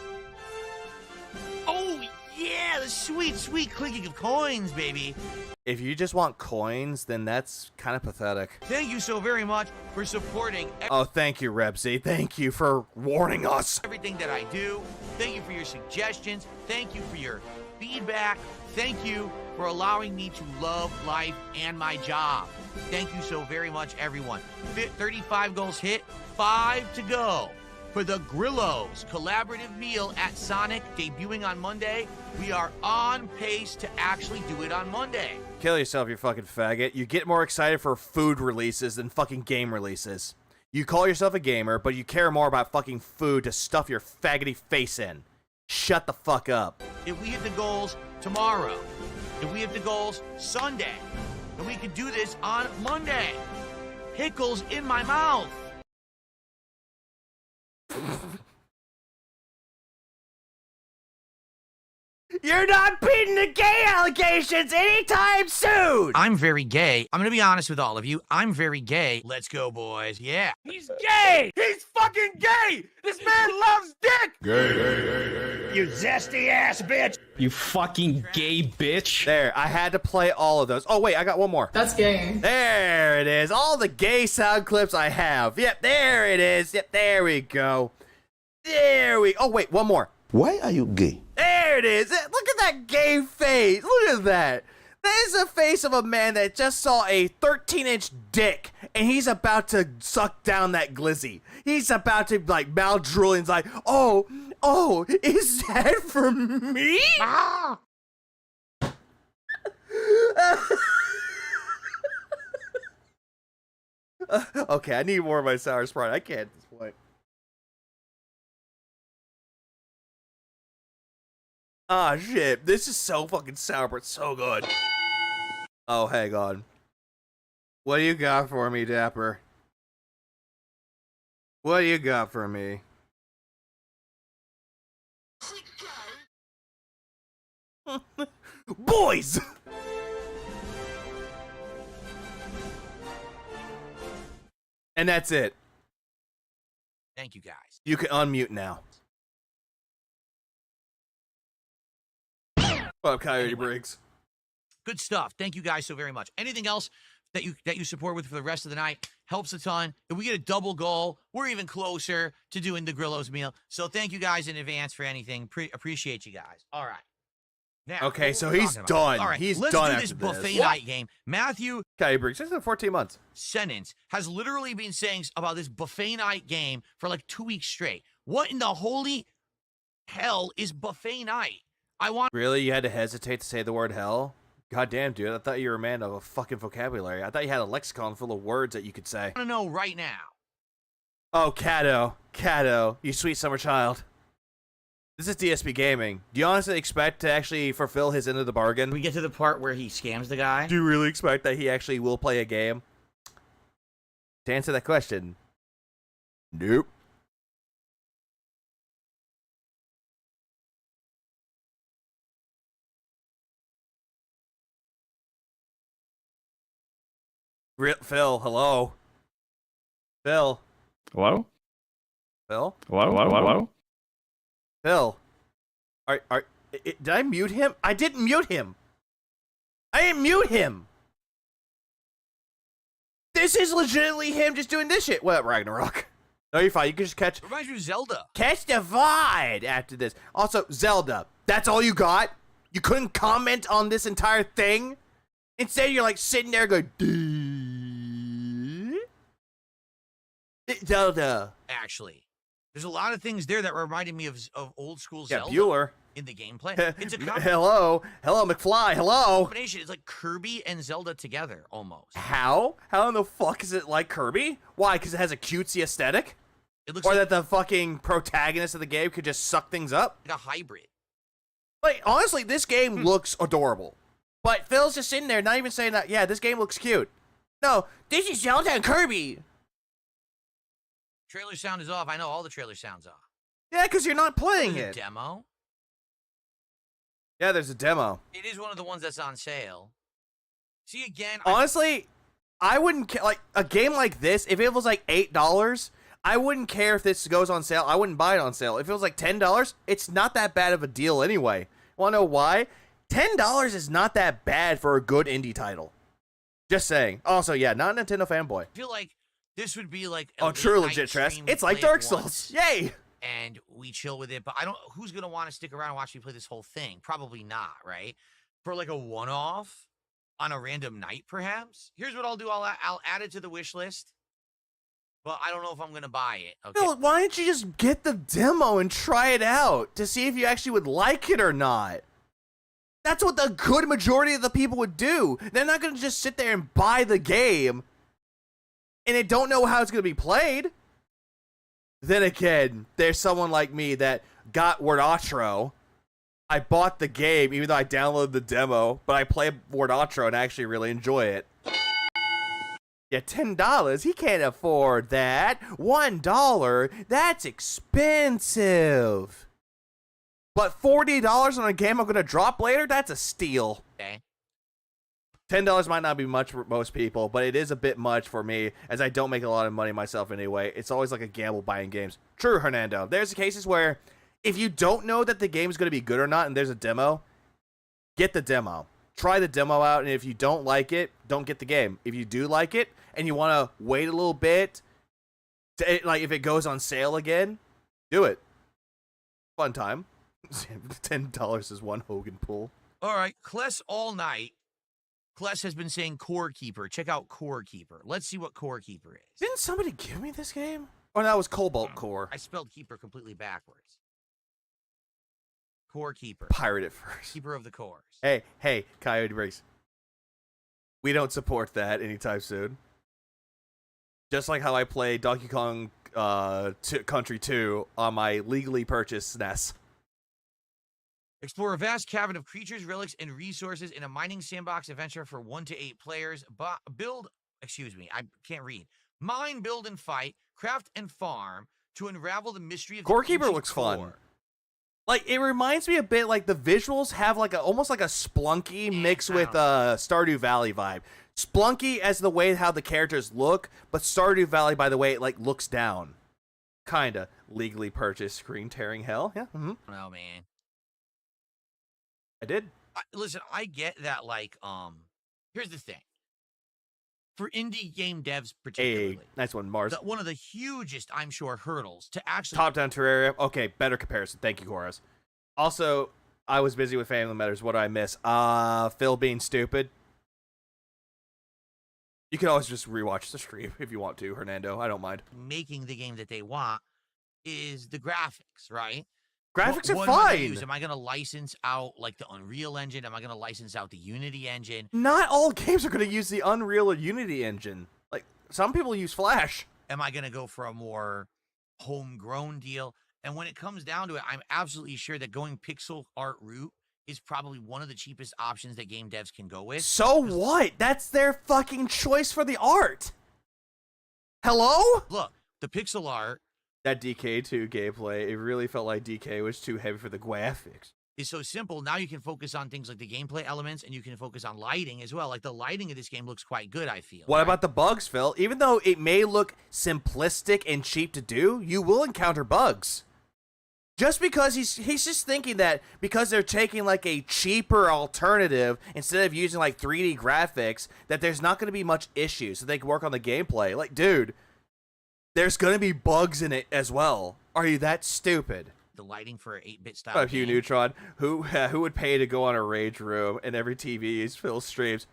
[SPEAKER 7] Oh, yeah, the sweet, sweet clinking of coins, baby.
[SPEAKER 3] If you just want coins, then that's kind of pathetic.
[SPEAKER 7] Thank you so very much for supporting...
[SPEAKER 3] Oh, thank you, Rebsy. Thank you for warning us.
[SPEAKER 7] ...everything that I do. Thank you for your suggestions. Thank you for your feedback. Thank you for allowing me to love life and my job. Thank you so very much, everyone. 35 goals hit, 5 to go. For the Grillos collaborative meal at Sonic debuting on Monday, we are on pace to actually do it on Monday.
[SPEAKER 3] Kill yourself, you fucking faggot. You get more excited for food releases than fucking game releases. You call yourself a gamer, but you care more about fucking food to stuff your faggoty face in. Shut the fuck up.
[SPEAKER 7] If we hit the goals tomorrow, if we hit the goals Sunday, and we can do this on Monday. Pickles in my mouth.
[SPEAKER 3] You're not beating the gay allegations anytime soon!
[SPEAKER 7] I'm very gay. I'm gonna be honest with all of you. I'm very gay. Let's go, boys. Yeah.
[SPEAKER 9] He's gay! He's fucking gay! This man loves dick!
[SPEAKER 15] Gay.
[SPEAKER 9] You zesty ass bitch!
[SPEAKER 17] You fucking gay bitch.
[SPEAKER 3] There, I had to play all of those. Oh, wait, I got one more.
[SPEAKER 18] That's gay.
[SPEAKER 3] There it is. All the gay sound clips I have. Yep, there it is. Yep, there we go. Oh, wait, one more.
[SPEAKER 15] Why are you gay?
[SPEAKER 3] There it is. Look at that gay face. Look at that. That is the face of a man that just saw a 13-inch dick, and he's about to suck down that glizzy. He's about to, like, mouth drooling. He's like, oh, is that for me? Ah. Okay, I need more of my sour Sprite. I can't at this point. Ah, shit. This is so fucking sour, but it's so good. Oh, hang on. What do you got for me, Dapper? What do you got for me? Boys! And that's it.
[SPEAKER 7] Thank you, guys.
[SPEAKER 3] You can unmute now. What up, Coyote Briggs?
[SPEAKER 7] Good stuff. Thank you guys so very much. Anything else that you support with for the rest of the night helps a ton. If we get a double goal, we're even closer to doing the Grillo's meal. So thank you guys in advance for anything. Appreciate you guys. All right. Now,
[SPEAKER 3] okay, so he's done.
[SPEAKER 7] All right,
[SPEAKER 3] he's
[SPEAKER 7] let's
[SPEAKER 3] done
[SPEAKER 7] do this buffet night game. Matthew
[SPEAKER 3] Coyote Briggs, this is 14 months.
[SPEAKER 7] Sentence has literally been saying about this buffet night game for like 2 weeks straight. What in the holy hell is buffet night?
[SPEAKER 3] Really? You had to hesitate to say the word hell? God damn, dude. I thought you were a man of a fucking vocabulary. I thought you had a lexicon full of words that you could say.
[SPEAKER 7] I want to know right now.
[SPEAKER 3] Oh, Cato. Cato. You sweet summer child. This is DSP Gaming. Do you honestly expect to actually fulfill his end of the bargain?
[SPEAKER 7] We get to the part where he scams the guy?
[SPEAKER 3] Do you really expect that he actually will play a game? To answer that question, nope. Phil, hello. Phil.
[SPEAKER 8] Hello?
[SPEAKER 3] Phil?
[SPEAKER 8] Hello?
[SPEAKER 3] Phil. Did I mute him? I didn't mute him. I didn't mute him. This is legitimately him just doing this shit. What up, Ragnarok? No, you're fine. You can just catch...
[SPEAKER 7] Reminds me of Zelda.
[SPEAKER 3] Catch the vibe after this. Also, Zelda. That's all you got? You couldn't comment on this entire thing? Instead, you're like sitting there going... Zelda.
[SPEAKER 7] Actually, there's a lot of things there that reminded me of old school Zelda.
[SPEAKER 3] Bueller.
[SPEAKER 7] In the gameplay. It's a
[SPEAKER 3] hello, McFly, hello.
[SPEAKER 7] Combination. It's like Kirby and Zelda together, almost.
[SPEAKER 3] How? How in the fuck is it like Kirby? Why? Because it has a cutesy aesthetic?
[SPEAKER 7] It looks
[SPEAKER 3] or
[SPEAKER 7] like
[SPEAKER 3] that the fucking protagonist of the game could just suck things up?
[SPEAKER 7] Like a hybrid.
[SPEAKER 3] Like, honestly, this game looks adorable. But Phil's just sitting there, not even saying that, yeah, this game looks cute. No, this is Zelda and Kirby.
[SPEAKER 7] Trailer sound is off. I know all the trailer sounds off.
[SPEAKER 3] Yeah, because you're not playing it.
[SPEAKER 7] Demo.
[SPEAKER 3] Yeah, there's a demo.
[SPEAKER 7] It is one of the ones that's on sale. See, again...
[SPEAKER 3] Honestly, I wouldn't care. Like, a game like this, if it was like $8, I wouldn't care if this goes on sale. I wouldn't buy it on sale. If it was like $10, it's not that bad of a deal anyway. Want to know why? $10 is not that bad for a good indie title. Just saying. Also, yeah, not a Nintendo fanboy.
[SPEAKER 7] I feel like this would be like...
[SPEAKER 3] true legit trash. It's like Dark Souls. Yay!
[SPEAKER 7] And we chill with it, but I don't... Who's going to want to stick around and watch me play this whole thing? Probably not, right? For like a one-off on a random night, perhaps? Here's what I'll do. I'll add it to the wish list, but I don't know if I'm going to buy it. Okay.
[SPEAKER 3] Bill, why don't you just get the demo and try it out to see if you actually would like it or not? That's what the good majority of the people would do. They're not going to just sit there and buy the game and they don't know how it's going to be played. Then again, there's someone like me that got Word Outro I bought the game, even though I downloaded the demo, but I play Ward Outro and I actually really enjoy it. Yeah, $10, he can't afford that. $1, that's expensive. But $40 on a game I'm gonna drop later, that's a steal.
[SPEAKER 7] Okay.
[SPEAKER 3] $10 might not be much for most people, but it is a bit much for me, as I don't make a lot of money myself anyway. It's always like a gamble buying games. True, Hernando. There's cases where if you don't know that the game is going to be good or not and there's a demo, get the demo. Try the demo out, and if you don't like it, don't get the game. If you do like it and you want to wait a little bit, like if it goes on sale again, do it. Fun time. $10 is one Hogan pull.
[SPEAKER 7] All right, Kless all night. Kless has been saying Core Keeper. Check out Core Keeper. Let's see what Core Keeper is.
[SPEAKER 3] Didn't somebody give me this game? Oh, that was Cobalt Core.
[SPEAKER 7] I spelled Keeper completely backwards. Core Keeper.
[SPEAKER 3] Pirate it first.
[SPEAKER 7] Keeper of the Cores.
[SPEAKER 3] Hey, Coyote Breaks. We don't support that anytime soon. Just like how I play Donkey Kong Country 2 on my legally purchased SNES.
[SPEAKER 7] Explore a vast cavern of creatures, relics, and resources in a mining sandbox adventure for 1 to 8 players. I can't read. Mine, build, and fight, craft, and farm to unravel the mystery of
[SPEAKER 3] Core
[SPEAKER 7] the
[SPEAKER 3] Keeper
[SPEAKER 7] ancient
[SPEAKER 3] looks
[SPEAKER 7] core.
[SPEAKER 3] fun. Like, it reminds me a bit, like, the visuals have, like, almost like a Splunky mixed with Stardew Valley vibe. Splunky as the way how the characters look, but Stardew Valley by the way it, like, looks down. Kinda. Legally purchased screen tearing hell. Yeah. Mm-hmm.
[SPEAKER 7] Oh, man.
[SPEAKER 3] I did.
[SPEAKER 7] Listen, I get that, like, here's the thing. For indie game devs particularly.
[SPEAKER 3] Hey, nice one, Mars.
[SPEAKER 7] One of the hugest, I'm sure, hurdles to actually...
[SPEAKER 3] Top-down Terraria. Okay, better comparison. Thank you, Chorus. Also, I was busy with Family Matters. What did I miss? Phil being stupid. You can always just rewatch the stream if you want to, Hernando. I don't mind.
[SPEAKER 7] Making the game that they want is the graphics, right?
[SPEAKER 3] Graphics are
[SPEAKER 7] what
[SPEAKER 3] fine.
[SPEAKER 7] Am I going to license out, like, the Unreal Engine? Am I going to license out the Unity Engine?
[SPEAKER 3] Not all games are going to use the Unreal or Unity Engine. Like, some people use Flash.
[SPEAKER 7] Am I going to go for a more homegrown deal? And when it comes down to it, I'm absolutely sure that going pixel art route is probably one of the cheapest options that game devs can go with.
[SPEAKER 3] So what? That's their fucking choice for the art. Hello?
[SPEAKER 7] Look, the pixel art...
[SPEAKER 3] That DK2 gameplay, it really felt like DK was too heavy for the graphics.
[SPEAKER 7] It's so simple. Now you can focus on things like the gameplay elements, and you can focus on lighting as well. Like, the lighting of this game looks quite good, I feel.
[SPEAKER 3] What about the bugs, Phil? Even though it may look simplistic and cheap to do, you will encounter bugs. Just because he's just thinking that because they're taking, like, a cheaper alternative instead of using, like, 3D graphics, that there's not going to be much issues, so they can work on the gameplay. Like, dude... There's going to be bugs in it as well. Are you that stupid?
[SPEAKER 7] The lighting for an 8-bit style
[SPEAKER 3] About Hugh Neutron, who would pay to go on a rage room and every TV is Phil streams?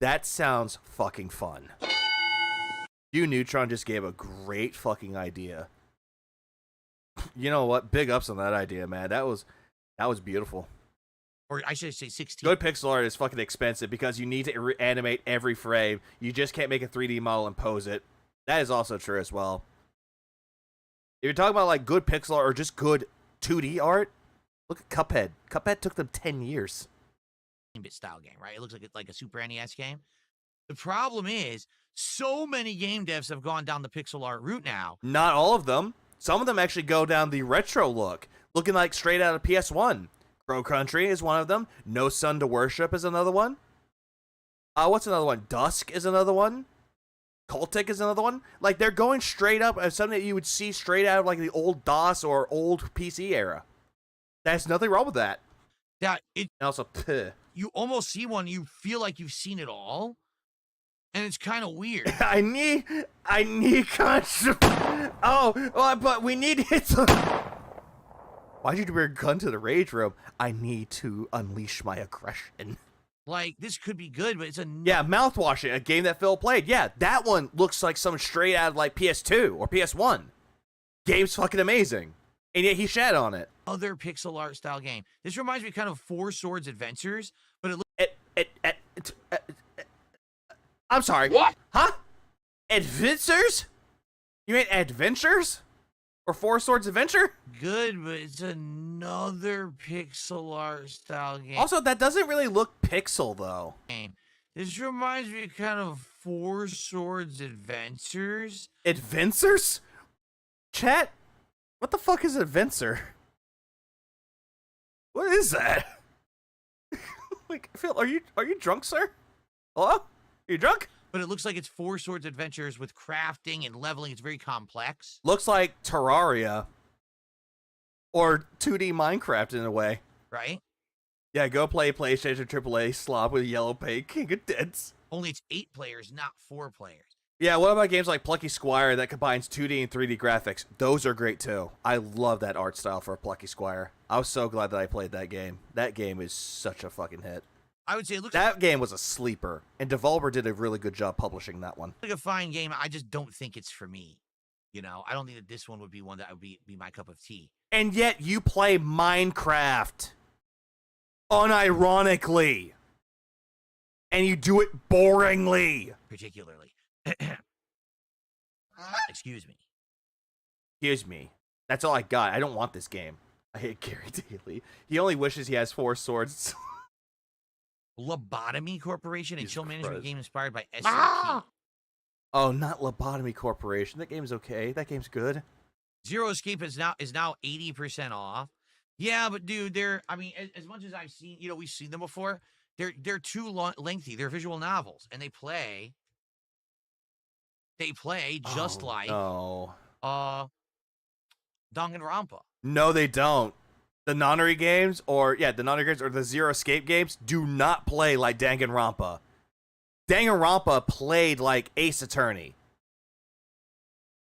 [SPEAKER 3] That sounds fucking fun. Hugh Neutron just gave a great fucking idea. You know what? Big ups on that idea, man. That was beautiful.
[SPEAKER 7] Or I should say 16.
[SPEAKER 3] Good pixel art is fucking expensive because you need to animate every frame. You just can't make a 3D model and pose it. That is also true as well. If you're talking about like good pixel art or just good 2D art, look at Cuphead. Cuphead took them 10 years.
[SPEAKER 7] 8-bit style game, right? It looks like a Super NES game. The problem is, so many game devs have gone down the pixel art route now.
[SPEAKER 3] Not all of them. Some of them actually go down the retro look, looking like straight out of PS1. Crow Country is one of them. No Sun to Worship is another one. What's another one? Dusk is another one. Cultic is another one. Like, they're going straight up as something that you would see straight out of, like, the old DOS or old PC era. There's nothing wrong with that.
[SPEAKER 7] And
[SPEAKER 3] also,
[SPEAKER 7] you almost see one, you feel like you've seen it all, and it's kind of weird.
[SPEAKER 3] I need but we need it. Why'd you bring a gun to the rage room? I need to unleash my aggression.
[SPEAKER 7] Like, this could be good, but it's a...
[SPEAKER 3] Yeah, Mouthwashing, a game that Phil played. Yeah, that one looks like something straight out of, like, PS2 or PS1. Game's fucking amazing. And yet he shat on it.
[SPEAKER 7] Other pixel art style game. This reminds me kind of Four Swords Adventures, but it looks...
[SPEAKER 3] I'm sorry.
[SPEAKER 7] What?
[SPEAKER 3] Huh? Adventures? You mean Adventures? Or Four Swords Adventure?
[SPEAKER 7] Good, but it's another pixel art style game.
[SPEAKER 3] Also, that doesn't really look pixel, though.
[SPEAKER 7] This reminds me kind of Four Swords Adventures.
[SPEAKER 3] Adventures? Chat? What the fuck is Adventure? What is that? Like, Phil, are you drunk, sir? Hello? Are you drunk?
[SPEAKER 7] But it looks like it's Four Swords Adventures with crafting and leveling. It's very complex.
[SPEAKER 3] Looks like Terraria. Or 2D Minecraft in a way.
[SPEAKER 7] Right?
[SPEAKER 3] Yeah, go play PlayStation AAA slop with yellow paint, King of Deads.
[SPEAKER 7] Only it's 8 players, not 4 players.
[SPEAKER 3] Yeah, what about games like Plucky Squire that combines 2D and 3D graphics? Those are great too. I love that art style for Plucky Squire. I was so glad that I played that game. That game is such a fucking hit.
[SPEAKER 7] I would say it looks
[SPEAKER 3] that game was a sleeper, and Devolver did a really good job publishing that one.
[SPEAKER 7] Like a fine game. I just don't think it's for me. You know, I don't think that this one would be one that would be my cup of tea.
[SPEAKER 3] And yet you play Minecraft. Unironically. And you do it boringly.
[SPEAKER 7] Particularly. Excuse me.
[SPEAKER 3] Excuse me. That's all I got. I don't want this game. I hate Gary Daly. He only wishes he has 4 swords.
[SPEAKER 7] Lobotomy Corporation, a chill management game inspired by SCP.
[SPEAKER 3] Oh, not Lobotomy Corporation. That game's okay. That game's good.
[SPEAKER 7] Zero Escape is now 80% off. Yeah, but dude, I mean, as much as I've seen, you know, we've seen them before. They're too lengthy. They're visual novels, and they play just like Danganronpa.
[SPEAKER 3] No, they don't. The Nonary games, or the Zero Escape games, do not play like Danganronpa. Danganronpa played like Ace Attorney,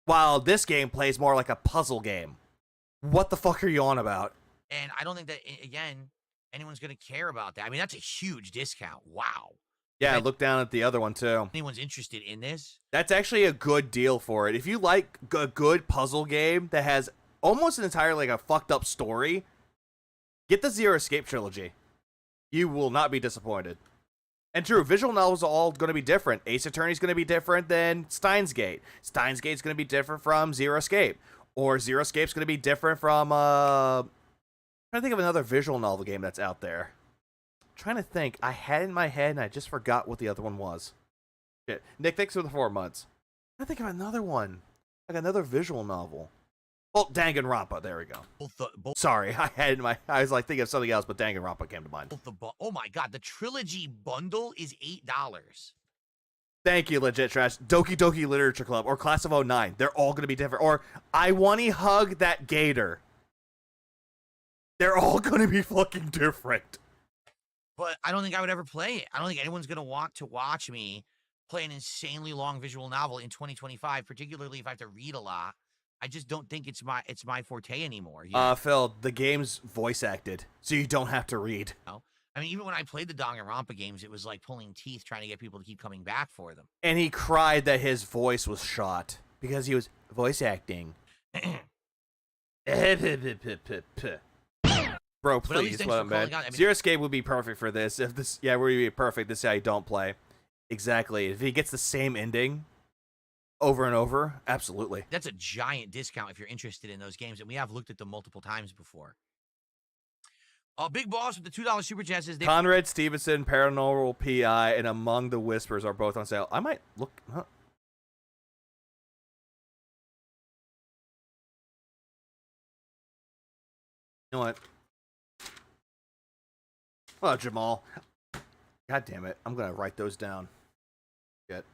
[SPEAKER 3] while this game plays more like a puzzle game. What the fuck are you on about?
[SPEAKER 7] And I don't think that, again, anyone's going to care about that. I mean, that's a huge discount. Wow.
[SPEAKER 3] Yeah, look down at the other one, too.
[SPEAKER 7] Anyone's interested in this?
[SPEAKER 3] That's actually a good deal for it. If you like a good puzzle game that has almost an entirely like a fucked up story, get the Zero Escape trilogy. You will not be disappointed. And true, visual novels are all going to be different. Ace Attorney's going to be different than Steins Gate. Steins Gate's going to be different from Zero Escape. Or Zero Escape's going to be different from, I'm trying to think of another visual novel game that's out there. I'm trying to think. I had it in my head and I just forgot what the other one was. Shit. Nick, thanks for the 4 months. I'm trying to think of another one. Like another visual novel. Well, Danganronpa. There we go. Sorry, I had it in my. I was like thinking of something else, but Danganronpa came to mind.
[SPEAKER 7] Oh my god, the trilogy bundle is $8.
[SPEAKER 3] Thank you, Legit Trash. Doki Doki Literature Club or Class of 09. They're all going to be different. Or I Wanna Hug That Gator. They're all going to be fucking different.
[SPEAKER 7] But I don't think I would ever play it. I don't think anyone's going to want to watch me play an insanely long visual novel in 2025, particularly if I have to read a lot. I just don't think it's my forte anymore. You know?
[SPEAKER 3] Phil, the game's voice acted, so you don't have to read.
[SPEAKER 7] No. I mean, even when I played the Danganronpa games, it was like pulling teeth trying to get people to keep coming back for them.
[SPEAKER 3] And he cried that his voice was shot because he was voice acting. Bro, please, man. Zero Escape would be perfect for this. If this, yeah, would be perfect. This is how you don't play. Exactly. If he gets the same ending over and over, absolutely.
[SPEAKER 7] That's a giant discount if you're interested in those games, and we have looked at them multiple times before. Big Boss with the $2 super chat says
[SPEAKER 3] Conrad Stevenson, Paranormal PI, and Among the Whispers are both on sale. I might look. Huh? You know what? Oh, Jamal. God damn it. I'm going to write those down. Good.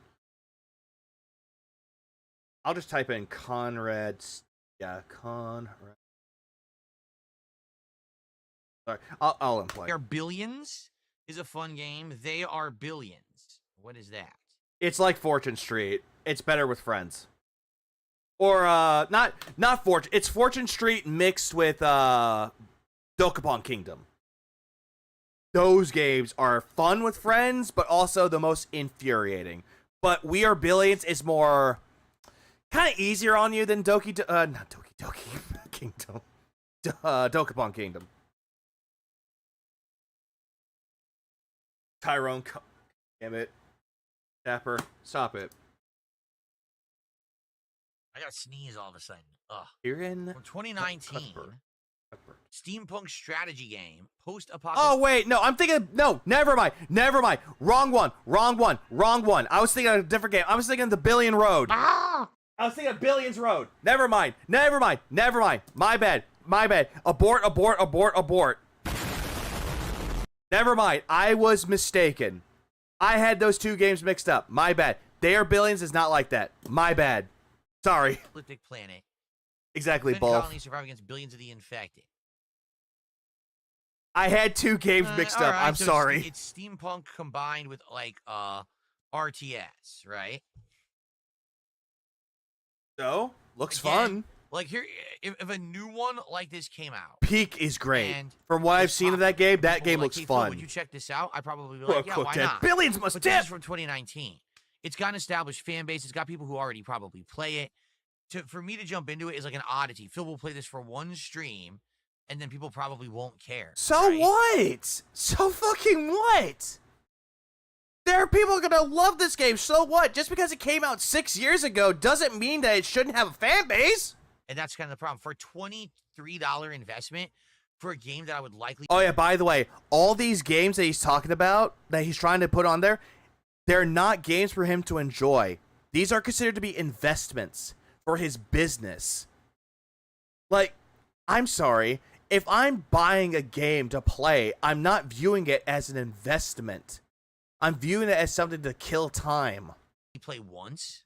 [SPEAKER 3] I'll just type in Conrad. Yeah, Conrad. Sorry, I'll employ.
[SPEAKER 7] They Are Billions is a fun game. They Are Billions. What is that?
[SPEAKER 3] It's like Fortune Street. It's better with friends. Or not Fortune. It's Fortune Street mixed with Dokapon Kingdom. Those games are fun with friends, but also the most infuriating. But We Are Billions is more kind of easier on you than not Doki Doki Kingdom. Dokapon Kingdom. Tyrone, damn it. Dapper, stop it.
[SPEAKER 7] I got to sneeze all of a sudden. Ugh.
[SPEAKER 3] You're in
[SPEAKER 7] From 2019, steampunk strategy game, post-apocalyptic.
[SPEAKER 3] Oh wait, no, I'm thinking no, never mind. Wrong one. I was thinking of a different game. I was thinking of the Billion Road. I was thinking of Billions Road. Never mind. My bad. Abort. Never mind. I was mistaken. I had those two games mixed up. My bad. They Are Billions is not like that. My bad. Sorry.
[SPEAKER 7] Planet.
[SPEAKER 3] Exactly,
[SPEAKER 7] Human
[SPEAKER 3] both.
[SPEAKER 7] colonies survive against billions of the infected.
[SPEAKER 3] I had two games mixed up.
[SPEAKER 7] Alright,
[SPEAKER 3] I'm
[SPEAKER 7] so
[SPEAKER 3] sorry.
[SPEAKER 7] It's steampunk combined with like RTS, right?
[SPEAKER 3] So, looks
[SPEAKER 7] Again,
[SPEAKER 3] fun.
[SPEAKER 7] Like here, if a new one like this came out,
[SPEAKER 3] Peak is great.
[SPEAKER 7] and
[SPEAKER 3] From what I've
[SPEAKER 7] it's
[SPEAKER 3] seen of that game, that
[SPEAKER 7] people
[SPEAKER 3] game
[SPEAKER 7] like,
[SPEAKER 3] looks
[SPEAKER 7] "Hey, Phil,
[SPEAKER 3] fun.
[SPEAKER 7] would you check this out? I'd probably be
[SPEAKER 3] Well,
[SPEAKER 7] like, yeah, why
[SPEAKER 3] Dead
[SPEAKER 7] not?
[SPEAKER 3] Billions must
[SPEAKER 7] But this
[SPEAKER 3] dip.
[SPEAKER 7] is from 2019. It's got an established fan base. It's got people who already probably play it. For me to jump into it is like an oddity. Phil will play this for one stream, and then people probably won't care.
[SPEAKER 3] So
[SPEAKER 7] right?
[SPEAKER 3] what? So fucking what? There are people gonna love this game. So what? Just because it came out 6 years ago doesn't mean that it shouldn't have a fan base.
[SPEAKER 7] And that's kind of the problem. For a $23 investment for a game that I would likely...
[SPEAKER 3] Oh yeah, by the way, all these games that he's talking about, that he's trying to put on there, they're not games for him to enjoy. These are considered to be investments for his business. Like, I'm sorry, if I'm buying a game to play, I'm not viewing it as an investment. I'm viewing it as something to kill time.
[SPEAKER 7] Play once,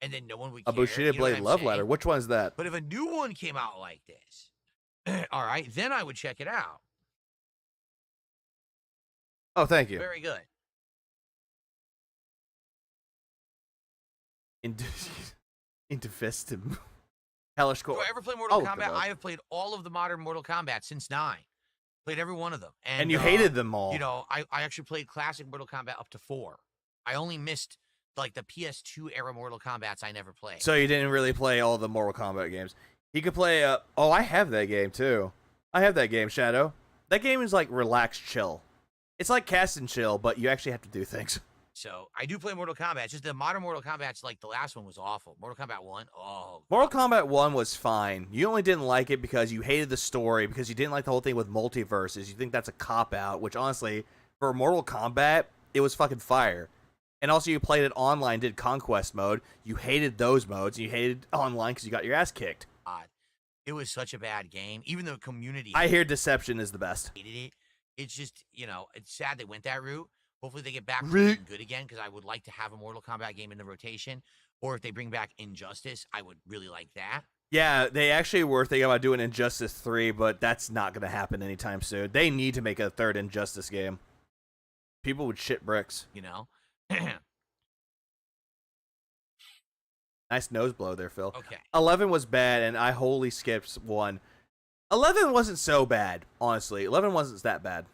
[SPEAKER 7] and then no one would care.
[SPEAKER 3] A Bushido Blade Love Letter. Which one is that?
[SPEAKER 7] But if a new one came out like this, all right, then I would check it out.
[SPEAKER 3] Oh, thank you.
[SPEAKER 7] Very good.
[SPEAKER 3] Into Festum. Hellish Core.
[SPEAKER 7] Do I ever play Mortal Kombat? I have played all of the modern Mortal Kombat since 9. Played every one of them.
[SPEAKER 3] And you hated them all.
[SPEAKER 7] You know, I actually played classic Mortal Kombat up to 4. I only missed, like, the PS2 era Mortal Kombats I never played.
[SPEAKER 3] So you didn't really play all the Mortal Kombat games. You could play, oh, I have that game, too. I have that game, Shadow. That game is like relaxed chill. It's like cast and chill, but you actually have to do things.
[SPEAKER 7] So I do play Mortal Kombat. It's just the modern Mortal Kombat's like the last one was awful. Mortal Kombat 1, oh.
[SPEAKER 3] Mortal Kombat 1 was fine. You only didn't like it because you hated the story, because you didn't like the whole thing with multiverses. You think that's a cop-out, which honestly, for Mortal Kombat, it was fucking fire. And also you played it online, did Conquest mode. You hated those modes, and you hated online because you got your ass kicked.
[SPEAKER 7] God, it was such a bad game. Even the community.
[SPEAKER 3] I hear Deception is the best.
[SPEAKER 7] Hated it. It's just, you know, it's sad they went that route. Hopefully they get back to being good again, because I would like to have a Mortal Kombat game in the rotation. Or if they bring back Injustice, I would really like that.
[SPEAKER 3] Yeah, they actually were thinking about doing Injustice 3, but that's not going to happen anytime soon. They need to make a third Injustice game. People would shit bricks.
[SPEAKER 7] You know?
[SPEAKER 3] Nice nose blow there, Phil.
[SPEAKER 7] Okay.
[SPEAKER 3] 11 was bad, and I wholly skipped 1. 11 wasn't so bad, honestly. 11 wasn't that bad.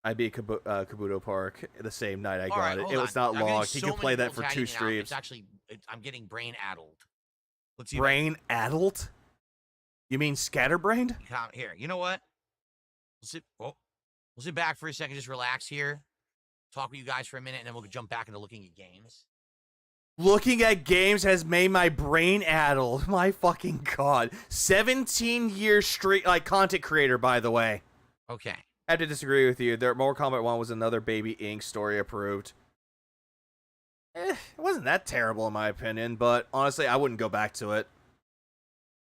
[SPEAKER 3] I beat Kabuto Park the same night I got it. It was not logged. He could play that for 2 streams.
[SPEAKER 7] It's actually, I'm getting brain-addled. Let's see.
[SPEAKER 3] Brain-addled? You mean scatterbrained?
[SPEAKER 7] Here, you know what? We'll sit back for a second, just relax here. Talk with you guys for a minute, and then we'll jump back into looking at games.
[SPEAKER 3] Looking at games has made my brain addled. My fucking god. 17-year streak, like, content creator, by the way.
[SPEAKER 7] Okay.
[SPEAKER 3] I have to disagree with you. Mortal Kombat 1 was another Baby Ink story approved. It wasn't that terrible in my opinion, but honestly, I wouldn't go back to it.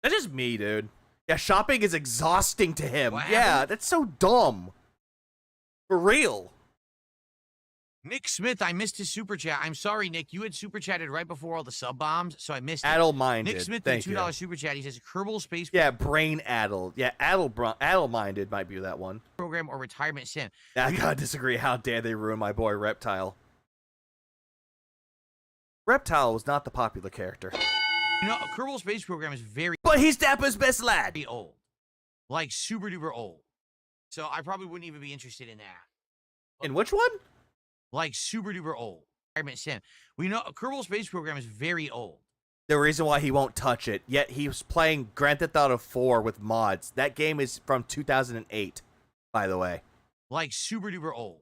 [SPEAKER 3] That's just me, dude. Yeah, shopping is exhausting to him. Yeah, that's so dumb. For real.
[SPEAKER 7] Nick Smith, I missed his super chat. I'm sorry, Nick. You had super chatted right before all the sub bombs, so I missed it.
[SPEAKER 3] Addle-minded.
[SPEAKER 7] Nick Smith,
[SPEAKER 3] Thank
[SPEAKER 7] the $2 super chat. He says Kerbal Space.
[SPEAKER 3] Yeah, brain-addled. Yeah, addle-minded might be that one.
[SPEAKER 7] Program or retirement sim.
[SPEAKER 3] I gotta disagree. How dare they ruin my boy Reptile? Reptile was not the popular character.
[SPEAKER 7] You know, Kerbal Space Program is very...
[SPEAKER 3] But he's Dapper's best lad.
[SPEAKER 7] Very old. Like, super duper old. So I probably wouldn't even be interested in that.
[SPEAKER 3] In which one?
[SPEAKER 7] Like, super duper old. Retirement sim. We know Kerbal Space Program is very old.
[SPEAKER 3] The reason why he won't touch it, yet he was playing Grand Theft Auto 4 with mods. That game is from 2008, by the way.
[SPEAKER 7] Like, super duper old.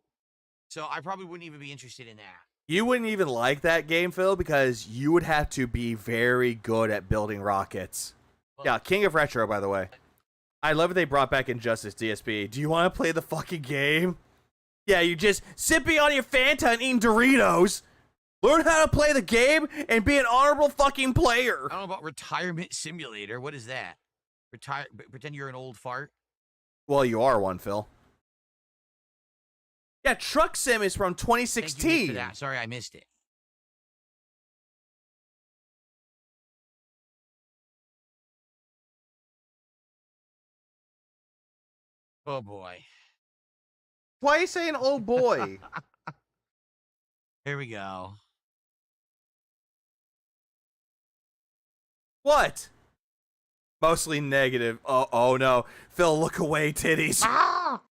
[SPEAKER 7] So I probably wouldn't even be interested in that.
[SPEAKER 3] You wouldn't even like that game, Phil, because you would have to be very good at building rockets. Yeah, King of Retro, by the way. I love that they brought back Injustice DSP. Do you want to play the fucking game? Yeah, you just sipping on your Fanta and eating Doritos. Learn how to play the game and be an honorable fucking player.
[SPEAKER 7] I don't know about Retirement Simulator. What is that? Pretend you're an old fart?
[SPEAKER 3] Well, you are one, Phil. Yeah, Truck Sim is from 2016.
[SPEAKER 7] Thank you for that. Sorry, I missed it. Oh, boy.
[SPEAKER 3] Why are you saying, oh, boy?
[SPEAKER 7] Here we go.
[SPEAKER 3] What? Mostly negative. Oh no. Phil, look away, titties.
[SPEAKER 7] Ah!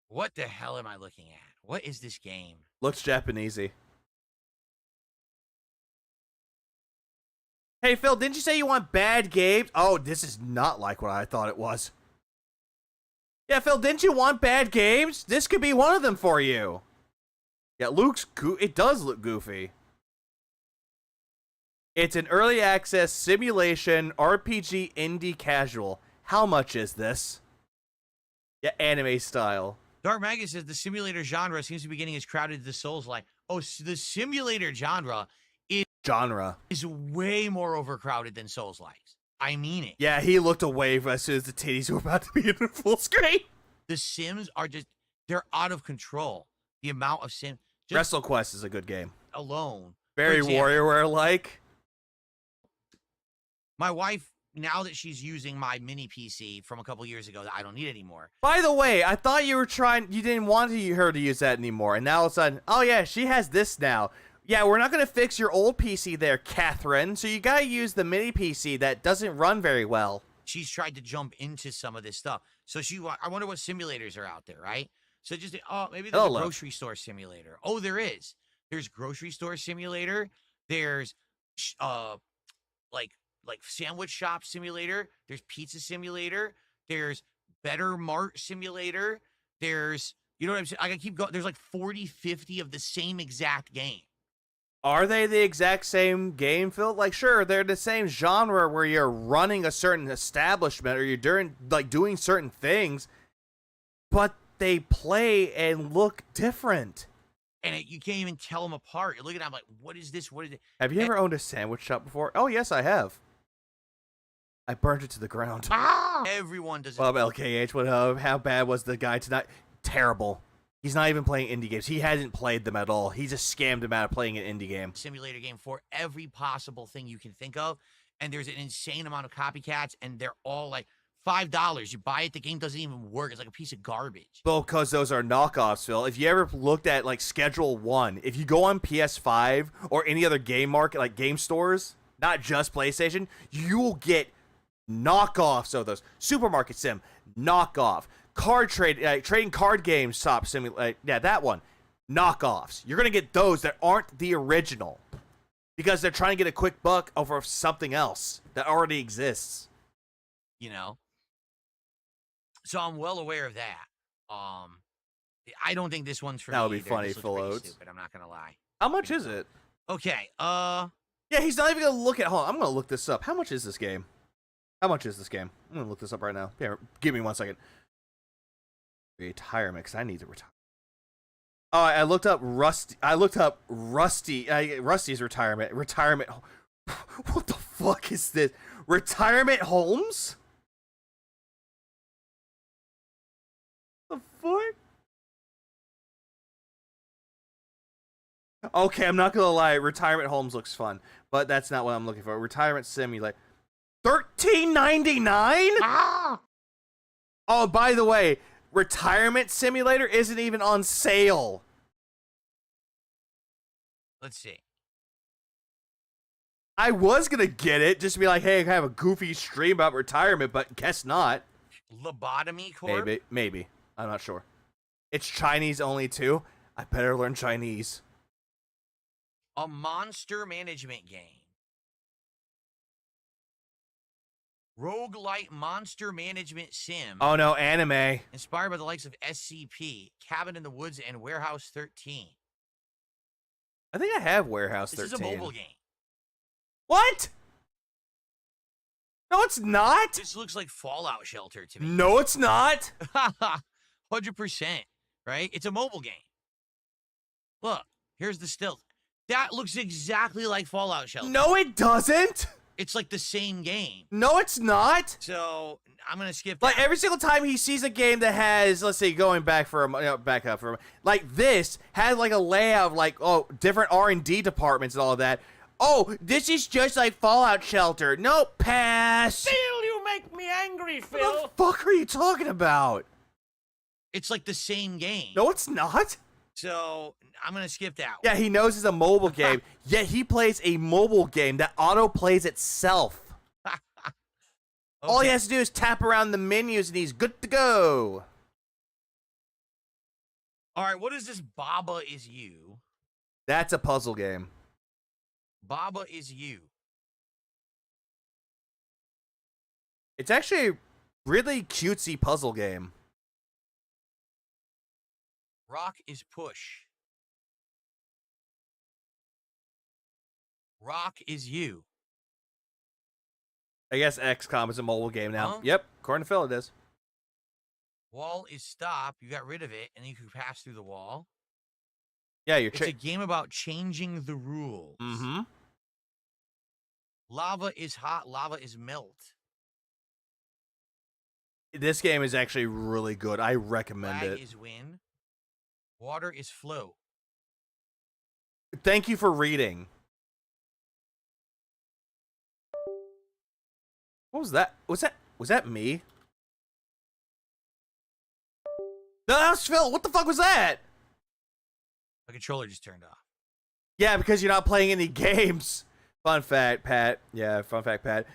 [SPEAKER 7] What the hell am I looking at? What is this game?
[SPEAKER 3] Looks Japanesey. Hey, Phil, didn't you say you want bad games? Oh, this is not like what I thought it was. Yeah, Phil, didn't you want bad games? This could be one of them for you. Yeah, it does look goofy. It's an early access simulation RPG indie casual. How much is this? Yeah, anime style.
[SPEAKER 7] Dark Magus says the simulator genre seems to be getting as crowded as the Souls-like. Oh, so the simulator genre is way more overcrowded than Souls-likes. I mean it.
[SPEAKER 3] Yeah, he looked away as soon as the titties were about to be in full screen.
[SPEAKER 7] The Sims are they're out of control. The amount of Sims.
[SPEAKER 3] WrestleQuest is a good game.
[SPEAKER 7] Alone.
[SPEAKER 3] Very WarioWare-like.
[SPEAKER 7] My wife, now that she's using my mini PC from a couple years ago that I don't need anymore.
[SPEAKER 3] By the way, I thought you didn't want her to use that anymore. And now all of a sudden, oh yeah, she has this now. Yeah, we're not going to fix your old PC there, Catherine. So you got to use the mini PC that doesn't run very well.
[SPEAKER 7] She's tried to jump into some of this stuff. So I wonder what simulators are out there, right? So maybe there's a grocery store simulator. Oh, there is. There's grocery store simulator. There's like sandwich shop simulator. There's pizza simulator. There's Better Mart simulator. There's, you know what I'm saying? I can keep going. There's like 40, 50 of the same exact game.
[SPEAKER 3] Are they the exact same game, Phil? Like, sure, they're the same genre where you're running a certain establishment or you're doing certain things, but they play and look different.
[SPEAKER 7] And you can't even tell them apart. You're looking at them like, what is this? What is it?
[SPEAKER 3] Have you ever owned a sandwich shop before? Oh, yes, I have. I burned it to the ground.
[SPEAKER 7] Everyone does it.
[SPEAKER 3] Well, LKH, how bad was the guy tonight? Terrible. He's not even playing indie games. He hasn't played them at all. He just scammed him out of playing an indie game.
[SPEAKER 7] Simulator game for every possible thing you can think of. And there's an insane amount of copycats, and they're all like $5. You buy it, the game doesn't even work. It's like a piece of garbage.
[SPEAKER 3] Well, because those are knockoffs, Phil. If you ever looked at like Schedule 1, if you go on PS5 or any other game market, like game stores, not just PlayStation, you will get knockoffs of those. Supermarket Sim, knockoff. Card trade, trading card games, stop simulate. Yeah, that one. Knockoffs. You're gonna get those that aren't the original because they're trying to get a quick buck over something else that already exists.
[SPEAKER 7] You know. So I'm well aware of that. I don't think this one's for me.
[SPEAKER 3] That would be
[SPEAKER 7] either.
[SPEAKER 3] funny,
[SPEAKER 7] This
[SPEAKER 3] Phil
[SPEAKER 7] looks pretty
[SPEAKER 3] Oates.
[SPEAKER 7] stupid, I'm not gonna lie.
[SPEAKER 3] How much is it?
[SPEAKER 7] Okay.
[SPEAKER 3] Yeah, he's not even gonna look at. Hold on, I'm gonna look this up. How much is this game? How much is this game? I'm gonna look this up right now. Here, give me 1 second. Retirement, because I need to retire. Oh, I looked up Rusty. Rusty's retirement. Retirement. What the fuck is this? Retirement homes? The fuck? Okay, I'm not gonna lie. Retirement homes looks fun, but that's not what I'm looking for. Retirement simulator. $13.99? Oh, by the way, Retirement Simulator isn't even on sale.
[SPEAKER 7] Let's see.
[SPEAKER 3] I was gonna get it just to be like, hey, I have a goofy stream about retirement, but guess not.
[SPEAKER 7] Lobotomy Corp?
[SPEAKER 3] Maybe. I'm not sure. It's Chinese only too. I better learn Chinese.
[SPEAKER 7] A monster management game. Roguelite monster management sim.
[SPEAKER 3] Oh no, anime.
[SPEAKER 7] Inspired by the likes of SCP, Cabin in the Woods, and Warehouse 13.
[SPEAKER 3] I think I have Warehouse 13.
[SPEAKER 7] This is a mobile game.
[SPEAKER 3] What? No, it's not.
[SPEAKER 7] This looks like Fallout Shelter to me.
[SPEAKER 3] No, it's not.
[SPEAKER 7] 100%, right? It's a mobile game. Look, here's the still. That looks exactly like Fallout Shelter.
[SPEAKER 3] No, it doesn't.
[SPEAKER 7] It's like the same game.
[SPEAKER 3] No, it's not.
[SPEAKER 7] So I'm gonna skip.
[SPEAKER 3] Like
[SPEAKER 7] that.
[SPEAKER 3] every single time he sees a game that has, let's say, going back for back up for a, like this has like a layout of like different R&D departments and all of that. Oh, this is just like Fallout Shelter. Nope, pass.
[SPEAKER 16] Phil, you make me angry, Phil.
[SPEAKER 3] What the fuck are you talking about?
[SPEAKER 7] It's like the same game.
[SPEAKER 3] No, it's not.
[SPEAKER 7] So I'm gonna skip that one.
[SPEAKER 3] Yeah, he knows it's a mobile game, yet he plays a mobile game that auto plays itself.
[SPEAKER 7] Okay.
[SPEAKER 3] All he has to do is tap around the menus and he's good to go.
[SPEAKER 7] All right, what is this? Baba is you.
[SPEAKER 3] That's a puzzle game.
[SPEAKER 7] Baba is you.
[SPEAKER 3] It's actually a really cutesy puzzle game.
[SPEAKER 7] Rock is push. Rock is you.
[SPEAKER 3] I guess XCOM is a mobile game now.
[SPEAKER 7] Huh?
[SPEAKER 3] Yep, according to Phil, it is.
[SPEAKER 7] Wall is stop. You got rid of it, and you can pass through the wall.
[SPEAKER 3] Yeah, you're.
[SPEAKER 7] It's a game about changing the rules.
[SPEAKER 3] Mm-hmm.
[SPEAKER 7] Lava is hot. Lava is melt.
[SPEAKER 3] This game is actually really good. I recommend
[SPEAKER 7] Flag
[SPEAKER 3] it.
[SPEAKER 7] is win. Water is flow.
[SPEAKER 3] Thank you for reading. What was that? Was that me? No, that was Phil. What the fuck was that?
[SPEAKER 7] The controller just turned off.
[SPEAKER 3] Yeah, because you're not playing any games. Fun fact, Pat. Yeah, fun fact, Pat.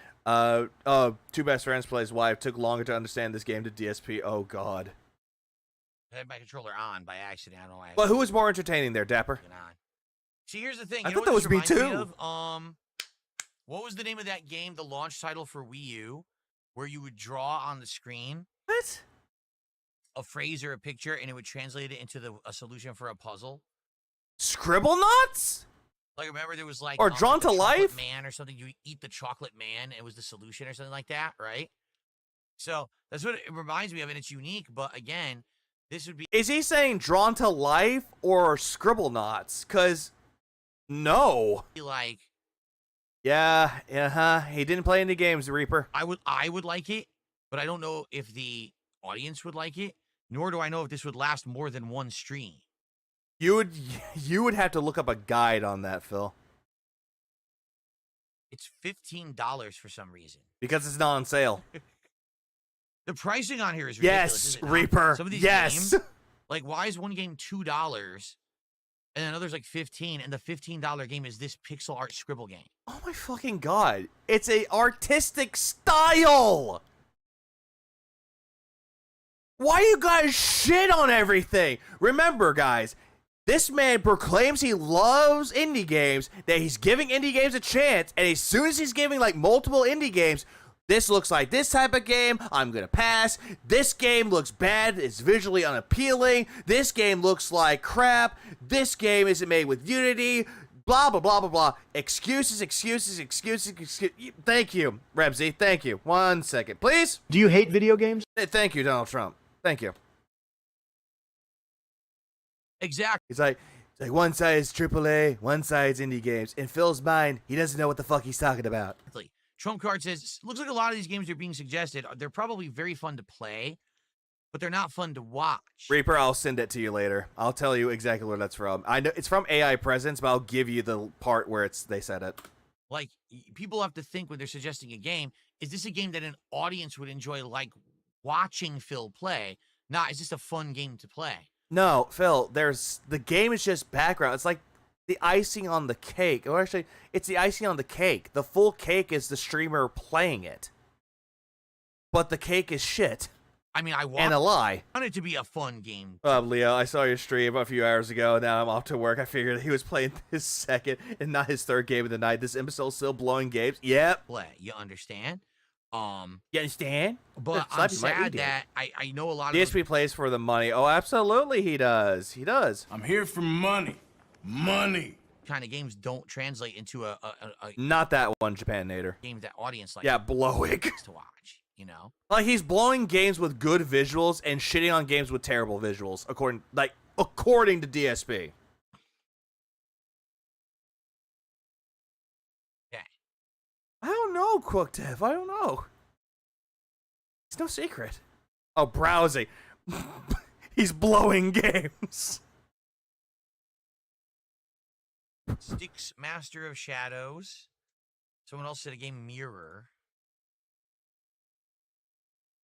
[SPEAKER 3] Two best friends play his wife. Took longer to understand this game to DSP. Oh, God.
[SPEAKER 7] I had my controller on by accident. I don't know why.
[SPEAKER 3] But who was more entertaining there, Dapper?
[SPEAKER 7] See, here's the thing.
[SPEAKER 3] I
[SPEAKER 7] You
[SPEAKER 3] thought
[SPEAKER 7] know what
[SPEAKER 3] that was
[SPEAKER 7] this
[SPEAKER 3] me
[SPEAKER 7] reminds
[SPEAKER 3] too.
[SPEAKER 7] of? What was the name of that game, the launch title for Wii U, where you would draw on the screen
[SPEAKER 3] What?
[SPEAKER 7] a phrase or a picture, and it would translate it into a solution for a puzzle?
[SPEAKER 3] Scribble Knots?
[SPEAKER 7] Like, remember there was like...
[SPEAKER 3] Or Drawn
[SPEAKER 7] the
[SPEAKER 3] to
[SPEAKER 7] Chocolate
[SPEAKER 3] Life?
[SPEAKER 7] Man or something. You eat the chocolate man, and it was the solution or something like that, right? So that's what it reminds me of, and it's unique, but again, this would be...
[SPEAKER 3] Is he saying Drawn to Life or Scribble Knots? Because, no.
[SPEAKER 7] Like...
[SPEAKER 3] Yeah, he didn't play any games, Reaper.
[SPEAKER 7] I would like it, but I don't know if the audience would like it, nor do I know if this would last more than one stream.
[SPEAKER 3] You would have to look up a guide on that, Phil.
[SPEAKER 7] It's $15 for some reason.
[SPEAKER 3] Because it's not on sale.
[SPEAKER 7] The pricing on here is ridiculous.
[SPEAKER 3] Yes,
[SPEAKER 7] is it not?
[SPEAKER 3] Reaper.
[SPEAKER 7] Some of these
[SPEAKER 3] Yes.
[SPEAKER 7] games, like, why is one game $2 and another's like $15, and the $15 game is this pixel art scribble game?
[SPEAKER 3] Oh my fucking God. It's a artistic style. Why you guys shit on everything? Remember, guys, this man proclaims he loves indie games, that he's giving indie games a chance, and as soon as he's giving like multiple indie games, this looks like this type of game, I'm gonna pass. This game looks bad, it's visually unappealing. This game looks like crap. This game isn't made with Unity. Blah, blah, blah, blah, blah. Excuses. Thank you, Rebsy. Thank you. 1 second, please.
[SPEAKER 11] Do you hate video games?
[SPEAKER 3] Thank you, Donald Trump. Thank you.
[SPEAKER 7] Exactly.
[SPEAKER 3] It's like one side is AAA, one side is indie games. In Phil's mind, he doesn't know what the fuck he's talking about.
[SPEAKER 7] Trump card says, looks like a lot of these games are being suggested. They're probably very fun to play, but they're not fun to watch.
[SPEAKER 3] Reaper, I'll send it to you later. I'll tell you exactly where that's from. I know it's from AI Presence, but I'll give you the part where they said it.
[SPEAKER 7] Like, people have to think when they're suggesting a game, is this a game that an audience would enjoy, like watching Phil play? Not, is this a fun game to play?
[SPEAKER 3] No, Phil, the game is just background. It's like the icing on the cake. Or actually, it's the icing on the cake. The full cake is the streamer playing it. But the cake is shit.
[SPEAKER 7] I mean, I
[SPEAKER 3] and a lie.
[SPEAKER 7] want it to be a fun game.
[SPEAKER 3] Leo, I saw your stream a few hours ago. Now I'm off to work. I figured he was playing his second and not his third game of the night. This imbecile's still blowing games. Yep.
[SPEAKER 7] Play, you understand?
[SPEAKER 3] You understand?
[SPEAKER 7] But I'm sad that I know a lot of
[SPEAKER 3] DSP plays for the money. Oh, absolutely he does. He does.
[SPEAKER 18] I'm here for money. Money.
[SPEAKER 7] kind of games don't translate into a
[SPEAKER 3] Not that one, Japan-nator.
[SPEAKER 7] game that audience like
[SPEAKER 3] Yeah, blowing.
[SPEAKER 7] to watch, you know?
[SPEAKER 3] Like, he's blowing games with good visuals and shitting on games with terrible visuals, according to DSP.
[SPEAKER 7] Yeah.
[SPEAKER 3] I don't know, Cookdev. I don't know. It's no secret. Oh, browsing. He's blowing games.
[SPEAKER 7] Styx, Master of Shadows. Someone else said a game Mirror.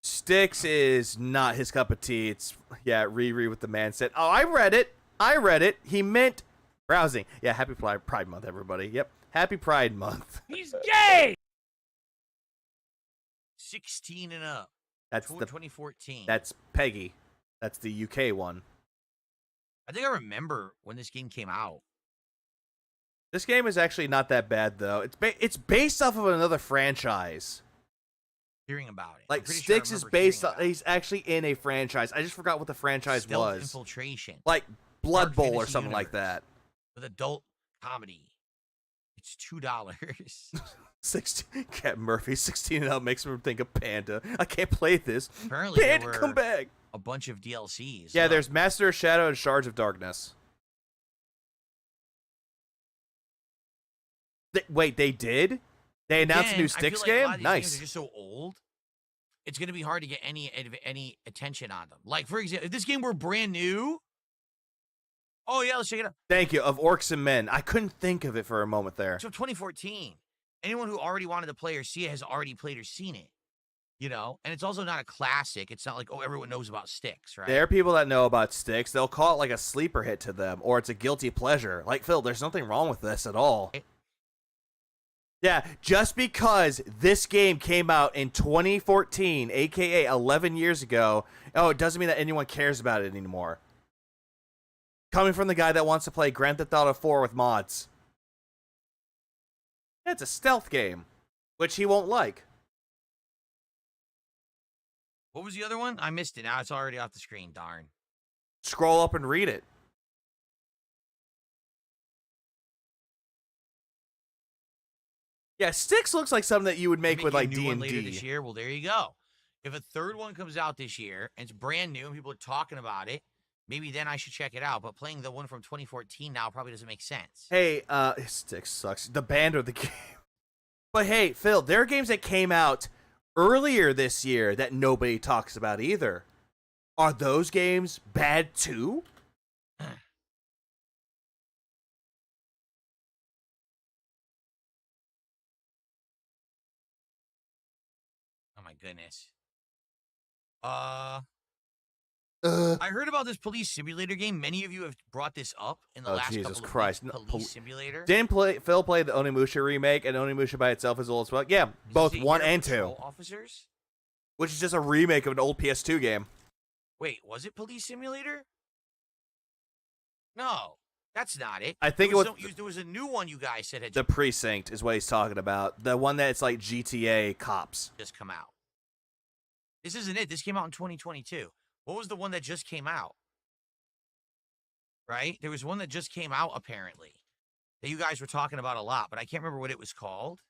[SPEAKER 3] Styx is not his cup of tea. It's, yeah, Riri with the man said. Oh, I read it. He meant browsing. Yeah, happy Pride Month, everybody. Yep, happy Pride Month.
[SPEAKER 16] He's gay!
[SPEAKER 7] 16 and up.
[SPEAKER 3] That's
[SPEAKER 7] 2014.
[SPEAKER 3] That's Peggy. That's the UK one.
[SPEAKER 7] I think I remember when this game came out.
[SPEAKER 3] This game is actually not that bad, though. It's based off of another franchise.
[SPEAKER 7] Hearing about it.
[SPEAKER 3] Like, Styx is based on... He's actually in a franchise. I just forgot what the franchise was.
[SPEAKER 7] Infiltration.
[SPEAKER 3] Like, Blood
[SPEAKER 7] Dark
[SPEAKER 3] Bowl or
[SPEAKER 7] Fantasy
[SPEAKER 3] something like
[SPEAKER 7] Universe.
[SPEAKER 3] that.
[SPEAKER 7] With adult comedy. It's $2.
[SPEAKER 3] 16. Cat Murphy, 16 and up makes me think of Panda. I can't play this.
[SPEAKER 7] Apparently,
[SPEAKER 3] Panda, come back.
[SPEAKER 7] A bunch of DLCs.
[SPEAKER 3] Yeah, there's Master of Shadow and Shards of Darkness. Wait, they did? They announced a new Styx game?
[SPEAKER 7] A lot of these
[SPEAKER 3] Nice.
[SPEAKER 7] games are just so old. It's going to be hard to get any attention on them. Like, for example, if this game were brand new... Oh, yeah, let's check it out.
[SPEAKER 3] Thank you. Of Orcs and Men. I couldn't think of it for a moment there.
[SPEAKER 7] So 2014. Anyone who already wanted to play or see it has already played or seen it. You know? And it's also not a classic. It's not like, oh, everyone knows about Styx, right?
[SPEAKER 3] There are people that know about Styx. They'll call it like a sleeper hit to them, or it's a guilty pleasure. Like, Phil, there's nothing wrong with this at all. Yeah, just because this game came out in 2014, aka 11 years ago, oh, it doesn't mean that anyone cares about it anymore. Coming from the guy that wants to play Grand Theft Auto 4 with mods. Yeah, it's a stealth game, which he won't like.
[SPEAKER 7] What was the other one? I missed it. Now it's already off the screen. Darn.
[SPEAKER 3] Scroll up and read it. Yeah, Styx looks like something that you would make with like D&D.
[SPEAKER 7] Later this year. Well, there you go. If a third one comes out this year and it's brand new and people are talking about it, maybe then I should check it out. But playing the one from 2014 now probably doesn't make sense.
[SPEAKER 3] Hey, Styx sucks. The banter of the game. But hey, Phil, there are games that came out earlier this year that nobody talks about either. Are those games bad too?
[SPEAKER 7] Oh my goodness. I heard about this police simulator game. Many of you have brought this up in the last
[SPEAKER 3] Jesus
[SPEAKER 7] couple
[SPEAKER 3] Christ.
[SPEAKER 7] of weeks. Police simulator.
[SPEAKER 3] Didn't Phil play the Onimusha remake, and Onimusha by itself is old as well? Yeah, both 1 and 2.
[SPEAKER 7] Officers?
[SPEAKER 3] Which is just a remake of an old PS2 game.
[SPEAKER 7] Wait, was it police simulator? No, that's not it.
[SPEAKER 3] I think
[SPEAKER 7] there was a new one you guys said had
[SPEAKER 3] The Precinct is what he's talking about. The one that's like GTA Cops.
[SPEAKER 7] just come out. This isn't it. This came out in 2022. What was the one that just came out? Right? There was one that just came out, apparently, that you guys were talking about a lot, but I can't remember what it was called.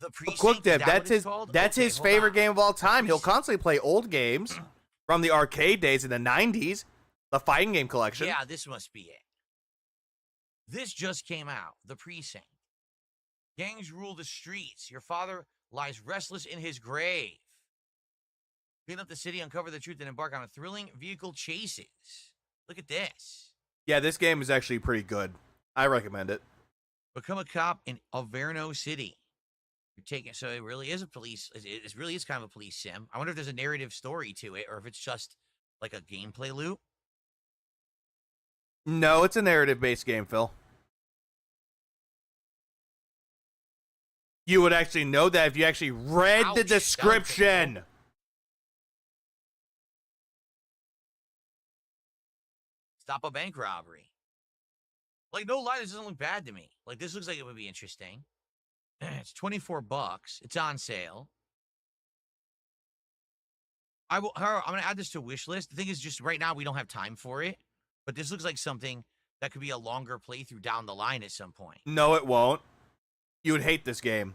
[SPEAKER 7] The Precinct,
[SPEAKER 3] that's his favorite game of all time. He'll constantly play old games from the arcade days in the 90s. The fighting game collection.
[SPEAKER 7] Yeah, this must be it. This just came out. The Precinct. Gangs rule the streets. Your father lies restless in his grave. Clean up the city, uncover the truth, and embark on a thrilling vehicle chases. Look at this.
[SPEAKER 3] Yeah, this game is actually pretty good. I recommend it.
[SPEAKER 7] Become a cop in Averno City. You're taking, so it really is a police. It really is kind of a police sim. I wonder if there's a narrative story to it, or if it's just like a gameplay loop.
[SPEAKER 3] No, it's a narrative-based game, Phil. You would actually know that if you actually read the description.
[SPEAKER 7] Stop a bank robbery. Like, no lie, this doesn't look bad to me. Like, this looks like it would be interesting. It's $24. It's on sale. I'm going to add this to wish list. The thing is, just right now, we don't have time for it. But this looks like something that could be a longer playthrough down the line at some point.
[SPEAKER 3] No, it won't. You would hate this game.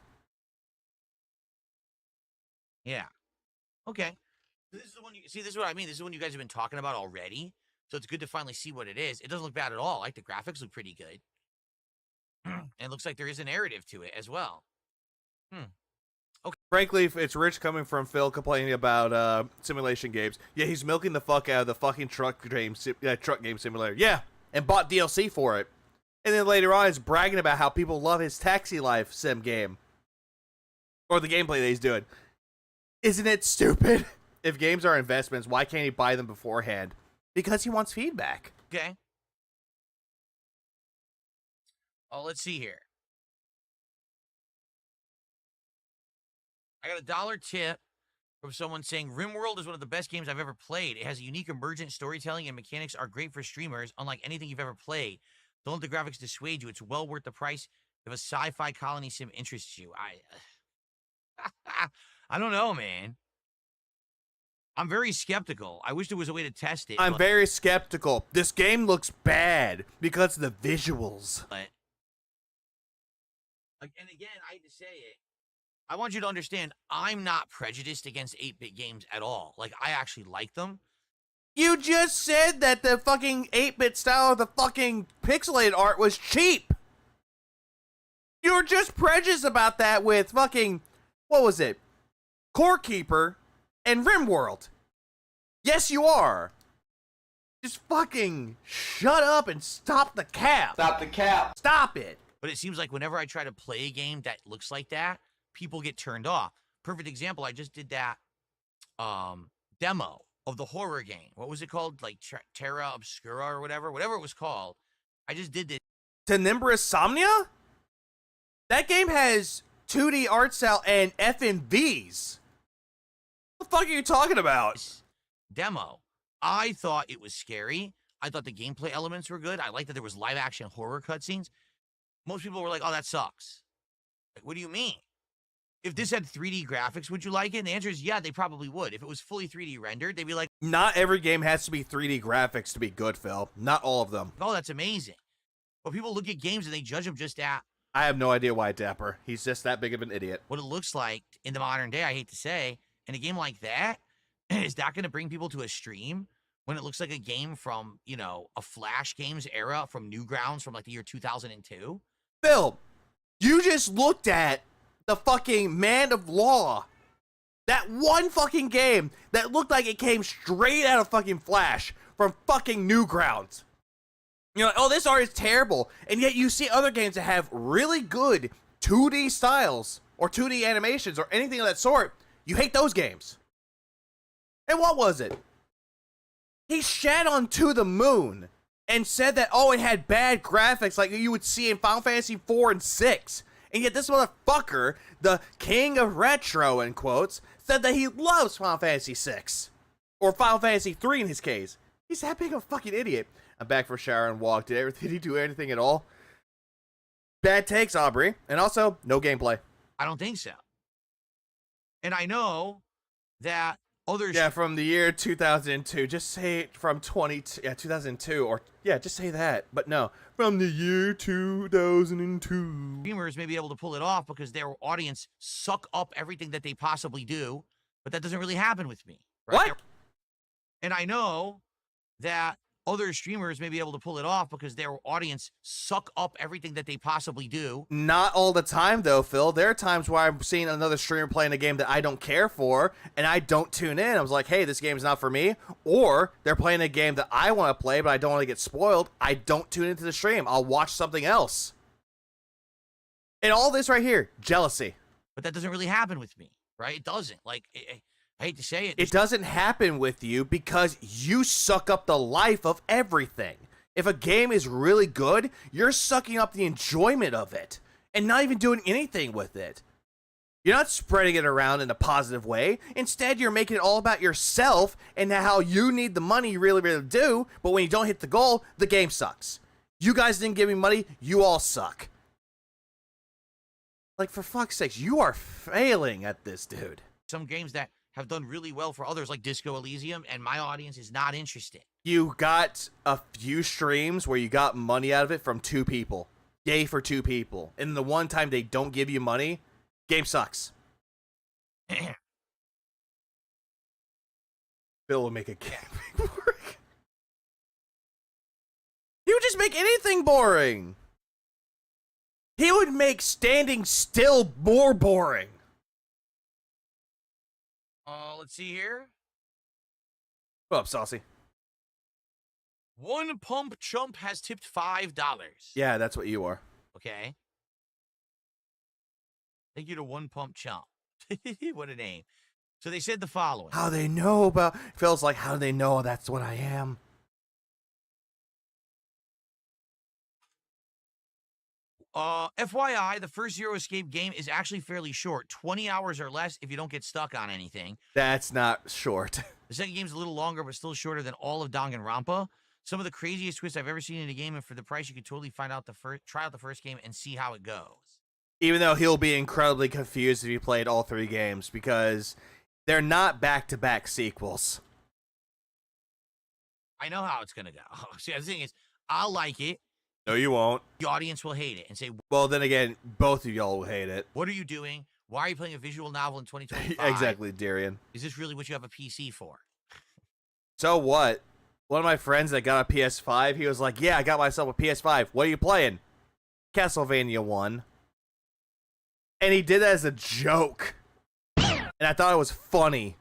[SPEAKER 7] Yeah. Okay. This is the one you see. This is what I mean. This is one you guys have been talking about already. So it's good to finally see what it is. It doesn't look bad at all. Like the graphics look pretty good. And it looks like there is a narrative to it as well. Okay.
[SPEAKER 3] Frankly, it's rich coming from Phil complaining about simulation games. Yeah, he's milking the fuck out of the fucking truck game simulator. Yeah, and bought DLC for it. And then later on, he's bragging about how people love his Taxi Life sim game. Or the gameplay that he's doing. Isn't it stupid? If games are investments, why can't he buy them beforehand? Because he wants feedback.
[SPEAKER 7] Okay. Oh, let's see here. I got a $1 tip from someone saying, RimWorld is one of the best games I've ever played. It has a unique emergent storytelling and mechanics are great for streamers, unlike anything you've ever played. Don't let the graphics dissuade you. It's well worth the price if a sci-fi colony sim interests you. I don't know, man. I'm very skeptical. I wish there was a way to test it.
[SPEAKER 3] I'm very skeptical. This game looks bad because of the visuals.
[SPEAKER 7] But, and again, I hate to say it, I want you to understand, I'm not prejudiced against 8-bit games at all. Like, I actually like them.
[SPEAKER 3] You just said that the fucking 8-bit style of the fucking pixelated art was cheap. You were just prejudiced about that with fucking, what was it? Core Keeper and RimWorld. Yes, you are. Just fucking shut up and stop the cap.
[SPEAKER 4] Stop the cap.
[SPEAKER 3] Stop it.
[SPEAKER 7] But it seems like whenever I try to play a game that looks like that, people get turned off. Perfect example, I just did that demo of the horror game. What was it called? Like Terra Obscura or whatever it was called. I just did this.
[SPEAKER 3] Tenebrous Somnia? That game has 2D art style and FNVs. What the fuck are you talking about?
[SPEAKER 7] Demo. I thought it was scary. I thought the gameplay elements were good. I liked that there was live action horror cutscenes. Most people were like, oh, that sucks. Like, what do you mean? If this had 3D graphics, would you like it? And the answer is yeah, they probably would. If it was fully 3D rendered, they'd be like,
[SPEAKER 3] not every game has to be 3D graphics to be good, Phil. Not all of them.
[SPEAKER 7] oh, that's amazing. But people look at games and they judge them just at
[SPEAKER 3] I have no idea why Dapper. He's just that big of an idiot.
[SPEAKER 7] what it looks like in the modern day, I hate to say. In a game like that, is that going to bring people to a stream when it looks like a game from, you know, a Flash Games era from Newgrounds from like the year 2002?
[SPEAKER 3] Phil, you just looked at the fucking Man of Law. That one fucking game that looked like it came straight out of fucking Flash from fucking Newgrounds. You're like, oh, this art is terrible. And yet you see other games that have really good 2D styles or 2D animations or anything of that sort. You hate those games. And what was it? He shat on To the Moon and said that, oh, it had bad graphics like you would see in Final Fantasy 4 and 6. And yet this motherfucker, the king of retro, in quotes, said that he loves Final Fantasy 6. Or Final Fantasy 3 in his case. He's that big of a fucking idiot. I'm back for a shower and walk. Did he do anything at all? Bad takes, Aubrey. And also, no gameplay.
[SPEAKER 7] I don't think so. And I know that others...
[SPEAKER 3] Yeah, from the year 2002. Just say it from 2002. Or, yeah, just say that. But no, from the year 2002.
[SPEAKER 7] Streamers may be able to pull it off because their audience suck up everything that they possibly do. But that doesn't really happen with me. Right?
[SPEAKER 3] What?
[SPEAKER 7] And I know that other streamers may be able to pull it off because their audience suck up everything that they possibly do.
[SPEAKER 3] Not all the time, though, Phil. There are times where I'm seeing another streamer playing a game that I don't care for, and I don't tune in. I was like, hey, this game's not for me. Or they're playing a game that I want to play, but I don't want to get spoiled. I don't tune into the stream. I'll watch something else. And all this right here, jealousy.
[SPEAKER 7] But that doesn't really happen with me, right? It doesn't. Like, I hate to say it.
[SPEAKER 3] It doesn't happen with you because you suck up the life of everything. If a game is really good, you're sucking up the enjoyment of it and not even doing anything with it. You're not spreading it around in a positive way. Instead, you're making it all about yourself and how you need the money you really, really do. But when you don't hit the goal, the game sucks. You guys didn't give me money. You all suck. Like, for fuck's sakes, you are failing at this, dude.
[SPEAKER 7] Some games that have done really well for others, like Disco Elysium, and my audience is not interested.
[SPEAKER 3] You got a few streams where you got money out of it from 2 people. Yay for 2 people. And the one time they don't give you money, game sucks. Bill will make a camping boring. He would just make anything boring. He would make standing still more boring.
[SPEAKER 7] Let's see here.
[SPEAKER 3] What up, Saucy?
[SPEAKER 7] One Pump Chump has tipped $5.
[SPEAKER 3] Yeah, that's what you are.
[SPEAKER 7] Okay. Thank you to One Pump Chump. What a name. So they said the following.
[SPEAKER 3] How they know about... Feels like, how do they know that's what I am?
[SPEAKER 7] FYI, the first Zero Escape game is actually fairly short. 20 hours or less if you don't get stuck on anything.
[SPEAKER 3] That's not short.
[SPEAKER 7] The second game's a little longer, but still shorter than all of Danganronpa. Some of the craziest twists I've ever seen in a game, and for the price, you could totally try out the first game and see how it goes.
[SPEAKER 3] Even though he'll be incredibly confused if he played all 3 games, because they're not back-to-back sequels.
[SPEAKER 7] I know how it's gonna go. See, the thing is, I'll like it.
[SPEAKER 3] No, you won't.
[SPEAKER 7] The audience will hate it and say,
[SPEAKER 3] well, then again, both of y'all will hate it.
[SPEAKER 7] What are you doing? Why are you playing a visual novel in 2025?
[SPEAKER 3] Exactly, Darian.
[SPEAKER 7] Is this really what you have a PC for?
[SPEAKER 3] So what? One of my friends that got a PS5, he was like, yeah, I got myself a PS5. What are you playing? Castlevania 1. And he did that as a joke. And I thought it was funny.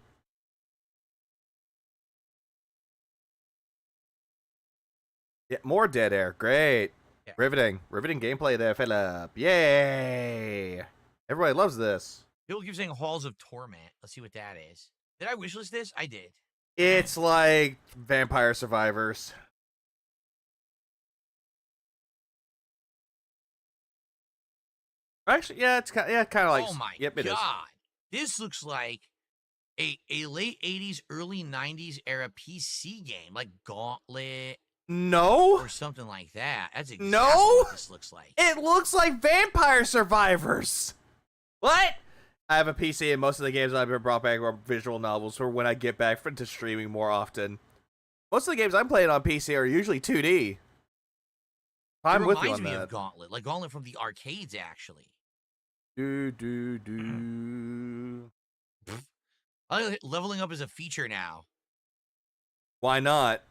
[SPEAKER 3] Yeah, more dead air. Great. Yeah. Riveting gameplay there, fella. Yay. Everybody loves this.
[SPEAKER 7] People keep saying Halls of Torment. Let's see what that is. Did I wishlist this? I did.
[SPEAKER 3] It's like Vampire Survivors. Actually, yeah, it's kind of like.
[SPEAKER 7] Oh my
[SPEAKER 3] yep, it
[SPEAKER 7] god!
[SPEAKER 3] Is.
[SPEAKER 7] This looks like a late '80s, early '90s era PC game, like Gauntlet.
[SPEAKER 3] No.
[SPEAKER 7] Or something like that. That's exactly
[SPEAKER 3] no.
[SPEAKER 7] What this looks like.
[SPEAKER 3] It looks like Vampire Survivors. What? I have a PC, and most of the games I've been brought back are visual novels for when I get back into streaming more often. Most of the games I'm playing on PC are usually 2D. I'm with you on that.
[SPEAKER 7] It reminds me of Gauntlet, like Gauntlet from the arcades, actually. Leveling up is a feature now.
[SPEAKER 3] Why not?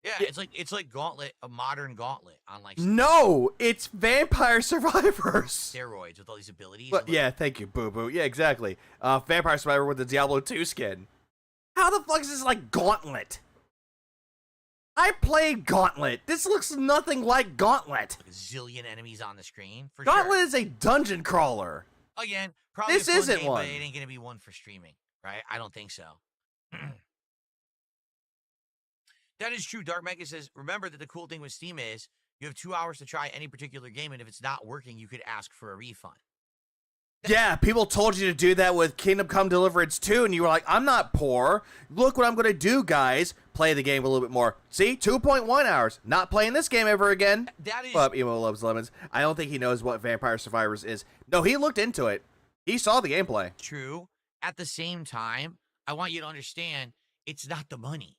[SPEAKER 7] Yeah, it's like Gauntlet, a modern Gauntlet on like.
[SPEAKER 3] No, it's Vampire Survivors.
[SPEAKER 7] Steroids with all these abilities.
[SPEAKER 3] But, yeah, thank you, Boo Boo. Yeah, exactly. Vampire Survivor with the Diablo 2 skin. How the fuck is this like Gauntlet? I played Gauntlet. This looks nothing like Gauntlet.
[SPEAKER 7] Like a zillion enemies on the screen. For
[SPEAKER 3] Gauntlet
[SPEAKER 7] sure.
[SPEAKER 3] is a dungeon crawler.
[SPEAKER 7] Again, probably
[SPEAKER 3] this
[SPEAKER 7] a fun
[SPEAKER 3] isn't
[SPEAKER 7] game,
[SPEAKER 3] one.
[SPEAKER 7] But it ain't gonna be one for streaming, right? I don't think so. That is true. Dark Mega says, remember that the cool thing with Steam is you have 2 hours to try any particular game, and if it's not working, you could ask for a refund.
[SPEAKER 3] Yeah, people told you to do that with Kingdom Come Deliverance 2, and you were like, I'm not poor. Look what I'm going to do, guys. Play the game a little bit more. See? 2.1 hours. Not playing this game ever again.
[SPEAKER 7] That is...
[SPEAKER 3] Emo loves lemons. I don't think he knows what Vampire Survivors is. No, he looked into it. He saw the gameplay.
[SPEAKER 7] True. At the same time, I want you to understand, it's not the money.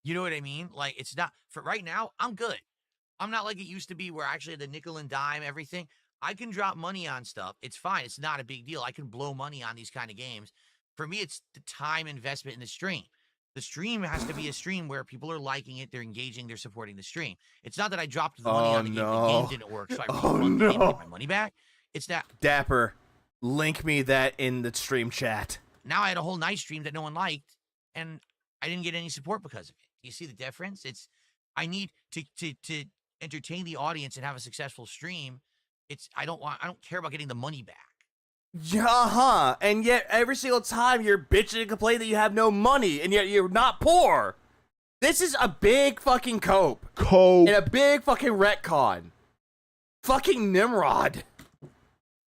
[SPEAKER 7] You know what I mean? Like, it's not... For right now, I'm good. I'm not like it used to be where I actually had the nickel and dime everything. I can drop money on stuff. It's fine. It's not a big deal. I can blow money on these kind of games. For me, it's the time investment in the stream. The stream has to be a stream where people are liking it, they're engaging, they're supporting the stream. It's not that I dropped the money on the game. The game didn't work, so I refund the game to get my money back. It's that...
[SPEAKER 3] Dapper, link me that in the stream chat.
[SPEAKER 7] Now I had a whole night stream that no one liked, and I didn't get any support because of it. You see the difference? It's... I need to entertain the audience and have a successful stream. I don't care about getting the money back.
[SPEAKER 3] Yeah, and yet every single time you're bitching and complaining that you have no money, and yet you're not poor. This is a big fucking cope. And a big fucking retcon. Fucking Nimrod.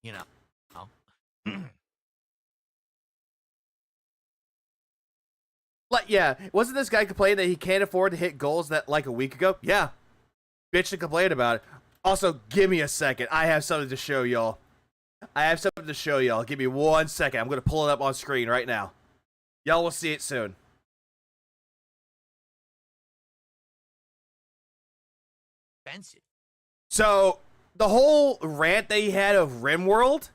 [SPEAKER 7] You know. Oh.
[SPEAKER 3] Like, yeah, wasn't this guy complaining that he can't afford to hit goals that like a week ago? Yeah. Bitch and complain about it. Also, give me a second. I have something to show y'all. Give me 1 second. I'm going to pull it up on screen right now. Y'all will see it soon.
[SPEAKER 7] expensive.
[SPEAKER 3] So the whole rant that he had of RimWorld,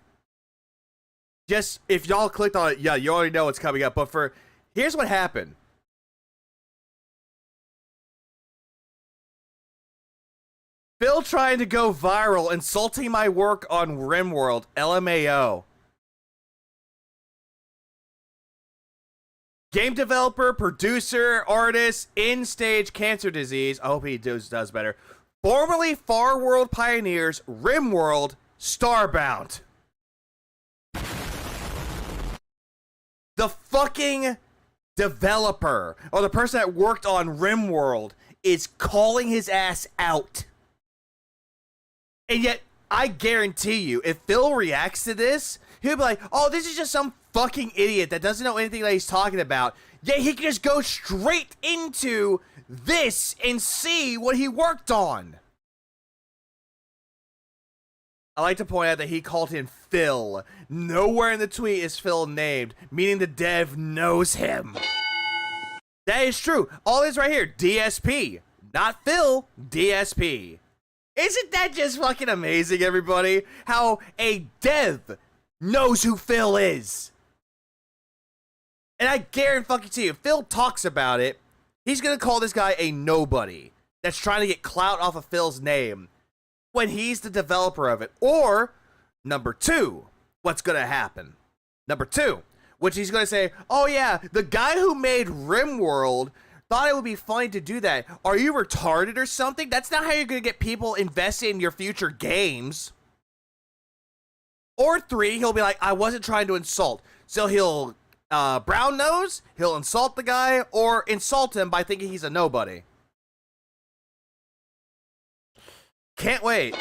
[SPEAKER 3] just if y'all clicked on it, yeah, you already know what's coming up. But here's what happened. Phil trying to go viral, insulting my work on RimWorld, LMAO. Game developer, producer, artist, in-stage cancer disease. I hope he does better. Formerly Far World Pioneers, RimWorld, Starbound. The fucking developer, or the person that worked on RimWorld, is calling his ass out. And yet, I guarantee you, if Phil reacts to this, he'll be like, oh, this is just some fucking idiot that doesn't know anything that he's talking about. Yeah, he can just go straight into this and see what he worked on. I like to point out that he called him Phil. Nowhere in the tweet is Phil named, meaning the dev knows him. That is true. All this right here, DSP. Not Phil, DSP. Isn't that just fucking amazing, everybody? How a dev knows who Phil is. And I guarantee you, if Phil talks about it, he's going to call this guy a nobody that's trying to get clout off of Phil's name when he's the developer of it. Or, number two, what's going to happen? Number two, which he's going to say, oh yeah, the guy who made RimWorld thought it would be funny to do that. Are you retarded or something? That's not how you're going to get people invested in your future games. Or three, he'll be like, I wasn't trying to insult. So he'll brown nose, he'll insult the guy, or insult him by thinking he's a nobody. Can't wait.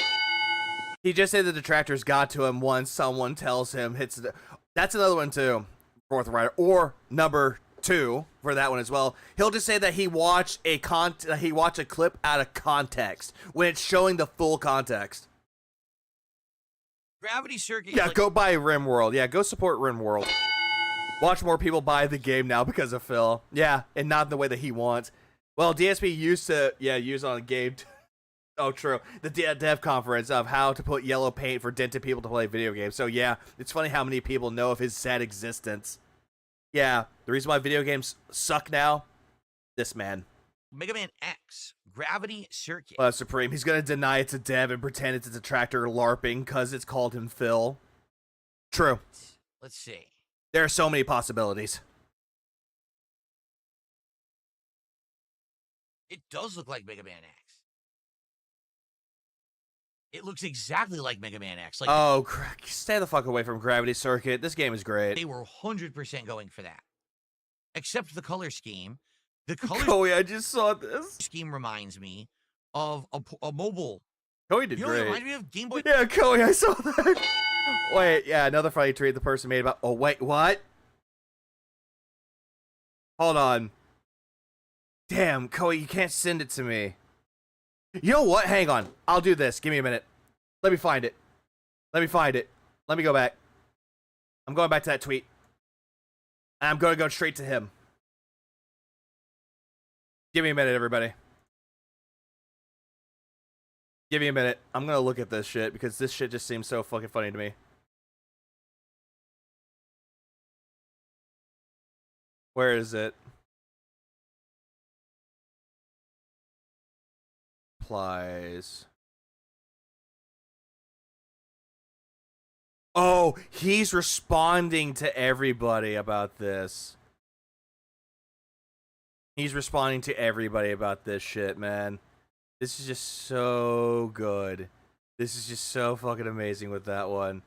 [SPEAKER 3] He just said the detractors got to him once someone tells him that's another one too, fourth writer. Or number two for that one as well. He'll just say that he watched a clip out of context when it's showing the full context.
[SPEAKER 7] Gravity Circuit.
[SPEAKER 3] Yeah, go buy RimWorld. Yeah, go support RimWorld. Watch more people buy the game now because of Phil. Yeah, and not in the way that he wants. Well, DSP used to, use on a game. Oh, true. The dev conference of how to put yellow paint for dented people to play video games. So, yeah, it's funny how many people know of his sad existence. Yeah, the reason why video games suck now, this man.
[SPEAKER 7] Mega Man X, Gravity Circuit.
[SPEAKER 3] Supreme, he's going to deny it's a dev and pretend it's a detractor LARPing because it's called him Phil. True.
[SPEAKER 7] Let's see.
[SPEAKER 3] There are so many possibilities.
[SPEAKER 7] It does look like Mega Man X. It looks exactly like Mega Man X. Like,
[SPEAKER 3] oh, stay the fuck away from Gravity Circuit. This game is great.
[SPEAKER 7] They were 100% going for that. Except the color scheme. The color
[SPEAKER 3] Koei, I just saw this.
[SPEAKER 7] Scheme reminds me of a mobile.
[SPEAKER 3] Koei did great.
[SPEAKER 7] It reminds me of Game Boy.
[SPEAKER 3] Yeah, Koei, I saw that. Wait, yeah, another funny tweet the person made about. Oh, wait, what? Hold on. Damn, Koei, you can't send it to me. You know what? Hang on. I'll do this. Give me a minute. Let me find it. Let me find it. Let me go back. I'm going back to that tweet. I'm going to go straight to him. Give me a minute, everybody. Give me a minute. I'm going to look at this shit because this shit just seems so fucking funny to me. Where is it? Applies. Oh, he's responding to everybody about this. He's responding to everybody about this shit, man. This is just so good. This is just so fucking amazing with that one.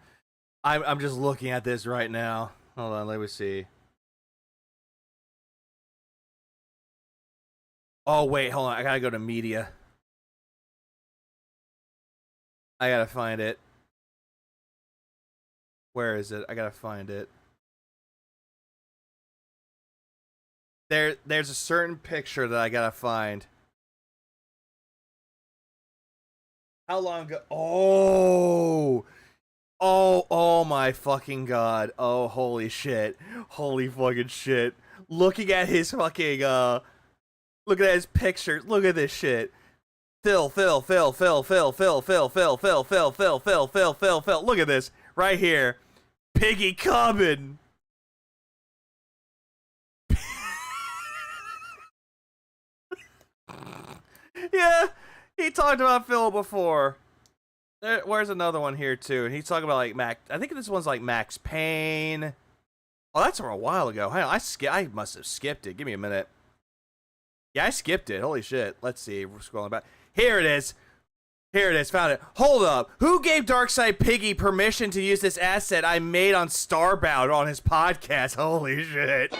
[SPEAKER 3] I'm just looking at this right now. Hold on, let me see. Oh, wait, hold on. I gotta go to media. I gotta find it. Where is it? I gotta find it. There's a certain picture that I gotta find. How long ago? Oh my fucking god. Oh, holy shit. Holy fucking shit. Looking at his fucking, look at his picture. Look at this shit. Phil. Look at this right here. Piggy coming. Yeah, he talked about Phil before. Where's another one here too? And he's talking about like Mac. I think this one's like Max Payne. Oh, that's from a while ago. Hang on, I must have skipped it. Give me a minute. Yeah, I skipped it. Holy shit. Let's see. We're scrolling back. Here it is. Found it. Hold up. Who gave Darkside Piggy permission to use this asset I made on Starbound on his podcast? Holy shit.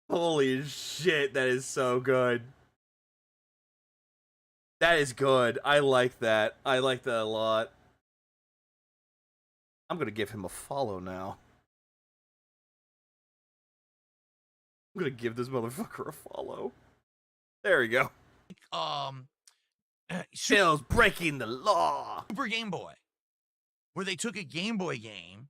[SPEAKER 3] Holy shit, that is so good. That is good. I like that. I like that a lot. I'm gonna give him a follow now. I'm gonna give this motherfucker a follow. There we go. Phil's breaking the law.
[SPEAKER 7] Super Game Boy, where they took a Game Boy game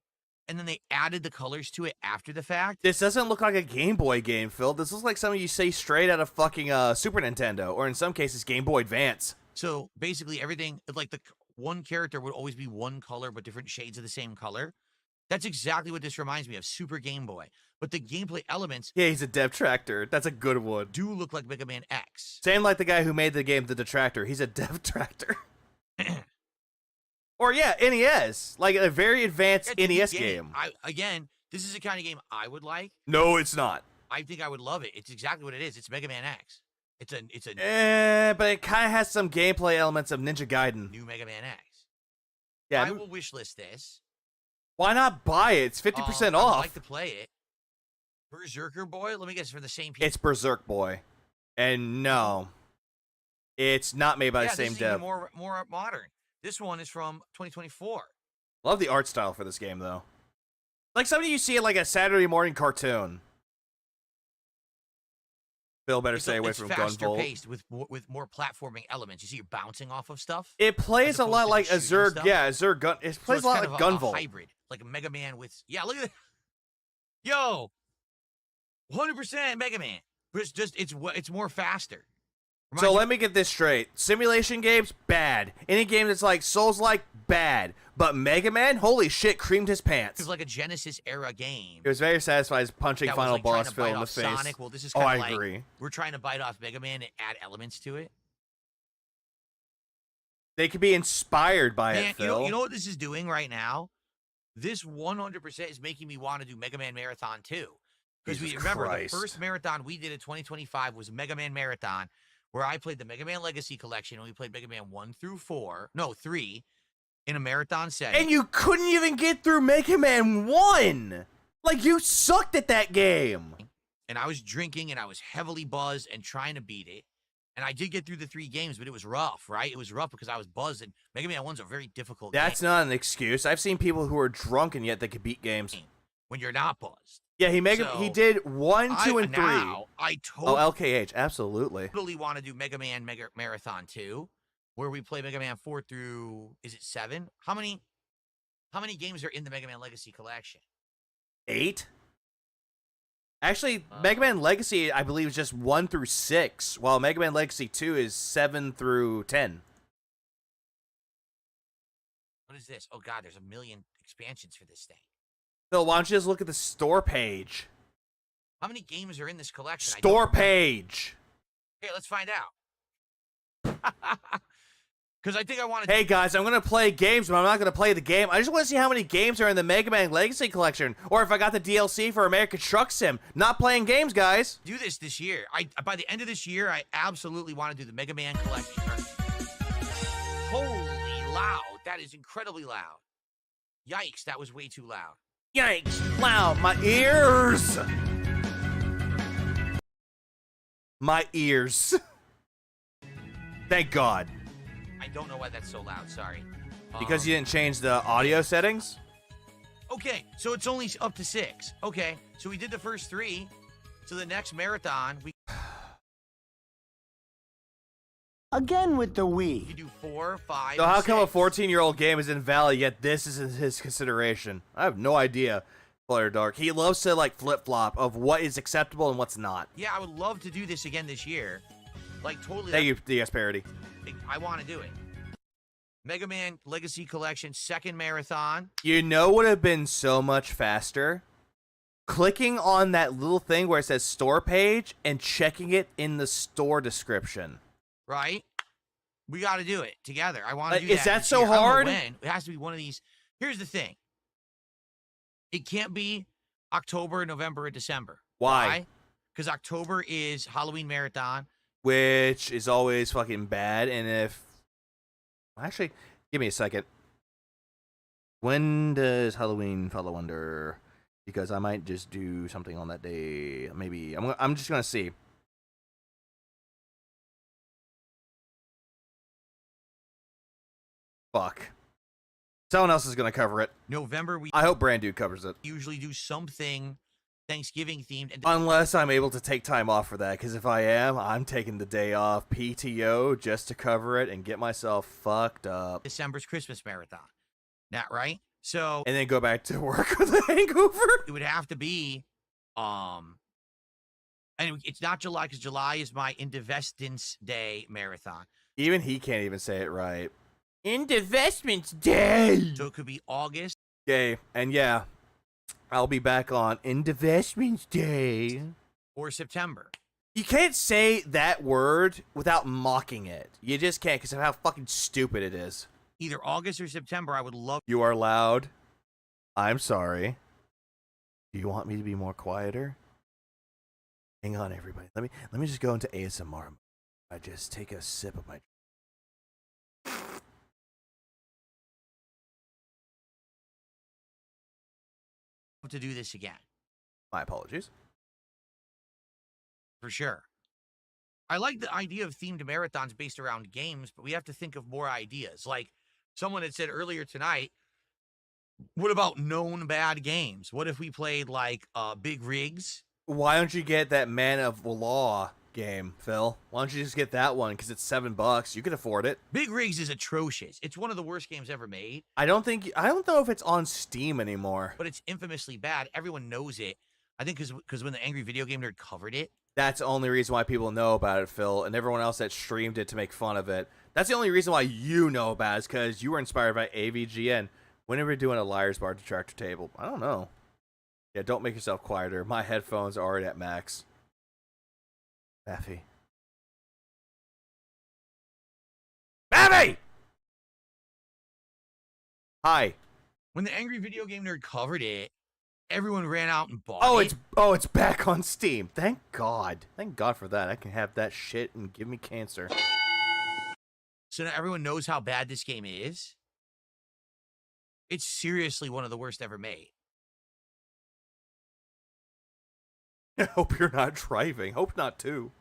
[SPEAKER 7] and then they added the colors to it after the fact.
[SPEAKER 3] This doesn't look like a Game Boy game, Phil. This looks like something you say straight out of fucking Super Nintendo, or in some cases, Game Boy Advance.
[SPEAKER 7] So basically everything, like the one character would always be one color, but different shades of the same color. That's exactly what this reminds me of, Super Game Boy. But the gameplay elements...
[SPEAKER 3] Yeah, he's a detractor. That's a good one.
[SPEAKER 7] ...do look like Mega Man X.
[SPEAKER 3] Same like the guy who made the game The Detractor. He's a detractor. Or, yeah, NES. Like a very advanced NES game.
[SPEAKER 7] Again, this is the kind of game I would like.
[SPEAKER 3] No, it's not.
[SPEAKER 7] I think I would love it. It's exactly what it is. It's Mega Man X. It's a
[SPEAKER 3] but it kind of has some gameplay elements of Ninja Gaiden.
[SPEAKER 7] New Mega Man X.
[SPEAKER 3] Yeah,
[SPEAKER 7] I will wishlist this.
[SPEAKER 3] Why not buy it? It's 50% off.
[SPEAKER 7] I'd like to play it. Berserker Boy? Let me guess, for the same people.
[SPEAKER 3] It's Berserk Boy. And no. It's not made by the same
[SPEAKER 7] this is
[SPEAKER 3] dev.
[SPEAKER 7] More modern. This one is from 2024.
[SPEAKER 3] Love the art style for this game, though. Like something you see in like a Saturday morning cartoon. Phil better stay away from Gunvolt.
[SPEAKER 7] It's faster paced with more platforming elements. You see, you're bouncing off of stuff.
[SPEAKER 3] It plays a lot like Azure. Yeah, Azure Gun. It plays a lot like Gunvolt.
[SPEAKER 7] A hybrid, like a Mega Man with. Yeah, look at that. Yo, 100% Mega Man. But it's just it's more faster.
[SPEAKER 3] So let me get this straight. Simulation games, bad. Any game that's like Souls-like, bad. But Mega Man, holy shit, creamed his pants.
[SPEAKER 7] It was like a Genesis era game.
[SPEAKER 3] It was very satisfying punching
[SPEAKER 7] that
[SPEAKER 3] final
[SPEAKER 7] was like
[SPEAKER 3] boss Phil in the face.
[SPEAKER 7] Sonic. Well, this is kind of like
[SPEAKER 3] agree.
[SPEAKER 7] We're trying to bite off Mega Man and add elements to it.
[SPEAKER 3] They could be inspired by it, Phil.
[SPEAKER 7] You know what this is doing right now? This 100% is making me want to do Mega Man Marathon 2. Because we remember the first marathon we did in 2025 was Mega Man Marathon, where I played the Mega Man Legacy Collection, and we played Mega Man 3, in a marathon setting.
[SPEAKER 3] And you couldn't even get through Mega Man 1! Like, you sucked at that game!
[SPEAKER 7] And I was drinking, and I was heavily buzzed and trying to beat it. And I did get through the 3 games, but it was rough, right? It was rough because I was buzzed, and Mega Man 1's a very difficult game.
[SPEAKER 3] That's not an excuse. I've seen people who are drunk and yet they could beat games.
[SPEAKER 7] When you're not buzzed.
[SPEAKER 3] Yeah, he did 1, 2, and 3. LKH, absolutely.
[SPEAKER 7] Totally want to do Mega Man Marathon 2, where we play Mega Man 4 through, is it 7? How many games are in the Mega Man Legacy Collection?
[SPEAKER 3] 8? Actually, Mega Man Legacy, I believe, is just 1 through 6, while Mega Man Legacy 2 is 7 through 10.
[SPEAKER 7] What is this? Oh, God, there's a million expansions for this thing.
[SPEAKER 3] Phil, why don't you just look at the store page?
[SPEAKER 7] How many games are in this collection?
[SPEAKER 3] Store page.
[SPEAKER 7] Okay, let's find out. Because I think I want to...
[SPEAKER 3] Hey, guys, I'm going to play games, but I'm not going to play the game. I just want to see how many games are in the Mega Man Legacy Collection, or if I got the DLC for American Truck Sim. Not playing games, guys.
[SPEAKER 7] Do this year. By the end of this year, I absolutely want to do the Mega Man Collection. Holy loud. That is incredibly loud. Yikes, that was way too loud.
[SPEAKER 3] Yikes! Wow, my ears! My ears. Thank God.
[SPEAKER 7] I don't know why that's so loud, sorry.
[SPEAKER 3] Because you didn't change the audio settings?
[SPEAKER 7] Okay, so it's only up to 6. Okay, so we did the first 3. So the next marathon, we...
[SPEAKER 18] Again with the Wii.
[SPEAKER 7] You do 4, 5,
[SPEAKER 3] So how
[SPEAKER 7] 6.
[SPEAKER 3] come a 14-year-old game is invalid, yet this is his consideration? I have no idea. Flare Dark. He loves to like flip flop of what is acceptable and what's not.
[SPEAKER 7] Yeah, I would love to do this again this year. Like totally.
[SPEAKER 3] Thank you, DS Parody.
[SPEAKER 7] I want to do it. Mega Man Legacy Collection second marathon.
[SPEAKER 3] You know what would have been so much faster? Clicking on that little thing where it says store page and checking it in the store description.
[SPEAKER 7] Right? We got to do it together. I want to do that.
[SPEAKER 3] Is that
[SPEAKER 7] this
[SPEAKER 3] so
[SPEAKER 7] year. I don't know
[SPEAKER 3] hard?
[SPEAKER 7] when. It has to be one of these. Here's the thing. It can't be October, November, or December.
[SPEAKER 3] Why?
[SPEAKER 7] Because October is Halloween Marathon.
[SPEAKER 3] Which is always fucking bad. And if... Actually, give me a second. When does Halloween fall under? Because I might just do something on that day. Maybe. I'm just going to see. Fuck. Someone else is going to cover it.
[SPEAKER 7] November,
[SPEAKER 3] I hope Brand Dude covers it.
[SPEAKER 7] usually do something Thanksgiving themed. And
[SPEAKER 3] Unless I'm able to take time off for that, because if I am, I'm taking the day off PTO just to cover it and get myself fucked up.
[SPEAKER 7] December's Christmas Marathon. Not right? So...
[SPEAKER 3] And then go back to work with a hangover?
[SPEAKER 7] It would have to be... And it's not July, because July is my Indivestance Day Marathon.
[SPEAKER 3] Even he can't even say it right. Indivestments Day!
[SPEAKER 7] So it could be August.
[SPEAKER 3] Okay, and yeah, I'll be back on Indivestments Day.
[SPEAKER 7] Or September.
[SPEAKER 3] You can't say that word without mocking it. You just can't because of how fucking stupid it is.
[SPEAKER 7] Either August or September, I would love...
[SPEAKER 3] You are loud. I'm sorry. Do you want me to be more quieter? Hang on, everybody. Let me just go into ASMR. I just take a sip of my...
[SPEAKER 7] to do this again.
[SPEAKER 3] My apologies.
[SPEAKER 7] For sure. I like the idea of themed marathons based around games, but we have to think of more ideas. Like someone had said earlier tonight, what about known bad games? What if we played like Big Rigs?
[SPEAKER 3] Why don't you get that Man of Law game, Phil? Why don't you just get that one? Because it's $7. You can afford it.
[SPEAKER 7] Big Rigs is atrocious. It's one of the worst games ever made.
[SPEAKER 3] I don't know if it's on Steam anymore.
[SPEAKER 7] But it's infamously bad. Everyone knows it. I think because when the Angry Video Game Nerd covered it.
[SPEAKER 3] That's the only reason why people know about it, Phil, and everyone else that streamed it to make fun of it. That's the only reason why you know about it, is because you were inspired by AVGN. When are we doing a Liar's Bar detractor table? I don't know. Yeah, don't make yourself quieter. My headphones are already at max. Baffy. Baffy! Hi.
[SPEAKER 7] When the Angry Video Game Nerd covered it, everyone ran out and bought it.
[SPEAKER 3] It's back on Steam. Thank God. Thank God for that. I can have that shit and give me cancer.
[SPEAKER 7] So now everyone knows how bad this game is. It's seriously one of the worst ever made.
[SPEAKER 3] I hope you're not driving. Hope not, too.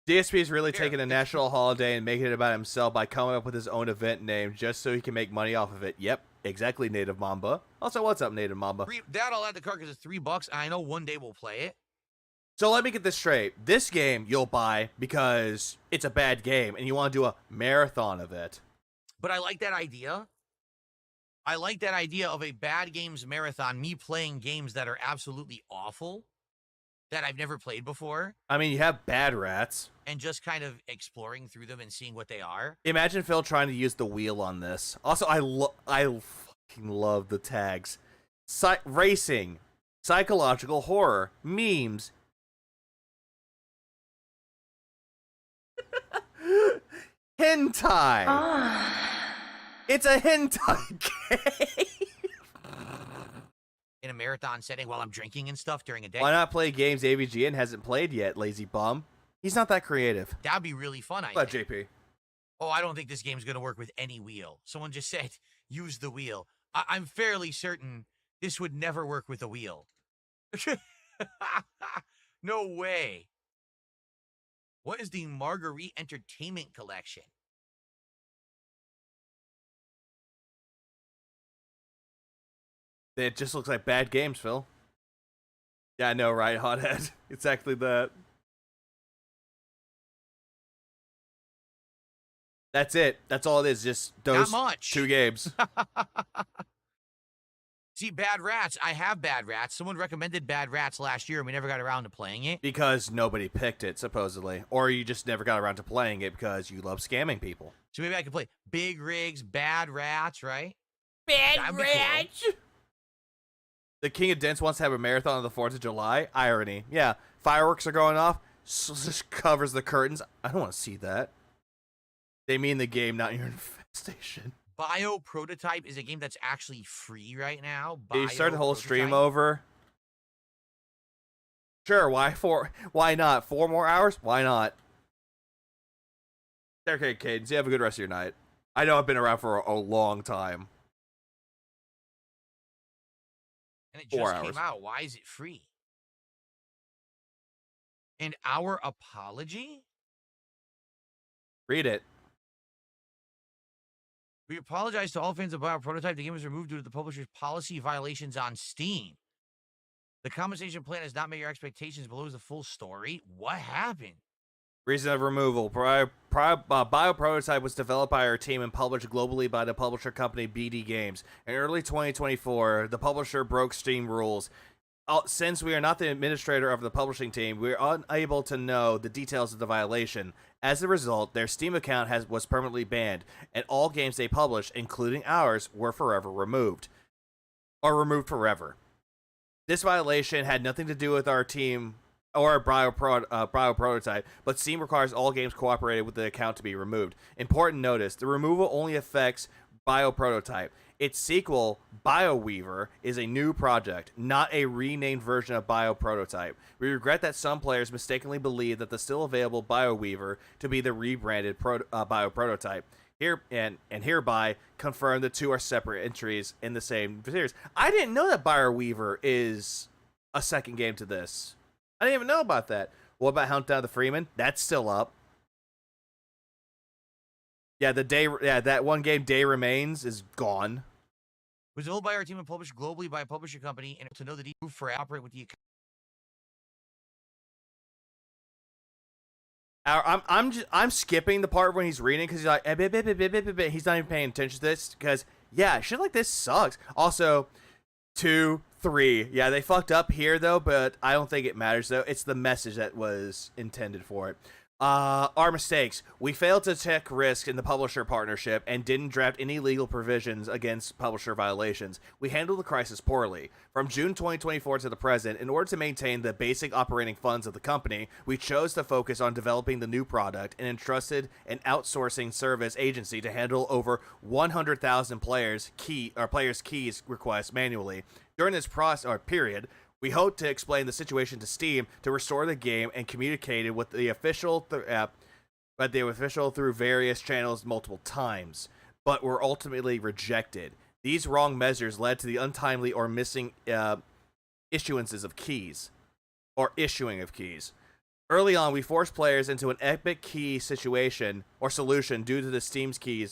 [SPEAKER 3] DSP is really taking a national holiday and making it about himself by coming up with his own event name just so he can make money off of it. Yep, exactly, Native Mamba. Also, what's up, Native Mamba?
[SPEAKER 7] That I'll add the card because it's $3, and I know one day we'll play it.
[SPEAKER 3] So let me get this straight. This game you'll buy because it's a bad game, and you want to do a marathon of it.
[SPEAKER 7] But I like that idea. I like that idea of a bad games marathon, me playing games that are absolutely awful, that I've never played before.
[SPEAKER 3] I mean, you have Bad Rats.
[SPEAKER 7] And just kind of exploring through them and seeing what they are.
[SPEAKER 3] Imagine Phil trying to use the wheel on this. Also, I fucking love the tags. Racing, psychological horror, memes. Hentai. It's a hentai game.
[SPEAKER 7] In a marathon setting while I'm drinking and stuff during a day.
[SPEAKER 3] Why not play games AVGN hasn't played yet, lazy bum? He's not that creative.
[SPEAKER 7] That'd be really fun, I
[SPEAKER 3] think.
[SPEAKER 7] JP. Oh, I don't think this game's going to work with any wheel. Someone just said, use the wheel. I'm fairly certain this would never work with a wheel. No way. What is the Marguerite Entertainment Collection?
[SPEAKER 3] It just looks like bad games, Phil. Yeah, I know, right, Hothead? Exactly that. That's it. That's all it is. Just those
[SPEAKER 7] Not much.
[SPEAKER 3] 2 games.
[SPEAKER 7] See, Bad Rats. I have Bad Rats. Someone recommended Bad Rats last year, and we never got around to playing it.
[SPEAKER 3] Because nobody picked it, supposedly. Or you just never got around to playing it because you love scamming people.
[SPEAKER 7] So maybe I could play Big Rigs, Bad Rats, right?
[SPEAKER 3] Bad Rats! Cool. The King of Dents wants to have a marathon on the 4th of July. Irony. Yeah, fireworks are going off. So just covers the curtains. I don't want to see that. They mean the game, not your infestation.
[SPEAKER 7] Bio Prototype is a game that's actually free right now.
[SPEAKER 3] Did you start the whole stream over? Sure, why not? 4 more hours? Why not? Okay, kids, you have a good rest of your night. I know I've been around for a long time.
[SPEAKER 7] And it just came out. Why is it free? And our apology?
[SPEAKER 3] Read it.
[SPEAKER 7] We apologize to all fans of Bio Prototype. The game was removed due to the publisher's policy violations on Steam. The compensation plan has not met your expectations. Below is the full story. What happened?
[SPEAKER 3] Reason of removal. Bio Prototype was developed by our team and published globally by the publisher company BD Games. In early 2024, the publisher broke Steam rules. Since we are not the administrator of the publishing team, we are unable to know the details of the violation. As a result, their Steam account was permanently banned, and all games they published, including ours, were forever removed. Or removed forever. This violation had nothing to do with our team or Bio Prototype, but Steam requires all games cooperated with the account to be removed. Important notice, the removal only affects Bio Prototype. Its sequel, BioWeaver, is a new project, not a renamed version of Bio Prototype. We regret that some players mistakenly believe that the still available BioWeaver to be the rebranded Bio Prototype. Hereby confirm the 2 are separate entries in the same series. I didn't know that BioWeaver is a second game to this. I didn't even know about that. What about Hunt Down the Freeman? That's still up. Yeah, that one game, Day Remains, is gone.
[SPEAKER 7] Was developed by our team and published globally by a publisher company, and to know the details for operate with the
[SPEAKER 3] account. I'm skipping the part when he's reading because he's like he's not even paying attention to this because yeah, shit like this sucks. Also, 2, 3, yeah, they fucked up here though, but I don't think it matters though. It's the message that was intended for it. Our mistakes. We failed to take risk in the publisher partnership and didn't draft any legal provisions against publisher violations. We handled the crisis poorly. From June 2024 to the present, in order to maintain the basic operating funds of the company, we chose to focus on developing the new product and entrusted an outsourcing service agency to handle over 100,000 players' keys requests manually. During this period, we hope to explain the situation to Steam to restore the game and communicated with the official through various channels multiple times, but were ultimately rejected. These wrong measures led to the untimely or missing issuances of keys, or issuing of keys. Early on, we forced players into an epic key situation or solution due to the Steam's key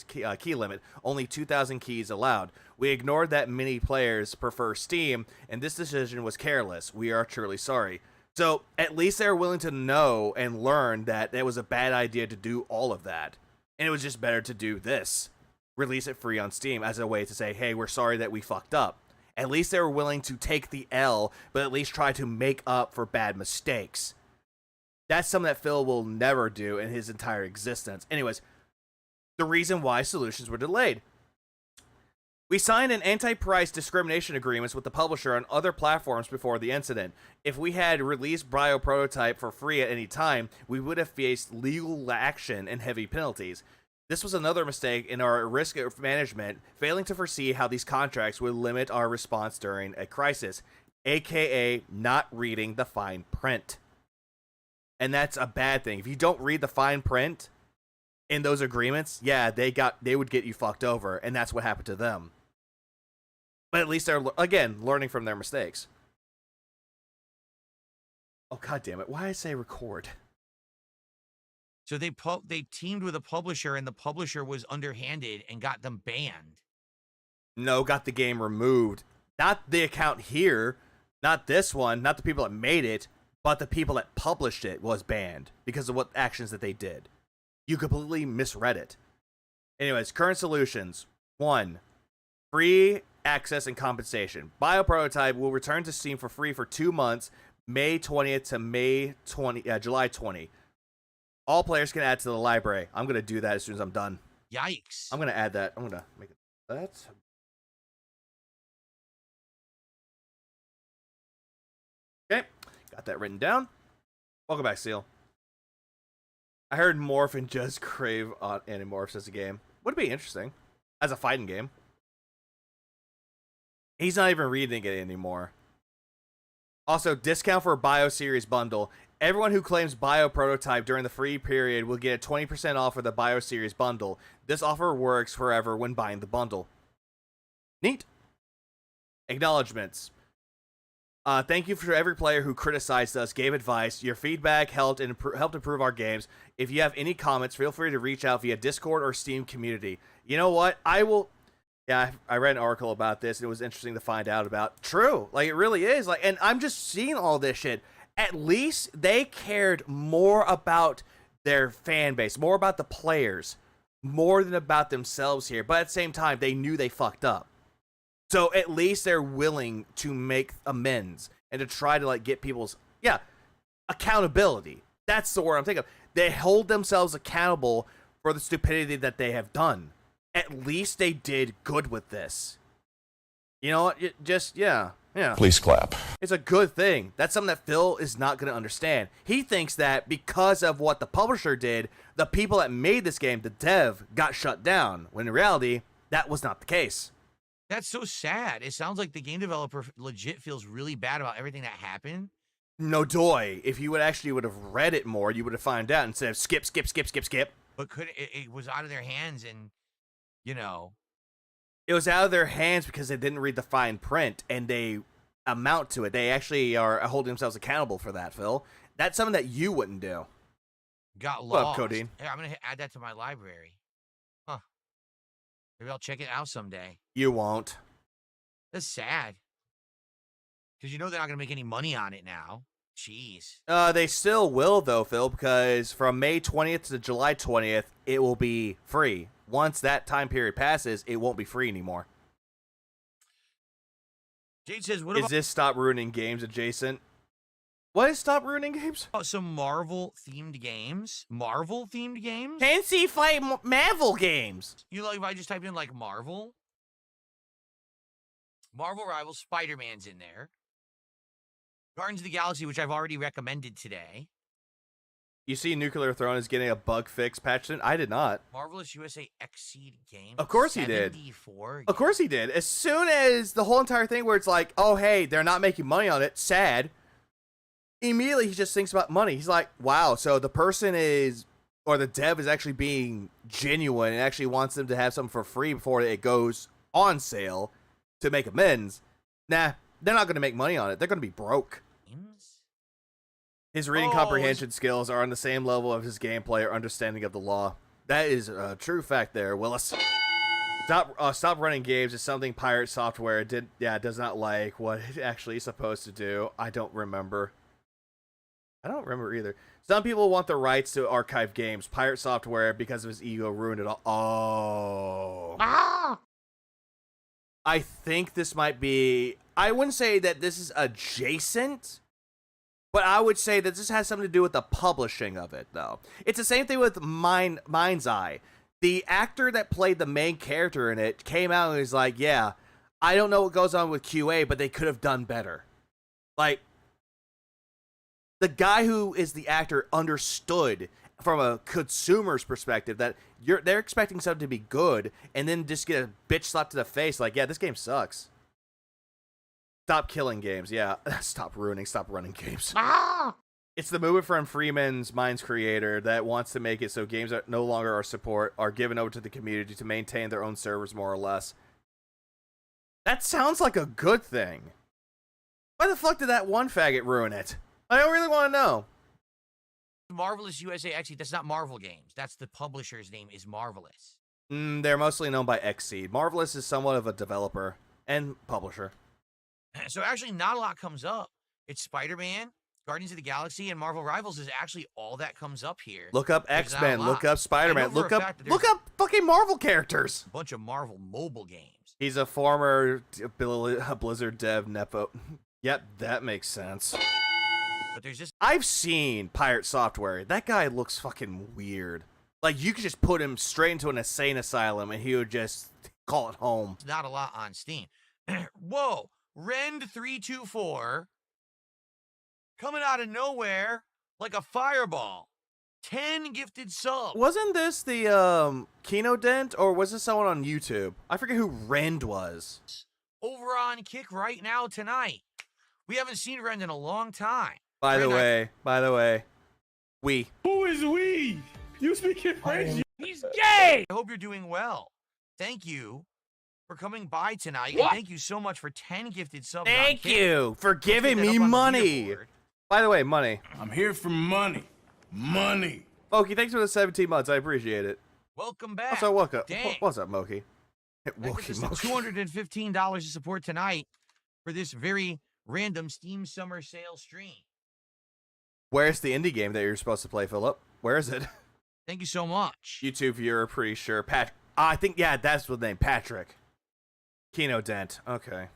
[SPEAKER 3] limit, only 2,000 keys allowed. We ignored that many players prefer Steam, and this decision was careless. We are truly sorry. So, at least they're willing to know and learn that it was a bad idea to do all of that. And it was just better to do this. Release it free on Steam as a way to say, hey, we're sorry that we fucked up. At least they were willing to take the L, but at least try to make up for bad mistakes. That's something that Phil will never do in his entire existence. Anyways, the reason why solutions were delayed. We signed an anti-price discrimination agreements with the publisher on other platforms before the incident. If we had released Bio Prototype for free at any time, we would have faced legal action and heavy penalties. This was another mistake in our risk management, failing to foresee how these contracts would limit our response during a crisis, aka not reading the fine print. And that's a bad thing. If you don't read the fine print in those agreements, yeah, they would get you fucked over, and that's what happened to them. But at least they're, again, learning from their mistakes. Oh, god damn it. Why did I say record?
[SPEAKER 7] So they teamed with a publisher, and the publisher was underhanded and got them banned.
[SPEAKER 3] No, got the game removed. Not the account here. Not this one. Not the people that made it. But the people that published it was banned because of what actions that they did. You completely misread it. Anyways, current solutions. 1. Free access and compensation. Bioprototype will return to Steam for free for 2 months, May 20th to July 20. All players can add to the library. I'm going to do that as soon as I'm done.
[SPEAKER 7] Yikes.
[SPEAKER 3] I'm going to add that. I'm going to make it that. Okay, got that written down. Welcome back, Seal. I heard Morph and just crave on Animorphs as a game. Would be interesting. As a fighting game. He's not even reading it anymore. Also, discount for a Bio Series bundle. Everyone who claims Bio Prototype during the free period will get a 20% off of the Bio Series bundle. This offer works forever when buying the bundle. Neat. Acknowledgements. Thank you for every player who criticized us, gave advice. Your feedback helped improve our games. If you have any comments, feel free to reach out via Discord or Steam community. You know what? I will... Yeah, I read an article about this, and it was interesting to find out about. True. Like, it really is. Like, and I'm just seeing all this shit. At least they cared more about their fan base, more about the players, more than about themselves here. But at the same time, they knew they fucked up. So at least they're willing to make amends and to try to, like, get people's, accountability. That's the word I'm thinking of. They hold themselves accountable for the stupidity that they have done. At least they did good with this. You know what? Yeah.
[SPEAKER 15] Please clap.
[SPEAKER 3] It's a good thing. That's something that Phil is not going to understand. He thinks that because of what the publisher did, the people that made this game, the dev, got shut down. When in reality, that was not the case.
[SPEAKER 7] That's so sad. It sounds like the game developer legit feels really bad about everything that happened.
[SPEAKER 3] No doy. If you would have read it more, you would have found out instead of skip.
[SPEAKER 7] But it was out of their hands, and you know,
[SPEAKER 3] it was out of their hands because they didn't read the fine print, and they amount to it. They actually are holding themselves accountable for that, Phil. That's something that you wouldn't do.
[SPEAKER 7] Got lost.
[SPEAKER 3] What up, Codeine?
[SPEAKER 7] Hey, I'm gonna add that to my library. Huh. Maybe I'll check it out someday.
[SPEAKER 3] You won't.
[SPEAKER 7] That's sad. Because you know they're not gonna make any money on it now. Jeez.
[SPEAKER 3] They still will though, Phil, because from May 20th to July 20th, it will be free. Once that time period passes, it won't be free anymore.
[SPEAKER 7] Jade says, "What
[SPEAKER 3] is
[SPEAKER 7] about
[SPEAKER 3] this Stop Ruining Games adjacent?" What is Stop Ruining Games?
[SPEAKER 7] Some Marvel-themed games? Marvel-themed games?
[SPEAKER 3] Fancy Fight Marvel games!
[SPEAKER 7] You know, if I just type in, like, Marvel Rivals, Spider-Man's in there. Guardians of the Galaxy, which I've already recommended today.
[SPEAKER 3] You see Nuclear Throne is getting a bug fix patched in? I did not.
[SPEAKER 7] Marvelous USA Exceed game.
[SPEAKER 3] Of course he did.
[SPEAKER 7] 74
[SPEAKER 3] of course he did. As soon as the whole entire thing where it's like, oh, hey, they're not making money on it, sad. Immediately he just thinks about money. He's like, wow, so the person is, or the dev is actually being genuine and actually wants them to have something for free before it goes on sale to make amends. Nah, they're not going to make money on it. They're going to be broke. His reading comprehension skills are on the same level of his gameplay or understanding of the law. That is a true fact there, Willis. Stop Running Games is something Pirate Software does not like what it actually is supposed to do. I don't remember either. Some people want the rights to archive games. Pirate Software, because of his ego, ruined it all. Oh.
[SPEAKER 7] Ah!
[SPEAKER 3] I think this might be... I wouldn't say that this is adjacent, but I would say that this has something to do with the publishing of it, though. It's the same thing with Mind's Eye. The actor that played the main character in it came out and was like, yeah, I don't know what goes on with QA, but they could have done better. Like, the guy who is the actor understood from a consumer's perspective that they're expecting something to be good and then just get a bitch slap to the face like, yeah, this game sucks. Stop killing games, yeah. Stop running games.
[SPEAKER 7] Ah!
[SPEAKER 3] It's the movement from Freeman's Mind's creator that wants to make it so games that no longer are given over to the community to maintain their own servers, more or less. That sounds like a good thing. Why the fuck did that one faggot ruin it? I don't really want to know.
[SPEAKER 7] Marvelous USA Exceed, that's not Marvel Games. That's the publisher's name is Marvelous.
[SPEAKER 3] They're mostly known by Exceed. Marvelous is somewhat of a developer and publisher.
[SPEAKER 7] So actually not a lot comes up. It's Spider-Man, Guardians of the Galaxy and Marvel Rivals is actually all that comes up here.
[SPEAKER 3] Look up
[SPEAKER 7] There's not a
[SPEAKER 3] X-Men,
[SPEAKER 7] lot.
[SPEAKER 3] look up Spider-Man,
[SPEAKER 7] I know for
[SPEAKER 3] look
[SPEAKER 7] a
[SPEAKER 3] up
[SPEAKER 7] fact that there's
[SPEAKER 3] fucking Marvel characters.
[SPEAKER 7] a bunch of Marvel mobile games.
[SPEAKER 3] He's a former Blizzard dev Nepo. Yep, that makes sense.
[SPEAKER 7] But there's just
[SPEAKER 3] I've seen Pirate Software. That guy looks fucking weird. Like, you could just put him straight into an insane asylum and he would just call it home.
[SPEAKER 7] not a lot on Steam. Whoa, Rend324 coming out of nowhere like a fireball. 10 gifted subs.
[SPEAKER 3] Wasn't this the Kino Dent, or was this someone on YouTube? I forget who Rend was.
[SPEAKER 7] Over on Kick right now tonight. We haven't seen Rend in a long time.
[SPEAKER 3] By the way, we.
[SPEAKER 8] Who is we? You speaking French?
[SPEAKER 16] He's gay!
[SPEAKER 7] I hope you're doing well. Thank you for coming by tonight.
[SPEAKER 16] What?
[SPEAKER 7] And thank you so much for 10 gifted subs.
[SPEAKER 3] Thank
[SPEAKER 7] on Kick.
[SPEAKER 3] you for
[SPEAKER 7] Let's get
[SPEAKER 3] giving
[SPEAKER 7] that
[SPEAKER 3] me
[SPEAKER 7] up on the
[SPEAKER 3] money.
[SPEAKER 7] leaderboard.
[SPEAKER 3] By the way, money.
[SPEAKER 14] I'm here for money. Money.
[SPEAKER 3] Moki, thanks for the 17 months. I appreciate it.
[SPEAKER 7] Welcome back.
[SPEAKER 3] Also, welcome.
[SPEAKER 7] Dang.
[SPEAKER 3] What's up, Moki?
[SPEAKER 7] That
[SPEAKER 3] Moki,
[SPEAKER 7] gets us to
[SPEAKER 3] Moki.
[SPEAKER 7] $215 of support tonight for this very random Steam Summer Sale stream.
[SPEAKER 3] Where's the indie game that you're supposed to play, Philip? Where is it?
[SPEAKER 7] Thank you so much.
[SPEAKER 3] YouTube viewer, pretty sure. I think, yeah, that's the name. Patrick. Kino Dent. Okay.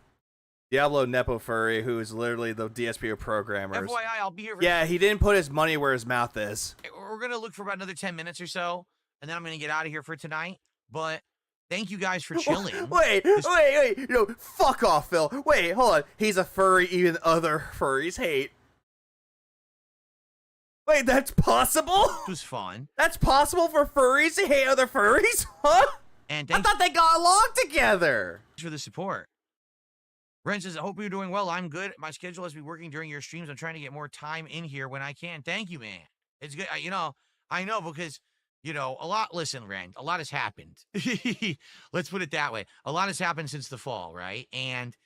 [SPEAKER 3] Diablo Nepo Furry, who is literally the DSP of programmers.
[SPEAKER 7] FYI, I'll be here for
[SPEAKER 3] Yeah, he didn't put his money where his mouth is.
[SPEAKER 7] We're going to look for about another 10 minutes or so, and then I'm going to get out of here for tonight. But thank you guys for chilling.
[SPEAKER 3] Wait. No, fuck off, Phil. Wait, hold on. He's a furry even other furries hate. Wait, that's possible?
[SPEAKER 7] It was fun.
[SPEAKER 3] That's possible for furries to hate other furries? Huh?
[SPEAKER 7] And
[SPEAKER 3] I
[SPEAKER 7] thanks
[SPEAKER 3] thought they got along together.
[SPEAKER 7] for the support. Ren says, I hope you're doing well. I'm good. My schedule has been working during your streams. I'm trying to get more time in here when I can. Thank you, man. It's good. I know because, listen, Ren, a lot has happened. Let's put it that way. A lot has happened since the fall, right? And,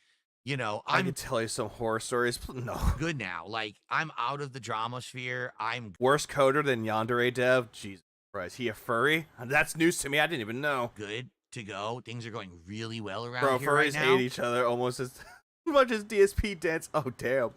[SPEAKER 3] I can tell you some horror stories. No.
[SPEAKER 7] good now. Like, I'm out of the drama sphere. I'm
[SPEAKER 3] Worse coder than Yandere Dev? Jesus Christ. He a furry? That's news to me. I didn't even know.
[SPEAKER 7] good to go. Things are going really well around
[SPEAKER 3] Bro,
[SPEAKER 7] here right
[SPEAKER 3] furries
[SPEAKER 7] now.
[SPEAKER 3] hate each other almost as much as DSP dance. Oh, damn.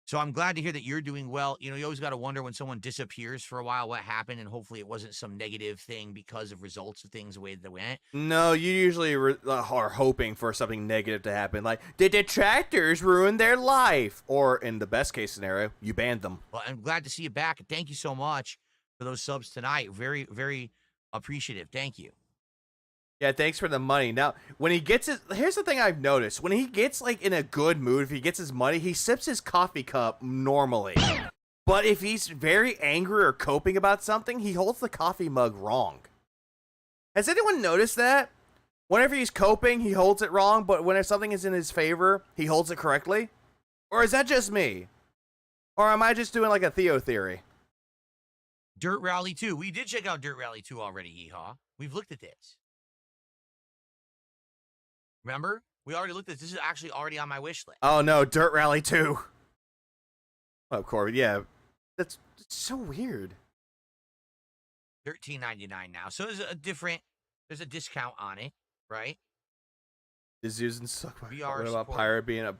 [SPEAKER 7] So I'm glad to hear that you're doing well. You always got to wonder when someone disappears for a while what happened, and hopefully it wasn't some negative thing because of results of things the way they went.
[SPEAKER 3] No, you usually are hoping for something negative to happen, like the detractors ruined their life, or in the best case scenario, you banned them.
[SPEAKER 7] Well, I'm glad to see you back, and thank you so much for those subs tonight. Very, very appreciative. Thank you.
[SPEAKER 3] Yeah, thanks for the money. Now, when he gets his... Here's the thing I've noticed. When he gets, in a good mood, if he gets his money, he sips his coffee cup normally. But if he's very angry or coping about something, he holds the coffee mug wrong. Has anyone noticed that? Whenever he's coping, he holds it wrong, but when something is in his favor, he holds it correctly? Or is that just me? Or am I just doing, a Theo theory?
[SPEAKER 7] Dirt Rally 2. We did check out Dirt Rally 2 already, Yeehaw. We've looked at this. Remember? We already looked at this. This is actually already on my wish list.
[SPEAKER 3] Oh, no, Dirt Rally 2. Oh, Corby, yeah. That's so weird.
[SPEAKER 7] $13.99 now. So there's a discount on it, right?
[SPEAKER 3] Is using suck.
[SPEAKER 7] VR
[SPEAKER 3] What about
[SPEAKER 7] support.
[SPEAKER 3] Pirate being a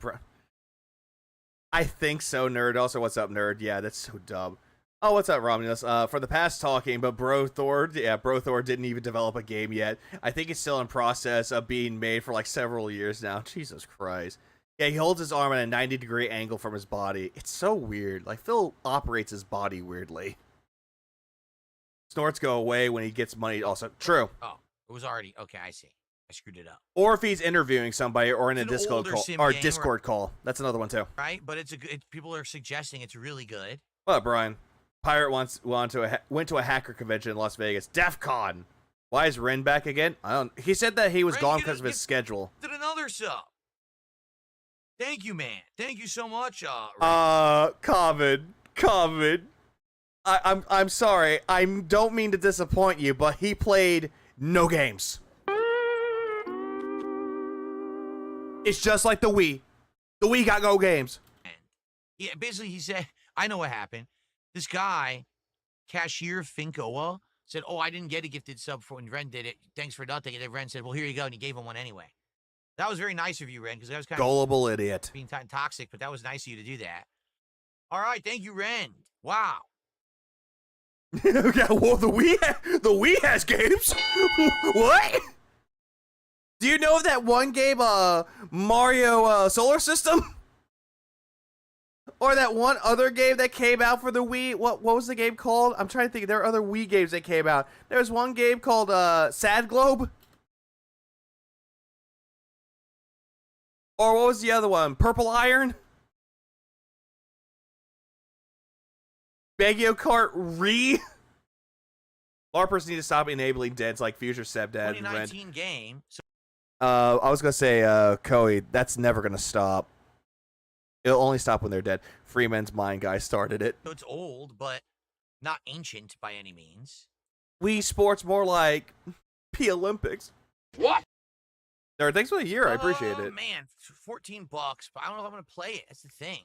[SPEAKER 3] I think so, nerd. Also, what's up, nerd? Yeah, that's so dumb. Oh, what's up, Romulus? For the past talking, but Bro Thor didn't even develop a game yet. I think it's still in process of being made for several years now. Jesus Christ. Yeah, he holds his arm at a 90-degree angle from his body. It's so weird. Phil operates his body weirdly. Snorts go away when he gets money also. True.
[SPEAKER 7] Oh, it was already... Okay, I see. I screwed it up.
[SPEAKER 3] Or if he's interviewing somebody or in a
[SPEAKER 7] It's an
[SPEAKER 3] Discord
[SPEAKER 7] older
[SPEAKER 3] call.
[SPEAKER 7] sim
[SPEAKER 3] Or
[SPEAKER 7] game,
[SPEAKER 3] Discord call. That's another one, too.
[SPEAKER 7] Right? But it's a good... people are suggesting it's really good.
[SPEAKER 3] What up, Brian? Pirate went to a hacker convention in Las Vegas. DEF CON. Why is Ren back again? He said that he was
[SPEAKER 7] Ren,
[SPEAKER 3] gone because of his schedule.
[SPEAKER 7] Did another sub. Thank you, man. Thank you so much, Ren.
[SPEAKER 3] Common. I'm sorry. I don't mean to disappoint you, but he played no games. It's just like the Wii. The Wii got no games.
[SPEAKER 7] Yeah, basically he said, I know what happened. This guy, Cashier Finkoa, said, oh, I didn't get a gifted sub for when Ren did it. Thanks for nothing. And then Ren said, well, here you go. And he gave him one anyway. That was very nice of you, Ren, because I was kind
[SPEAKER 3] Gullible idiot.
[SPEAKER 7] being toxic, but that was nice of you to do that. All right, thank you, Ren. Wow.
[SPEAKER 3] Okay, well, the Wii has games. What? Do you know of that one game, Mario Solar System? Or that one other game that came out for the Wii? What was the game called? I'm trying to think. There are other Wii games that came out. There was one game called Sad Globe. Or what was the other one? Purple Iron? Mario Kart Re? LARPers need to stop enabling deads like Future Stepdad.
[SPEAKER 7] 2019 game. So
[SPEAKER 3] I was gonna say, Koei, that's never gonna stop. It'll only stop when they're dead. Freeman's Mind guy started it.
[SPEAKER 7] it's old, but not ancient by any means.
[SPEAKER 3] Wii Sports more like P Olympics.
[SPEAKER 7] What?
[SPEAKER 3] Nerd, thanks for the year. I appreciate it.
[SPEAKER 7] Man, $14, but I don't know if I'm gonna play it. That's the thing.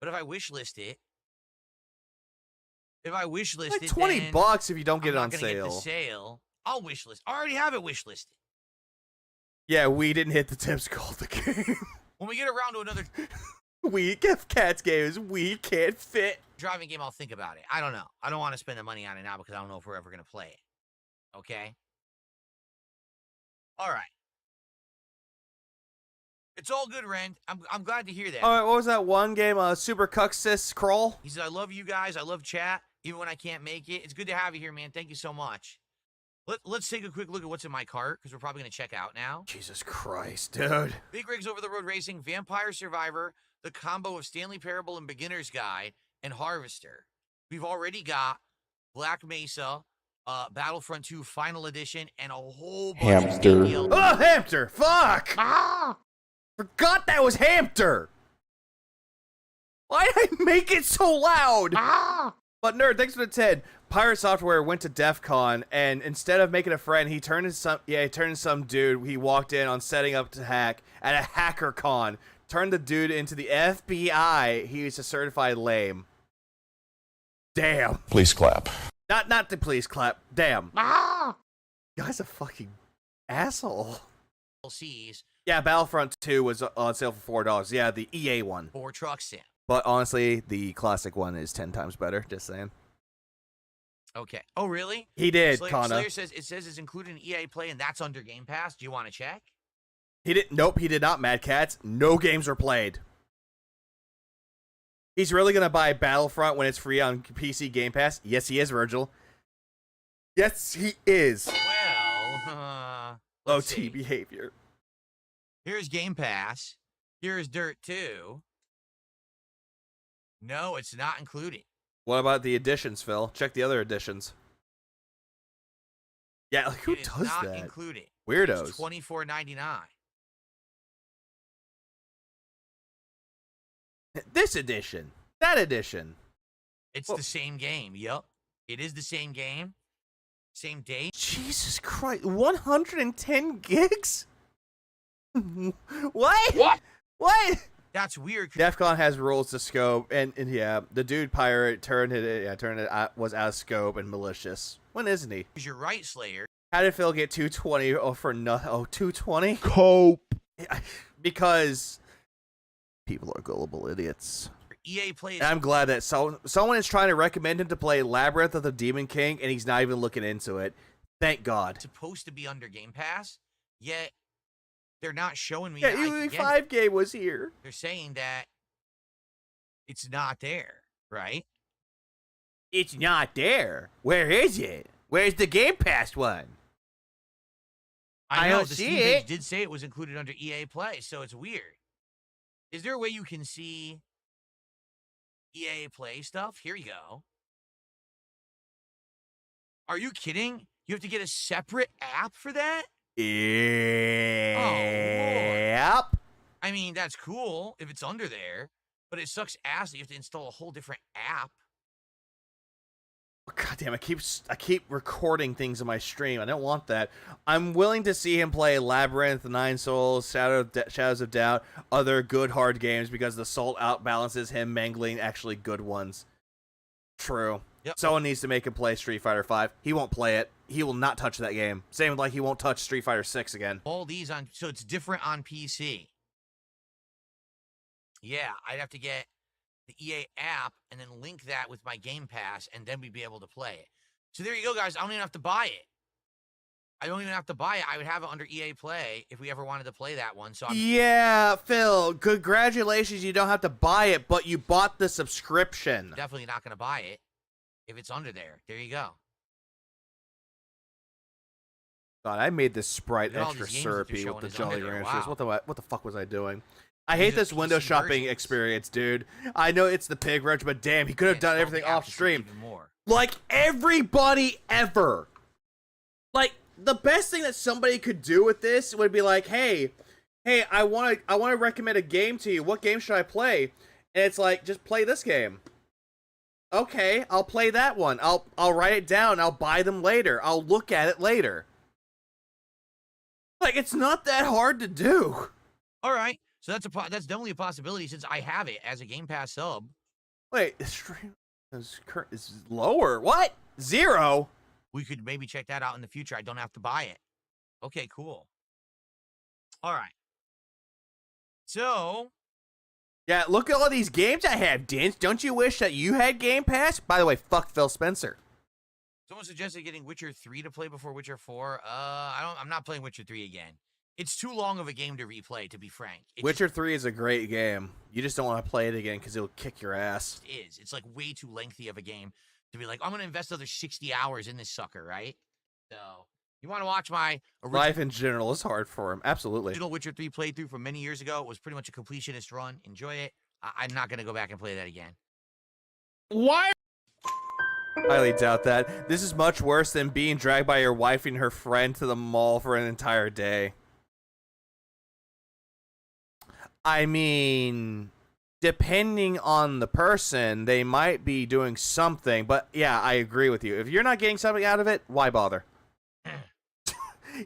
[SPEAKER 7] But if I wishlist it,
[SPEAKER 3] like $20 if you don't get it on
[SPEAKER 7] get
[SPEAKER 3] sale.
[SPEAKER 7] the sale. I'll wishlist. I already have it wishlisted.
[SPEAKER 3] Yeah, we didn't hit the tips called the game.
[SPEAKER 7] When we get around to another
[SPEAKER 3] We give cats games we can't fit.
[SPEAKER 7] driving game, I'll think about it. I don't know. I don't want to spend the money on it now because I don't know if we're ever gonna play it. Okay. All right. It's all good, Ren. I'm glad to hear that.
[SPEAKER 3] All right, what was that one game? Super Cuxis Crawl.
[SPEAKER 7] He says, "I love you guys. I love chat, even when I can't make it. It's good to have you here, man. Thank you so much." Let's take a quick look at what's in my cart because we're probably gonna check out now.
[SPEAKER 3] Jesus Christ, dude.
[SPEAKER 7] Big Rigs Over the Road Racing, Vampire Survivor, the combo of Stanley Parable and Beginner's Guide, and Harvester. We've already got Black Mesa, Battlefront 2 Final Edition, and a whole bunch of Steam DLC.
[SPEAKER 3] Oh, Hamster! Fuck! Ah! Forgot that was Hamster! Why did I make it so loud? Ah! But Nerd, thanks for the 10. Pirate Software went to DEF CON, and instead of making a friend, he turned into some dude he walked in on setting up to hack at a hacker con. Turned the dude into the FBI. He was a certified lame. Damn.
[SPEAKER 10] Please clap.
[SPEAKER 3] Not the please clap. Damn. Ah! Guy's a fucking asshole.
[SPEAKER 7] DLCs.
[SPEAKER 3] Yeah, Battlefront 2 was on sale for $4. Yeah, the EA one.
[SPEAKER 7] For Truck Sim.
[SPEAKER 3] But honestly, the classic one is 10 times better. Just saying.
[SPEAKER 7] Okay. Oh, really?
[SPEAKER 3] He did,
[SPEAKER 7] Slayer
[SPEAKER 3] Kana.
[SPEAKER 7] says it's included in EA Play, and that's under Game Pass. Do you want to check?
[SPEAKER 3] He didn't. Nope, he did not. Mad Cats. No games were played. He's really gonna buy Battlefront when it's free on PC Game Pass. Yes, he is, Virgil. Yes, he is.
[SPEAKER 7] Well,
[SPEAKER 3] OT behavior.
[SPEAKER 7] Here's Game Pass. Here's Dirt 2. No, it's not included.
[SPEAKER 3] What about the editions, Phil? Check the other editions. Yeah, like, who does
[SPEAKER 7] not
[SPEAKER 3] that?
[SPEAKER 7] Included.
[SPEAKER 3] Weirdos.
[SPEAKER 7] It's $24.99.
[SPEAKER 3] This edition. That edition.
[SPEAKER 7] It's the same game. Yup. It is the same game. Same date.
[SPEAKER 3] Jesus Christ. 110 gigs? What?
[SPEAKER 7] What?
[SPEAKER 3] What?
[SPEAKER 7] That's weird.
[SPEAKER 3] DEF CON has rules to scope, and yeah, the dude pirate turned it was out of scope and malicious. When isn't he?
[SPEAKER 7] You're right, Slayer.
[SPEAKER 3] How did Phil get 220 for nothing? Oh, 220?
[SPEAKER 8] Cope.
[SPEAKER 3] Because people are gullible idiots.
[SPEAKER 7] EA Play.
[SPEAKER 3] And I'm glad that someone is trying to recommend him to play Labyrinth of the Demon King, and he's not even looking into it. Thank God.
[SPEAKER 7] It's supposed to be under Game Pass, yet they're not showing me.
[SPEAKER 3] Yeah, UE5 game was here.
[SPEAKER 7] They're saying that it's not there, right?
[SPEAKER 3] It's not there. Where is it? Where's the Game Pass one?
[SPEAKER 7] I know
[SPEAKER 3] don't
[SPEAKER 7] the
[SPEAKER 3] see
[SPEAKER 7] Steam
[SPEAKER 3] it.
[SPEAKER 7] page did say it was included under EA Play, so it's weird. Is there a way you can see EA Play stuff? Here you go. Are you kidding? You have to get a separate app for that?
[SPEAKER 3] Yep.
[SPEAKER 7] I mean, that's cool if it's under there, but it sucks ass that you have to install a whole different app.
[SPEAKER 3] God damn, I keep recording things in my stream. I don't want that. I'm willing to see him play Labyrinth, Nine Souls, Shadows of Doubt, other good hard games because the salt outbalances him mangling actually good ones. True.
[SPEAKER 7] Yep.
[SPEAKER 3] Someone needs to make him play Street Fighter 5. He won't play it. He will not touch that game. Same like he won't touch Street Fighter 6 again.
[SPEAKER 7] All these on, so it's different on PC. Yeah, I'd have to get the EA app and then link that with my Game Pass, and then we'd be able to play it. So there you go, guys. I don't even have to buy it. I don't even have to buy it. I would have it under EA Play if we ever wanted to play that one. So
[SPEAKER 3] yeah, Phil, congratulations. You don't have to buy it, but you bought the subscription.
[SPEAKER 7] Definitely not going to buy it if it's under there. There you go.
[SPEAKER 3] God, I made this Sprite extra syrupy with the Jolly Ranchers.
[SPEAKER 7] Wow.
[SPEAKER 3] What the fuck was I doing? I hate this window shopping experience, dude. I know it's the pig wrench, but damn, he could have done everything off stream. Like everybody ever. Like the best thing that somebody could do with this would be like, hey, I want to recommend a game to you. What game should I play? And it's like, just play this game. Okay, I'll play that one. I'll write it down. I'll buy them later. I'll look at it later. Like, it's not that hard to do.
[SPEAKER 7] All right. So that's definitely a possibility since I have it as a Game Pass sub.
[SPEAKER 3] Wait, the stream is lower. What? 0?
[SPEAKER 7] We could maybe check that out in the future. I don't have to buy it. Okay, cool. All right. So.
[SPEAKER 3] Yeah, look at all these games I have, Dins. Don't you wish that you had Game Pass? By the way, fuck Phil Spencer.
[SPEAKER 7] Someone suggested getting Witcher 3 to play before Witcher 4. I'm not playing Witcher 3 again. It's too long of a game to replay, to be frank.
[SPEAKER 3] Witcher 3 is a great game. You just don't want to play it again because it'll kick your ass.
[SPEAKER 7] It is. It's like way too lengthy of a game to be like, I'm going to invest another 60 hours in this sucker, right? So, you want to watch my
[SPEAKER 3] life in general is hard for him. Absolutely.
[SPEAKER 7] Original Witcher 3 playthrough from many years ago. It was pretty much a completionist run. Enjoy it. I'm not going to go back and play that again.
[SPEAKER 8] Why?
[SPEAKER 3] Highly doubt that. This is much worse than being dragged by your wife and her friend to the mall for an entire day. I mean, depending on the person, they might be doing something, but yeah, I agree with you. If you're not getting something out of it, why bother?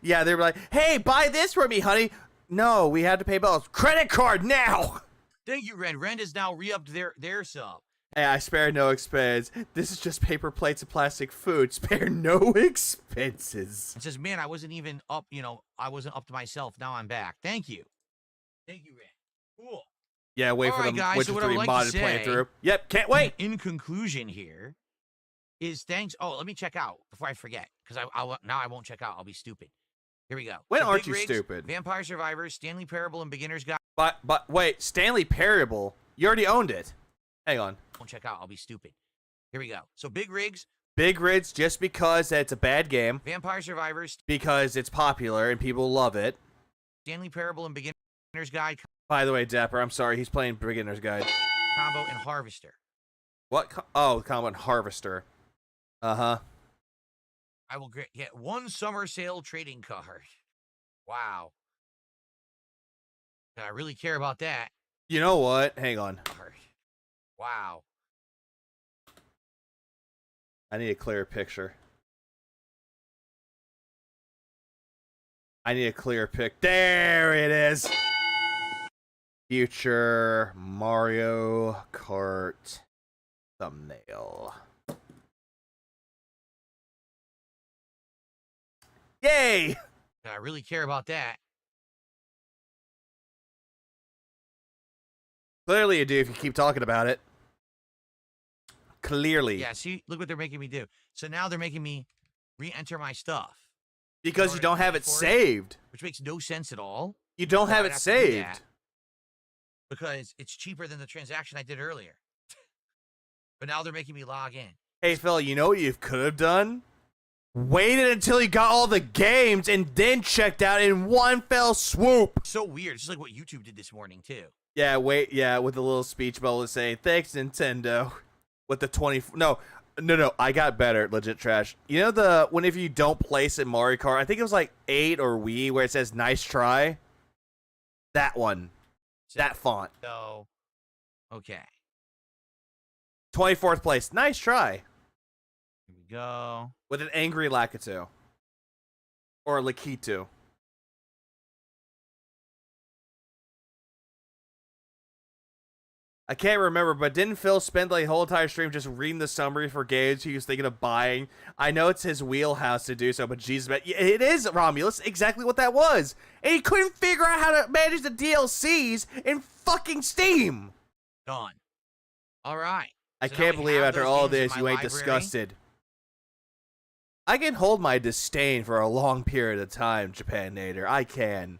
[SPEAKER 3] Yeah, they were like, hey, buy this for me, honey. No, we had to pay bills. Credit card now!
[SPEAKER 7] Thank you, Ren. Ren has now re-upped their sub.
[SPEAKER 3] Hey, I spare no expense. This is just paper plates and plastic food. Spare no expenses.
[SPEAKER 7] It says, man, I wasn't even up, I wasn't up to myself. Now I'm back. Thank you. Thank you, Ren. Cool.
[SPEAKER 3] Yeah, wait for the Witcher 3 modded playthrough. Yep, can't wait.
[SPEAKER 7] In conclusion here is thanks. Oh, let me check out before I forget, because now I won't check out. I'll be stupid. Here we go.
[SPEAKER 3] When
[SPEAKER 7] So
[SPEAKER 3] aren't
[SPEAKER 7] Big
[SPEAKER 3] you
[SPEAKER 7] Rigs,
[SPEAKER 3] stupid?
[SPEAKER 7] Vampire Survivors, Stanley Parable, and Beginner's Guide.
[SPEAKER 3] But wait, Stanley Parable. You already owned it. Hang on.
[SPEAKER 7] Won't check out. I'll be stupid. Here we go. So Big Rigs.
[SPEAKER 3] Big Rigs, just because it's a bad game.
[SPEAKER 7] Vampire Survivors.
[SPEAKER 3] Because it's popular and people love it.
[SPEAKER 7] Stanley Parable and Beginner's Guide.
[SPEAKER 3] By the way, Dapper, I'm sorry. He's playing Beginner's Guide.
[SPEAKER 7] Combo and Harvester.
[SPEAKER 3] What? Combo and Harvester. Uh-huh.
[SPEAKER 7] I will get one summer sale trading card. Wow. I really care about that.
[SPEAKER 3] You know what? Hang on.
[SPEAKER 7] Wow.
[SPEAKER 3] I need a clearer picture. I need a clearer pic. There it is. Future Mario Kart thumbnail. Yay!
[SPEAKER 7] I really care about that.
[SPEAKER 3] Clearly you do if you keep talking about it. Clearly.
[SPEAKER 7] Yeah, see, look what they're making me do. So now they're making me re-enter my stuff.
[SPEAKER 3] Because you don't have it saved.
[SPEAKER 7] Which makes no sense at all.
[SPEAKER 3] You don't have it saved.
[SPEAKER 7] Because it's cheaper than the transaction I did earlier. But now they're making me log in.
[SPEAKER 3] Hey, Phil, you know what you could have done? Waited until you got all the games and then checked out in one fell swoop.
[SPEAKER 7] So weird. It's just like what YouTube did this morning, too.
[SPEAKER 3] Yeah, with a little speech bubble to say, thanks, Nintendo. With the 20... No, I got better, legit trash. You know whenever you don't place in Mario Kart, I think it was like 8 or Wii, where it says, nice try? That one. That font.
[SPEAKER 7] So, okay.
[SPEAKER 3] 24th place. Nice try.
[SPEAKER 7] Here we go.
[SPEAKER 3] With an angry Lakitu. Or Lakitu. I can't remember, but didn't Phil spend the whole entire stream just reading the summary for games he was thinking of buying? I know it's his wheelhouse to do so, but Jesus, it is, Romulus, exactly what that was. And he couldn't figure out how to manage the DLCs in fucking Steam.
[SPEAKER 7] Gone. All right.
[SPEAKER 3] I
[SPEAKER 7] So
[SPEAKER 3] can't
[SPEAKER 7] now we
[SPEAKER 3] believe
[SPEAKER 7] have
[SPEAKER 3] after
[SPEAKER 7] those
[SPEAKER 3] all
[SPEAKER 7] games in
[SPEAKER 3] this
[SPEAKER 7] my
[SPEAKER 3] you ain't
[SPEAKER 7] library.
[SPEAKER 3] disgusted. I can hold my disdain for a long period of time, Japan Nader. I can.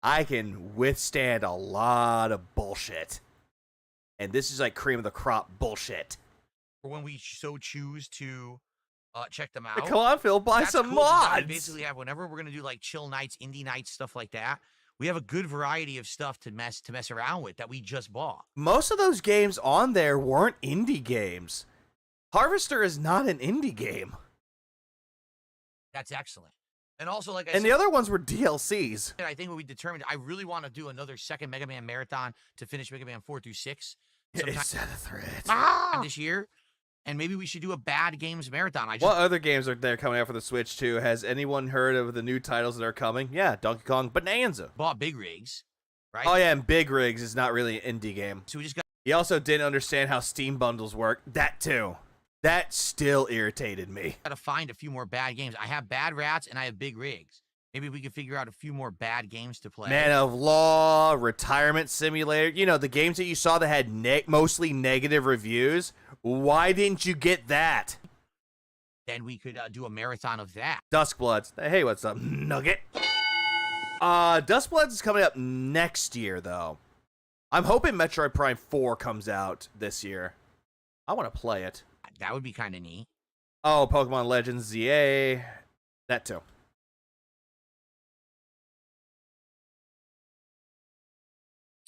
[SPEAKER 3] I can withstand a lot of bullshit. And this is like cream of the crop bullshit.
[SPEAKER 7] For when we so choose to check them out.
[SPEAKER 3] Come on, Phil, buy
[SPEAKER 7] That's
[SPEAKER 3] some
[SPEAKER 7] cool, 'cause now we
[SPEAKER 3] mods.
[SPEAKER 7] basically have, whenever we're gonna do like chill nights, indie nights, stuff like that, we have a good variety of stuff to mess around with that we just bought.
[SPEAKER 3] Most of those games on there weren't indie games. Harvester is not an indie game.
[SPEAKER 7] That's excellent. And also, like I
[SPEAKER 3] And
[SPEAKER 7] said,
[SPEAKER 3] the other ones were DLCs.
[SPEAKER 7] I think what we determined, I really want to do another second Mega Man marathon to finish Mega Man 4 through 6.
[SPEAKER 3] Is that a threat?
[SPEAKER 7] This year. And maybe we should do a bad games marathon.
[SPEAKER 3] What other games are there coming out for the Switch too? Has anyone heard of the new titles that are coming? Yeah, Donkey Kong Bonanza.
[SPEAKER 7] Bought Big Rigs, right?
[SPEAKER 3] Oh yeah, and Big Rigs is not really an indie game.
[SPEAKER 7] So we just got.
[SPEAKER 3] He also didn't understand how Steam bundles work. That too. That still irritated me.
[SPEAKER 7] Got to find a few more bad games. I have Bad Rats and I have Big Rigs. Maybe we could figure out a few more bad games to play.
[SPEAKER 3] Man of Law, Retirement Simulator. You know, the games that you saw that had mostly negative reviews. Why didn't you get that?
[SPEAKER 7] Then we could do a marathon of that.
[SPEAKER 3] Duskbloods. Hey, what's up, Nugget? Duskbloods is coming up next year, though. I'm hoping Metroid Prime 4 comes out this year. I want to play it.
[SPEAKER 7] That would be kind of neat.
[SPEAKER 3] Oh, Pokemon Legends ZA. That too.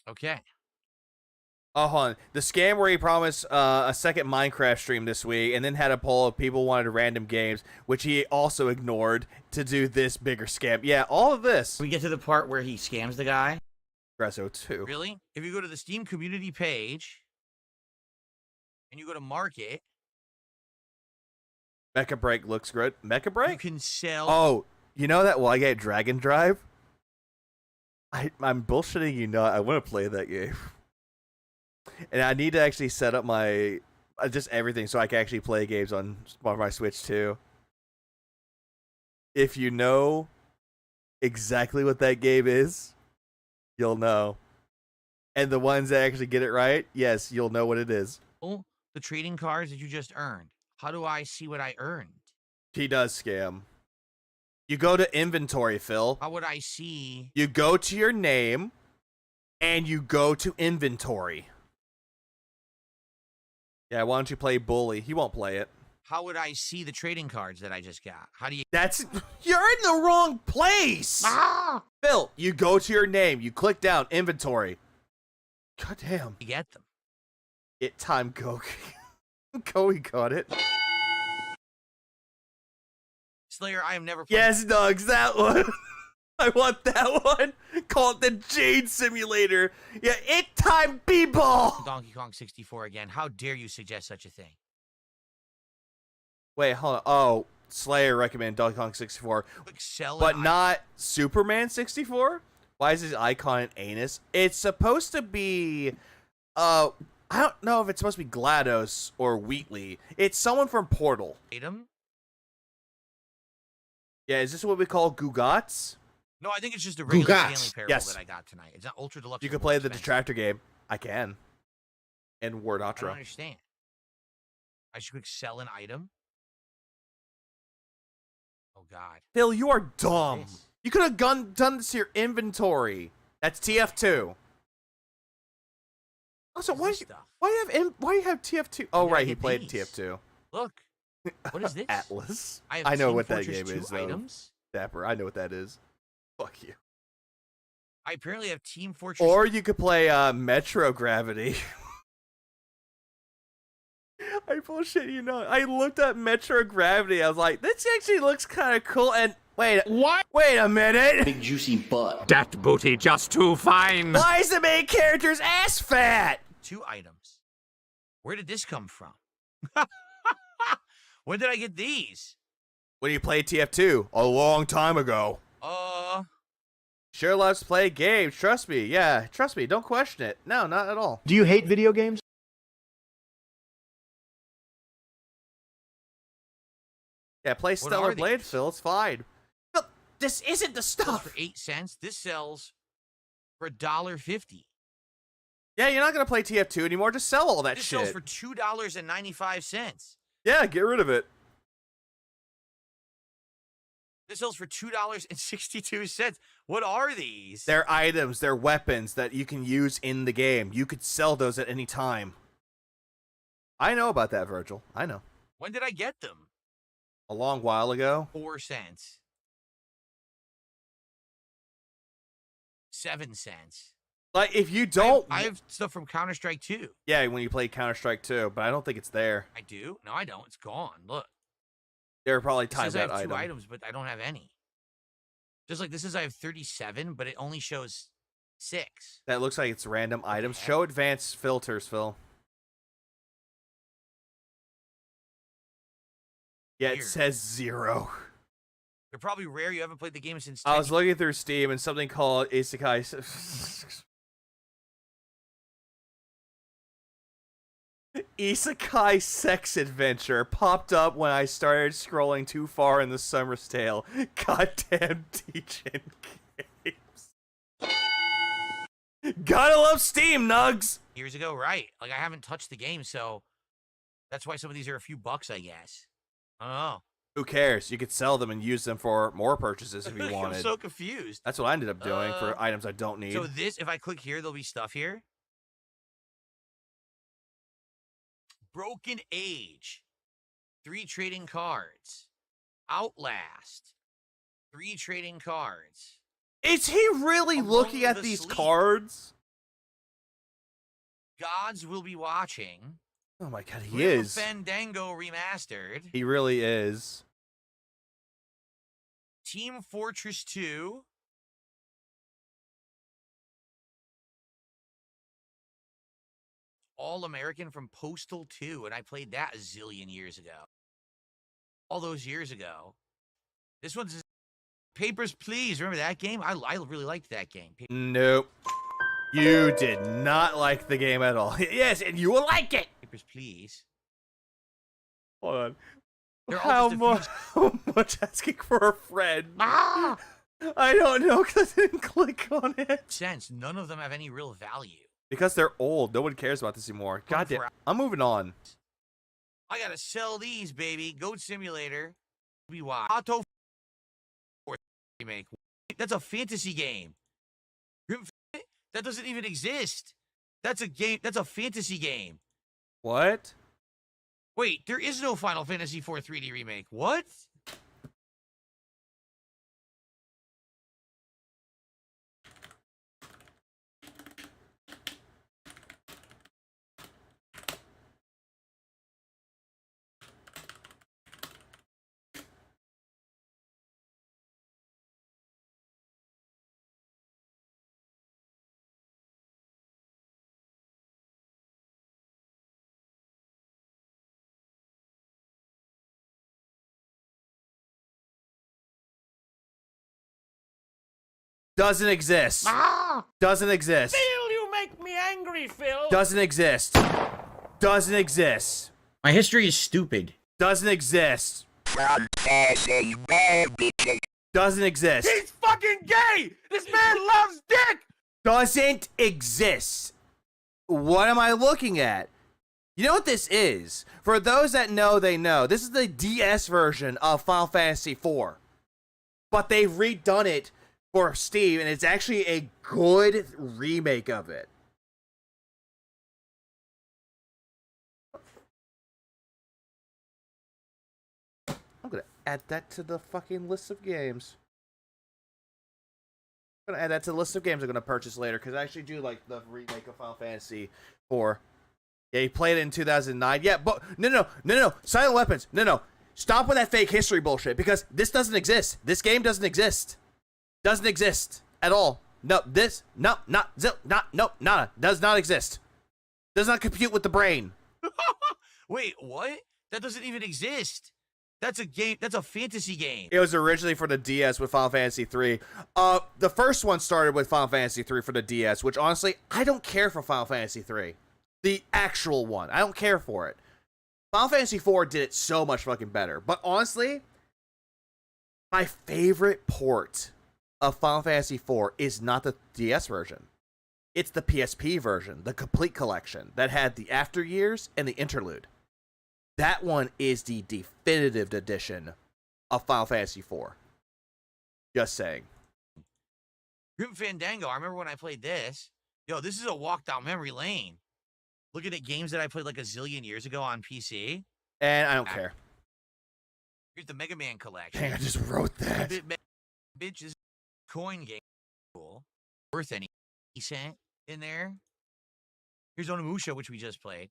[SPEAKER 7] Okay.
[SPEAKER 3] Oh, hold on. The scam where he promised a second Minecraft stream this week and then had a poll of people wanted random games, which he also ignored to do this bigger scam. Yeah, all of this.
[SPEAKER 7] We get to the part where he scams the guy.
[SPEAKER 3] Presso 2.
[SPEAKER 7] Really? If you go to the Steam community page and you go to market.
[SPEAKER 3] Mecha Break looks good. Mecha Break?
[SPEAKER 7] You can sell.
[SPEAKER 3] Oh, you know that? Well, I get Dragon Drive. I'm bullshitting you not. I want to play that game. And I need to actually set up my just everything so I can actually play games on my Switch too. If you know exactly what that game is, you'll know. And the ones that actually get it right, yes, you'll know what it is.
[SPEAKER 7] Oh, the trading cards that you just earned. How do I see what I earned?
[SPEAKER 3] He does scam. You go to inventory, Phil.
[SPEAKER 7] How would I see?
[SPEAKER 3] You go to your name, and you go to inventory. Yeah, why don't you play Bully? He won't play it.
[SPEAKER 7] How would I see the trading cards that I just got? How do you...
[SPEAKER 3] You're in the wrong place! Phil, you go to your name, you click down, inventory. God damn.
[SPEAKER 7] You get them.
[SPEAKER 3] It time Goku. Koei got it.
[SPEAKER 7] Slayer, I have never played.
[SPEAKER 3] Yes, Nugs, that one. I want that one. Call it the Jade Simulator. Yeah, it time B-ball.
[SPEAKER 7] Donkey Kong 64 again. How dare you suggest such a thing?
[SPEAKER 3] Wait, hold on. Oh, Slayer recommended Donkey Kong 64. But not Superman 64? Why is his icon an anus? It's supposed to be... I don't know if it's supposed to be GLaDOS or Wheatley. It's someone from Portal.
[SPEAKER 7] Atom?
[SPEAKER 3] Yeah, is this what we call Gugats?
[SPEAKER 7] No, I think it's just a regular Stanley Parable
[SPEAKER 3] Yes.
[SPEAKER 7] that I got tonight. It's not Ultra Deluxe.
[SPEAKER 3] You
[SPEAKER 7] or
[SPEAKER 3] can
[SPEAKER 7] more
[SPEAKER 3] play the
[SPEAKER 7] expensive.
[SPEAKER 3] Detractor game. I can. And Word
[SPEAKER 7] I don't
[SPEAKER 3] Ultra.
[SPEAKER 7] understand. I should click sell an item. Oh, God.
[SPEAKER 3] Phil, you are dumb.
[SPEAKER 7] This.
[SPEAKER 3] You could have done this to your inventory. That's TF2. Also, why do you have TF2? Oh,
[SPEAKER 7] Yeah, I
[SPEAKER 3] right, he
[SPEAKER 7] get
[SPEAKER 3] played
[SPEAKER 7] these.
[SPEAKER 3] TF2.
[SPEAKER 7] Look. What is this?
[SPEAKER 3] Atlas.
[SPEAKER 7] I have
[SPEAKER 3] I know
[SPEAKER 7] Team
[SPEAKER 3] what that
[SPEAKER 7] Fortress
[SPEAKER 3] game
[SPEAKER 7] 2
[SPEAKER 3] is, though.
[SPEAKER 7] items.
[SPEAKER 3] Dapper, I know what that is. Fuck you.
[SPEAKER 7] I apparently have Team Fortress.
[SPEAKER 3] Or you could play Metro Gravity. I bullshit you know. I looked at Metro Gravity. I was like, this actually looks kind of cool. And wait, what? Wait a minute.
[SPEAKER 19] Big juicy butt.
[SPEAKER 17] That booty just too fine.
[SPEAKER 3] Why is the main character's ass fat?
[SPEAKER 7] 2 items. Where did this come from? When did I get these?
[SPEAKER 3] When you played TF2 a long time ago. Sure loves to play games. Trust me. Yeah, trust me. Don't question it. No, not at all.
[SPEAKER 18] Do you hate video games?
[SPEAKER 3] Yeah, play
[SPEAKER 7] What
[SPEAKER 3] Stellar
[SPEAKER 7] are
[SPEAKER 3] Blade,
[SPEAKER 7] these?
[SPEAKER 3] Phil. It's fine. No, this isn't the
[SPEAKER 7] Sells
[SPEAKER 3] stuff.
[SPEAKER 7] for 8 cents. This sells for $1.50.
[SPEAKER 3] Yeah, you're not gonna play TF2 anymore. Just sell all that
[SPEAKER 7] This
[SPEAKER 3] shit.
[SPEAKER 7] sells for $2.95.
[SPEAKER 3] Yeah, get rid of it.
[SPEAKER 7] This sells for $2.62. What are these?
[SPEAKER 3] They're items, they're weapons that you can use in the game. You could sell those at any time. I know about that, Virgil. I know.
[SPEAKER 7] When did I get them?
[SPEAKER 3] A long while ago.
[SPEAKER 7] 4 cents. 7 cents.
[SPEAKER 3] Like, if you don't...
[SPEAKER 7] I have stuff from Counter-Strike 2.
[SPEAKER 3] Yeah, when you play Counter-Strike 2, but I don't think it's there.
[SPEAKER 7] I do? No, I don't. It's gone. Look.
[SPEAKER 3] They're probably
[SPEAKER 7] It says I
[SPEAKER 3] timed
[SPEAKER 7] have
[SPEAKER 3] out
[SPEAKER 7] 2
[SPEAKER 3] item.
[SPEAKER 7] items, but I don't have any. Just like this says I have 37, but it only shows 6.
[SPEAKER 3] That looks like it's random items. Show advanced filters, Phil. Yeah, it says 0.
[SPEAKER 7] They're probably rare. You haven't played the game since...
[SPEAKER 3] I was looking through Steam and something called Isekai... Isekai Sex Adventure popped up when I started scrolling too far in the Summer's Tale. Goddamn teaching games. Gotta love Steam, Nugs!
[SPEAKER 7] Years ago, right. Like, I haven't touched the game, so... That's why some of these are a few bucks, I guess. I don't know.
[SPEAKER 3] Who cares? You could sell them and use them for more purchases if you wanted.
[SPEAKER 7] I'm so confused.
[SPEAKER 3] That's what I ended up doing for items I don't need.
[SPEAKER 7] So this, if I click here, there'll be stuff here. Broken Age. 3 trading cards. Outlast. 3 trading cards.
[SPEAKER 3] Is he really looking at these cards?
[SPEAKER 7] Gods Will Be Watching.
[SPEAKER 3] Oh my god, he
[SPEAKER 7] Grim
[SPEAKER 3] is.
[SPEAKER 7] Fandango Remastered.
[SPEAKER 3] He really is.
[SPEAKER 7] Team Fortress 2. All American from Postal 2, and I played that a zillion years ago. All those years ago. This one's Papers, Please. Remember that game? I really liked that game.
[SPEAKER 3] Nope. You did not like the game at all. Yes, and you will like it.
[SPEAKER 7] Papers, Please.
[SPEAKER 3] Hold on.
[SPEAKER 7] They're
[SPEAKER 3] How much asking for a friend? I don't know because I didn't click on it.
[SPEAKER 7] Sense. None of them have any real value.
[SPEAKER 3] Because they're old. No one cares about this anymore. God damn. I'm moving on.
[SPEAKER 7] I gotta sell these, baby. Goat Simulator. We watch. Auto remake. That's a fantasy game. That doesn't even exist. That's a game. That's a fantasy game.
[SPEAKER 3] What?
[SPEAKER 7] Wait, there is no Final Fantasy IV 3D remake. What?
[SPEAKER 3] Doesn't exist. Doesn't exist.
[SPEAKER 16] Phil, you make me angry, Phil.
[SPEAKER 3] Doesn't exist. Doesn't exist.
[SPEAKER 4] My history is stupid.
[SPEAKER 3] Doesn't exist. Doesn't exist.
[SPEAKER 9] He's fucking gay! This man loves dick!
[SPEAKER 3] Doesn't exist. What am I looking at? You know what this is? For those that know, they know. This is the DS version of Final Fantasy IV. But they've redone it for Steam, and it's actually a good remake of it. I'm gonna add that to the fucking list of games. I'm gonna add that to the list of games I'm gonna purchase later, because I actually do like the remake of Final Fantasy IV. Yeah, he played it in 2009. Yeah, but no. Silent Weapons. No. Stop with that fake history bullshit, because this doesn't exist. This game doesn't exist. Doesn't exist at all. No, does not exist. Does not compute with the brain.
[SPEAKER 7] Wait, what? That doesn't even exist. That's a game. That's a fantasy game.
[SPEAKER 3] It was originally for the DS with Final Fantasy 3. The first one started with Final Fantasy 3 for the DS, which honestly, I don't care for Final Fantasy 3. The actual one. I don't care for it. Final Fantasy 4 did it so much fucking better. But honestly, my favorite port of Final Fantasy IV is not the DS version. It's the PSP version, the complete collection, that had the After Years and the Interlude. That one is the definitive edition of Final Fantasy IV. Just saying.
[SPEAKER 7] Grim Fandango, I remember when I played this. Yo, this is a walk down memory lane. Looking at games that I played like a zillion years ago on PC.
[SPEAKER 3] And I don't care.
[SPEAKER 7] Here's the Mega Man collection.
[SPEAKER 3] Dang, I just wrote that.
[SPEAKER 7] Bitch, this coin game. Cool. Worth any cent in there. Here's Onimusha, which we just played.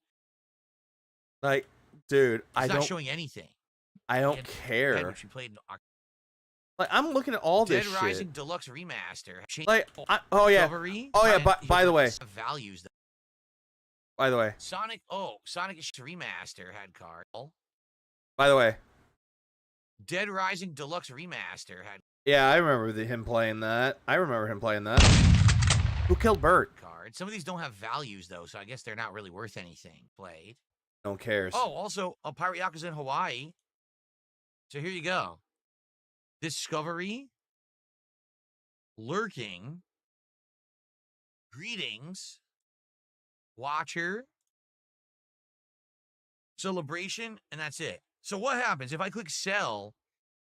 [SPEAKER 3] Like, dude,
[SPEAKER 7] It's not showing anything.
[SPEAKER 3] I don't care.
[SPEAKER 7] Which we played in
[SPEAKER 3] like, I'm looking at all this
[SPEAKER 7] Dead
[SPEAKER 3] shit.
[SPEAKER 7] Rising Deluxe Remaster.
[SPEAKER 3] Like, oh yeah. By the way.
[SPEAKER 7] Values.
[SPEAKER 3] By the way.
[SPEAKER 7] Sonic Remaster had card.
[SPEAKER 3] By the way.
[SPEAKER 7] Dead Rising Deluxe Remaster had.
[SPEAKER 3] Yeah, I remember him playing that. Who killed Bert?
[SPEAKER 7] Card. Some of these don't have values though, so I guess they're not really worth anything. Played.
[SPEAKER 3] No one cares.
[SPEAKER 7] Oh, also a Pirate Yakuza in Hawaii. So here you go. Discovery, Lurking, Greetings, Watcher, Celebration, and that's it. So what happens if I click sell?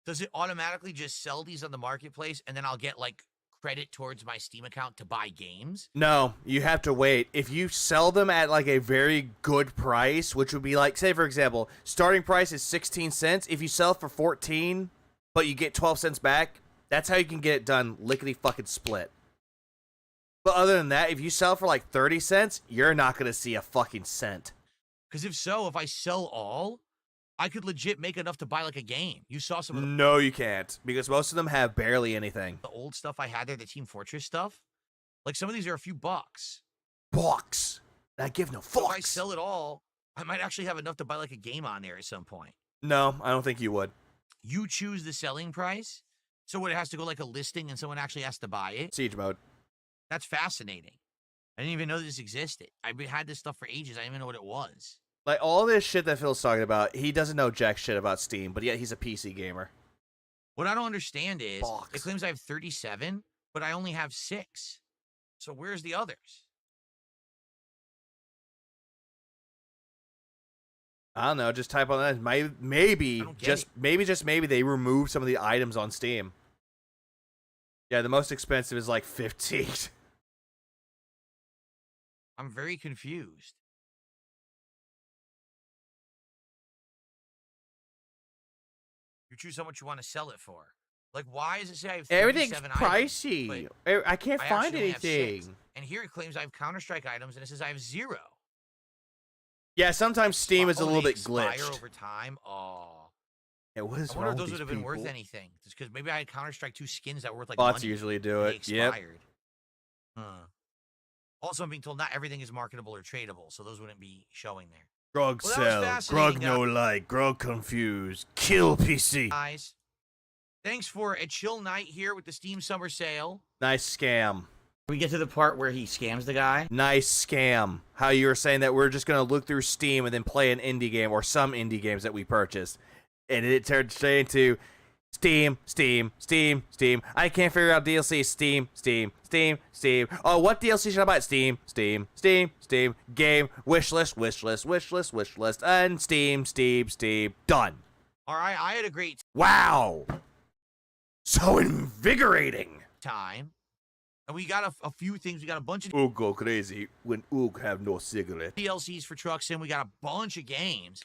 [SPEAKER 7] Does it automatically just sell these on the marketplace and then I'll get like credit towards my Steam account to buy games?
[SPEAKER 3] No, you have to wait. If you sell them at like a very good price, which would be like, say for example, starting price is 16 cents. If you sell for 14, but you get 12 cents back, that's how you can get it done lickety fucking split. But other than that, if you sell for like 30 cents, you're not going to see a fucking cent.
[SPEAKER 7] Because if so, if I sell all, I could legit make enough to buy like a game. You saw some of the
[SPEAKER 3] No, you can't. Because most of them have barely anything.
[SPEAKER 7] The old stuff I had there, the Team Fortress stuff. Like some of these are a few bucks.
[SPEAKER 3] Bucks. I give no fucks.
[SPEAKER 7] So if I sell it all, I might actually have enough to buy like a game on there at some point.
[SPEAKER 3] No, I don't think you would.
[SPEAKER 7] You choose the selling price, so it has to go like a listing and someone actually has to buy it.
[SPEAKER 3] Siege mode.
[SPEAKER 7] That's fascinating. I didn't even know this existed. I've had this stuff for ages. I didn't even know what it was.
[SPEAKER 3] Like, all this shit that Phil's talking about, he doesn't know jack shit about Steam, but yet he's a PC gamer.
[SPEAKER 7] What I don't understand is, it claims I have 37, but I only have 6. So where's the others?
[SPEAKER 3] I don't know. Just type on that. Maybe they removed some of the items on Steam. Yeah, the most expensive is like 15.
[SPEAKER 7] I'm very confused. You choose how much you want to sell it for. Like, why does it say I have 37
[SPEAKER 3] Everything's
[SPEAKER 7] items,
[SPEAKER 3] pricey.
[SPEAKER 7] but
[SPEAKER 3] I can't find
[SPEAKER 7] actually only have 6?
[SPEAKER 3] anything.
[SPEAKER 7] And here it claims I have Counter-Strike items, and it says I have 0.
[SPEAKER 3] Yeah, sometimes Steam is a little bit
[SPEAKER 7] expire
[SPEAKER 3] glitched.
[SPEAKER 7] over time. Oh.
[SPEAKER 3] Yeah, what is
[SPEAKER 7] I wonder
[SPEAKER 3] wrong
[SPEAKER 7] if those
[SPEAKER 3] with
[SPEAKER 7] would
[SPEAKER 3] these
[SPEAKER 7] have been worth
[SPEAKER 3] people?
[SPEAKER 7] anything. Because maybe I had Counter-Strike 2 skins that were worth like
[SPEAKER 3] Bots
[SPEAKER 7] money.
[SPEAKER 3] usually do
[SPEAKER 7] and
[SPEAKER 3] it.
[SPEAKER 7] they expired. Huh. Also, I'm being told not everything is marketable or tradable, so those wouldn't be showing there.
[SPEAKER 3] Grog
[SPEAKER 7] Well, that was
[SPEAKER 3] sell, grog
[SPEAKER 7] fascinating,
[SPEAKER 3] no like, grog confused, kill PC.
[SPEAKER 7] Guys, thanks for a chill night here with the Steam Summer Sale.
[SPEAKER 3] Nice scam.
[SPEAKER 4] We get to the part where he scams the guy.
[SPEAKER 3] Nice scam. How you were saying that we're just going to look through Steam and then play an indie game or some indie games that we purchased. And it turned straight into Steam. I can't figure out DLC. Steam. Oh, what DLC should I buy? Steam. Game. Wishlist. And Steam. Done.
[SPEAKER 7] All right, I had a great
[SPEAKER 3] Wow. So invigorating.
[SPEAKER 7] time. And we got a few things. We got a bunch of
[SPEAKER 3] Oog go crazy when Oog have no cigarette.
[SPEAKER 7] DLCs for Truck Sim. We got a bunch of games.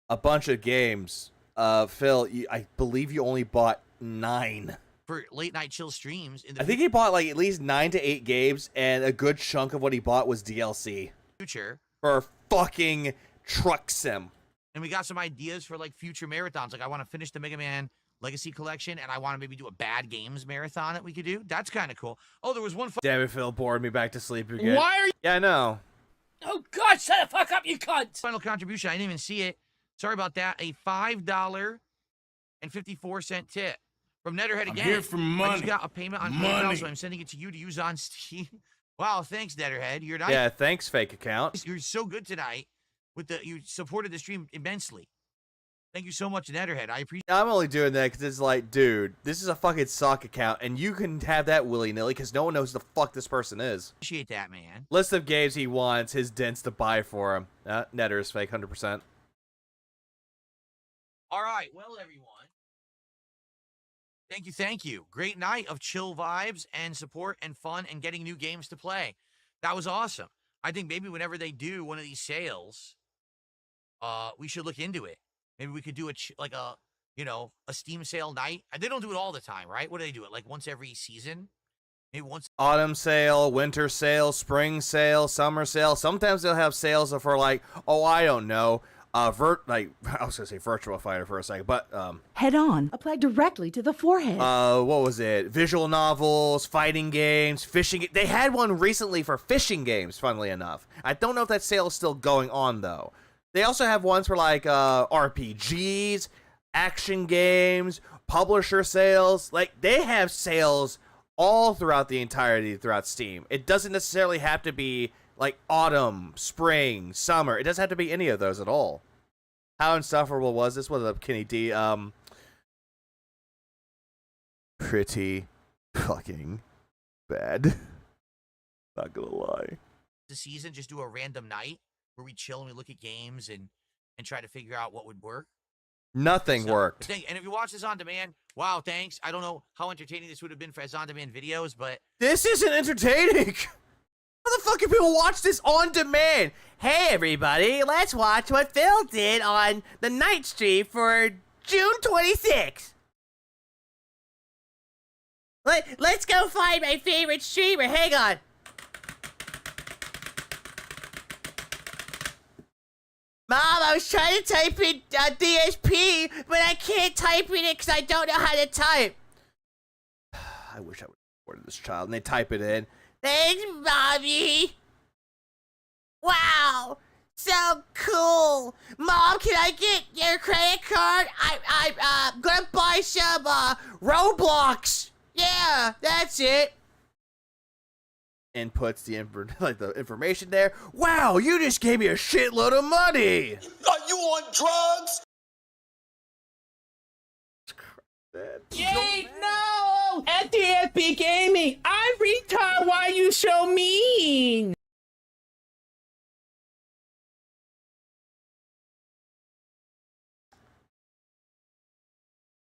[SPEAKER 3] A bunch of games. Phil, I believe you only bought 9.
[SPEAKER 7] For late night chill streams. In the
[SPEAKER 3] I think he bought like at least 9 to 8 games, and a good chunk of what he bought was DLC.
[SPEAKER 7] future.
[SPEAKER 3] For fucking Truck Sim.
[SPEAKER 7] And we got some ideas for like future marathons. Like I want to finish the Mega Man Legacy Collection, and I want to maybe do a Bad Games marathon that we could do. That's kind of cool. Oh, there was one.
[SPEAKER 3] Damn it, Phil bored me back to sleep again.
[SPEAKER 16] Why are you?
[SPEAKER 3] Yeah, I know.
[SPEAKER 16] Oh God! Shut the fuck up, you cunt!
[SPEAKER 7] Final contribution. I didn't even see it. Sorry about that. A $5.54 tip from Netherhead again.
[SPEAKER 17] I'm here for money.
[SPEAKER 7] I just got a payment on PayPal, so I'm sending it to you to use on Steam. Wow, thanks, Netherhead. You're nice.
[SPEAKER 3] Yeah, thanks, fake account.
[SPEAKER 7] You're so good tonight. You supported the stream immensely. Thank you so much, Netterhead. I appreciate.
[SPEAKER 3] I'm only doing that because it's like, dude, this is a fucking sock account, and you can have that willy-nilly because no one knows who the fuck this person is.
[SPEAKER 7] Appreciate that, man.
[SPEAKER 3] List of games he wants his dents to buy for him. Netter is fake, 100%.
[SPEAKER 7] All right, well, everyone. Thank you. Great night of chill vibes and support and fun and getting new games to play. That was awesome. I think maybe whenever they do one of these sales, we should look into it. Maybe we could do a Steam sale night. They don't do it all the time, right? What do they do? It like once every season? Maybe once.
[SPEAKER 3] Autumn sale, winter sale, spring sale, summer sale. Sometimes they'll have sales for like, oh, I don't know, I was gonna say Virtua Fighter for a second, but
[SPEAKER 19] head on, apply directly to the forehead.
[SPEAKER 3] What was it? Visual novels, fighting games, fishing. They had one recently for fishing games, funnily enough. I don't know if that sale is still going on though. They also have ones for like RPGs, action games, publisher sales. Like they have sales all throughout the entirety throughout Steam. It doesn't necessarily have to be like autumn, spring, summer. It doesn't have to be any of those at all. How insufferable was this? What's up, Kenny D? Pretty fucking bad. Not gonna lie.
[SPEAKER 7] The season, just do a random night where we chill and we look at games and try to figure out what would work.
[SPEAKER 3] Nothing worked.
[SPEAKER 7] And if you watch this on demand, wow, thanks. I don't know how entertaining this would have been for as on-demand videos, but
[SPEAKER 3] this isn't entertaining. How the fuck can people watch this on demand? Hey everybody, let's watch what Phil did on the night stream for June 26th. Let's go find my favorite streamer. Hang on. Mom, I was trying to type in DSP, but I can't type in it because I don't know how to type. I wish I would have recorded this child. And they type it in. Thanks, Mommy. Wow, so cool. Mom, can I get your credit card? I'm gonna buy some Roblox. Yeah, that's it. And puts the information there. Wow, you just gave me a shitload of money.
[SPEAKER 15] Are you on drugs?
[SPEAKER 9] Yay, no! At DSP Gaming, I retard why you so mean.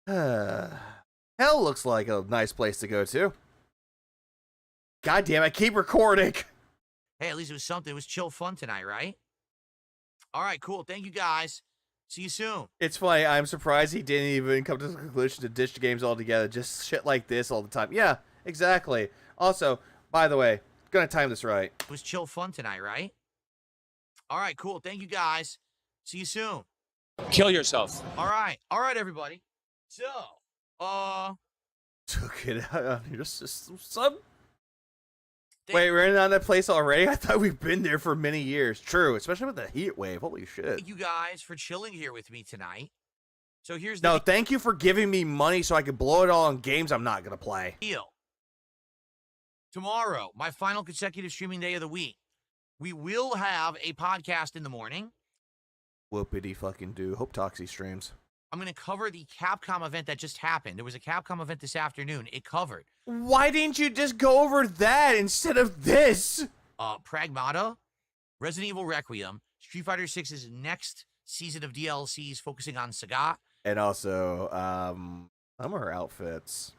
[SPEAKER 3] Hell looks like a nice place to go to. God damn, I keep recording.
[SPEAKER 7] Hey, at least it was something. It was chill fun tonight, right? All right, cool. Thank you, guys. See you soon.
[SPEAKER 3] It's funny. I'm surprised he didn't even come to the conclusion to ditch the games altogether. Just shit like this all the time. Yeah, exactly. Also, by the way, gonna time this right.
[SPEAKER 7] It was chill fun tonight, right? All right, cool. Thank you, guys. See you soon.
[SPEAKER 17] Kill yourself.
[SPEAKER 7] All right, everybody. So,
[SPEAKER 3] took it out on your system. Wait, we're in on that place already? I thought we've been there for many years. True, especially with the heat wave. Holy shit.
[SPEAKER 7] Thank you guys for chilling here with me tonight. So here's the
[SPEAKER 3] thank you for giving me money so I can blow it all on games I'm not going to play.
[SPEAKER 7] Deal. Tomorrow, my final consecutive streaming day of the week, we will have a podcast in the morning.
[SPEAKER 3] Whoopity fucking do. Hope Toxie streams.
[SPEAKER 7] I'm going to cover the Capcom event that just happened. There was a Capcom event this afternoon. It covered.
[SPEAKER 3] Why didn't you just go over that instead of this?
[SPEAKER 7] Pragmata, Resident Evil Requiem, Street Fighter 6's next season of DLCs focusing on Sagat.
[SPEAKER 3] And also, summer outfits.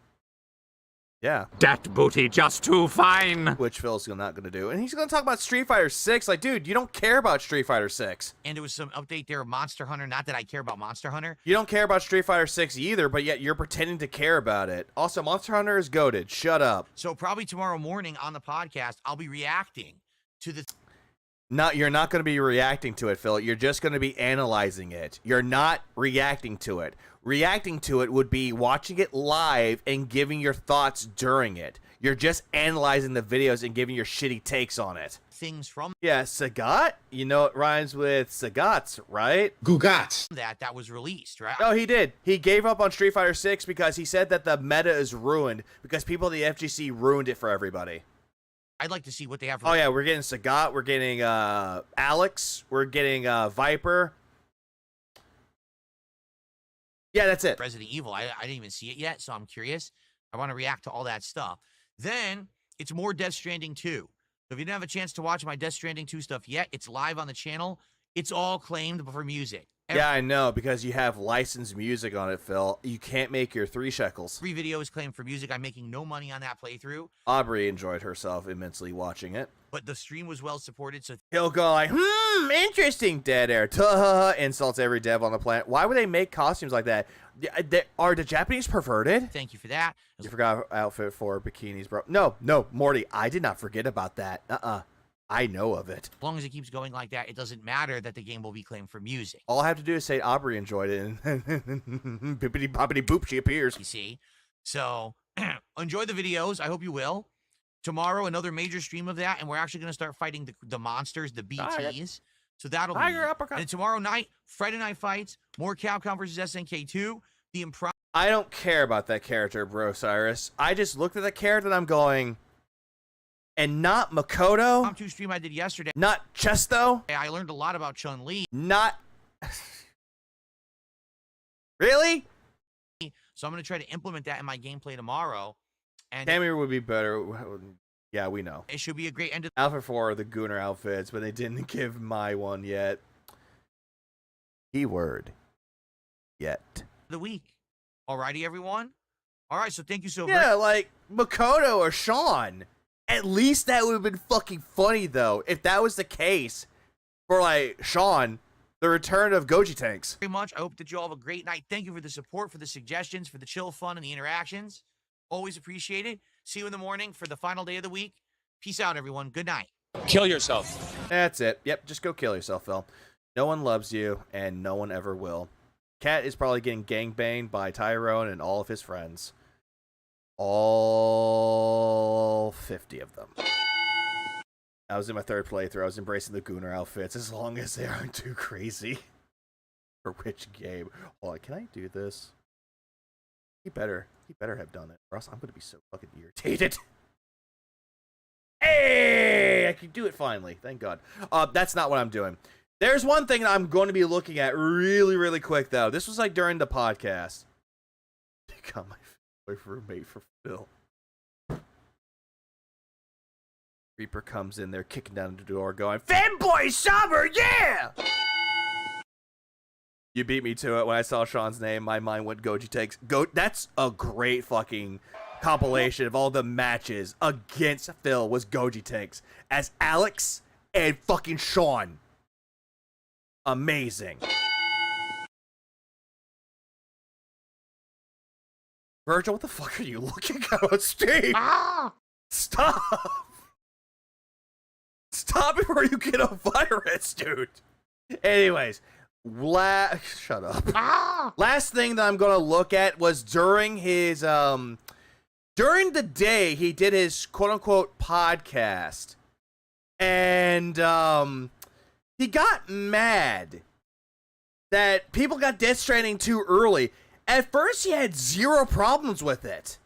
[SPEAKER 3] Yeah.
[SPEAKER 17] That booty just too fine.
[SPEAKER 3] Which Phil's not going to do. And he's going to talk about Street Fighter 6. Like, dude, you don't care about Street Fighter 6.
[SPEAKER 7] And there was some update there of Monster Hunter. Not that I care about Monster Hunter.
[SPEAKER 3] You don't care about Street Fighter 6 either, but yet you're pretending to care about it. Also, Monster Hunter is goated. Shut up.
[SPEAKER 7] So probably tomorrow morning on the podcast, I'll be reacting to the...
[SPEAKER 3] You're not going to be reacting to it, Phil. You're just going to be analyzing it. You're not reacting to it. Reacting to it would be watching it live and giving your thoughts during it. You're just analyzing the videos and giving your shitty takes on it.
[SPEAKER 7] Things from...
[SPEAKER 3] Yeah, Sagat? You know it rhymes with Sagats, right?
[SPEAKER 11] Gugats.
[SPEAKER 7] That was released, right?
[SPEAKER 3] No, he did. He gave up on Street Fighter 6 because he said that the meta is ruined because people at the FGC ruined it for everybody.
[SPEAKER 7] I'd like to see what they have.
[SPEAKER 3] Oh, yeah, we're getting Sagat. We're getting Alex. We're getting Viper. Yeah, that's it.
[SPEAKER 7] Resident Evil. I didn't even see it yet, so I'm curious. I want to react to all that stuff. Then it's more Death Stranding 2. So if you didn't have a chance to watch my Death Stranding 2 stuff yet, it's live on the channel. It's all claimed for music.
[SPEAKER 3] Yeah, I know, because you have licensed music on it, Phil. You can't make your 3 shekels.
[SPEAKER 7] 3 videos claimed for music. I'm making no money on that playthrough.
[SPEAKER 3] Aubrey enjoyed herself immensely watching it.
[SPEAKER 7] But the stream was well supported, so
[SPEAKER 3] he'll go like, interesting, dead air. Tuh, insults every dev on the planet. Why would they make costumes like that? Are the Japanese perverted?
[SPEAKER 7] Thank you for that.
[SPEAKER 3] You forgot outfit for bikinis, bro. No, Morty, I did not forget about that. I know of it.
[SPEAKER 7] As long as it keeps going like that, it doesn't matter that the game will be claimed for music.
[SPEAKER 3] All I have to do is say Aubrey enjoyed it, and bippity boppity boop, she appears.
[SPEAKER 7] You see? So, enjoy the videos. I hope you will. Tomorrow, another major stream of that, and we're actually going to start fighting the monsters, the BTs. So that'll be...
[SPEAKER 3] Uppercut.
[SPEAKER 7] And tomorrow night, Friday Night Fights, more Capcom vs. SNK2, the
[SPEAKER 3] I don't care about that character, bro, Cyrus. I just looked at the character and I'm going... And not Makoto.
[SPEAKER 7] 2 stream I did yesterday.
[SPEAKER 3] Not Chesto.
[SPEAKER 7] I learned a lot about Chun-Li.
[SPEAKER 3] Not. Really?
[SPEAKER 7] So I'm going to try to implement that in my gameplay tomorrow. And
[SPEAKER 3] Tamir would be better. Yeah, we know.
[SPEAKER 7] It should be a great end of
[SPEAKER 3] Alpha 4 are the Gooner outfits, but they didn't give my one yet. Keyword. Yet.
[SPEAKER 7] The week. Alrighty, everyone? Alright, so thank you so much.
[SPEAKER 3] Yeah, like Makoto or Sean. At least that would have been fucking funny, though, if that was the case for, like, Sean, the return of Goji Tanks.
[SPEAKER 7] Very much. I hope that you all have a great night. Thank you for the support, for the suggestions, for the chill fun and the interactions. Always appreciate it. See you in the morning for the final day of the week. Peace out, everyone. Good night.
[SPEAKER 17] Kill yourself.
[SPEAKER 3] That's it. Yep, just go kill yourself, Phil. No one loves you, and no one ever will. Cat is probably getting gangbanged by Tyrone and all of his friends. All 50 of them. I was in my 3rd playthrough. I was embracing the Gooner outfits as long as they aren't too crazy. For which game? Hold on, can I do this? He better have done it, or else I'm gonna be so fucking irritated. Hey, I can do it finally. Thank God. That's not what I'm doing. There's one thing that I'm going to be looking at really, really quick though. This was like during the podcast. I got my roommate for Phil. Reaper comes in there, kicking down the door, going, "Fanboy Summer, yeah!" You beat me to it. When I saw Sean's name, my mind went Goji Takes. That's a great fucking compilation of all the matches against Phil was Goji Takes as Alex and fucking Sean. Amazing. Virgil, what the fuck are you looking at on Steam? Stop! Stop before you get a virus, dude. Anyways, shut up. Last thing that I'm gonna look at was during his during the day he did his quote unquote podcast, and he got mad that people got Death Stranding too early. At first, he had 0 problems with it.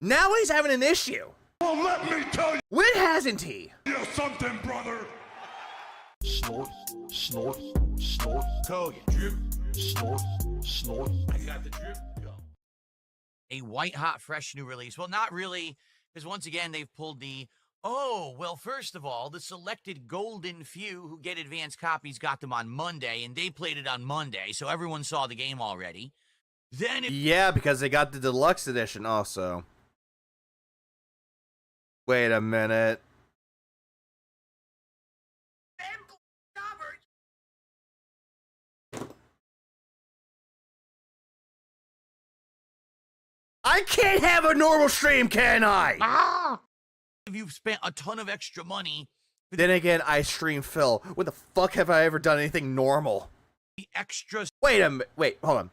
[SPEAKER 3] Now he's having an issue.
[SPEAKER 1] Well, let me tell you.
[SPEAKER 3] When hasn't he?
[SPEAKER 1] Something, brother.
[SPEAKER 10] Snort, snort, snort.
[SPEAKER 1] Code. Drip.
[SPEAKER 10] Snort, snort.
[SPEAKER 1] I got the drip. Go.
[SPEAKER 7] A white hot fresh new release. Well, not really, because once again, they've pulled the, oh, well, first of all, the selected golden few who get advanced copies got them on Monday, and they played it on Monday, so everyone saw the game already. Then
[SPEAKER 3] yeah, because they got the deluxe edition also. Wait a minute. I can't have a normal stream, can I?
[SPEAKER 7] If you've spent a ton of extra money.
[SPEAKER 3] Then again, I stream Phil. When the fuck have I ever done anything normal?
[SPEAKER 7] The extra.
[SPEAKER 3] Wait a minute. Wait, hold on.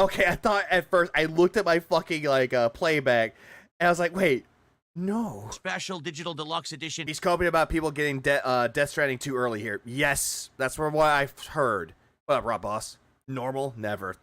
[SPEAKER 3] Okay, I thought at first I looked at my fucking like playback, and I was like, wait, no.
[SPEAKER 7] Special digital deluxe edition.
[SPEAKER 3] He's coping about people getting Death Stranding too early here. Yes, that's from what I've heard. What up, Rob Boss? Normal? Never.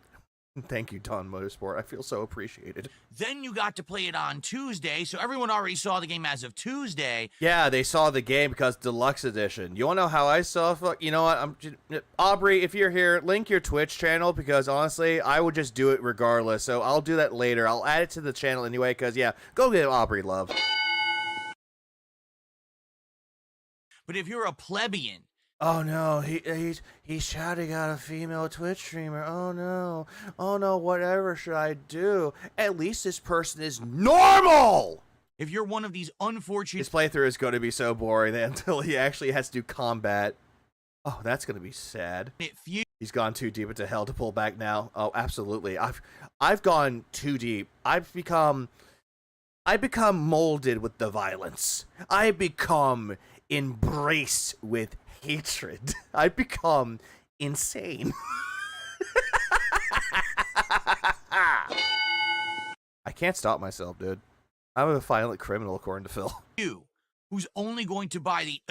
[SPEAKER 3] Thank you, Don Motorsport. I feel so appreciated.
[SPEAKER 7] Then you got to play it on Tuesday, so everyone already saw the game as of Tuesday.
[SPEAKER 3] Yeah, they saw the game because Deluxe Edition. You want to know how I saw it? You know what? Aubrey, if you're here, link your Twitch channel because honestly, I would just do it regardless. So I'll do that later. I'll add it to the channel anyway because, yeah, go get Aubrey love.
[SPEAKER 7] But if you're a plebeian,
[SPEAKER 3] oh no, he's shouting out a female Twitch streamer. Oh no, whatever should I do? At least this person is normal!
[SPEAKER 7] If you're one of these unfortunate...
[SPEAKER 3] His playthrough is going to be so boring until he actually has to do combat. Oh, that's going to be sad. He's gone too deep into hell to pull back now. Oh, absolutely. I've gone too deep. I become molded with the violence. I become embraced with hatred. I become insane. I can't stop myself, dude. I'm a violent criminal, according to Phil.
[SPEAKER 7] You, who's only going to buy the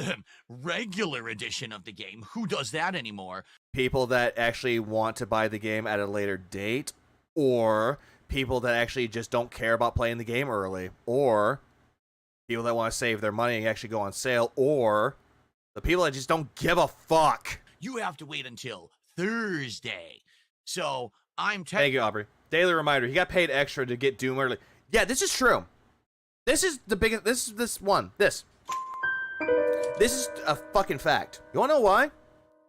[SPEAKER 7] regular edition of the game. Who does that anymore?
[SPEAKER 3] People that actually want to buy the game at a later date, or people that actually just don't care about playing the game early, or people that want to save their money and actually go on sale, or the people that just don't give a fuck.
[SPEAKER 7] You have to wait until Thursday. So I'm
[SPEAKER 3] Thank you, Aubrey. Daily reminder, he got paid extra to get Doom early. Yeah, this is true. This is the biggest, this is a fucking fact. You wanna know why?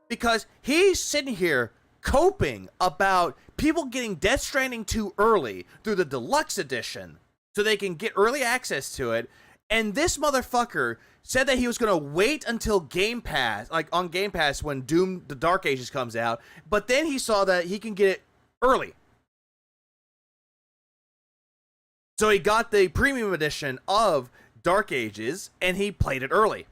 [SPEAKER 3] Because he's sitting here coping about people getting Death Stranding 2 early through the Deluxe Edition so they can get early access to it. And this motherfucker said that he was going to wait until Game Pass, like on Game Pass when Doom the Dark Ages comes out, but then he saw that he can get it early. So he got the premium edition of Dark Ages and he played it early.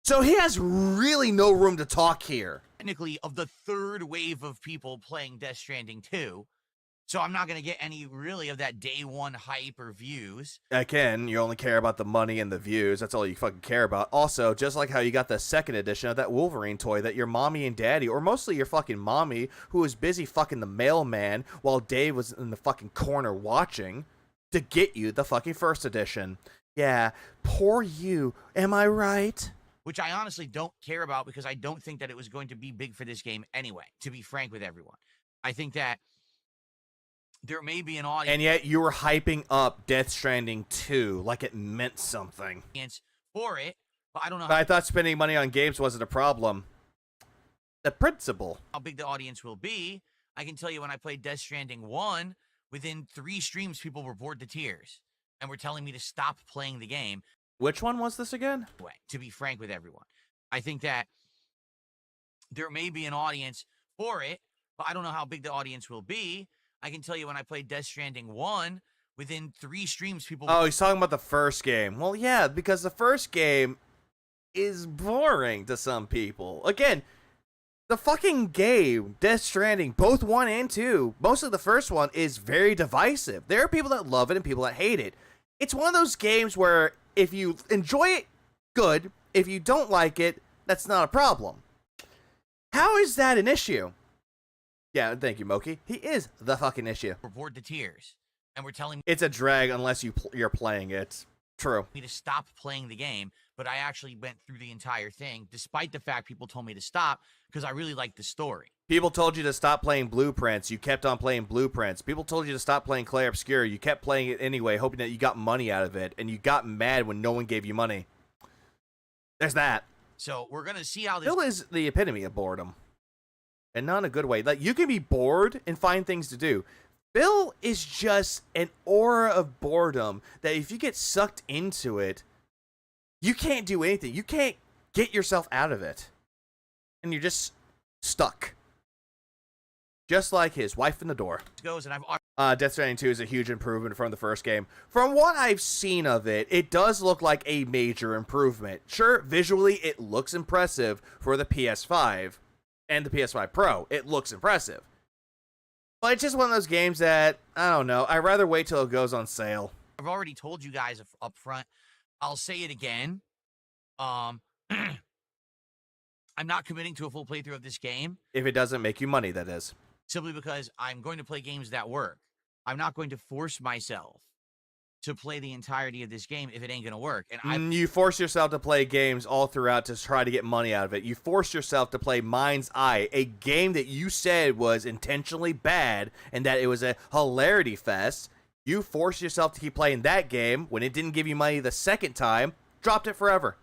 [SPEAKER 3] So he has really no room to talk here.
[SPEAKER 7] Technically of the third wave of people playing Death Stranding 2. So I'm not going to get any really of that day one hype or views.
[SPEAKER 3] Again, you only care about the money and the views. That's all you fucking care about. Also, just like how you got the second edition of that Wolverine toy that your mommy and daddy, or mostly your fucking mommy, who was busy fucking the mailman while Dave was in the fucking corner watching, to get you the fucking first edition. Yeah, poor you. Am I right?
[SPEAKER 7] Which I honestly don't care about because I don't think that it was going to be big for this game anyway, to be frank with everyone. I think that there may be an audience...
[SPEAKER 3] And yet you were hyping up Death Stranding 2 like it meant something.
[SPEAKER 7] ...for it, but I don't know
[SPEAKER 3] But I thought spending money on games wasn't a problem. The principle.
[SPEAKER 7] How big the audience will be. I can tell you when I played Death Stranding 1, within 3 streams, people were bored to tears and were telling me to stop playing the game.
[SPEAKER 3] Which one was this again?
[SPEAKER 7] To be frank with everyone. I think that there may be an audience for it, but I don't know how big the audience will be. I can tell you when I played Death Stranding 1, within 3 streams, people...
[SPEAKER 3] Oh, he's talking about the first game. Well, yeah, because the first game is boring to some people. Again, the fucking game, Death Stranding, both 1 and 2, mostly the first one, is very divisive. There are people that love it and people that hate it. It's one of those games where if you enjoy it, good. If you don't like it, that's not a problem. How is that an issue? Yeah, thank you, Moki. He is the fucking issue.
[SPEAKER 7] We're bored to tears. And we're telling me...
[SPEAKER 3] It's a drag unless you're playing it. True.
[SPEAKER 7] ...me to stop playing the game, but I actually went through the entire thing, despite the fact people told me to stop, because I really liked the story.
[SPEAKER 3] People told you to stop playing Blueprints. You kept on playing Blueprints. People told you to stop playing Clair Obscur. You kept playing it anyway, hoping that you got money out of it, and you got mad when no one gave you money. There's that.
[SPEAKER 7] So we're going to see how this...
[SPEAKER 3] Phil is the epitome of boredom. And not in a good way. Like, you can be bored and find things to do. Phil is just an aura of boredom that if you get sucked into it, you can't do anything. You can't get yourself out of it. And you're just stuck. Just like his wife in the door.
[SPEAKER 7] Goes and I've...
[SPEAKER 3] Death Stranding 2 is a huge improvement from the first game. From what I've seen of it, it does look like a major improvement. Sure, visually it looks impressive for the PS5 and the PS5 Pro. It looks impressive. But it's just one of those games that, I don't know, I'd rather wait till it goes on sale.
[SPEAKER 7] I've already told you guys up front. I'll say it again. I'm not committing to a full playthrough of this game.
[SPEAKER 3] If it doesn't make you money, that is.
[SPEAKER 7] simply because I'm going to play games that work. I'm not going to force myself to play the entirety of this game if it ain't going to work. And
[SPEAKER 3] you force yourself to play games all throughout to try to get money out of it. You force yourself to play Mind's Eye, a game that you said was intentionally bad and that it was a hilarity fest. You forced yourself to keep playing that game. When it didn't give you money the second time, dropped it forever.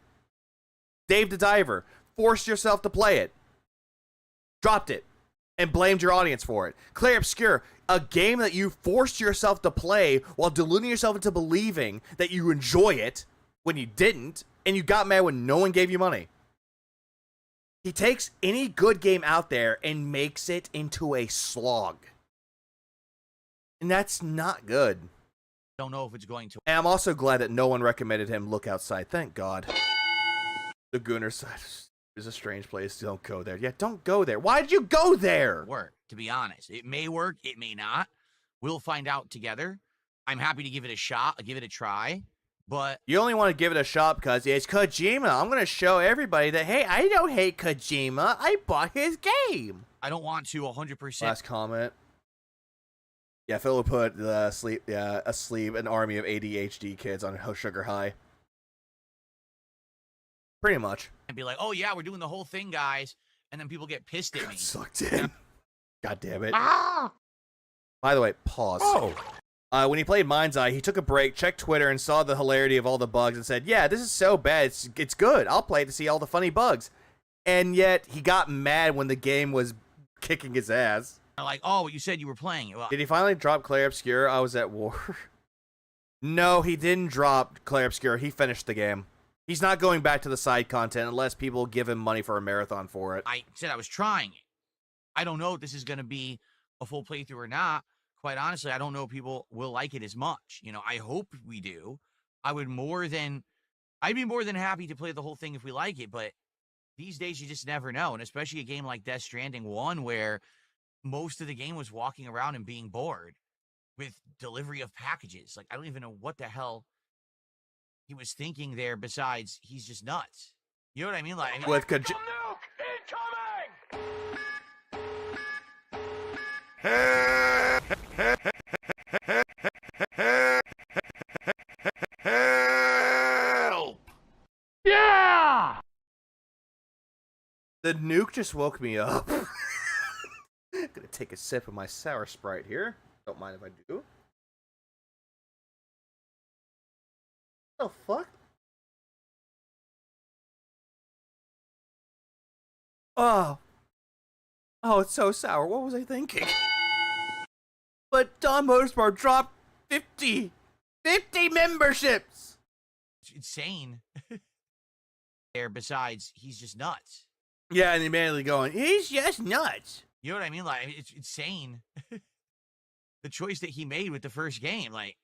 [SPEAKER 3] Dave the Diver, forced yourself to play it, dropped it, and blamed your audience for it. Claire Obscure, a game that you forced yourself to play while deluding yourself into believing that you enjoy it when you didn't, and you got mad when no one gave you money. He takes any good game out there and makes it into a slog. And that's not good.
[SPEAKER 7] Don't know if it's going to.
[SPEAKER 3] And I'm also glad that no one recommended him look outside. Thank God. The Gunner side is a strange place. Don't go there. Yeah, don't go there. Why did you go there?
[SPEAKER 7] Work, to be honest. It may work, it may not. We'll find out together. I'm happy to give it a shot, give it a try, but...
[SPEAKER 3] You only want to give it a shot because it's Kojima. I'm going to show everybody that, hey, I don't hate Kojima. I bought his game.
[SPEAKER 7] I don't want to 100%.
[SPEAKER 3] Last comment. Yeah, Phil will put asleep an army of ADHD kids on Sugar High. Pretty much.
[SPEAKER 7] And be like, oh yeah, we're doing the whole thing, guys. And then people get pissed at me.
[SPEAKER 3] Sucked in. God damn it. Ah! By the way, pause.
[SPEAKER 10] Oh.
[SPEAKER 3] When he played Mind's Eye, he took a break, checked Twitter, and saw the hilarity of all the bugs and said, yeah, this is so bad. It's good. I'll play it to see all the funny bugs. And yet, he got mad when the game was kicking his ass.
[SPEAKER 7] Like, oh, you said you were playing it. Well,
[SPEAKER 3] did he finally drop Claire Obscure? I was at war. No, he didn't drop Claire Obscure. He finished the game. He's not going back to the side content unless people give him money for a marathon for it.
[SPEAKER 7] I said I was trying it. I don't know if this is going to be a full playthrough or not. Quite honestly, I don't know if people will like it as much. You know, I hope we do. I'd be more than happy to play the whole thing if we like it, but these days you just never know. And especially a game like Death Stranding 1 where most of the game was walking around and being bored with delivery of packages. Like, I don't even know what the hell he was thinking there besides he's just nuts. You know what I mean? Like,
[SPEAKER 3] with
[SPEAKER 10] Help!
[SPEAKER 3] Yeah! The nuke just woke me up. Gonna take a sip of my sour Sprite here. Don't mind if I do. What the fuck? Oh, it's so sour. What was I thinking? But Don Motorsport dropped 50 memberships.
[SPEAKER 7] It's insane. There, besides, he's just nuts.
[SPEAKER 3] Yeah, and immediately going, he's just nuts.
[SPEAKER 7] You know what I mean? Like, it's insane. The choice that he made with the first game, like,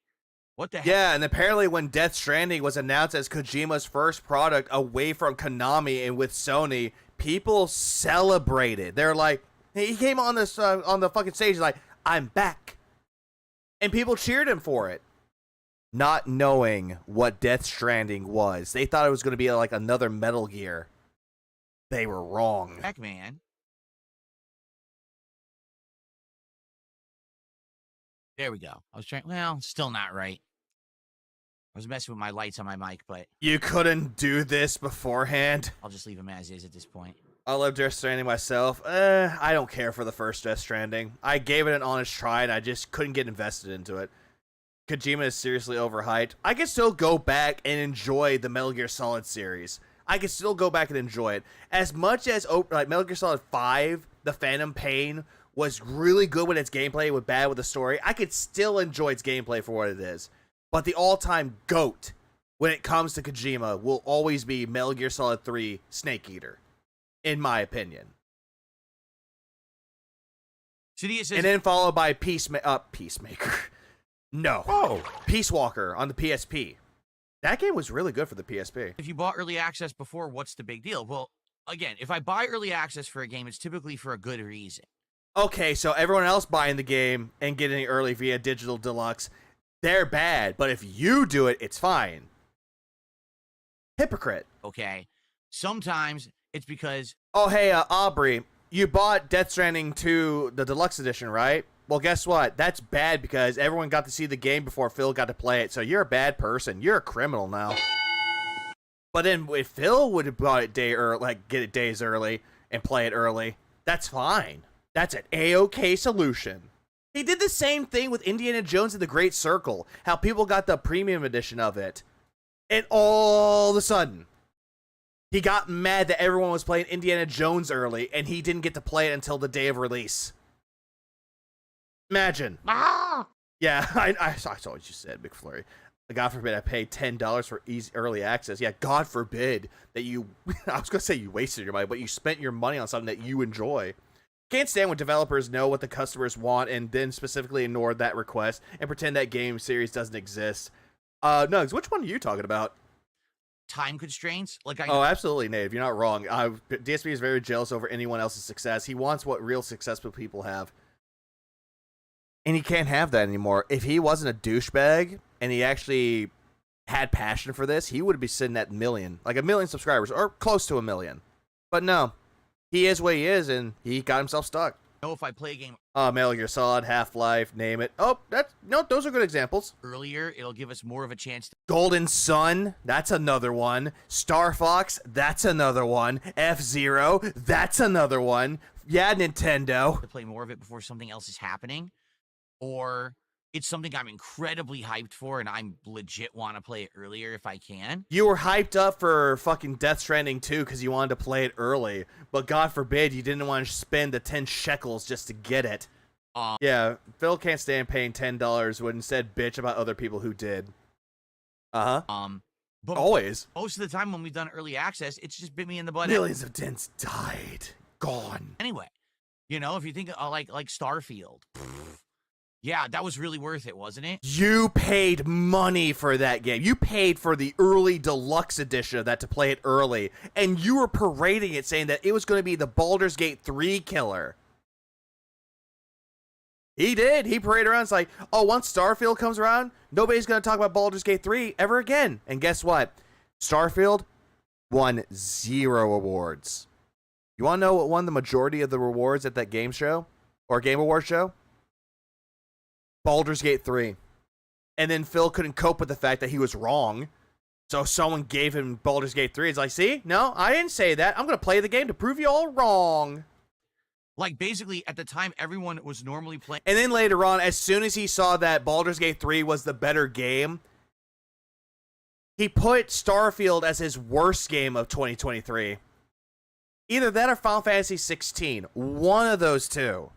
[SPEAKER 7] what the heck?
[SPEAKER 3] Yeah, and apparently when Death Stranding was announced as Kojima's first product away from Konami and with Sony, people celebrated. They're like, he came on this on the fucking stage like, I'm back. And people cheered him for it. Not knowing what Death Stranding was. They thought it was going to be like another Metal Gear. They were wrong.
[SPEAKER 7] Heck, man. There we go. I was trying, well, still not right. I was messing with my lights on my mic, but...
[SPEAKER 3] You couldn't do this beforehand?
[SPEAKER 7] I'll just leave them as is at this point.
[SPEAKER 3] I love Death Stranding myself. I don't care for the first Death Stranding. I gave it an honest try, and I just couldn't get invested into it. Kojima is seriously overhyped. I can still go back and enjoy the Metal Gear Solid series. I can still go back and enjoy it. As much as like Metal Gear Solid 5, The Phantom Pain, was really good with its gameplay, was bad with the story, I could still enjoy its gameplay for what it is. But the all-time GOAT when it comes to Kojima will always be Metal Gear Solid 3 Snake Eater, in my opinion.
[SPEAKER 7] Says,
[SPEAKER 3] and then followed by Peacemaker. No.
[SPEAKER 10] Oh.
[SPEAKER 3] Peace Walker on the PSP. That game was really good for the PSP.
[SPEAKER 7] If you bought early access before, what's the big deal? Well, again, if I buy early access for a game, it's typically for a good reason.
[SPEAKER 3] Okay, so everyone else buying the game and getting it early via Digital Deluxe, they're bad. But if you do it, it's fine. Hypocrite.
[SPEAKER 7] Okay. Sometimes it's because...
[SPEAKER 3] Oh, hey, Aubrey. you bought Death Stranding 2, the deluxe edition, right? Well, guess what? That's bad because everyone got to see the game before Phil got to play it. So you're a bad person. You're a criminal now. But then if Phil would have bought it get it days early and play it early, that's fine. That's an A-OK solution. He did the same thing with Indiana Jones and the Great Circle. How people got the premium edition of it. And all of a sudden, he got mad that everyone was playing Indiana Jones early and he didn't get to play it until the day of release. Imagine. Yeah, I saw what you said, McFlurry. God forbid I paid $10 for early access. Yeah, God forbid that you, I was going to say you wasted your money, but you spent your money on something that you enjoy. Can't stand when developers know what the customers want and then specifically ignore that request and pretend that game series doesn't exist. Nugs, which one are you talking about?
[SPEAKER 7] Time constraints?
[SPEAKER 3] Oh, absolutely, Nate. You're not wrong. DSP is very jealous over anyone else's success. He wants what real successful people have. And he can't have that anymore. If he wasn't a douchebag and he actually had passion for this, he would be sitting at 1 million subscribers, or close to 1 million. But no, he is what he is, and he got himself stuck.
[SPEAKER 7] If I play a game
[SPEAKER 3] Metal Gear Solid, Half-Life, name it. Oh, those are good examples.
[SPEAKER 7] Earlier, it'll give us more of a chance to...
[SPEAKER 3] Golden Sun, that's another one. Star Fox, that's another one. F-Zero, that's another one. Yeah, Nintendo.
[SPEAKER 7] To play more of it before something else is happening. Or it's something I'm incredibly hyped for and I'm legit want to play it earlier if I can.
[SPEAKER 3] You were hyped up for fucking Death Stranding 2 because you wanted to play it early. But God forbid you didn't want to spend the 10 shekels just to get it. Yeah, Phil can't stand paying $10 would instead bitch about other people who did.
[SPEAKER 7] But
[SPEAKER 3] always.
[SPEAKER 7] Most of the time when we've done early access, it's just bit me in the butt.
[SPEAKER 3] Millions of dents died. Gone.
[SPEAKER 7] Anyway, if you think like Starfield. Yeah, that was really worth it, wasn't it?
[SPEAKER 3] You paid money for that game. You paid for the early deluxe edition of that to play it early. And you were parading it saying that it was going to be the Baldur's Gate 3 killer. He did. He paraded around. It's like, oh, once Starfield comes around, nobody's going to talk about Baldur's Gate 3 ever again. And guess what? Starfield won 0 awards. You want to know what won the majority of the rewards at that game show? Or Game Award show? Baldur's Gate 3. And then Phil couldn't cope with the fact that he was wrong. So someone gave him Baldur's Gate 3. It's like, see? No, I didn't say that. I'm going to play the game to prove you all wrong.
[SPEAKER 7] Like, basically, at the time, everyone was normally playing.
[SPEAKER 3] And then later on, as soon as he saw that Baldur's Gate 3 was the better game, he put Starfield as his worst game of 2023. Either that or Final Fantasy 16. One of those two.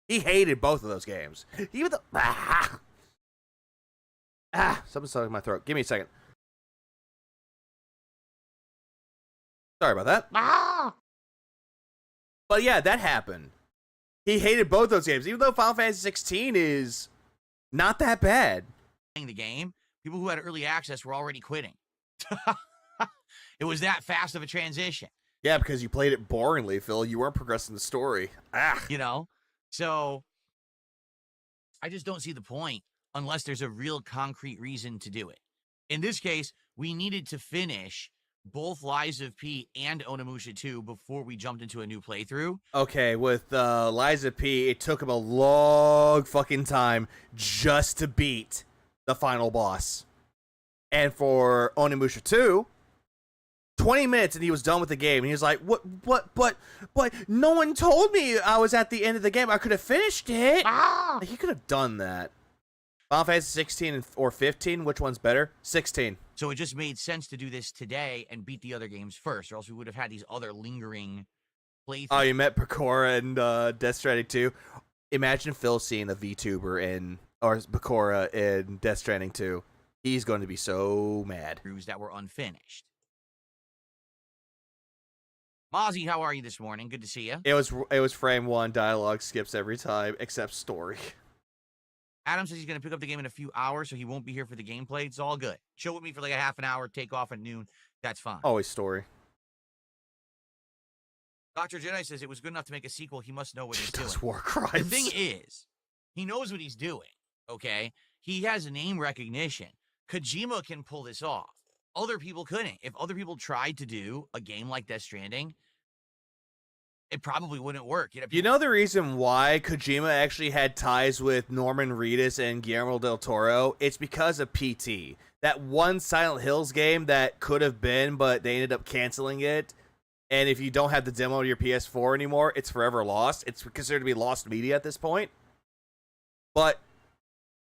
[SPEAKER 3] He hated both of those games. Even the something's stuck in my throat. Give me a second. Sorry about that. But yeah, that happened. He hated both those games, even though Final Fantasy 16 is not that bad.
[SPEAKER 7] The game, people who had early access were already quitting. It was that fast of a transition.
[SPEAKER 3] Yeah, because you played it boringly, Phil. You weren't progressing the story.
[SPEAKER 7] So, I just don't see the point unless there's a real concrete reason to do it. In this case, we needed to finish both Lies of P and Onimusha 2 before we jumped into a new playthrough.
[SPEAKER 3] Okay, with Lies of P, it took him a long fucking time just to beat the final boss. And for Onimusha 2... 20 minutes and he was done with the game. And he was like, what, no one told me I was at the end of the game. I could have finished it. He could have done that. Final Fantasy 16 or 15, which one's better? 16.
[SPEAKER 7] So it just made sense to do this today and beat the other games first, or else we would have had these other lingering playthroughs.
[SPEAKER 3] Oh, you met Bakura and Death Stranding 2. Imagine Phil seeing a VTuber or Bakura in Death Stranding 2. He's going to be so mad.
[SPEAKER 7] That were unfinished. Mozzie, how are you this morning? Good to see you.
[SPEAKER 3] It was frame 1. Dialogue skips every time except story.
[SPEAKER 7] Adam says he's going to pick up the game in a few hours, so he won't be here for the gameplay. It's all good. Chill with me for like a half an hour, take off at noon. That's fine.
[SPEAKER 3] Always story.
[SPEAKER 7] Dr. Jedi says it was good enough to make a sequel. He must know what he's doing.
[SPEAKER 3] War crimes.
[SPEAKER 7] The thing is, he knows what he's doing, okay? He has name recognition. Kojima can pull this off. Other people couldn't. If other people tried to do a game like Death Stranding, it probably wouldn't work.
[SPEAKER 3] You know the reason why Kojima actually had ties with Norman Reedus and Guillermo del Toro? It's because of PT. That one Silent Hills game that could have been, but they ended up canceling it. And if you don't have the demo to your PS4 anymore, it's forever lost. It's considered to be lost media at this point. But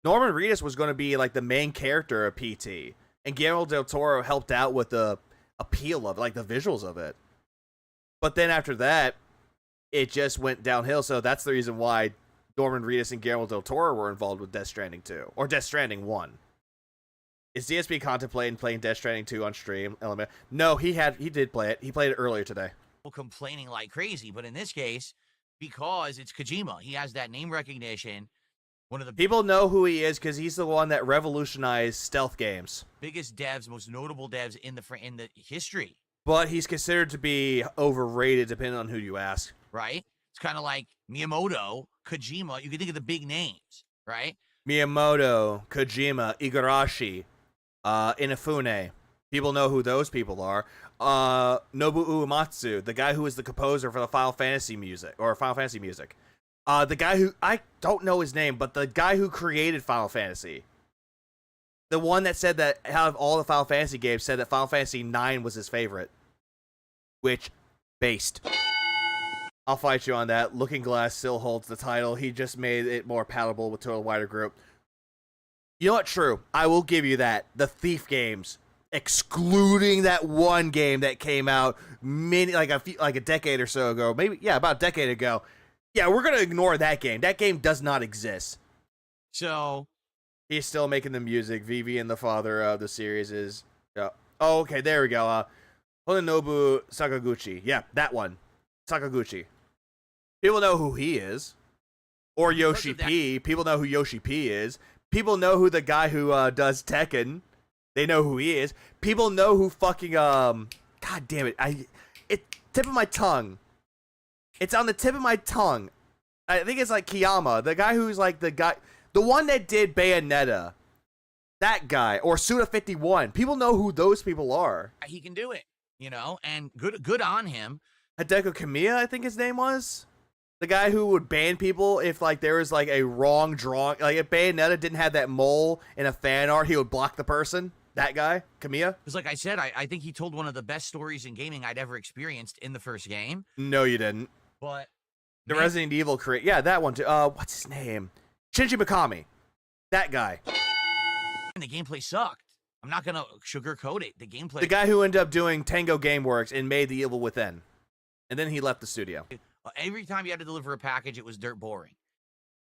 [SPEAKER 3] Norman Reedus was going to be like the main character of PT. And Guillermo del Toro helped out with the appeal of it, like the visuals of it. But then after that, it just went downhill. So that's the reason why Norman Reedus and Guillermo del Toro were involved with Death Stranding 2. Or Death Stranding 1. Is DSP contemplating playing Death Stranding 2 on stream? No, he did play it. He played it earlier today.
[SPEAKER 7] Complaining like crazy, but in this case, because it's Kojima, he has that name recognition. One of the
[SPEAKER 3] people know who he is because he's the one that revolutionized stealth games.
[SPEAKER 7] Biggest devs, most notable devs in the history.
[SPEAKER 3] But he's considered to be overrated, depending on who you ask.
[SPEAKER 7] Right? It's kind of like Miyamoto, Kojima. You can think of the big names, right?
[SPEAKER 3] Miyamoto, Kojima, Igarashi, Inafune. People know who those people are. Nobuo Uematsu, the guy who is the composer for the Final Fantasy music. The guy who, I don't know his name, but the guy who created Final Fantasy. The one that said that out of all the Final Fantasy games, said that Final Fantasy 9 was his favorite. Which, based. I'll fight you on that. Looking Glass still holds the title. He just made it more palatable with to a wider group. You know what? True. I will give you that. The Thief games, excluding that one game that came out like a decade or so ago, about a decade ago. Yeah, we're gonna ignore that game. That game does not exist.
[SPEAKER 7] So
[SPEAKER 3] he's still making the music. Vivi and the father of the series is. Oh, okay, there we go. Horinobu Sakaguchi. Yeah, that one. Sakaguchi. People know who he is. Or Yoshi P. People know who Yoshi P is. People know who the guy who does Tekken. They know who he is. People know who fucking God damn it! It's tip of my tongue. It's on the tip of my tongue. I think it's like Kiyama, the guy who's like the one that did Bayonetta. That guy or Suda 51. People know who those people are.
[SPEAKER 7] He can do it, and good on him.
[SPEAKER 3] Hideko Kamiya, I think his name was. The guy who would ban people if like there was like a wrong drawing, like if Bayonetta didn't have that mole in a fan art, he would block the person. That guy, Kamiya.
[SPEAKER 7] Because like I said, I think he told one of the best stories in gaming I'd ever experienced in the first game.
[SPEAKER 3] No, you didn't.
[SPEAKER 7] But
[SPEAKER 3] the Resident Evil yeah, that one too. What's his name? Shinji Mikami. That guy.
[SPEAKER 7] And the gameplay sucked. I'm not gonna sugarcoat it. The gameplay.
[SPEAKER 3] The guy who ended up doing Tango Gameworks and made The Evil Within, and then he left the studio.
[SPEAKER 7] Every time you had to deliver a package, it was dirt boring.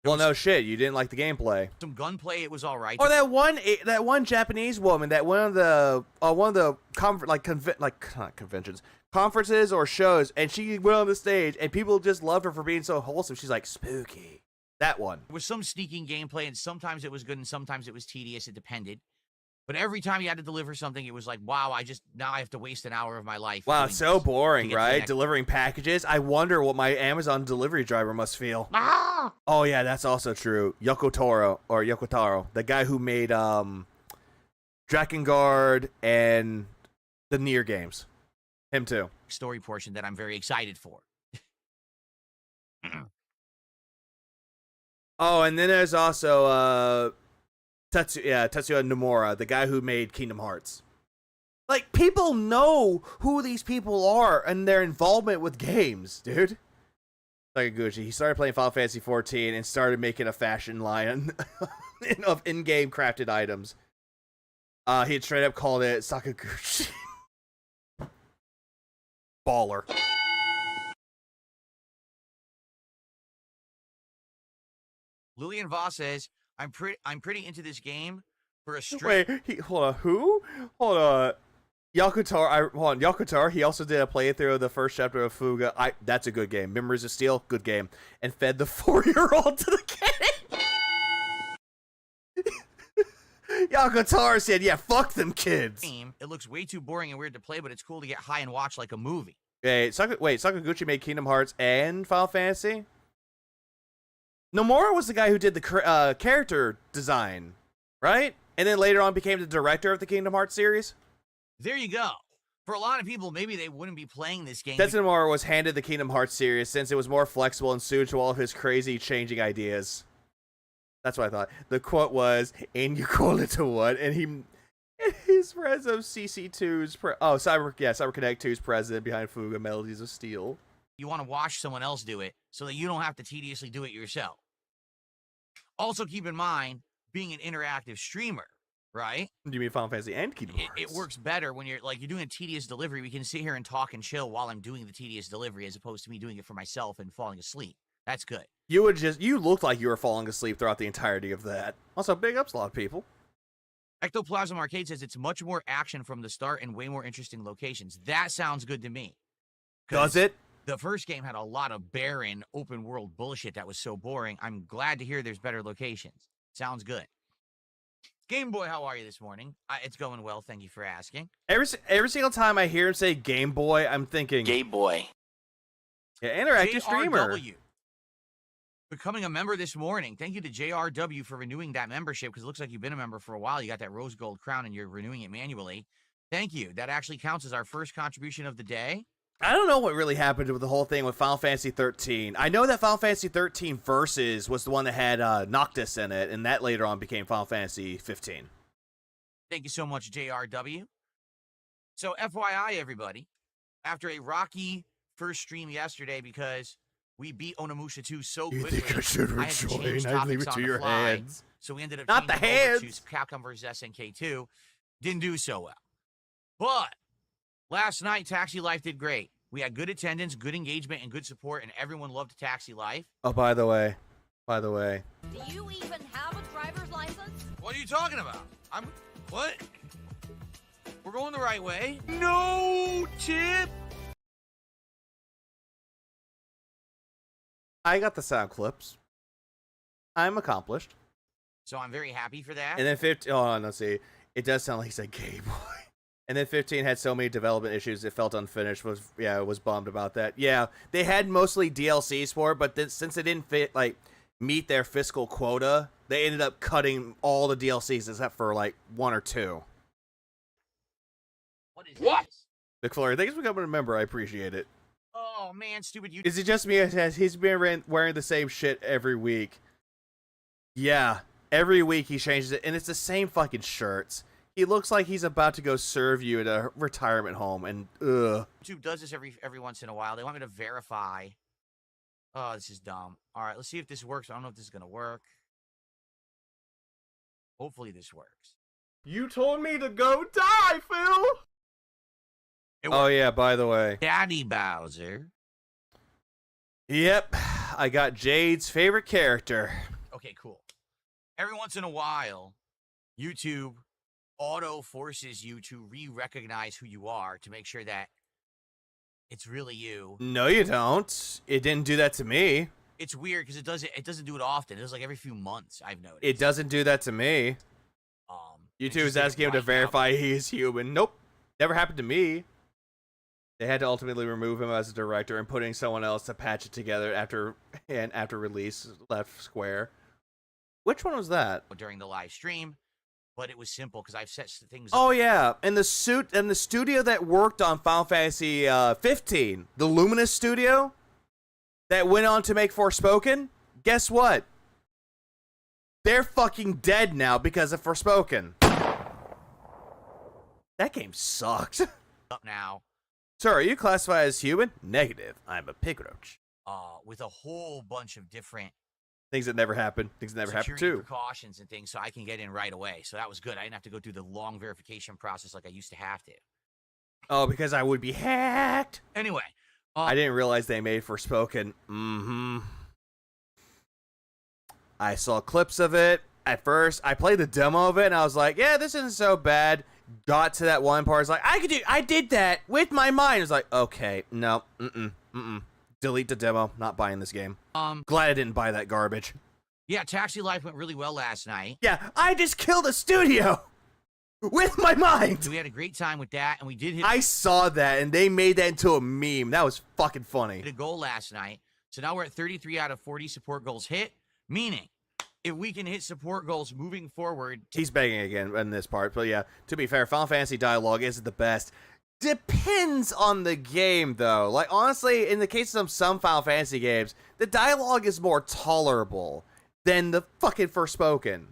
[SPEAKER 3] Well, no shit. You didn't like the gameplay.
[SPEAKER 7] Some gunplay, it was all right.
[SPEAKER 3] Or that one Japanese woman that one of the conventions, conferences or shows, and she went on the stage, and people just loved her for being so wholesome. She's like spooky. That one.
[SPEAKER 7] There was some sneaking gameplay, and sometimes it was good, and sometimes it was tedious. It depended. But every time you had to deliver something, it was like, wow, now I have to waste an hour of my life.
[SPEAKER 3] Wow, it's so boring, right? Delivering packages. I wonder what my Amazon delivery driver must feel.
[SPEAKER 7] Ah!
[SPEAKER 3] Oh, yeah, that's also true. Yoko Taro, the guy who made Drakengard and the Nier games. Him too.
[SPEAKER 7] Story portion that I'm very excited for.
[SPEAKER 3] Oh, and then there's also Tetsuya Nomura, the guy who made Kingdom Hearts. Like, people know who these people are and their involvement with games, dude. Sakaguchi, he started playing Final Fantasy 14 and started making a fashion line of in-game crafted items. He had straight up called it Sakaguchi. Baller.
[SPEAKER 7] Lillian Voss says, I'm pretty into this game for a
[SPEAKER 3] Wait, hold on, who? Hold on. Yakutar, he also did a playthrough of the first chapter of Fuga. That's a good game. Memories of Steel, good game. And fed the 4-year-old to the game. Yakutar said, yeah, fuck them kids.
[SPEAKER 7] It looks way too boring and weird to play, but it's cool to get high and watch like a movie.
[SPEAKER 3] Wait, Sakaguchi made Kingdom Hearts and Final Fantasy? Nomura was the guy who did the character design, right? And then later on became the director of the Kingdom Hearts series?
[SPEAKER 7] There you go. For a lot of people, maybe they wouldn't be playing this game.
[SPEAKER 3] Tetsunamura was handed the Kingdom Hearts series since it was more flexible and suited to all of his crazy changing ideas. That's what I thought. The quote was, and you call it to what? And he's president of CC2's, CyberConnect 2's president behind Fuga Melodies of Steel.
[SPEAKER 7] You want to watch someone else do it so that you don't have to tediously do it yourself. Also, keep in mind, being an interactive streamer, right?
[SPEAKER 3] Do you mean Final Fantasy and Kingdom Hearts?
[SPEAKER 7] It works better when you're doing a tedious delivery. We can sit here and talk and chill while I'm doing the tedious delivery as opposed to me doing it for myself and falling asleep. That's good.
[SPEAKER 3] You looked like you were falling asleep throughout the entirety of that. Also, big ups, a lot of people.
[SPEAKER 7] Ectoplasm Arcade says it's much more action from the start and way more interesting locations. That sounds good to me.
[SPEAKER 3] Does it?
[SPEAKER 7] The first game had a lot of barren, open-world bullshit that was so boring. I'm glad to hear there's better locations. Sounds good. Game Boy, how are you this morning? It's going well, thank you for asking.
[SPEAKER 3] Every single time I hear him say Game Boy, I'm thinking...
[SPEAKER 16] Game Boy.
[SPEAKER 3] Yeah, interactive streamer.
[SPEAKER 7] JRW. Becoming a member this morning. Thank you to JRW for renewing that membership, because it looks like you've been a member for a while. You got that rose gold crown, and you're renewing it manually. Thank you. That actually counts as our first contribution of the day.
[SPEAKER 3] I don't know what really happened with the whole thing with Final Fantasy 13. I know that Final Fantasy 13 Versus was the one that had Noctis in it, and that later on became Final Fantasy 15.
[SPEAKER 7] Thank you so much, JRW. So, FYI, everybody, after a rocky first stream yesterday because we beat Onimusha 2 so quickly,
[SPEAKER 3] You think I should rejoin? I leave it to your hands.
[SPEAKER 7] So we ended up
[SPEAKER 3] not the hands.
[SPEAKER 7] To Capcom vs. SNK 2. Didn't do so well. But last night, Taxi Life did great. We had good attendance, good engagement, and good support, and everyone loved Taxi Life.
[SPEAKER 3] Oh, by the way.
[SPEAKER 5] Do you even have a driver's license?
[SPEAKER 7] What are you talking about? What? We're going the right way. No tip.
[SPEAKER 3] I got the sound clips. I'm accomplished.
[SPEAKER 7] So I'm very happy for that.
[SPEAKER 3] And then 15, oh, no, see. It does sound like he said Game Boy. And then 15 had so many development issues it felt unfinished. Was bummed about that. Yeah, they had mostly DLCs for it, but then, since it didn't meet their fiscal quota, they ended up cutting all the DLCs except for one or two.
[SPEAKER 7] What?
[SPEAKER 3] McFlurry, thanks for becoming a member. I appreciate it.
[SPEAKER 7] Oh man, stupid you.
[SPEAKER 3] Is it just me? He's been wearing the same shit every week. Yeah, every week he changes it, and it's the same fucking shirts. He looks like he's about to go serve you at a retirement home, and ugh.
[SPEAKER 7] YouTube does this every once in a while. They want me to verify. Oh, this is dumb. All right, let's see if this works. I don't know if this is gonna work. Hopefully this works.
[SPEAKER 3] You told me to go die, Phil! Oh yeah, by the way.
[SPEAKER 7] Daddy Bowser.
[SPEAKER 3] Yep, I got Jade's favorite character.
[SPEAKER 7] Okay, cool. Every once in a while, YouTube auto forces you to re-recognize who you are to make sure that it's really you.
[SPEAKER 3] No, you don't. It didn't do that to me.
[SPEAKER 7] It's weird because it doesn't do it often. It does every few months, I've noticed.
[SPEAKER 3] It doesn't do that to me. YouTube is asking him to verify he's human. Nope. Never happened to me. They had to ultimately remove him as a director and putting someone else to patch it together after release left square. Which one was that?
[SPEAKER 7] During the live stream, but it was simple because I've set things
[SPEAKER 3] up. Oh yeah, and the studio that worked on Final Fantasy 15, the Luminous studio that went on to make Forspoken, guess what? They're fucking dead now because of Forspoken. That game sucked.
[SPEAKER 7] Up now.
[SPEAKER 3] Sir, are you classified as human? Negative. I'm a pig roach.
[SPEAKER 7] With a whole bunch of different
[SPEAKER 3] things that never happened. Things that never happened too.
[SPEAKER 7] Precautions and things, so I can get in right away. So that was good. I didn't have to go through the long verification process like I used to have to.
[SPEAKER 3] Oh, because I would be hacked.
[SPEAKER 7] Anyway,
[SPEAKER 3] I didn't realize they made Forspoken. I saw clips of it. At first, I played the demo of it, and I was like, yeah, this isn't so bad. Got to that one part, it's like, I did that with my mind. It's like, okay, no, delete the demo. Not buying this game. Glad I didn't buy that garbage.
[SPEAKER 7] Yeah, Taxi Life went really well last night.
[SPEAKER 3] Yeah, I just killed a studio with my mind.
[SPEAKER 7] We had a great time with that, and we did hit.
[SPEAKER 3] I saw that, and they made that into a meme. That was fucking funny.
[SPEAKER 7] Hit a goal last night, so now we're at 33 out of 40 support goals hit, meaning if we can hit support goals moving forward.
[SPEAKER 3] He's begging again in this part, but yeah, to be fair, Final Fantasy dialogue isn't the best. Depends on the game, though. Like, honestly, in the case of some Final Fantasy games, the dialogue is more tolerable than the fucking Forspoken.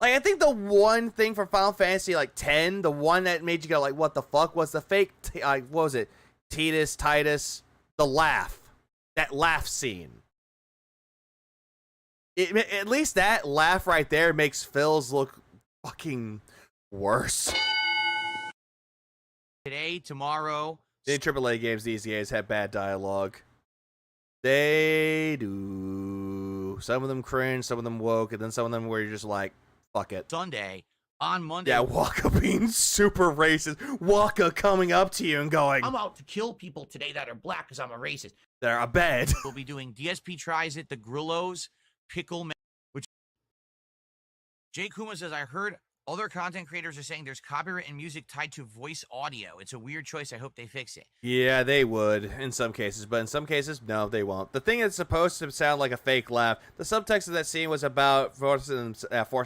[SPEAKER 3] Like, I think the one thing for Final Fantasy, like, 10, the one that made you go, like, what the fuck, was the fake, what was it? Titus, the laugh. That laugh scene. At least that laugh right there makes Phil's look fucking worse.
[SPEAKER 7] Today, tomorrow.
[SPEAKER 3] In AAA games these days have bad dialogue. They do. Some of them cringe, some of them woke, and then some of them where you're just like, fuck it.
[SPEAKER 7] Sunday, on Monday.
[SPEAKER 3] Yeah, Waka being super racist. Waka coming up to you and going,
[SPEAKER 7] I'm out to kill people today that are black because I'm a racist.
[SPEAKER 3] They're a bed.
[SPEAKER 7] We'll be doing DSP Tries It, the Grillos, Pickle, which Jay Kuma says, I heard other content creators are saying there's copyright in music tied to voice audio. It's a weird choice. I hope they fix it.
[SPEAKER 3] Yeah, they would in some cases, but in some cases, no, they won't. The thing that's supposed to sound like a fake laugh, the subtext of that scene was about forcing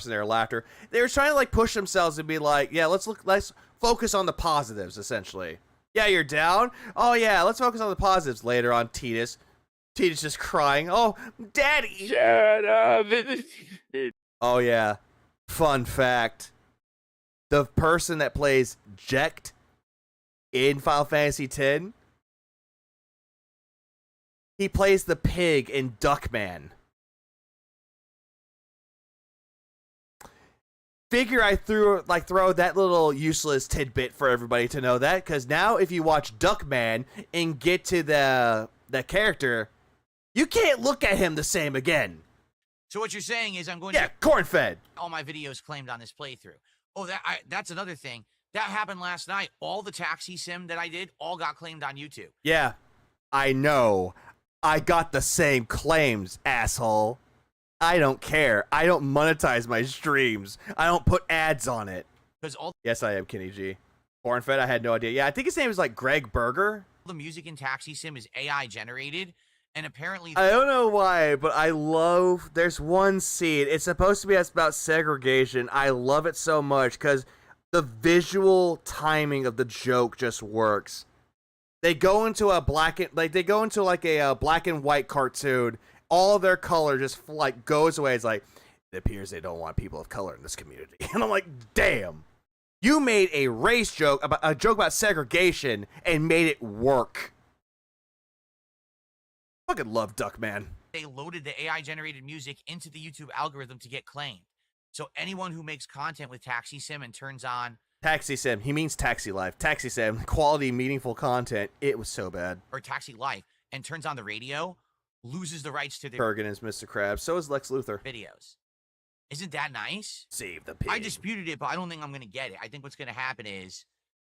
[SPEAKER 3] their laughter. They were trying to like push themselves and be like, yeah, let's focus on the positives, essentially. Yeah, you're down? Oh yeah, let's focus on the positives. Later on, Titus just crying. Oh, Daddy!
[SPEAKER 17] Shut up!
[SPEAKER 3] Oh yeah. Fun fact, the person that plays Jecht in Final Fantasy X, he plays the pig in Duckman. Figure I throw that little useless tidbit for everybody to know that, because now if you watch Duckman and get to the character, you can't look at him the same again.
[SPEAKER 7] So what you're saying is I'm going to
[SPEAKER 3] corn-fed.
[SPEAKER 7] All my videos claimed on this playthrough. Oh, that's another thing. That happened last night. All the taxi sim that I did all got claimed on YouTube.
[SPEAKER 3] Yeah, I know. I got the same claims, asshole. I don't care. I don't monetize my streams. I don't put ads on it. Yes, I am Kenny G. Corn-fed, I had no idea. Yeah, I think his name is like Greg Berger.
[SPEAKER 7] The music in taxi sim is AI generated. And apparently,
[SPEAKER 3] I don't know why, but there's one scene. It's supposed to be about segregation. I love it so much because the visual timing of the joke just works. They go into a black and white cartoon. All of their color just like goes away. It's like, it appears they don't want people of color in this community. And I'm like, damn, you made a race joke about segregation and made it work. Fucking love Duckman.
[SPEAKER 7] They loaded the AI generated music into the YouTube algorithm to get claimed. So anyone who makes content with Taxi Sim and turns on
[SPEAKER 3] Taxi Sim, he means Taxi Life. Taxi Sim, quality, meaningful content. It was so bad.
[SPEAKER 7] Or Taxi Life and turns on the radio, loses the rights to their
[SPEAKER 3] Kurgan is Mr. Krabs. So is Lex Luthor.
[SPEAKER 7] Videos. Isn't that nice?
[SPEAKER 3] Save the pig.
[SPEAKER 7] I disputed it, but I don't think I'm going to get it. I think what's going to happen is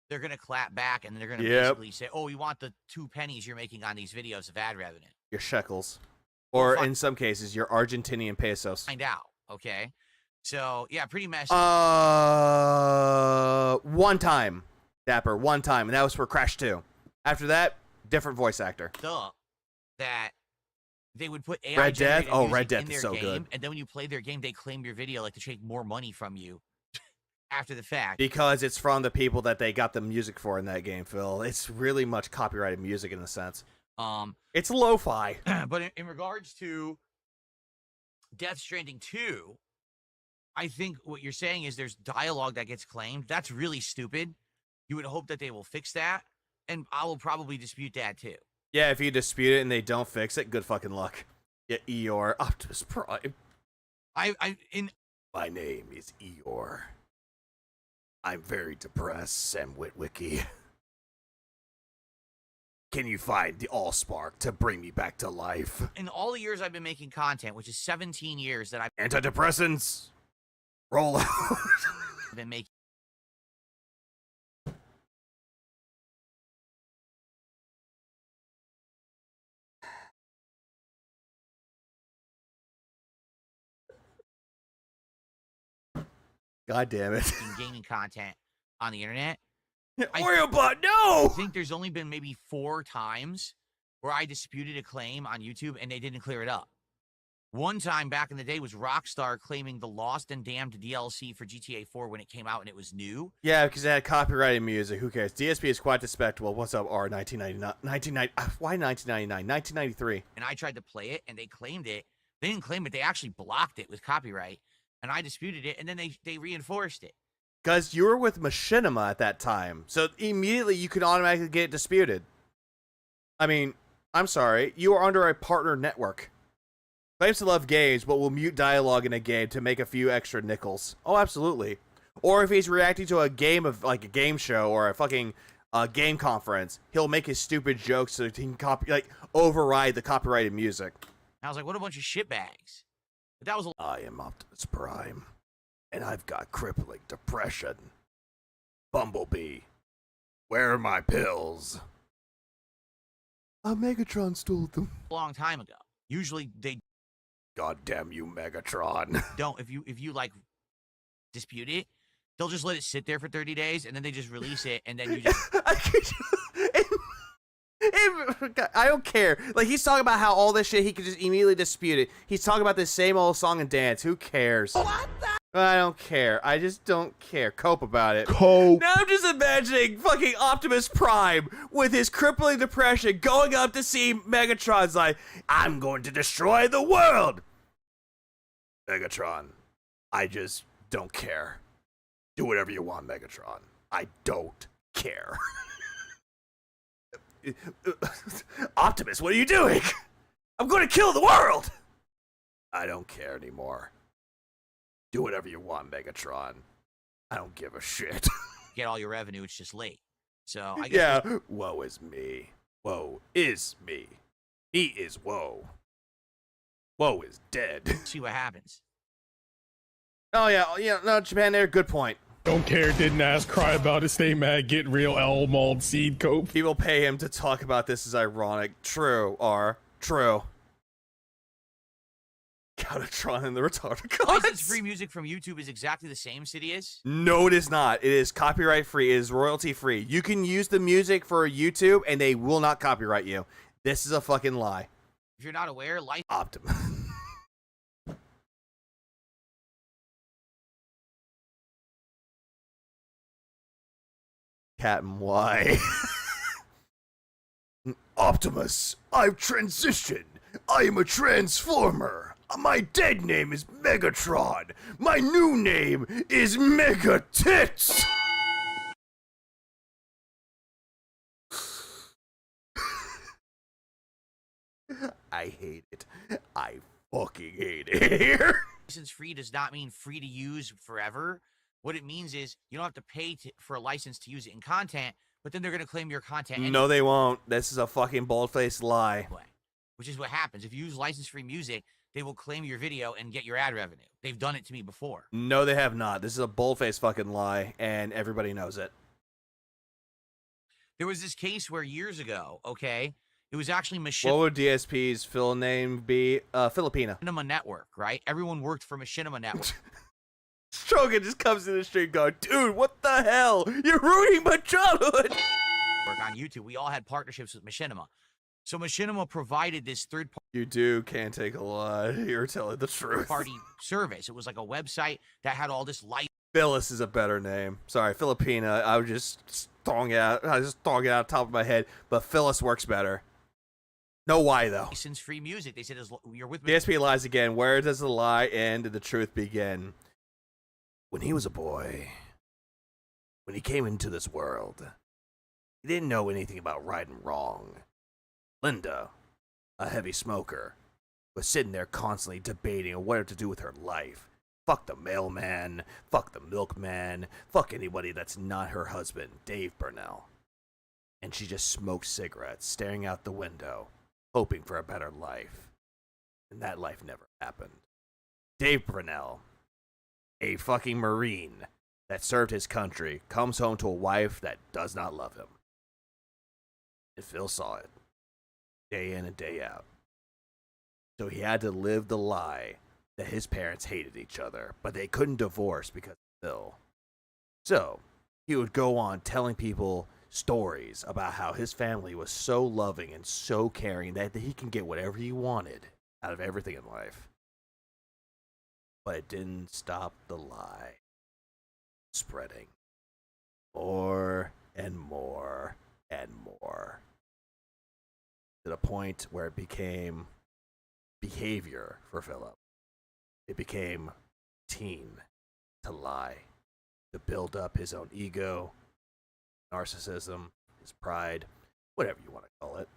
[SPEAKER 7] they're going to clap back and they're going to basically say, oh, we want the 2 pennies you're making on these videos of ad revenue.
[SPEAKER 3] Your shekels. Or in some cases, your Argentinian pesos.
[SPEAKER 7] Find out, okay? So, yeah, pretty messy.
[SPEAKER 3] One time, Dapper, one time, and that was for Crash 2. After that, different voice actor.
[SPEAKER 7] That they would put AI
[SPEAKER 3] Red Death? Oh,
[SPEAKER 7] music
[SPEAKER 3] Red Death
[SPEAKER 7] in their
[SPEAKER 3] is so
[SPEAKER 7] game,
[SPEAKER 3] good.
[SPEAKER 7] And then when you play their game, they claim your video like to take more money from you after the fact.
[SPEAKER 3] Because it's from the people that they got the music for in that game, Phil. It's really much copyrighted music in a sense. It's lo-fi.
[SPEAKER 7] But in regards to Death Stranding 2, I think what you're saying is there's dialogue that gets claimed. That's really stupid. You would hope that they will fix that, and I will probably dispute that too.
[SPEAKER 3] Yeah, if you dispute it and they don't fix it, good fucking luck. Yeah, Eeyore, Optimus Prime. My name is Eeyore. I'm very depressed, Sam Witwicky. Can you find the Allspark to bring me back to life?
[SPEAKER 7] In all the years I've been making content, which is 17 years that I've...
[SPEAKER 3] Antidepressants! Roll out!
[SPEAKER 7] been making...
[SPEAKER 3] God damn it.
[SPEAKER 7] Gaming content on the internet.
[SPEAKER 3] Oreobot, no!
[SPEAKER 7] I think there's only been maybe 4 times where I disputed a claim on YouTube and they didn't clear it up. One time back in the day was Rockstar claiming the Lost and Damned DLC for GTA 4 when it came out and it was new.
[SPEAKER 3] Yeah, because it had copyrighted music. Who cares? DSP is quite despicable. What's up, R? 1999. Why 1999? 1993.
[SPEAKER 7] And I tried to play it, and they claimed it. They didn't claim it. They actually blocked it with copyright. And I disputed it, and then they reinforced it.
[SPEAKER 3] Because you were with Machinima at that time. So immediately you could automatically get it disputed. I mean, I'm sorry. You are under a partner network. Claims to love games, but will mute dialogue in a game to make a few extra nickels. Oh, absolutely. Or if he's reacting to a game of like a game show or a fucking game conference, he'll make his stupid jokes so he can override the copyrighted music.
[SPEAKER 7] I was like, what a bunch of shitbags. But that was
[SPEAKER 3] I am Optimus Prime, and I've got crippling depression. Bumblebee, where are my pills? Megatron stole them.
[SPEAKER 7] a long time ago. Usually they
[SPEAKER 3] God damn you, Megatron.
[SPEAKER 7] don't. If you like dispute it, they'll just let it sit there for 30 days and then they just release it and then you just
[SPEAKER 3] I don't care. Like, he's talking about how all this shit, he could just immediately dispute it. He's talking about this same old song and dance. Who cares? What the? I don't care. I just don't care. Cope about it.
[SPEAKER 8] Cope.
[SPEAKER 3] Now I'm just imagining fucking Optimus Prime with his crippling depression going up to see Megatron's like, I'm going to destroy the world. Megatron, I just don't care. Do whatever you want, Megatron. I don't care. Optimus, what are you doing? I'm going to kill the world. I don't care anymore. Do whatever you want, Megatron. I don't give a shit.
[SPEAKER 7] Get all your revenue, it's just late. So I guess
[SPEAKER 3] yeah, woe is me. Woe is me. He is woe. Woe is dead.
[SPEAKER 7] See what happens.
[SPEAKER 3] Oh yeah, no, Japan there, good point.
[SPEAKER 8] Don't care, didn't ask, cry about it, stay mad, get real, L mauled seed cope.
[SPEAKER 3] People pay him to talk about this is ironic. True, R. True. Countertron and the retarded gods.
[SPEAKER 7] License-free music from YouTube is exactly the same, Sidious?
[SPEAKER 3] No, it is not. It is copyright-free. It is royalty-free. You can use the music for YouTube, and they will not copyright you. This is a fucking lie.
[SPEAKER 7] If you're not aware,
[SPEAKER 3] Optimus. Captain Y. Optimus, I've transitioned. I am a transformer. My dead name is Megatron. My new name is Mega Tits. I hate it. I fucking hate it here.
[SPEAKER 7] License free does not mean free to use forever. What it means is you don't have to pay for a license to use it in content, but then they're going to claim your content anyway.
[SPEAKER 3] No, they won't. This is a fucking bald-faced lie.
[SPEAKER 7] Which is what happens. If you use license-free music, they will claim your video and get your ad revenue. They've done it to me before.
[SPEAKER 3] No, they have not. This is a bold-faced fucking lie, and everybody knows it.
[SPEAKER 7] There was this case where years ago, okay, it was actually Machinima.
[SPEAKER 3] What would DSP's full name be? Filipina.
[SPEAKER 7] Machinima Network, right? Everyone worked for Machinima Network.
[SPEAKER 3] Strogan just comes in the street going, dude, what the hell? You're ruining my childhood.
[SPEAKER 7] On YouTube, we all had partnerships with Machinima. So Machinima provided this third-party...
[SPEAKER 3] You can't take a lie. You're telling the truth.
[SPEAKER 7] ...party service. It was like a website that had all this light...
[SPEAKER 3] Phyllis is a better name. Sorry, Filipina. I was just throwing it out. I was just throwing it out the top of my head. But Phyllis works better. No why, though.
[SPEAKER 7] License-free music. They said, you're with me.
[SPEAKER 3] DSP lies again. Where does the lie end and the truth begin? When he was a boy, when he came into this world, he didn't know anything about right and wrong. Linda, a heavy smoker, was sitting there constantly debating on what to do with her life. Fuck the mailman, fuck the milkman, fuck anybody that's not her husband, Dave Burnell. And she just smoked cigarettes, staring out the window, hoping for a better life. And that life never happened. Dave Burnell, a fucking Marine that served his country, comes home to a wife that does not love him. And Phil saw it. Day in and day out. So he had to live the lie that his parents hated each other, but they couldn't divorce because of Phil. So he would go on telling people stories about how his family was so loving and so caring that he can get whatever he wanted out of everything in life. But it didn't stop the lie spreading more and more and more, to the point where it became behavior for Philip. It became routine to lie, to build up his own ego, narcissism, his pride, whatever you want to call it.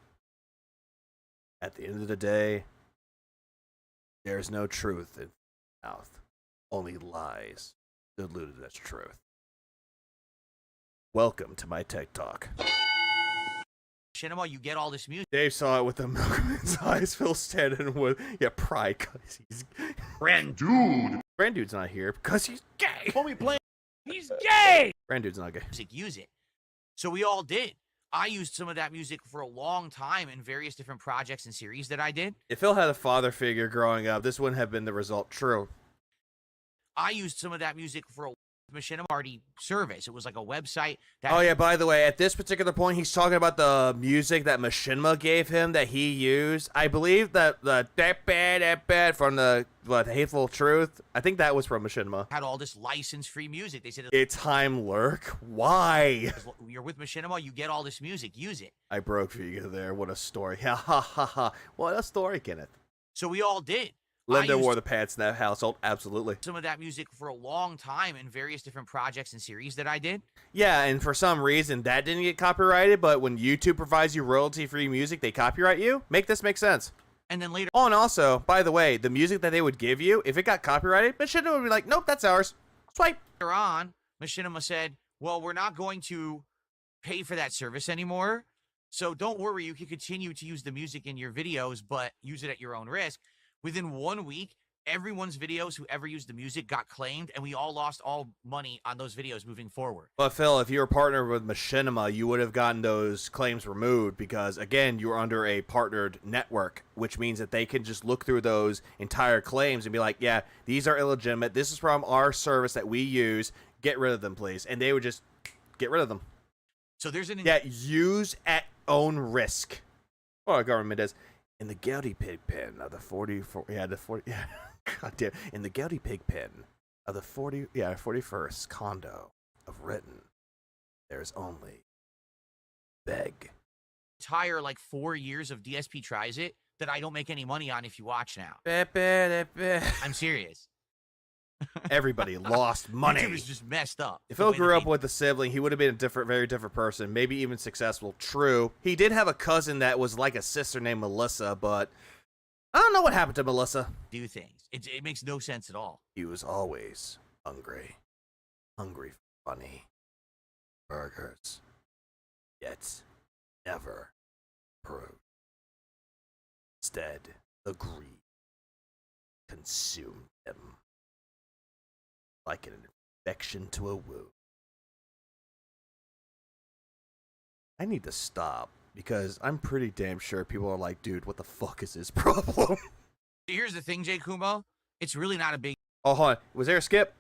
[SPEAKER 3] At the end of the day, there's no truth in his mouth, only lies diluted as truth. Welcome to my Tech Talk.
[SPEAKER 7] Machinima, you get all this music.
[SPEAKER 3] Dave saw it with the milk in his eyes. Phil standing with pride because he's
[SPEAKER 1] Brand Dude.
[SPEAKER 3] Brand Dude's not here because he's gay.
[SPEAKER 11] Homie playing.
[SPEAKER 16] He's gay.
[SPEAKER 3] Brand Dude's not gay.
[SPEAKER 7] Use it. So we all did. I used some of that music for a long time in various different projects and series that I did.
[SPEAKER 3] If Phil had a father figure growing up, this wouldn't have been the result. True.
[SPEAKER 7] I used some of that music for a Machinima Party service. It was like a website. That
[SPEAKER 3] Oh yeah, by the way, at this particular point, he's talking about the music that Machinima gave him that he used. I believe that the that bad from the Hateful Truth. I think that was from Machinima.
[SPEAKER 7] had all this license-free music. They said,
[SPEAKER 3] It's time lurk. Why?
[SPEAKER 7] you're with Machinima, you get all this music. Use it.
[SPEAKER 3] I broke for you there. What a story. Ha ha ha ha. What a story, Kenneth.
[SPEAKER 7] So we all did.
[SPEAKER 3] Linda wore the pants in that household. Absolutely.
[SPEAKER 7] Some of that music for a long time in various different projects and series that I did.
[SPEAKER 3] Yeah, and for some reason that didn't get copyrighted, but when YouTube provides you royalty-free music, they copyright you. Make this make sense.
[SPEAKER 7] And then later.
[SPEAKER 3] Oh, and also, by the way, the music that they would give you, if it got copyrighted, Machinima would be like, nope, that's ours. Swipe.
[SPEAKER 7] Later on, Machinima said, well, we're not going to pay for that service anymore. So don't worry, you can continue to use the music in your videos, but use it at your own risk. Within 1 week, everyone's videos who ever used the music got claimed, and we all lost all money on those videos moving forward.
[SPEAKER 3] But Phil, if you were partnered with Machinima, you would have gotten those claims removed because, again, you were under a partnered network, which means that they can just look through those entire claims and be like, yeah, these are illegitimate. This is from our service that we use. Get rid of them, please. And they would just get rid of them.
[SPEAKER 7] So there's an...
[SPEAKER 3] Yeah, use at own risk. Well, our government is. In the Gouty Pig Pen of the 44, goddamn, in the Gouty Pig Pen of the 41st condo of Written, there's only beg.
[SPEAKER 7] Entire, 4 years of DSP Tries It that I don't make any money on if you watch now. I'm serious.
[SPEAKER 3] Everybody lost money.
[SPEAKER 7] YouTube is just messed up.
[SPEAKER 3] If Phil grew up with a sibling, he would have been a very different person, maybe even successful. True. He did have a cousin that was like a sister named Melissa, but I don't know what happened to Melissa.
[SPEAKER 7] Do things. It makes no sense at all.
[SPEAKER 3] He was always hungry. Hungry for funny burgers. Yet never proved. Instead, the greed consumed him. Like an infection to a wound. I need to stop because I'm pretty damn sure people are like, dude, what the fuck is his problem?
[SPEAKER 7] Here's the thing, Jay Kumo. It's really not a big...
[SPEAKER 3] Oh, hold on. Was there a skip?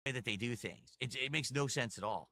[SPEAKER 7] ...way that they do things. It makes no sense at all.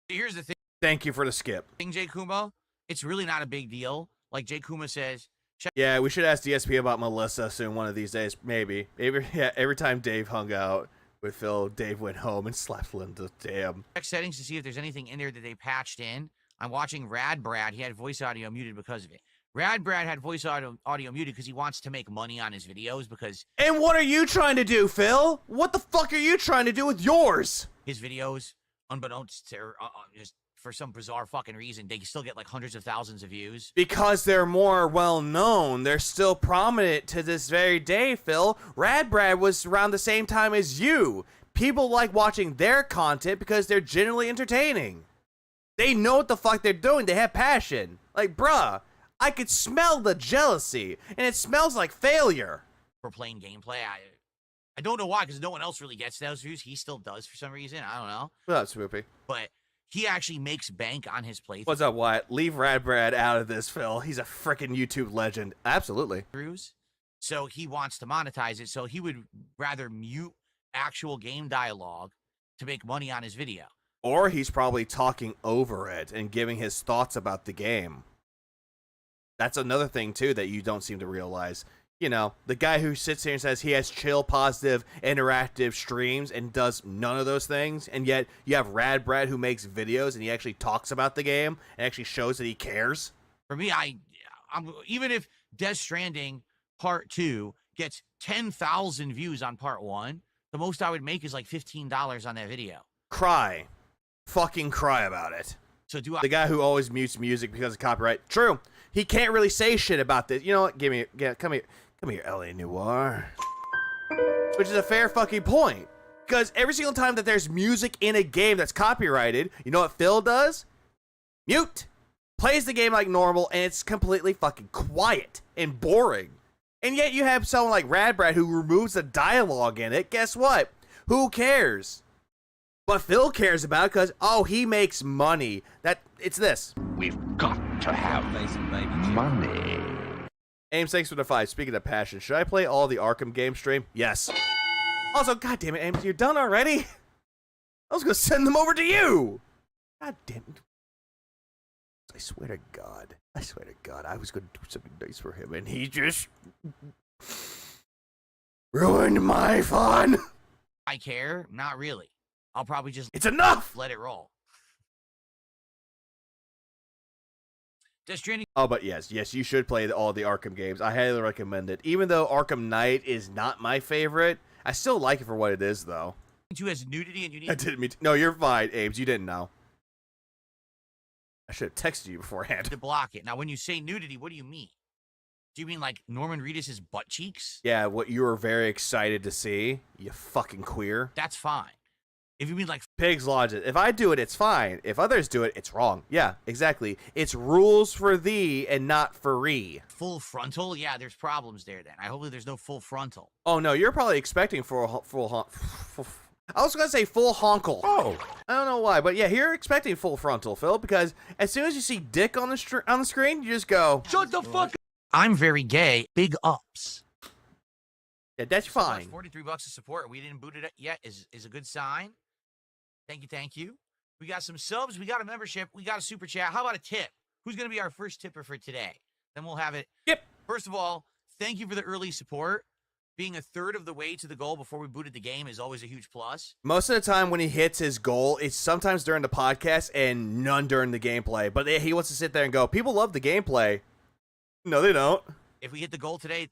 [SPEAKER 7] Here's the thing.
[SPEAKER 3] Thank you for the skip.
[SPEAKER 7] Jay Kumo. It's really not a big deal. Like Jay Kuma says...
[SPEAKER 3] Yeah, we should ask DSP about Melissa soon one of these days. Maybe. Every time Dave hung out with Phil, Dave went home and slapped Linda. Damn.
[SPEAKER 7] Check settings to see if there's anything in there that they patched in. I'm watching Rad Brad. He had voice audio muted because of it. Rad Brad had voice audio muted because he wants to make money on his videos because...
[SPEAKER 3] And what are you trying to do, Phil? What the fuck are you trying to do with yours?
[SPEAKER 7] His videos, unbeknownst to... just for some bizarre fucking reason, they still get hundreds of thousands of views.
[SPEAKER 3] Because they're more well-known. They're still prominent to this very day, Phil. Rad Brad was around the same time as you. People like watching their content because they're genuinely entertaining. They know what the fuck they're doing. They have passion. Like, bruh, I could smell the jealousy, and it smells like failure.
[SPEAKER 7] For playing gameplay, I don't know why, because no one else really gets those views. He still does for some reason. I don't know.
[SPEAKER 3] Well, that's swoopy.
[SPEAKER 7] But... he actually makes bank on his playthrough.
[SPEAKER 3] What's up, Wyatt? Leave Rad Brad out of this, Phil. He's a freaking YouTube legend. Absolutely.
[SPEAKER 7] So he wants to monetize it, so he would rather mute actual game dialogue to make money on his video.
[SPEAKER 3] Or he's probably talking over it and giving his thoughts about the game. That's another thing, too, that you don't seem to realize. You know, the guy who sits here and says he has chill, positive, interactive streams and does none of those things, and yet you have Rad Brad who makes videos and he actually talks about the game and actually shows that he cares.
[SPEAKER 7] For me, I'm even if Death Stranding Part 2 gets 10,000 views on Part 1, the most I would make is like $15 on that video.
[SPEAKER 3] Cry. Fucking cry about it.
[SPEAKER 7] So do I...
[SPEAKER 3] The guy who always mutes music because of copyright. True. He can't really say shit about this. You know what? Come here, LA Noir. Which is a fair fucking point. Because every single time that there's music in a game that's copyrighted, you know what Phil does? Mute. Plays the game like normal, and it's completely fucking quiet and boring. And yet you have someone like Radbrad who removes the dialogue in it. Guess what? Who cares? But Phil cares about it because, oh, he makes money. It's this.
[SPEAKER 15] We've got to have money.
[SPEAKER 3] Ames, thanks for the 5. Speaking of passion, should I play all the Arkham game stream? Yes. Also, goddamn it, Ames, you're done already? I was gonna send them over to you. God damn it. I swear to God, I was gonna do something nice for him, and he just ruined my fun.
[SPEAKER 7] I care? Not really. I'll probably just...
[SPEAKER 3] It's enough!
[SPEAKER 7] Let it roll. Death Stranding...
[SPEAKER 3] Oh, but yes, you should play all the Arkham games. I highly recommend it. Even though Arkham Knight is not my favorite, I still like it for what it is, though.
[SPEAKER 7] 2 has nudity and you need...
[SPEAKER 3] I didn't mean to... No, you're fine, Ames. You didn't know. I should have texted you beforehand.
[SPEAKER 7] To block it. Now, when you say nudity, what do you mean? Do you mean like Norman Reedus' butt cheeks?
[SPEAKER 3] Yeah, what you were very excited to see, you fucking queer.
[SPEAKER 7] That's fine. If you mean like...
[SPEAKER 3] Pig's Logic. If I do it, it's fine. If others do it, it's wrong. Yeah, exactly. It's rules for thee and not for re.
[SPEAKER 7] Full frontal? Yeah, there's problems there then. I hope there's no full frontal.
[SPEAKER 3] Oh, no, you're probably expecting I was going to say full honkle.
[SPEAKER 15] Oh.
[SPEAKER 3] I don't know why, but yeah, you're expecting full frontal, Phil, because as soon as you see dick on the screen, you just go...
[SPEAKER 7] Shut the fuck up! I'm very gay. Big ups.
[SPEAKER 3] Yeah, that's fine.
[SPEAKER 7] $43 to support. We didn't boot it yet is a good sign. Thank you. We got some subs. We got a membership. We got a super chat. How about a tip? Who's going to be our first tipper for today? Then we'll have it.
[SPEAKER 3] Yep.
[SPEAKER 7] First of all, thank you for the early support. Being a third of the way to the goal before we booted the game is always a huge plus.
[SPEAKER 3] Most of the time when he hits his goal, it's sometimes during the podcast and none during the gameplay. But he wants to sit there and go, people love the gameplay. No, they don't.
[SPEAKER 7] If we hit the goal today...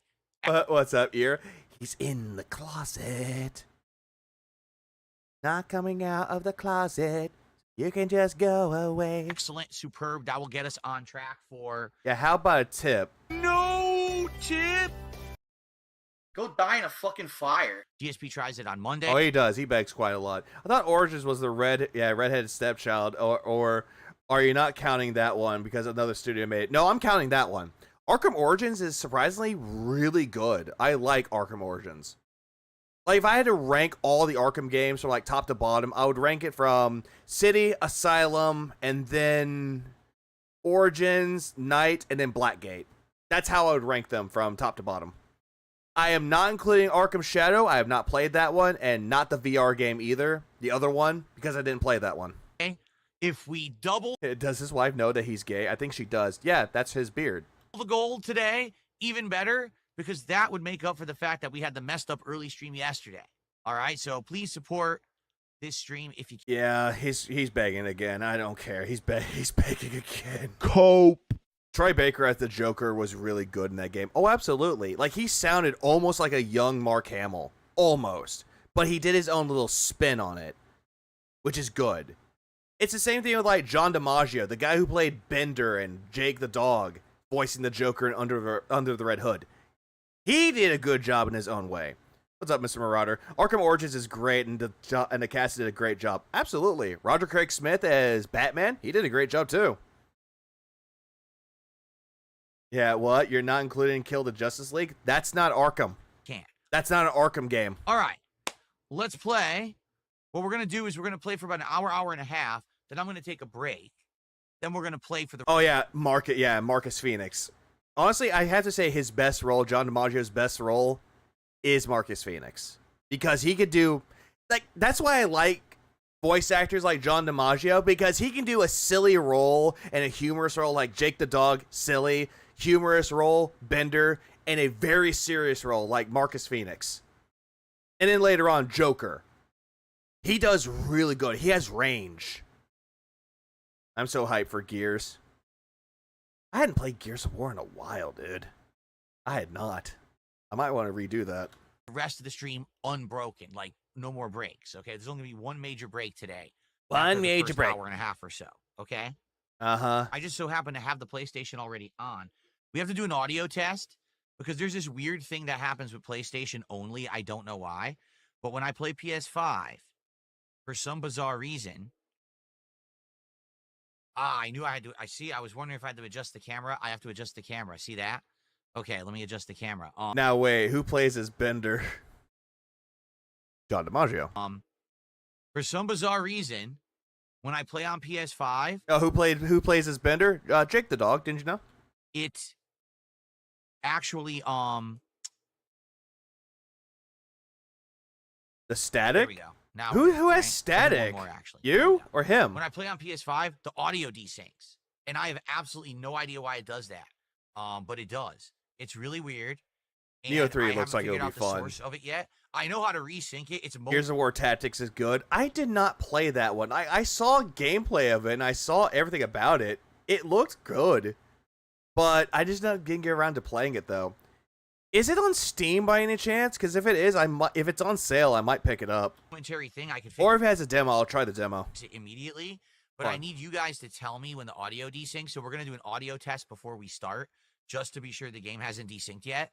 [SPEAKER 3] What's up, ear? He's in the closet. Not coming out of the closet. You can just go away.
[SPEAKER 7] Excellent, superb. That will get us on track for...
[SPEAKER 3] Yeah, how about a tip?
[SPEAKER 7] No tip! Go die in a fucking fire. DSP tries it on Monday.
[SPEAKER 3] Oh, he does. He begs quite a lot. I thought Origins was the redheaded stepchild, or are you not counting that one because another studio made it? No, I'm counting that one. Arkham Origins is surprisingly really good. I like Arkham Origins. Like, if I had to rank all the Arkham games from, like, top to bottom, I would rank it from City, Asylum, and then Origins, Night, and then Blackgate. That's how I would rank them from top to bottom. I am not including Arkham Shadow. I have not played that one, and not the VR game either. The other one, because I didn't play that one.
[SPEAKER 7] If we double...
[SPEAKER 3] Does his wife know that he's gay? I think she does. Yeah, that's his beard.
[SPEAKER 7] The goal today, even better, because that would make up for the fact that we had the messed up early stream yesterday. All right, so please support this stream if you can.
[SPEAKER 3] Yeah, he's begging again. I don't care. He's begging again. Cope. Troy Baker as the Joker was really good in that game. Oh, absolutely. Like, he sounded almost like a young Mark Hamill. Almost. But he did his own little spin on it, which is good. It's the same thing with, like, John DiMaggio, the guy who played Bender and Jake the Dog, voicing the Joker in Under the Red Hood. He did a good job in his own way. What's up, Mr. Marauder? Arkham Origins is great, and the cast did a great job. Absolutely. Roger Craig Smith as Batman, he did a great job, too. Yeah, what? You're not including Kill the Justice League? That's not Arkham.
[SPEAKER 7] Can't.
[SPEAKER 3] That's not an Arkham game.
[SPEAKER 7] All right. Let's play. What we're going to do is we're going to play for about an hour and a half. Then I'm going to take a break. Then we're going to play for the...
[SPEAKER 3] Oh, yeah. Marcus Phoenix. Honestly, I have to say his best role, John DiMaggio's best role, is Marcus Phoenix. Because he could do... Like, that's why I like voice actors like John DiMaggio, because he can do a silly role and a humorous role like Jake the Dog, silly, humorous role, Bender, in a very serious role like Marcus Phoenix. And then later on, Joker. He does really good. He has range. I'm so hyped for Gears. I hadn't played Gears of War in a while, dude. I had not. I might want to redo that.
[SPEAKER 7] The rest of the stream unbroken, like no more breaks. Okay, there's only gonna be one major break today.
[SPEAKER 3] One major break.
[SPEAKER 7] Hour and a half or so. Okay.
[SPEAKER 3] Uh-huh.
[SPEAKER 7] I just so happen to have the PlayStation already on. We have to do an audio test because there's this weird thing that happens with PlayStation only. I don't know why, but when I play PS5, for some bizarre reason, I knew I had to. I was wondering if I had to adjust the camera. I have to adjust the camera. See that? Okay, let me adjust the camera.
[SPEAKER 3] Now wait, who plays as Bender? John DiMaggio.
[SPEAKER 7] For some bizarre reason, when I play on PS5,
[SPEAKER 3] oh, who plays as Bender? Jake the dog. Didn't you know?
[SPEAKER 7] It actually
[SPEAKER 3] the static.
[SPEAKER 7] There we go. Now
[SPEAKER 3] who has static?
[SPEAKER 7] More, actually.
[SPEAKER 3] You or him?
[SPEAKER 7] When I play on PS5, the audio desyncs, and I have absolutely no idea why it does that. But it does. It's really weird.
[SPEAKER 3] Neo 3 looks like it'll be fun.
[SPEAKER 7] Source of it yet? I know how to resync it. It's
[SPEAKER 3] Gears of War Tactics is good. I did not play that one. I saw gameplay of it and I saw everything about it. It looked good, but I just didn't get around to playing it though. Is it on Steam by any chance? Because if it is, if it's on sale, I might pick it up.
[SPEAKER 7] Thing I could
[SPEAKER 3] or if it has a demo, I'll try the demo
[SPEAKER 7] immediately. But I need you guys to tell me when the audio desyncs. So we're gonna do an audio test before we start, just to be sure the game hasn't desynced yet.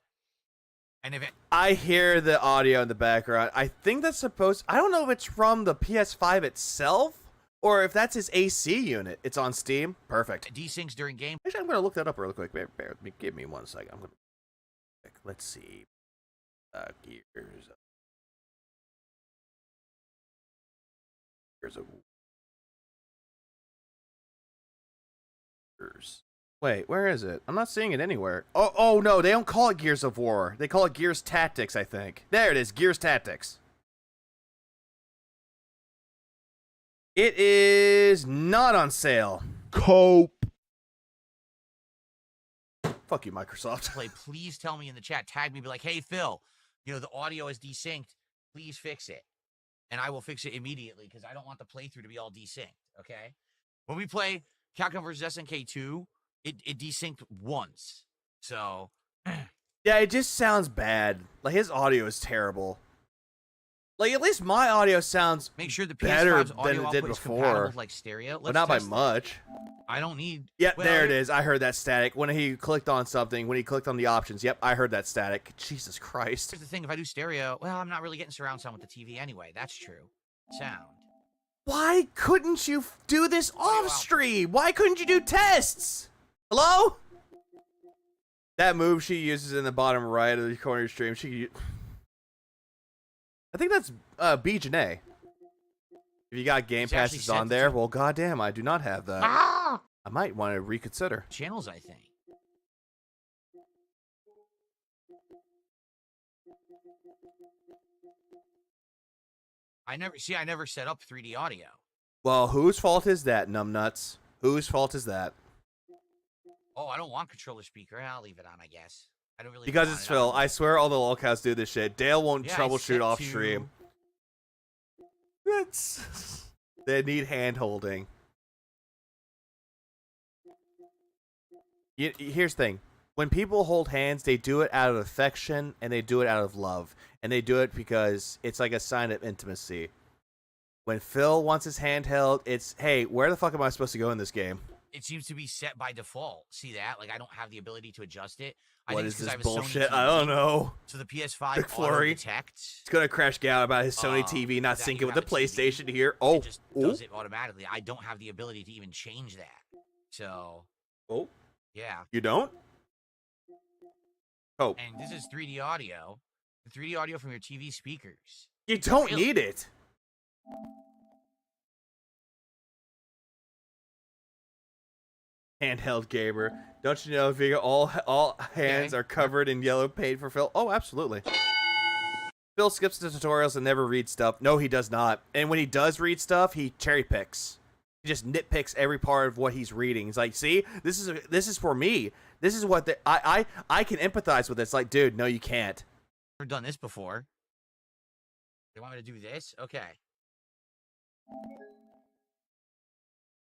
[SPEAKER 7] And if
[SPEAKER 3] I hear the audio in the background, I think that's supposed. I don't know if it's from the PS5 itself or if that's his AC unit. It's on Steam. Perfect.
[SPEAKER 7] Desyncs during game.
[SPEAKER 3] Actually, I'm gonna look that up real quick. Bear with me. Give me 1 second. I'm gonna. Let's see. Gears of Gears. Wait, where is it? I'm not seeing it anywhere. Oh no, they don't call it Gears of War. They call it Gears Tactics, I think. There it is, Gears Tactics. It is not on sale.
[SPEAKER 11] Cope.
[SPEAKER 3] Fuck you, Microsoft.
[SPEAKER 7] Please tell me in the chat, tag me, be like, hey, Phil, the audio is desynced. Please fix it. And I will fix it immediately because I don't want the playthrough to be all desynced, okay? When we play Capcom vs. SNK 2, it desynced once. So,
[SPEAKER 3] yeah, it just sounds bad. Like, his audio is terrible. Like, at least my audio sounds
[SPEAKER 7] make sure the
[SPEAKER 3] better
[SPEAKER 7] PS5's
[SPEAKER 3] than
[SPEAKER 7] audio
[SPEAKER 3] it did
[SPEAKER 7] output is
[SPEAKER 3] before.
[SPEAKER 7] compatible with, like, stereo.
[SPEAKER 3] But not by much.
[SPEAKER 7] I don't need...
[SPEAKER 3] Yep, there it is. I heard that static. When he clicked on something, when he clicked on the options, yep, I heard that static. Jesus Christ.
[SPEAKER 7] Here's the thing, if I do stereo, well, I'm not really getting surround sound with the TV anyway. That's true. Sound.
[SPEAKER 3] Why couldn't you do this off stream? Why couldn't you do tests? Hello? That move she uses in the bottom right of the corner of your stream, I think that's B and A. If you got Game Passes on there, well, goddamn, I do not have that.
[SPEAKER 7] Ah!
[SPEAKER 3] I might want to reconsider.
[SPEAKER 7] Channels, I think. I never set up 3D audio.
[SPEAKER 3] Well, whose fault is that, numbnuts? Whose fault is that?
[SPEAKER 7] Oh, I don't want controller speaker. I'll leave it on, I guess. I don't really
[SPEAKER 3] because it's Phil. I swear all the lolcows do this shit. Dale won't troubleshoot off stream. They need hand holding. Here's the thing. When people hold hands, they do it out of affection and they do it out of love. And they do it because it's like a sign of intimacy. When Phil wants his hand held, it's, hey, where the fuck am I supposed to go in this game?
[SPEAKER 7] It seems to be set by default. See that? Like, I don't have the ability to adjust it.
[SPEAKER 3] What is this bullshit? I don't know.
[SPEAKER 7] So the PS5 auto-detects.
[SPEAKER 3] It's gonna crash out about his Sony TV not syncing with the PlayStation here. Oh,
[SPEAKER 7] it just does it automatically. I don't have the ability to even change that. So.
[SPEAKER 3] Oh.
[SPEAKER 7] Yeah.
[SPEAKER 3] You don't? Oh.
[SPEAKER 7] And this is 3D audio. The 3D audio from your TV speakers.
[SPEAKER 3] You don't need it. Handheld gamer. Don't you know, Vega, all hands are covered in yellow paint for Phil? Oh, absolutely. Phil skips the tutorials and never reads stuff. No, he does not. And when he does read stuff, he cherry picks. He just nitpicks every part of what he's reading. He's like, see, this is for me. This is what I can empathize with this. Like, dude, no, you can't.
[SPEAKER 7] Never done this before. They want me to do this? Okay.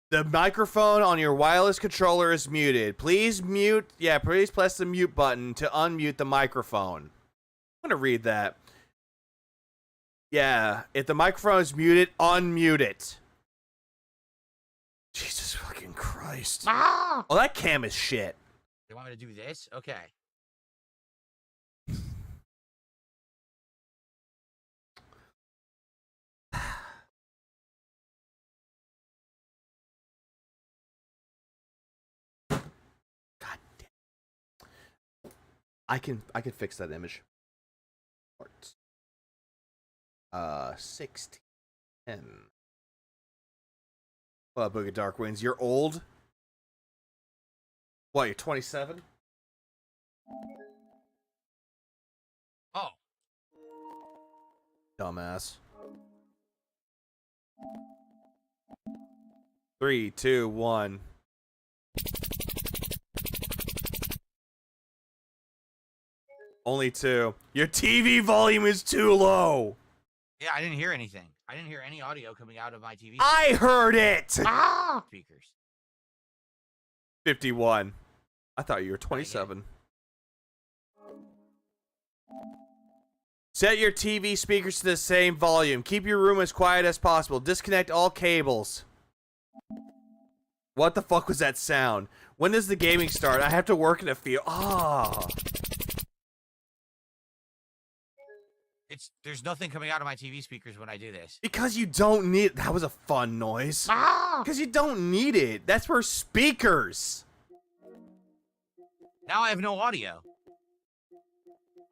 [SPEAKER 3] The microphone on your wireless controller is muted. Please mute. Yeah, please press the mute button to unmute the microphone. I'm gonna read that. Yeah, if the microphone is muted, unmute it. Jesus fucking Christ.
[SPEAKER 7] Ah!
[SPEAKER 3] Oh, that cam is shit.
[SPEAKER 7] They want me to do this? Okay.
[SPEAKER 3] God damn. I can fix that image. 16. Well, Boogie Dark Winds, you're old? What, you're 27?
[SPEAKER 7] Oh.
[SPEAKER 3] Dumbass. 3, 2, 1. Only 2. Your TV volume is too low.
[SPEAKER 7] Yeah, I didn't hear anything. I didn't hear any audio coming out of my TV.
[SPEAKER 3] I heard it!
[SPEAKER 7] Ah! Speakers.
[SPEAKER 3] 51. I thought you were 27. Set your TV speakers to the same volume. Keep your room as quiet as possible. Disconnect all cables. What the fuck was that sound? When does the gaming start? I have to work in a field. Ah.
[SPEAKER 7] There's nothing coming out of my TV speakers when I do this.
[SPEAKER 3] Because you don't need... That was a fun noise. Because you don't need it. That's for speakers.
[SPEAKER 7] Now I have no audio.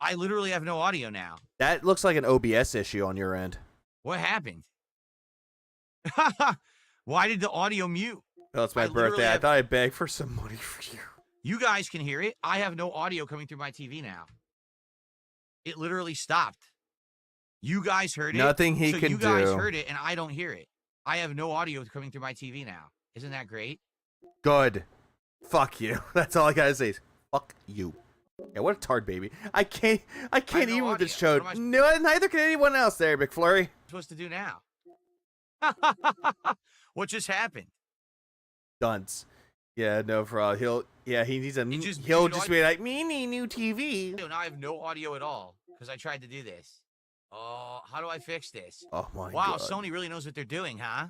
[SPEAKER 7] I literally have no audio now.
[SPEAKER 3] That looks like an OBS issue on your end.
[SPEAKER 7] What happened? Why did the audio mute?
[SPEAKER 3] Oh, it's my birthday. I thought I'd beg for some money for you.
[SPEAKER 7] You guys can hear it. I have no audio coming through my TV now. It literally stopped. You guys heard it.
[SPEAKER 3] Nothing he can do.
[SPEAKER 7] You guys heard it, and I don't hear it. I have no audio coming through my TV now. Isn't that great?
[SPEAKER 3] Good. Fuck you. That's all I gotta say is fuck you. Yeah, what a tard baby. I can't even with this show. No, neither can anyone else there, McFlurry.
[SPEAKER 7] What am I supposed to do now? What just happened?
[SPEAKER 3] Dunce. Yeah, no fraud. He'll just be like, me need new TV.
[SPEAKER 7] Now I have no audio at all because I tried to do this. Oh, how do I fix this?
[SPEAKER 3] Oh my god.
[SPEAKER 7] Wow, Sony really knows what they're doing, huh?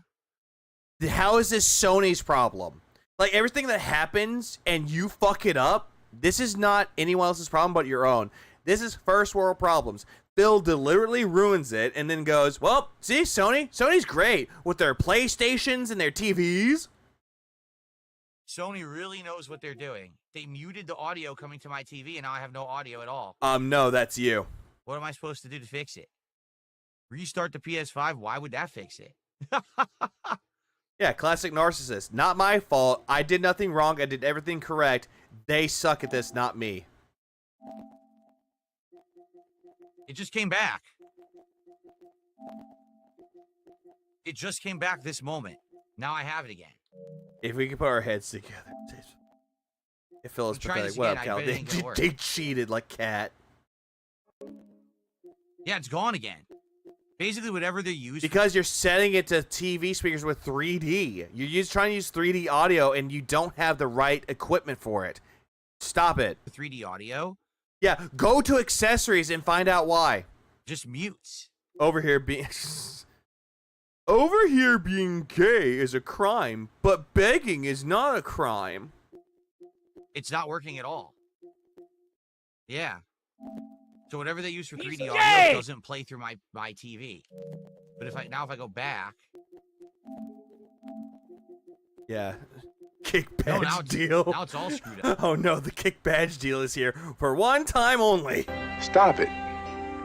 [SPEAKER 3] How is this Sony's problem? Like, everything that happens and you fuck it up, this is not anyone else's problem but your own. This is first world problems. Phil deliberately ruins it and then goes, well, see, Sony's great with their PlayStations and their TVs.
[SPEAKER 7] Sony really knows what they're doing. They muted the audio coming to my TV and now I have no audio at all.
[SPEAKER 3] No, that's you.
[SPEAKER 7] What am I supposed to do to fix it? Restart the PS5? Why would that fix it?
[SPEAKER 3] Yeah, classic narcissist. Not my fault. I did nothing wrong. I did everything correct. They suck at this, not me.
[SPEAKER 7] It just came back. It just came back this moment. Now I have it again.
[SPEAKER 3] If we could put our heads together. It feels pathetic. What up, Cal? They cheated like cat.
[SPEAKER 7] Yeah, it's gone again. Basically, whatever they use.
[SPEAKER 3] Because you're setting it to TV speakers with 3D. You're trying to use 3D audio, and you don't have the right equipment for it. Stop it.
[SPEAKER 7] The 3D audio?
[SPEAKER 3] Yeah, go to accessories and find out why.
[SPEAKER 7] Just mutes.
[SPEAKER 3] Over here being gay is a crime, but begging is not a crime.
[SPEAKER 7] It's not working at all. Yeah. So whatever they use for 3D audio doesn't play through my TV. But if I go back.
[SPEAKER 3] Yeah. Kick badge deal.
[SPEAKER 7] Now it's all screwed up.
[SPEAKER 3] Oh no, the kick badge deal is here for one time only.
[SPEAKER 2] Stop it.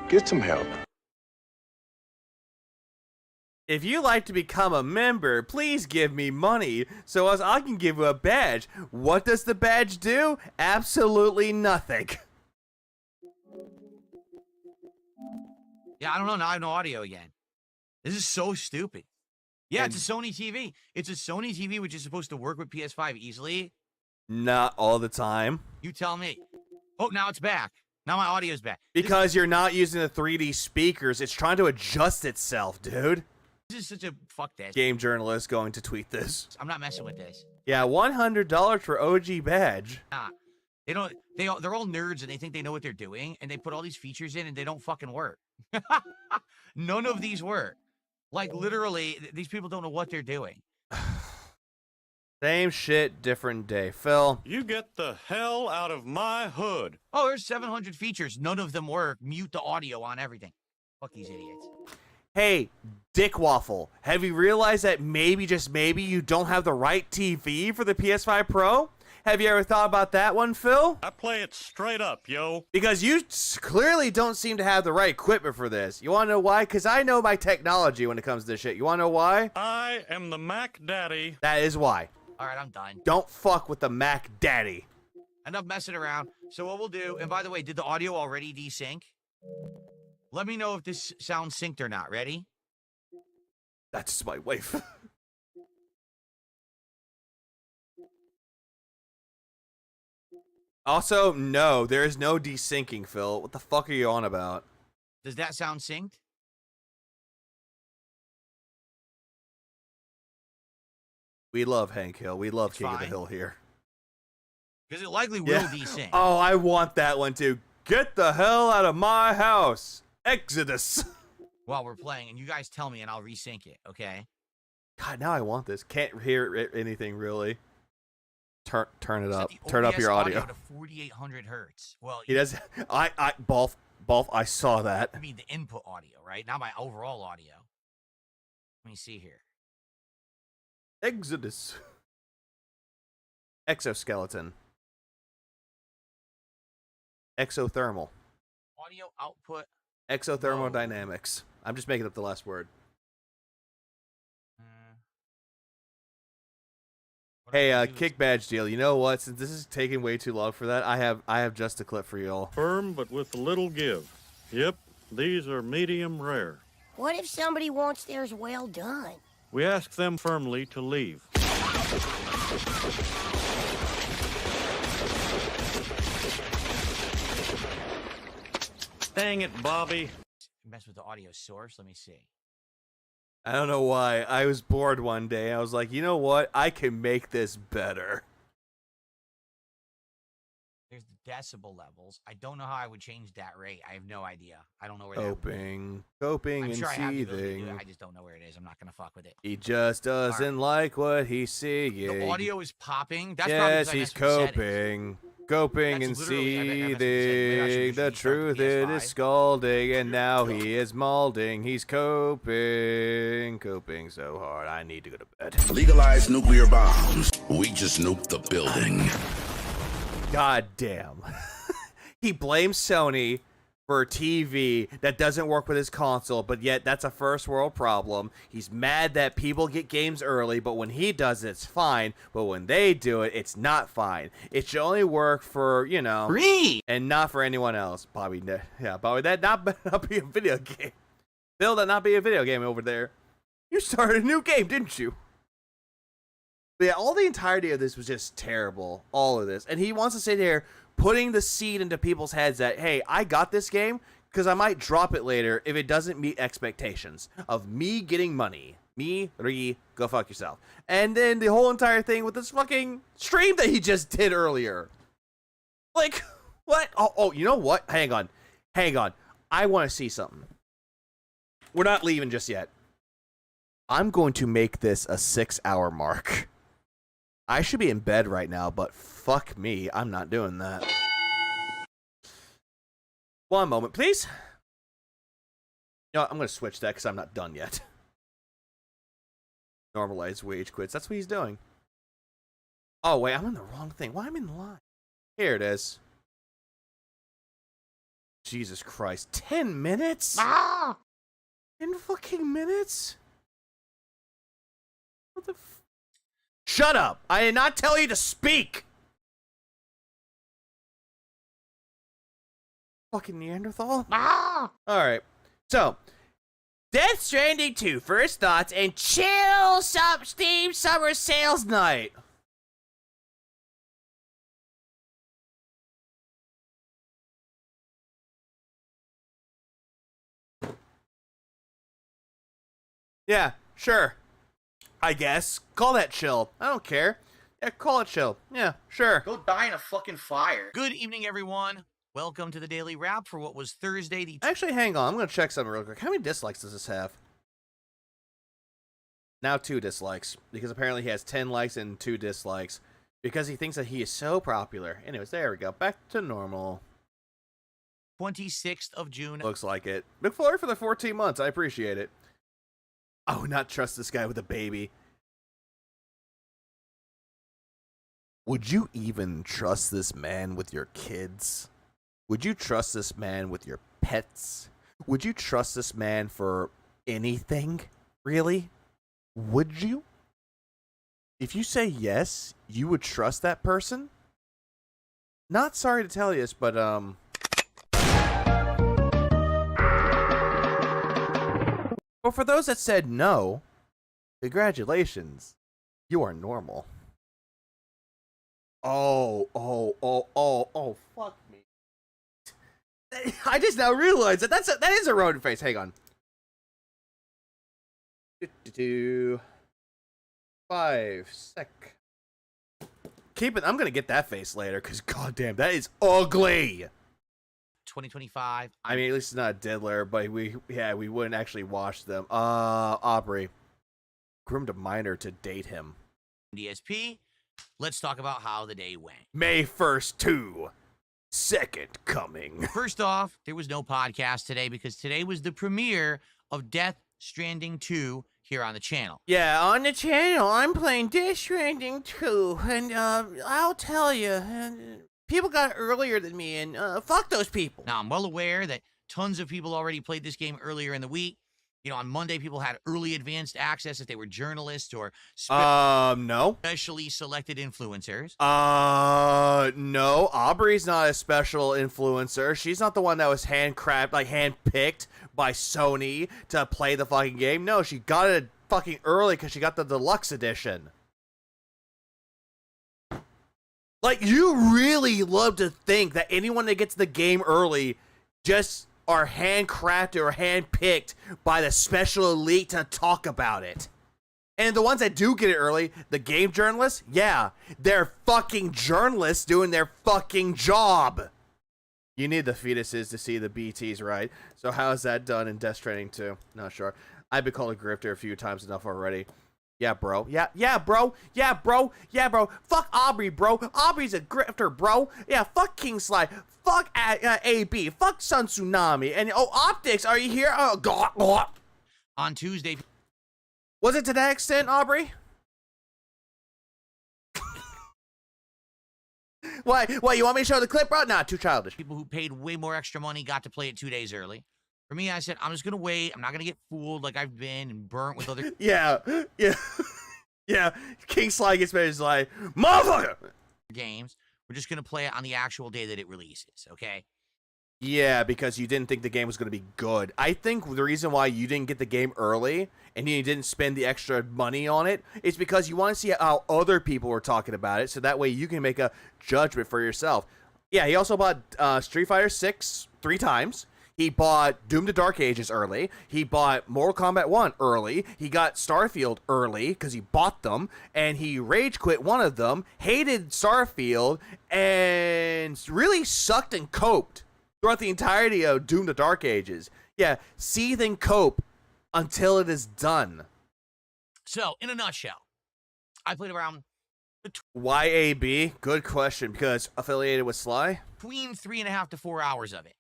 [SPEAKER 2] Get some help.
[SPEAKER 3] If you'd like to become a member, please give me money so as I can give you a badge. What does the badge do? Absolutely nothing.
[SPEAKER 7] Yeah, I don't know. Now I have no audio again. This is so stupid. Yeah, it's a Sony TV. It's a Sony TV, which is supposed to work with PS5 easily.
[SPEAKER 3] Not all the time.
[SPEAKER 7] You tell me. Oh, now it's back. Now my audio's back.
[SPEAKER 3] Because you're not using the 3D speakers. It's trying to adjust itself, dude.
[SPEAKER 7] This is such a fuck this.
[SPEAKER 3] Game journalist going to tweet this.
[SPEAKER 7] I'm not messing with this.
[SPEAKER 3] Yeah, $100 for OG badge.
[SPEAKER 7] Nah. They're all nerds and they think they know what they're doing and they put all these features in and they don't fucking work. None of these work. Like literally, these people don't know what they're doing.
[SPEAKER 3] Same shit, different day. Phil.
[SPEAKER 20] You get the hell out of my hood.
[SPEAKER 7] Oh, there's 700 features. None of them work. Mute the audio on everything. Fuck these idiots.
[SPEAKER 3] Hey, Dick Waffle, have you realized that maybe, just maybe, you don't have the right TV for the PS5 Pro? Have you ever thought about that one, Phil?
[SPEAKER 20] I play it straight up, yo.
[SPEAKER 3] Because you clearly don't seem to have the right equipment for this. You want to know why? Because I know my technology when it comes to this shit. You want to know why?
[SPEAKER 20] I am the Mac Daddy.
[SPEAKER 3] That is why.
[SPEAKER 7] All right, I'm done.
[SPEAKER 3] Don't fuck with the Mac Daddy.
[SPEAKER 7] Enough messing around. So what we'll do, and by the way, did the audio already desync? Let me know if this sounds synced or not. Ready?
[SPEAKER 3] That's my wife. Also, no, there is no desyncing, Phil. What the fuck are you on about?
[SPEAKER 7] Does that sound synced?
[SPEAKER 3] We love Hank Hill. We love King of the Hill here.
[SPEAKER 7] Because it likely will desync.
[SPEAKER 3] Oh, I want that one too. Get the hell out of my house. Exodus.
[SPEAKER 7] While we're playing, and you guys tell me, and I'll resync it, okay?
[SPEAKER 3] God, now I want this. Can't hear anything really. Turn it up. Turn up your audio.
[SPEAKER 7] To 4,800 hertz. Well,
[SPEAKER 3] he does. Balf, I saw that.
[SPEAKER 7] I mean the input audio, right? Not my overall audio. Let me see here.
[SPEAKER 3] Exodus. Exoskeleton. Exothermal.
[SPEAKER 7] Audio output.
[SPEAKER 3] Exothermodynamics. I'm just making up the last word. Hey, kick badge deal. You know what? Since this is taking way too long for that, I have just a clip for y'all.
[SPEAKER 20] Firm, but with a little give. Yep, these are medium rare.
[SPEAKER 5] What if somebody wants theirs well done?
[SPEAKER 20] We ask them firmly to leave. Dang it, Bobby.
[SPEAKER 7] Mess with the audio source. Let me see.
[SPEAKER 3] I don't know why. I was bored one day. I was like, you know what? I can make this better.
[SPEAKER 7] There's the decibel levels. I don't know how I would change that rate. I have no idea. I don't know where
[SPEAKER 3] Coping
[SPEAKER 7] I'm
[SPEAKER 3] and
[SPEAKER 7] sure I have the ability to do
[SPEAKER 3] seething.
[SPEAKER 7] it. I just don't know where it is. I'm not gonna fuck with it.
[SPEAKER 3] He just doesn't like what he's seeing.
[SPEAKER 7] The audio is popping. That's
[SPEAKER 3] yes,
[SPEAKER 7] probably
[SPEAKER 3] he's coping. Coping and seething. The truth it is scalding, and now he is malding. He's coping so hard. I need to go to bed.
[SPEAKER 15] Legalize nuclear bombs. We just nuked the building.
[SPEAKER 3] God damn. He blames Sony for a TV that doesn't work with his console, but yet that's a first world problem. He's mad that people get games early, but when he does it, it's fine. But when they do it, it's not fine. It should only work for, you know,
[SPEAKER 7] free
[SPEAKER 3] and not for anyone else. Bobby, that not be a video game. Bill, that not be a video game over there. You started a new game, didn't you? But yeah, all the entirety of this was just terrible. All of this. And he wants to sit here putting the seed into people's heads that, hey, I got this game because I might drop it later if it doesn't meet expectations of me getting money. Go fuck yourself. And then the whole entire thing with this fucking stream that he just did earlier. Like, what? Oh, you know what? Hang on. I want to see something. We're not leaving just yet. I'm going to make this a 6-hour mark. I should be in bed right now, but fuck me, I'm not doing that. One moment, please. You know what, I'm going to switch that because I'm not done yet. Normalize wage quits. That's what he's doing. Oh, wait, I'm in the wrong thing. Why am I in the line? Here it is. Jesus Christ. 10 minutes? 10 fucking minutes? What the f... Shut up! I did not tell you to speak! Fucking Neanderthal? Alright. So, Death Stranding 2, first thoughts, and chill Steam Summer Sales Night. Yeah, sure. I guess. Call that chill. I don't care. Yeah, call it chill. Yeah, sure.
[SPEAKER 4] Go die in a fucking fire.
[SPEAKER 7] Good evening, everyone. Welcome to the Daily Wrap for what was Thursday the...
[SPEAKER 3] Actually, hang on. I'm going to check something real quick. How many dislikes does this have? Now 2 dislikes. Because apparently he has 10 likes and 2 dislikes. Because he thinks that he is so popular. Anyways, there we go. Back to normal.
[SPEAKER 7] 26th of June.
[SPEAKER 3] Looks like it. McFlurry for the 14 months. I appreciate it. I would not trust this guy with a baby. Would you even trust this man with your kids? Would you trust this man with your pets? Would you trust this man for anything? Really? Would you? If you say yes, you would trust that person? Not sorry to tell you this, but But for those that said no, congratulations. You are normal. Oh, fuck me. I just now realized that that is a rodent face. Hang on. 5 sec. Keep it. I'm gonna get that face later, because goddamn, that is ugly.
[SPEAKER 7] 2025.
[SPEAKER 3] I mean, at least it's not a diddler, but we wouldn't actually wash them. Aubrey groomed a minor to date him.
[SPEAKER 7] DSP. Let's talk about how the day went.
[SPEAKER 3] May 1st, 2. Second coming.
[SPEAKER 7] First off, there was no podcast today because today was the premiere of Death Stranding 2 here on the channel.
[SPEAKER 3] Yeah, on the channel, I'm playing Death Stranding 2, and I'll tell you, people got earlier than me, and fuck those people.
[SPEAKER 7] Now, I'm well aware that tons of people already played this game earlier in the week. You know, on Monday, people had early advanced access if they were journalists or
[SPEAKER 3] no.
[SPEAKER 7] specially selected influencers.
[SPEAKER 3] No. Aubrey's not a special influencer. She's not the one that was handpicked by Sony to play the fucking game. No, she got it fucking early because she got the deluxe edition. Like, you really love to think that anyone that gets the game early just are handcrafted or handpicked by the special elite to talk about it. And the ones that do get it early, the game journalists, yeah, they're fucking journalists doing their fucking job. You need the fetuses to see the BTs, right? So how is that done in Death Stranding 2? Not sure. I've been called a grifter a few times enough already. Yeah, bro. Yeah, bro. Fuck Aubrey, bro. Aubrey's a grifter, bro. Yeah, fuck Kingsley. Fuck AB. Fuck Sun Tsunami. And, Optics, are you here? Oh, God.
[SPEAKER 7] On Tuesday.
[SPEAKER 3] Was it to that extent, Aubrey? Why, you want me to show the clip, bro? Nah, too childish.
[SPEAKER 7] People who paid way more extra money got to play it 2 days early. For me, I said, I'm just going to wait. I'm not going to get fooled like I've been and burnt with other...
[SPEAKER 3] Yeah. King Sly gets made as like, motherfucker!
[SPEAKER 7] Games. We're just going to play it on the actual day that it releases, okay?
[SPEAKER 3] Yeah, because you didn't think the game was going to be good. I think the reason why you didn't get the game early and you didn't spend the extra money on it is because you want to see how other people were talking about it, so that way you can make a judgment for yourself. Yeah, he also bought Street Fighter 6 3 times. He bought Doom to Dark Ages early. He bought Mortal Kombat 1 early. He got Starfield early because he bought them. And he rage quit one of them, hated Starfield, and really sucked and coped throughout the entirety of Doom to Dark Ages. Yeah, seethe and cope until it is done.
[SPEAKER 7] So, in a nutshell, I played around...
[SPEAKER 3] Why AB? Good question, because affiliated with Sly?
[SPEAKER 7] Between 3.5 to 4 hours of it.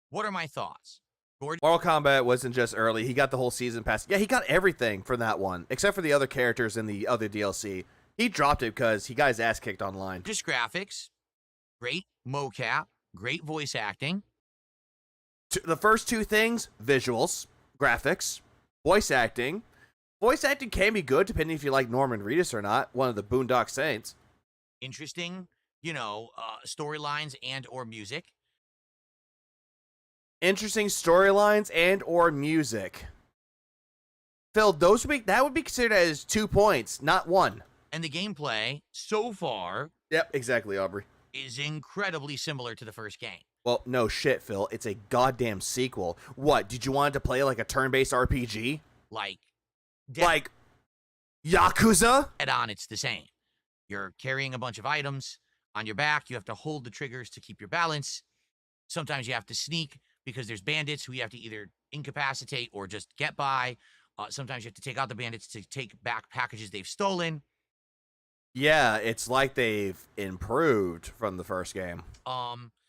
[SPEAKER 7] What are my thoughts?
[SPEAKER 3] Mortal Kombat wasn't just early. He got the whole season pass. Yeah, he got everything from that one, except for the other characters in the other DLC. He dropped it because he got his ass kicked online.
[SPEAKER 7] Just graphics, great mocap, great voice acting.
[SPEAKER 3] The first 2 things, visuals, graphics, voice acting. Voice acting can be good depending if you like Norman Reedus or not, one of the Boondock Saints.
[SPEAKER 7] Interesting, storylines and or music.
[SPEAKER 3] Interesting storylines and or music. Phil, that would be considered as 2 points, not 1.
[SPEAKER 7] And the gameplay so far...
[SPEAKER 3] Yep, exactly, Aubrey.
[SPEAKER 7] ...is incredibly similar to the first game.
[SPEAKER 3] Well, no shit, Phil. It's a goddamn sequel. What, did you want it to play like a turn-based RPG?
[SPEAKER 7] Like
[SPEAKER 3] like Yakuza?
[SPEAKER 7] Head on, it's the same. You're carrying a bunch of items on your back. You have to hold the triggers to keep your balance. Sometimes you have to sneak because there's bandits who you have to either incapacitate or just get by. Sometimes you have to take out the bandits to take back packages they've stolen.
[SPEAKER 3] Yeah, it's like they've improved from the first game.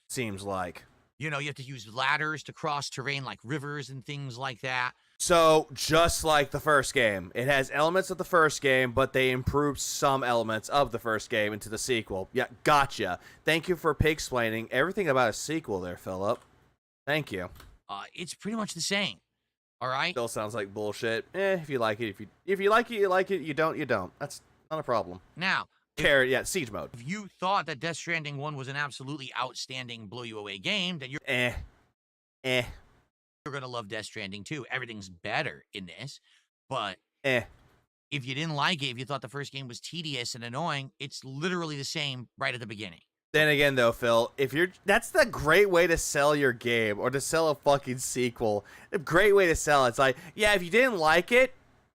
[SPEAKER 3] Seems like.
[SPEAKER 7] You know, you have to use ladders to cross terrain like rivers and things like that.
[SPEAKER 3] So, just like the first game, it has elements of the first game, but they improved some elements of the first game into the sequel. Yeah, gotcha. Thank you for pig-splaining everything about a sequel there, Philip. Thank you.
[SPEAKER 7] It's pretty much the same. All right?
[SPEAKER 3] Still sounds like bullshit. If you like it, if you like it, you like it. You don't, you don't. That's not a problem.
[SPEAKER 7] Now,
[SPEAKER 3] siege mode.
[SPEAKER 7] If you thought that Death Stranding 1 was an absolutely outstanding, blow-you-away game, then you're... You're going to love Death Stranding 2. Everything's better in this, but... If you didn't like it, if you thought the first game was tedious and annoying, it's literally the same right at the beginning.
[SPEAKER 3] Then again, though, Phil, that's the great way to sell your game, or to sell a fucking sequel. A great way to sell it. It's like, yeah, if you didn't like it,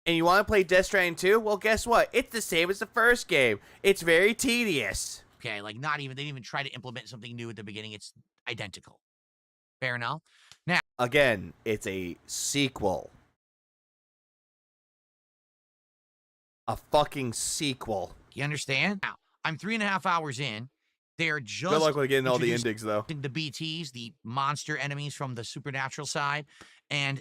[SPEAKER 3] and you want to play Death Stranding 2, well, guess what? It's the same as the first game. It's very tedious.
[SPEAKER 7] Okay, like they didn't even try to implement something new at the beginning. It's identical. Fair enough? Now,
[SPEAKER 3] again, it's a sequel. A fucking sequel.
[SPEAKER 7] You understand? Now, I'm 3.5 hours in. They're just...
[SPEAKER 3] Good luck with getting all the endings, though.
[SPEAKER 7] The BTs, the monster enemies from the supernatural side, and...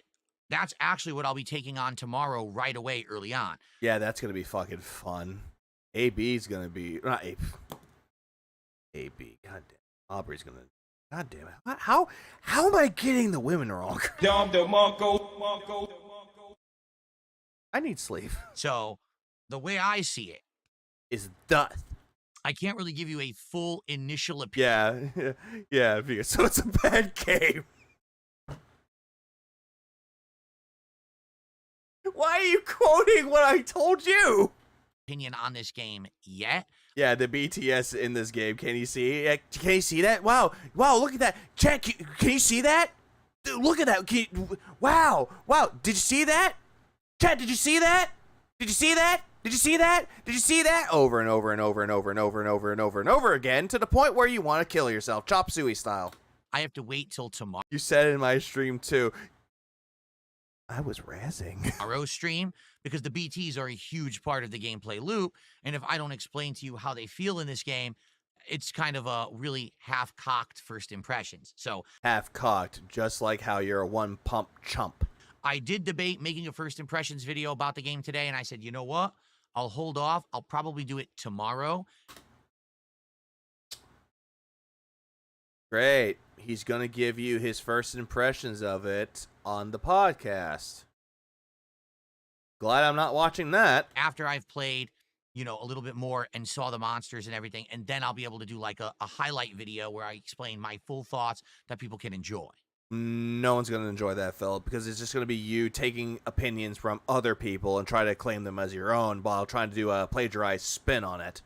[SPEAKER 7] that's actually what I'll be taking on tomorrow right away early on.
[SPEAKER 3] Yeah, that's going to be fucking fun. AB's going to be... Not AB. AB. God damn. Aubrey's going to... God damn it. How am I getting the women wrong? I need sleep.
[SPEAKER 7] So, the way I see it...
[SPEAKER 3] is thus.
[SPEAKER 7] I can't really give you a full initial opinion.
[SPEAKER 3] Yeah. So it's a bad game. Why are you quoting what I told you?
[SPEAKER 7] Opinion on this game yet?
[SPEAKER 3] Yeah, the BTS in this game. Can you see? Can you see that? Wow, look at that. Chat, can you see that? Dude, look at that. Wow. Did you see that? Chat, did you see that? Did you see that? Did you see that? Did you see that? Over and over and over and over and over and over and over and over again, to the point where you want to kill yourself, Chop Suey style.
[SPEAKER 7] I have to wait till tomorrow.
[SPEAKER 3] You said it in my stream too. I was razzing.
[SPEAKER 7] Tomorrow's stream, because the BTs are a huge part of the gameplay loop, and if I don't explain to you how they feel in this game, it's kind of a really half-cocked first impressions. So
[SPEAKER 3] half-cocked, just like how you're a one-pump chump.
[SPEAKER 7] I did debate making a first impressions video about the game today, and I said, you know what? I'll hold off. I'll probably do it tomorrow.
[SPEAKER 3] Great. He's going to give you his first impressions of it on the podcast. Glad I'm not watching that.
[SPEAKER 7] After I've played, you know, a little bit more and saw the monsters and everything, and then I'll be able to do like a highlight video where I explain my full thoughts that people can enjoy.
[SPEAKER 3] No one's going to enjoy that, Phil, because it's just going to be you taking opinions from other people and try to claim them as your own while trying to do a plagiarized spin on it.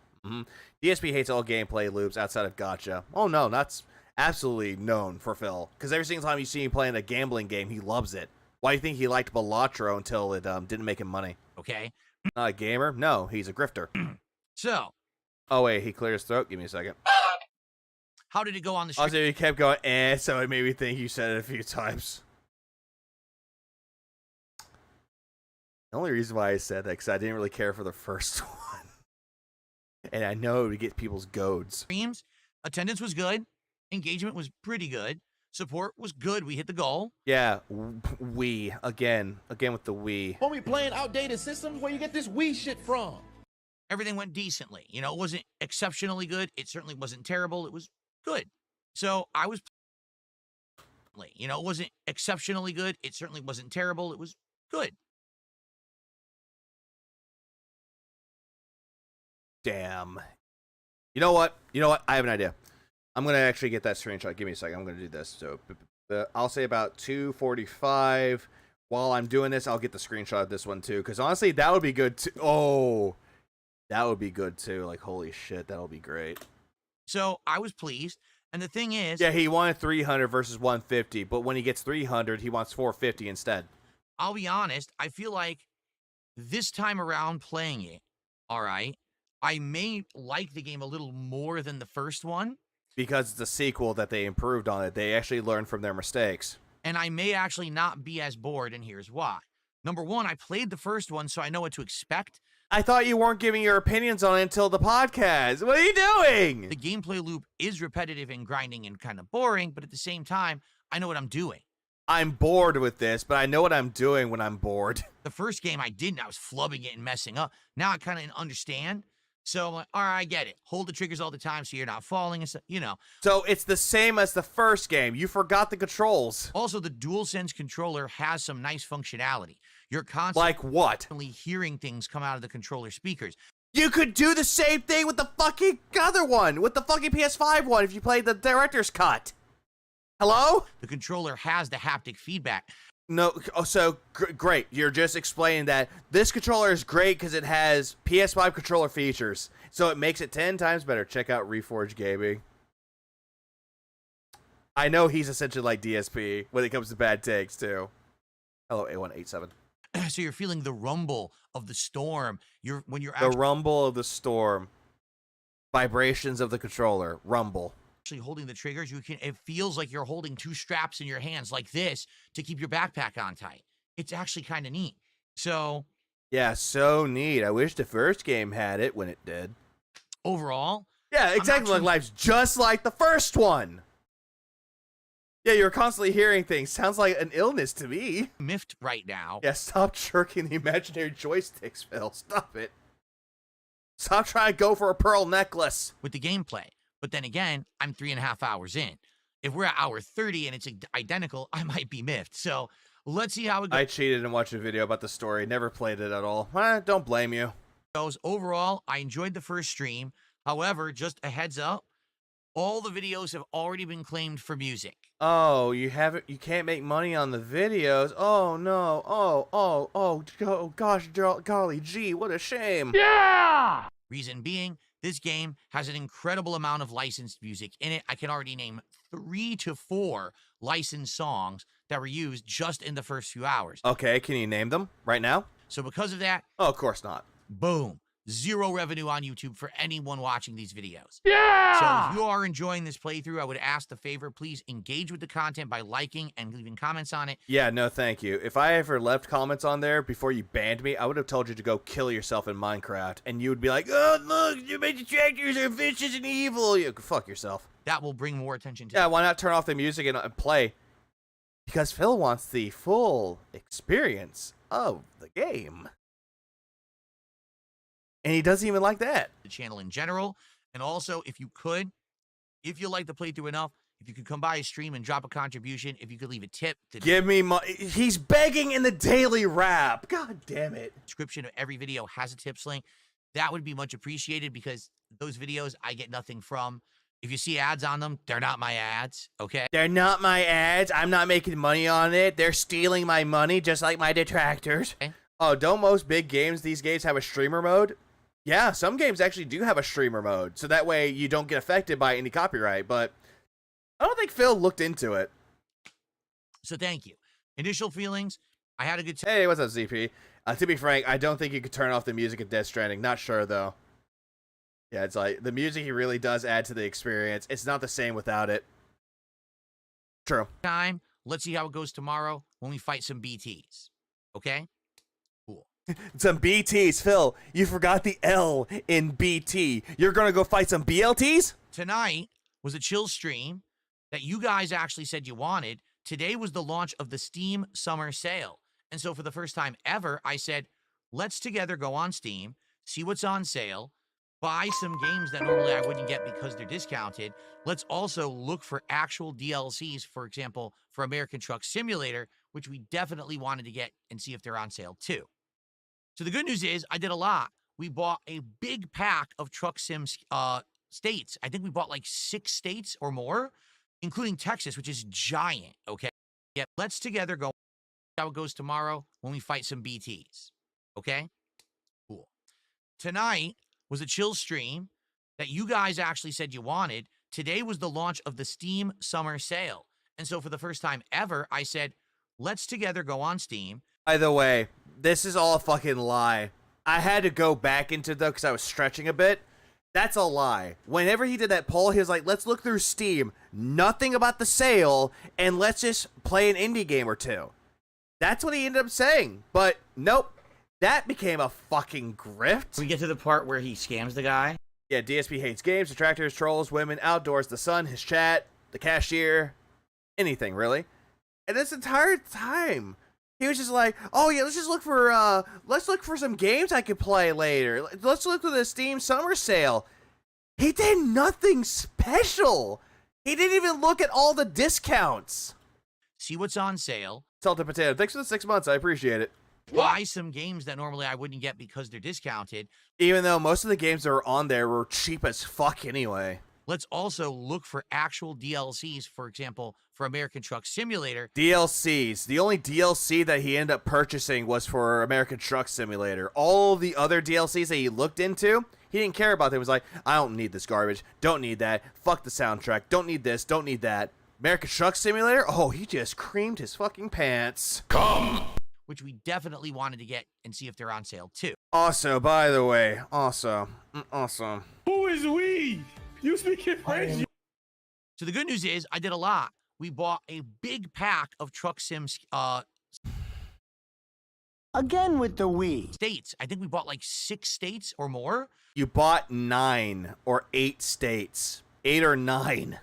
[SPEAKER 3] DSP hates all gameplay loops outside of Gotcha. Oh, no, that's absolutely known for Phil, because every single time you see him playing a gambling game, he loves it. Why do you think he liked Balatro until it didn't make him money?
[SPEAKER 7] Okay.
[SPEAKER 3] Not a gamer? No, he's a grifter.
[SPEAKER 7] So.
[SPEAKER 3] Oh, wait, he cleared his throat? Give me a second.
[SPEAKER 7] How did it go on the stream?
[SPEAKER 3] Also, he kept going, so it made me think you said it a few times. The only reason why I said that, because I didn't really care for the first one. And I know it would get people's goads.
[SPEAKER 7] Streams, attendance was good. Engagement was pretty good. Support was good. We hit the goal.
[SPEAKER 3] Yeah, again with the we.
[SPEAKER 11] When we playing outdated systems, where you get this we shit from?
[SPEAKER 7] Everything went decently. You know, it wasn't exceptionally good. It certainly wasn't terrible. It was good. So I was, you know, it wasn't exceptionally good. It certainly wasn't terrible. It was good.
[SPEAKER 3] Damn. You know what? I have an idea. I'm going to actually get that screenshot. Give me a second. I'm going to do this. So I'll say about 2:45. While I'm doing this, I'll get the screenshot of this one too. Because honestly, that would be good too. Oh, that would be good too. Like, holy shit, that'll be great.
[SPEAKER 7] So I was pleased. And the thing is...
[SPEAKER 3] yeah, he wanted 300 versus 150. But when he gets 300, he wants 450 instead.
[SPEAKER 7] I'll be honest. I feel like This time around playing it, all right, I may like the game a little more than the first one.
[SPEAKER 3] Because it's a sequel that they improved on it. They actually learned from their mistakes.
[SPEAKER 7] And I may actually not be as bored, and here's why. Number one, I played the first one, so I know what to expect.
[SPEAKER 3] I thought you weren't giving your opinions on it until the podcast. What are you doing?
[SPEAKER 7] The gameplay loop is repetitive and grinding and kind of boring, but at the same time, I know what I'm doing.
[SPEAKER 3] I'm bored with this, but I know what I'm doing when I'm bored.
[SPEAKER 7] The first game I didn't. I was flubbing it and messing up. Now I kind of understand. So I'm like, all right, I get it. Hold the triggers all the time so you're not falling and stuff, you know.
[SPEAKER 3] So it's the same as the first game. You forgot the controls.
[SPEAKER 7] Also, the DualSense controller has some nice functionality. You're constantly
[SPEAKER 3] like what?
[SPEAKER 7] Hearing things come out of the controller speakers.
[SPEAKER 3] You could do the same thing with the fucking other one, with the fucking PS5 one if you played the director's cut. Hello?
[SPEAKER 7] The controller has the haptic feedback.
[SPEAKER 3] No, so great. You're just explaining that this controller is great because it has PS5 controller features. So it makes it 10 times better. Check out Reforge Gaming. I know he's essentially like DSP when it comes to bad takes, too. Hello, A187.
[SPEAKER 7] So you're feeling the rumble of the storm. The
[SPEAKER 3] rumble of the storm. Vibrations of the controller. Rumble.
[SPEAKER 7] Actually holding the triggers, it feels like you're holding two straps in your hands like this to keep your backpack on tight. It's actually kind of neat. So
[SPEAKER 3] yeah, so neat. I wish the first game had it when it did.
[SPEAKER 7] Overall,
[SPEAKER 3] yeah, exactly. Like life's just like the first one. Yeah, you're constantly hearing things. Sounds like an illness to me.
[SPEAKER 7] Miffed right now.
[SPEAKER 3] Yeah, stop jerking the imaginary joysticks, Phil. Stop it. Stop trying to go for a pearl necklace.
[SPEAKER 7] With the gameplay. But then again, I'm 3.5 hours in. If we're at hour 30 and it's identical, I might be miffed. So let's see how it goes.
[SPEAKER 3] I cheated and watched a video about the story. Never played it at all. Don't blame you.
[SPEAKER 7] Overall, I enjoyed the first stream. However, just a heads up, all the videos have already been claimed for music.
[SPEAKER 3] Oh, you can't make money on the videos. Oh no. Oh gosh, golly gee, what a shame.
[SPEAKER 7] Yeah! Reason being, this game has an incredible amount of licensed music in it. I can already name 3 to 4 licensed songs that were used just in the first few hours.
[SPEAKER 3] Okay, can you name them right now?
[SPEAKER 7] So because of that...
[SPEAKER 3] Oh, of course not.
[SPEAKER 7] Boom. 0 revenue on YouTube for anyone watching these videos.
[SPEAKER 9] Yeah!
[SPEAKER 7] So if you are enjoying this playthrough, I would ask the favor, please engage with the content by liking and leaving comments on it.
[SPEAKER 3] Yeah, no thank you. If I ever left comments on there before you banned me, I would have told you to go kill yourself in Minecraft. And you would be like, oh, look, my detractors are vicious and evil. You fuck yourself.
[SPEAKER 7] That will bring more attention to
[SPEAKER 3] Yeah, why not turn off the music and play? Because Phil wants the full experience of the game. And he doesn't even like that.
[SPEAKER 7] The channel in general. And also, if you like the playthrough enough, if you could come by a stream and drop a contribution, if you could leave a tip.
[SPEAKER 3] Give me money. He's begging in the daily rap. God damn it.
[SPEAKER 7] Description of every video has a tips link. That would be much appreciated because those videos I get nothing from. If you see ads on them, they're not my ads, okay?
[SPEAKER 3] They're not my ads. I'm not making money on it. They're stealing my money just like my detractors. Okay. Oh, don't most big games these days have a streamer mode? Yeah, some games actually do have a streamer mode, so that way you don't get affected by any copyright, but I don't think Phil looked into it.
[SPEAKER 7] So thank you. Initial feelings, I had a good time.
[SPEAKER 3] Hey, what's up, ZP? To be frank, I don't think you could turn off the music at Death Stranding. Not sure, though. Yeah, it's like, the music he really does add to the experience. It's not the same without it. True.
[SPEAKER 7] Let's see how it goes tomorrow when we fight some BTs. Okay? Cool.
[SPEAKER 3] Some BTs, Phil. You forgot the L in BT. You're gonna go fight some BLTs?
[SPEAKER 7] Tonight was a chill stream that you guys actually said you wanted. Today was the launch of the Steam Summer Sale. And so for the first time ever, I said, let's together go on Steam, see what's on sale, buy some games that normally I wouldn't get because they're discounted. Let's also look for actual DLCs, for example, for American Truck Simulator, which we definitely wanted to get and see if they're on sale too. So the good news is I did a lot. We bought a big pack of Truck Sim states. I think we bought like 6 states or more, including Texas, which is giant, okay? Yeah, let's together go how it goes tomorrow when we fight some BTs, okay? Cool. Tonight was a chill stream that you guys actually said you wanted. Today was the launch of the Steam Summer Sale. And so for the first time ever, I said, let's together go on Steam.
[SPEAKER 3] By the way, This is all a fucking lie. I had to go back into though because I was stretching a bit. That's a lie. Whenever he did that poll, he was like, let's look through Steam. Nothing about the sale, and let's just play an indie game or two. That's what he ended up saying. But nope. That became a fucking grift.
[SPEAKER 7] We get to the part where he scams the guy.
[SPEAKER 3] Yeah, DSP hates games, detractors, trolls, women, outdoors, the sun, his chat, the cashier, anything, really. And this entire time, he was just like, oh yeah, let's look for some games I could play later. Let's look for the Steam summer sale. He did nothing special. He didn't even look at all the discounts.
[SPEAKER 7] See what's on sale.
[SPEAKER 3] Salted potato, thanks for the 6 months, I appreciate it.
[SPEAKER 7] Buy some games that normally I wouldn't get because they're discounted.
[SPEAKER 3] Even though most of the games that were on there were cheap as fuck anyway.
[SPEAKER 7] Let's also look for actual DLCs, for example, for American Truck Simulator.
[SPEAKER 3] DLCs. The only DLC that he ended up purchasing was for American Truck Simulator. All the other DLCs that he looked into, he didn't care about them. He was like, I don't need this garbage. Don't need that. Fuck the soundtrack. Don't need this. Don't need that. American Truck Simulator? Oh, he just creamed his fucking pants.
[SPEAKER 7] Come! Which we definitely wanted to get and see if they're on sale too.
[SPEAKER 3] Also, by the way, awesome.
[SPEAKER 8] Who is we? You speaking French?
[SPEAKER 7] So the good news is I did a lot. We bought a big pack of Truck Sims
[SPEAKER 18] Again with the we.
[SPEAKER 7] States. I think we bought like 6 states or more.
[SPEAKER 3] You bought 9 or 8 states. 8 or 9.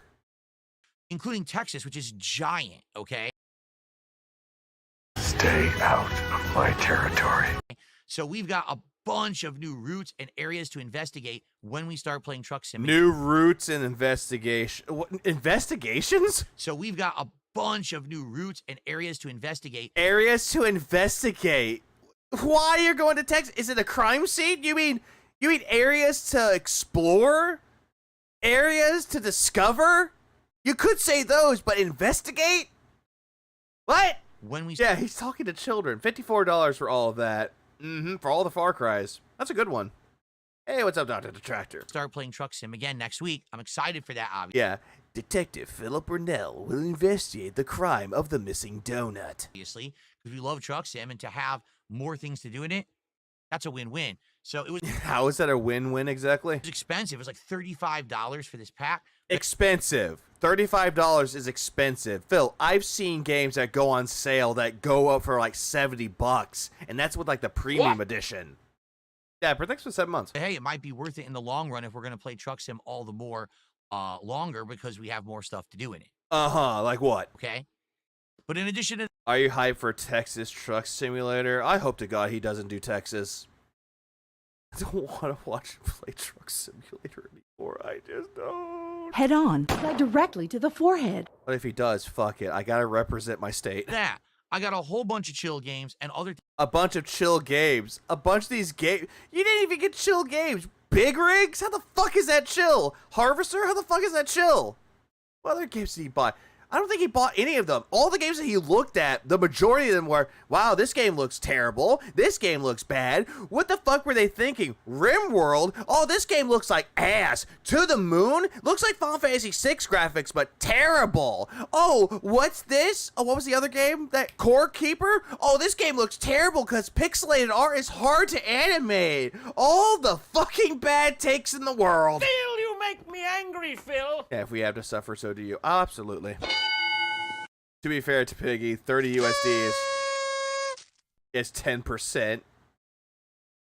[SPEAKER 7] Including Texas, which is giant, okay?
[SPEAKER 15] Stay out of my territory.
[SPEAKER 7] So we've got a bunch of new routes and areas to investigate when we start playing Truck Simulator.
[SPEAKER 3] New routes and investigation. What, investigations?
[SPEAKER 7] So we've got a bunch of new routes and areas to investigate.
[SPEAKER 3] Areas to investigate? Why you're going to Texas? Is it a crime scene? You mean areas to explore? Areas to discover? You could say those, but investigate? What? Yeah, he's talking to children. $54 for all of that. For all the Far Cries. That's a good one. Hey, what's up, Dr. Detractor?
[SPEAKER 7] Start playing Truck Sim again next week. I'm excited for that, obviously.
[SPEAKER 3] Yeah. Detective Philip Burnell will investigate the crime of the missing donut.
[SPEAKER 7] Obviously, because we love Truck Sim, and to have more things to do in it, that's a win-win. So it was...
[SPEAKER 3] How is that a win-win exactly?
[SPEAKER 7] It was expensive. It was like $35 for this pack.
[SPEAKER 3] Expensive. $35 is expensive. Phil, I've seen games that go on sale that go up for like $70, and that's with like the premium edition. Yeah, thanks for 7 months.
[SPEAKER 7] Hey, it might be worth it in the long run if we're going to play Truck Sim all the more longer because we have more stuff to do in it.
[SPEAKER 3] Like what?
[SPEAKER 7] Okay. But in addition to...
[SPEAKER 3] Are you hyped for Texas Truck Simulator? I hope to God he doesn't do Texas. I don't want to watch him play Truck Simulator anymore. I just don't.
[SPEAKER 19] Head on. Apply directly to the forehead.
[SPEAKER 3] But if he does, fuck it. I gotta represent my state.
[SPEAKER 7] That. I got a whole bunch of chill games and other...
[SPEAKER 3] A bunch of chill games. A bunch of these games. You didn't even get chill games. Big Rigs? How the fuck is that chill? Harvester? How the fuck is that chill? What other games did he buy? I don't think he bought any of them. All the games that he looked at, the majority of them were, wow, this game looks terrible. This game looks bad. What the fuck were they thinking? RimWorld? Oh, this game looks like ass. To the Moon? Looks like Final Fantasy VI graphics, but terrible. Oh, what's this? Oh, what was the other game? That Core Keeper? Oh, this game looks terrible because pixelated art is hard to animate. All the fucking bad takes in the world.
[SPEAKER 16] Phil, you make me angry, Phil.
[SPEAKER 3] Yeah, if we have to suffer, so do you. Absolutely. To be fair to Piggy, 30 USD is 10%.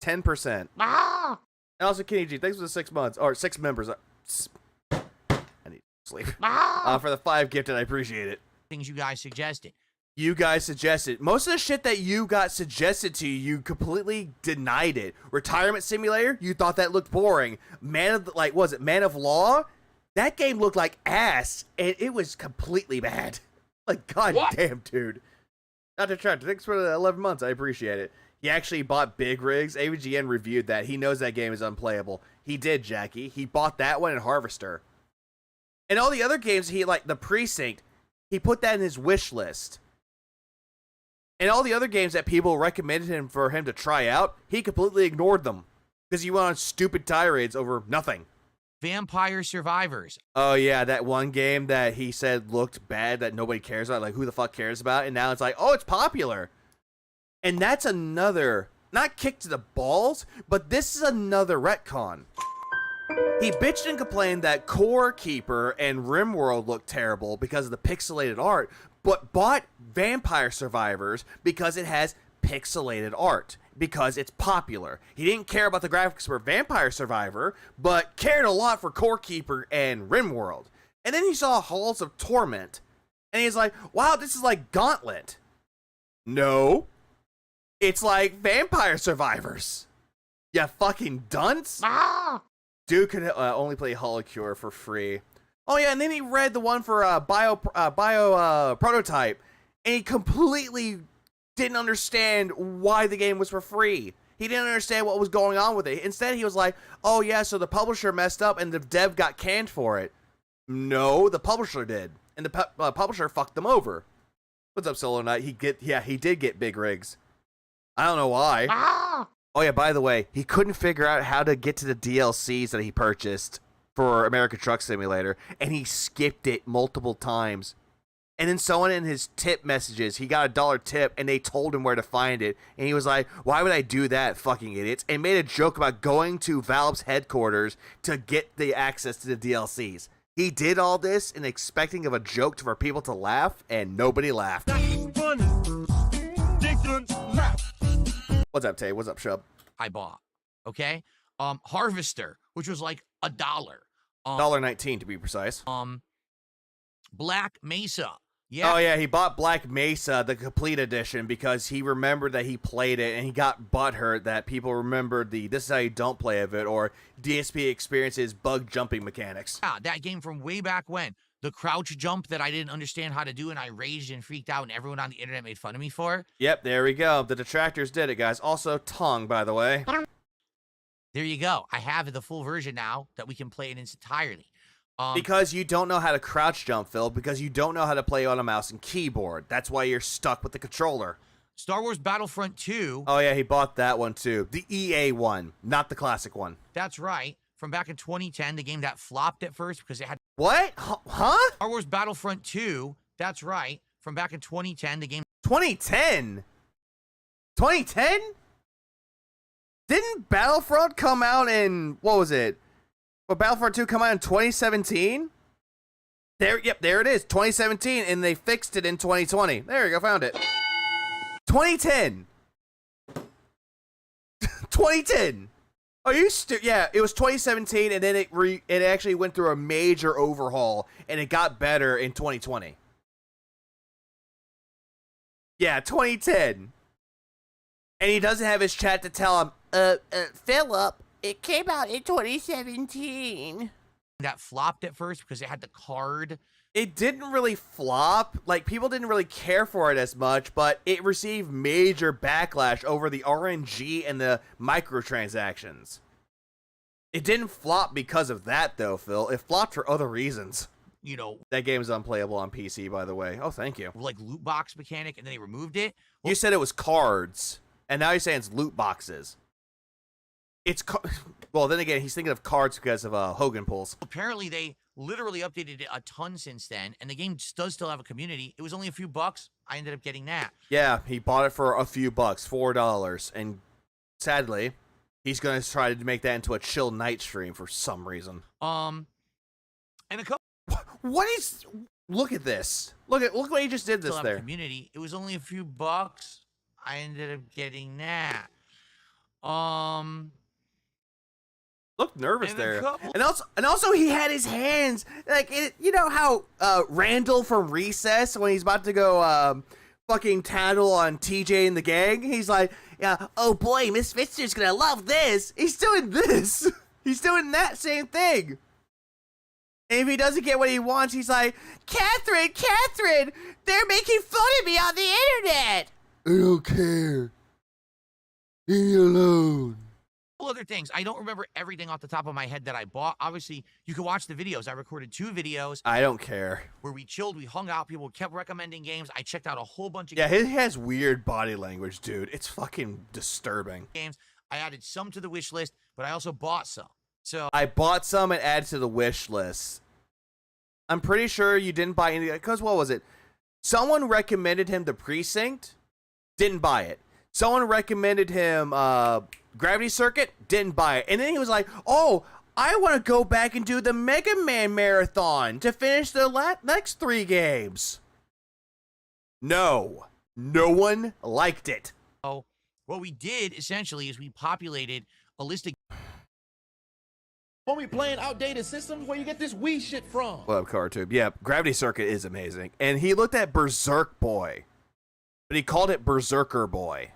[SPEAKER 3] 10%. And also, Kenny G, thanks for the 6 months. Or 6 members. I need to sleep. For the 5 gifted, I appreciate it.
[SPEAKER 7] Things you guys suggested.
[SPEAKER 3] You guys suggested. Most of the shit that you got suggested to you, you completely denied it. Retirement Simulator, you thought that looked boring. Man of Law? That game looked like ass, and it was completely bad. Like, goddamn, dude. Not to try. Thanks for the 11 months. I appreciate it. He actually bought Big Rigs. AVGN reviewed that. He knows that game is unplayable. He did, Jackie. He bought that one and Harvester. And all the other games, he, like, the Precinct, he put that in his wish list. And all the other games that people recommended him for him to try out, he completely ignored them. Because he went on stupid tirades over nothing.
[SPEAKER 7] Vampire Survivors.
[SPEAKER 3] Oh, yeah, that one game that he said looked bad that nobody cares about. Like, who the fuck cares about? And now it's like, oh, it's popular. And that's another, not kick to the balls, but this is another retcon. He bitched and complained that Core Keeper and RimWorld looked terrible because of the pixelated art, but bought Vampire Survivors because it has pixelated art, because it's popular. He didn't care about the graphics for Vampire Survivor, but cared a lot for Core Keeper and RimWorld. And then he saw Halls of Torment, and he's like, wow, this is like Gauntlet. No. It's like Vampire Survivors. You fucking dunce. Dude could only play Holocure for free. Oh yeah, and then he read the one for Bio Prototype, and he completely didn't understand why the game was for free. He didn't understand what was going on with it. Instead, he was like, oh yeah, so the publisher messed up and the dev got canned for it. No, the publisher did, and the publisher fucked them over. What's up, Solo Knight? He did get big rigs. I don't know why. Oh yeah, by the way, he couldn't figure out how to get to the DLCs that he purchased for American Truck Simulator, and he skipped it multiple times. And then someone in his tip messages, he got a $1 tip, and they told him where to find it. And he was like, why would I do that, fucking idiots? And made a joke about going to Valve's headquarters to get the access to the DLCs. He did all this in expecting of a joke for people to laugh, and nobody laughed. That's funny. What's up, Tay? What's up, Shub?
[SPEAKER 7] I bought. Okay? Harvester, which was like $1.
[SPEAKER 3] $1.19 to be precise.
[SPEAKER 7] Black Mesa. Yeah.
[SPEAKER 3] Oh yeah, he bought Black Mesa, the complete edition, because he remembered that he played it, and he got butthurt that people remembered the "this is how you don't play" of it, or DSP experiences bug jumping mechanics.
[SPEAKER 7] Yeah, that game from way back when. The crouch jump that I didn't understand how to do, and I raged and freaked out, and everyone on the internet made fun of me for.
[SPEAKER 3] Yep, there we go. The detractors did it, guys. Also, tongue, by the way.
[SPEAKER 7] There you go. I have the full version now that we can play in its entirety.
[SPEAKER 3] Because you don't know how to crouch jump, Phil, because you don't know how to play on a mouse and keyboard. That's why you're stuck with the controller.
[SPEAKER 7] Star Wars Battlefront 2.
[SPEAKER 3] Oh, yeah, he bought that one, too. The EA one, not the classic one.
[SPEAKER 7] That's right. From back in 2010, the game that flopped at first because it had...
[SPEAKER 3] What? Huh?
[SPEAKER 7] Star Wars Battlefront 2. That's right. From back in 2010, the game...
[SPEAKER 3] 2010? 2010? Didn't Battlefront come out in... What was it? Well, Battlefront 2 come out in 2017? Yep, there it is. 2017, and they fixed it in 2020. There you go, found it. 2010. 2010. Are you yeah, it was 2017, and then it actually went through a major overhaul, and it got better in 2020. Yeah, 2010. And he doesn't have his chat to tell him, Philip, it came out in 2017.
[SPEAKER 7] That flopped at first because it had the card.
[SPEAKER 3] It didn't really flop. Like, people didn't really care for it as much, but it received major backlash over the RNG and the microtransactions. It didn't flop because of that, though, Phil. It flopped for other reasons.
[SPEAKER 7] You know,
[SPEAKER 3] that game is unplayable on PC, by the way. Oh, thank you.
[SPEAKER 7] Like loot box mechanic, and then they removed it.
[SPEAKER 3] Well, you said it was cards, and now you're saying it's loot boxes. It's well, then again, he's thinking of cards because of Hogan pulls.
[SPEAKER 7] Apparently, they literally updated it a ton since then, and the game does still have a community. It was only a few bucks. I ended up getting that.
[SPEAKER 3] Yeah, he bought it for a few bucks, $4, and sadly, he's gonna try to make that into a chill night stream for some reason.
[SPEAKER 7] And a couple.
[SPEAKER 3] What is? Look at this. Look what he just did this there.
[SPEAKER 7] Community. It was only a few bucks. I ended up getting that.
[SPEAKER 3] Looked nervous there, and also he had his hands like you know how Randall from Recess, when he's about to go fucking tattle on TJ and the gang, he's like, yeah, oh boy, Miss Fitzger's gonna love this. He's doing this. He's doing that same thing. And if he doesn't get what he wants, he's like, Catherine, they're making fun of me on the internet. I don't care. Leave me alone.
[SPEAKER 7] Other things. I don't remember everything off the top of my head that I bought. Obviously, you can watch the videos. I recorded 2 videos.
[SPEAKER 3] I don't care.
[SPEAKER 7] Where we chilled, we hung out, people kept recommending games. I checked out a whole bunch of
[SPEAKER 3] games. Yeah, he has weird body language, dude. It's fucking disturbing.
[SPEAKER 7] Games. I added some to the wish list, but I also bought some. So
[SPEAKER 3] I bought some and added to the wish list. I'm pretty sure you didn't buy any, because what was it? Someone recommended him The Precinct, didn't buy it. Someone recommended him Gravity Circuit, didn't buy it. And then he was like, oh, I want to go back and do the Mega Man Marathon to finish the next 3 games. No. No one liked it.
[SPEAKER 7] So what we did, essentially, is we populated a list of...
[SPEAKER 11] Homie playing outdated systems where you get this Wii shit from.
[SPEAKER 3] What up, CarTube? Yeah, Gravity Circuit is amazing. And he looked at Berserk Boy, but he called it Berserker Boy.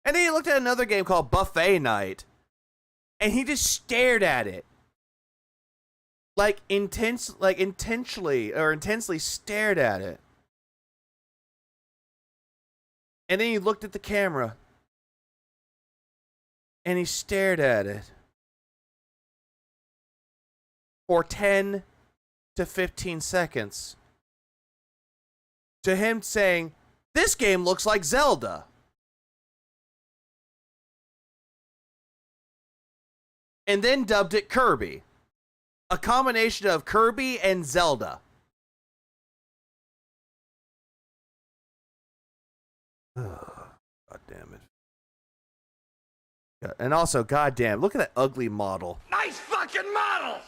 [SPEAKER 3] And then he looked at another game called Buffet Night, and he just stared at it. Intensely stared at it. And then he looked at the camera, and he stared at it for 10 to 15 seconds. To him saying, this game looks like Zelda. And then dubbed it Kirby. A combination of Kirby and Zelda. God damn it. And also, goddamn, look at that ugly model.
[SPEAKER 17] Nice fucking model!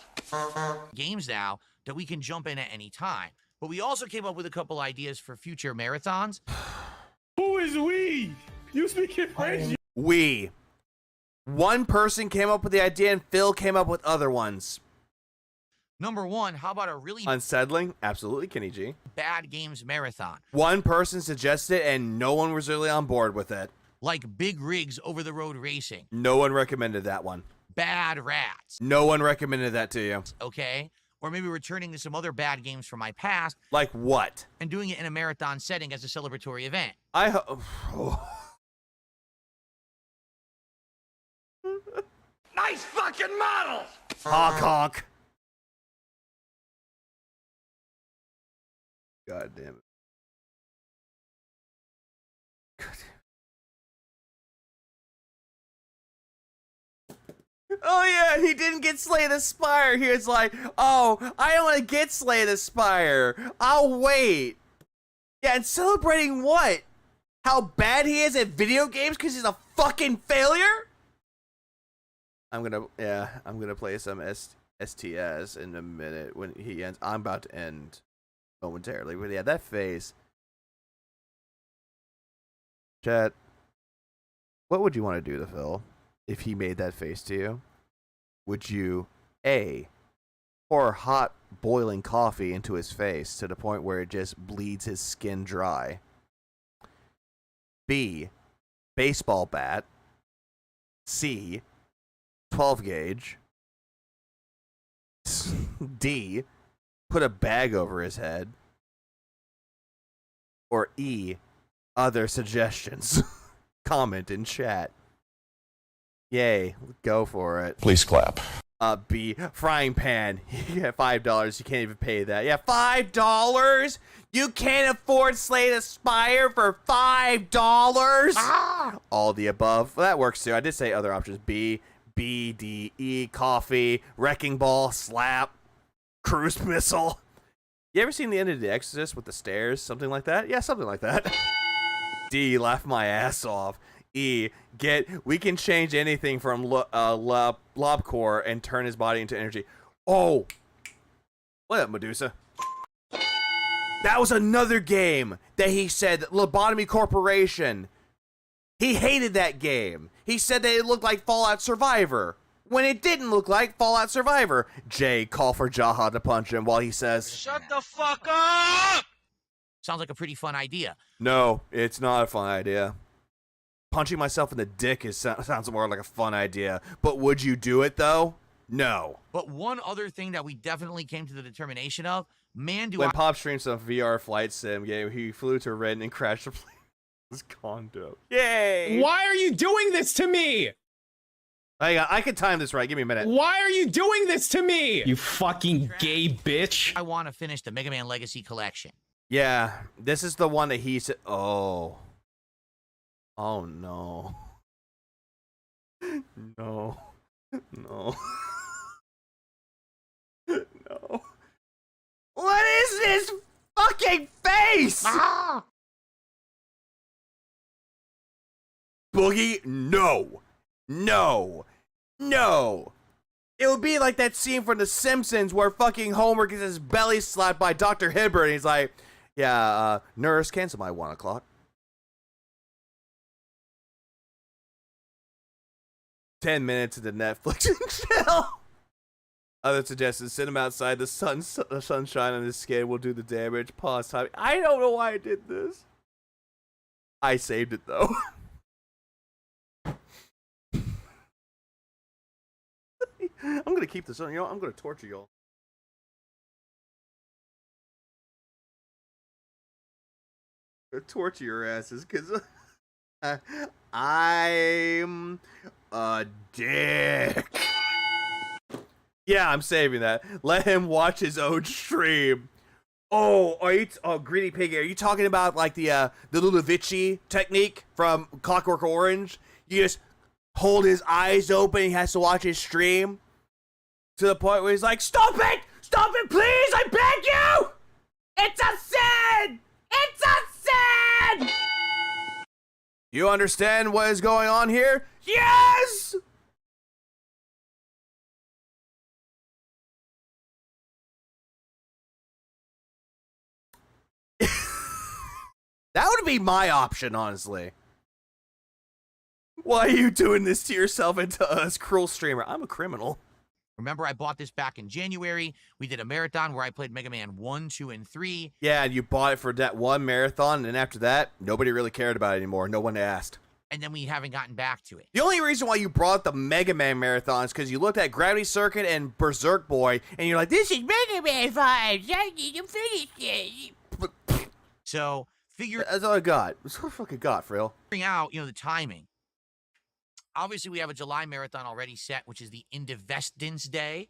[SPEAKER 7] Games now that we can jump in at any time. But we also came up with a couple ideas for future marathons.
[SPEAKER 8] Who is we? You speaking French?
[SPEAKER 3] We. One person came up with the idea and Phil came up with other ones.
[SPEAKER 7] Number 1, how about a really
[SPEAKER 3] unsettling? Absolutely, Kenny G.
[SPEAKER 7] Bad games marathon.
[SPEAKER 3] One person suggested it and no one was really on board with it.
[SPEAKER 7] Like big rigs over the road racing.
[SPEAKER 3] No one recommended that one.
[SPEAKER 7] Bad rats.
[SPEAKER 3] No one recommended that to you.
[SPEAKER 7] Okay. Or maybe returning to some other bad games from my past.
[SPEAKER 3] Like what?
[SPEAKER 7] And doing it in a marathon setting as a celebratory event.
[SPEAKER 3] I hope.
[SPEAKER 17] Nice fucking model!
[SPEAKER 3] Honk honk. God damn it. Oh yeah, he didn't get Slay the Spire. He was like, oh, I don't want to get Slay the Spire. I'll wait. Yeah, and celebrating what? How bad he is at video games because he's a fucking failure? I'm gonna play some STS in a minute when he ends. I'm about to end momentarily. But yeah, that face. Chat, what would you want to do to Phil if he made that face to you? Would you A, pour hot boiling coffee into his face to the point where it just bleeds his skin dry? B, baseball bat. C, 12 gauge. D, put a bag over his head. Or E, other suggestions. Comment in chat. Yay, go for it.
[SPEAKER 10] Please clap.
[SPEAKER 3] B, frying pan. Yeah, $5. You can't even pay that. Yeah, $5? You can't afford Slay the Spire for $5? All the above. Well, that works too. I did say other options. B, D, E, coffee, wrecking ball, slap, cruise missile. You ever seen the end of The Exorcist with the stairs? Something like that? Yeah, something like that. D, laugh my ass off. E, we can change anything from Lobcore and turn his body into energy. Oh, what up, Medusa? That was another game that he said, Lobotomy Corporation. He hated that game. He said that it looked like Fallout Survivor, when it didn't look like Fallout Survivor. Jay, call for Jaha to punch him while he says,
[SPEAKER 17] Shut the fuck up!
[SPEAKER 7] Sounds like a pretty fun idea.
[SPEAKER 3] No, it's not a fun idea. Punching myself in the dick sounds more like a fun idea. But would you do it, though? No.
[SPEAKER 7] But one other thing that we definitely came to the determination of, man,
[SPEAKER 3] when Pop streamed some VR flight sim game, he flew to Ren and crashed the plane. His condo. Yay!
[SPEAKER 9] Why are you doing this to me?
[SPEAKER 3] Hang on, I can time this right. Give me a minute.
[SPEAKER 9] Why are you doing this to me? You fucking gay bitch.
[SPEAKER 7] I want to finish the Mega Man Legacy Collection.
[SPEAKER 3] Yeah, this is the one that he said. Oh. Oh no. No. No. No. What is this fucking face? Boogie, no. No. No. It would be like that scene from The Simpsons where fucking Homer gets his belly slapped by Dr. Hibbert and he's like, yeah, nurse, cancel my 1 o'clock. 10 minutes into Netflix and chill. Other suggestions, send him outside. The sunshine on his skin will do the damage. Pause time. I don't know why I did this. I saved it though. I'm gonna keep this on. You know, I'm gonna torture y'all. Torture your asses, cause I'm a dick. Yeah, I'm saving that. Let him watch his own stream. Oh, Greedy Piggy, are you talking about like the Ludovici technique from Clockwork Orange? You just hold his eyes open, he has to watch his stream to the point where he's like, stop it, please, I beg you! It's a sin! It's a sin! You understand what is going on here? Yes! That would be my option, honestly. Why are you doing this to yourself and to us, cruel streamer? I'm a criminal.
[SPEAKER 7] Remember, I bought this back in January. We did a marathon where I played Mega Man 1, 2, and 3.
[SPEAKER 3] Yeah, and you bought it for that one marathon, and then after that, nobody really cared about it anymore. No one asked.
[SPEAKER 7] And then we haven't gotten back to it.
[SPEAKER 3] The only reason why you brought the Mega Man marathon is because you looked at Gravity Circuit and Berserk Boy, and you're like, this is Mega Man 5. I need to finish it.
[SPEAKER 7] So,
[SPEAKER 3] that's all I got. That's what I fucking got, Frill.
[SPEAKER 7] Figuring out, the timing. Obviously, we have a July marathon already set, which is the Indivestance Day.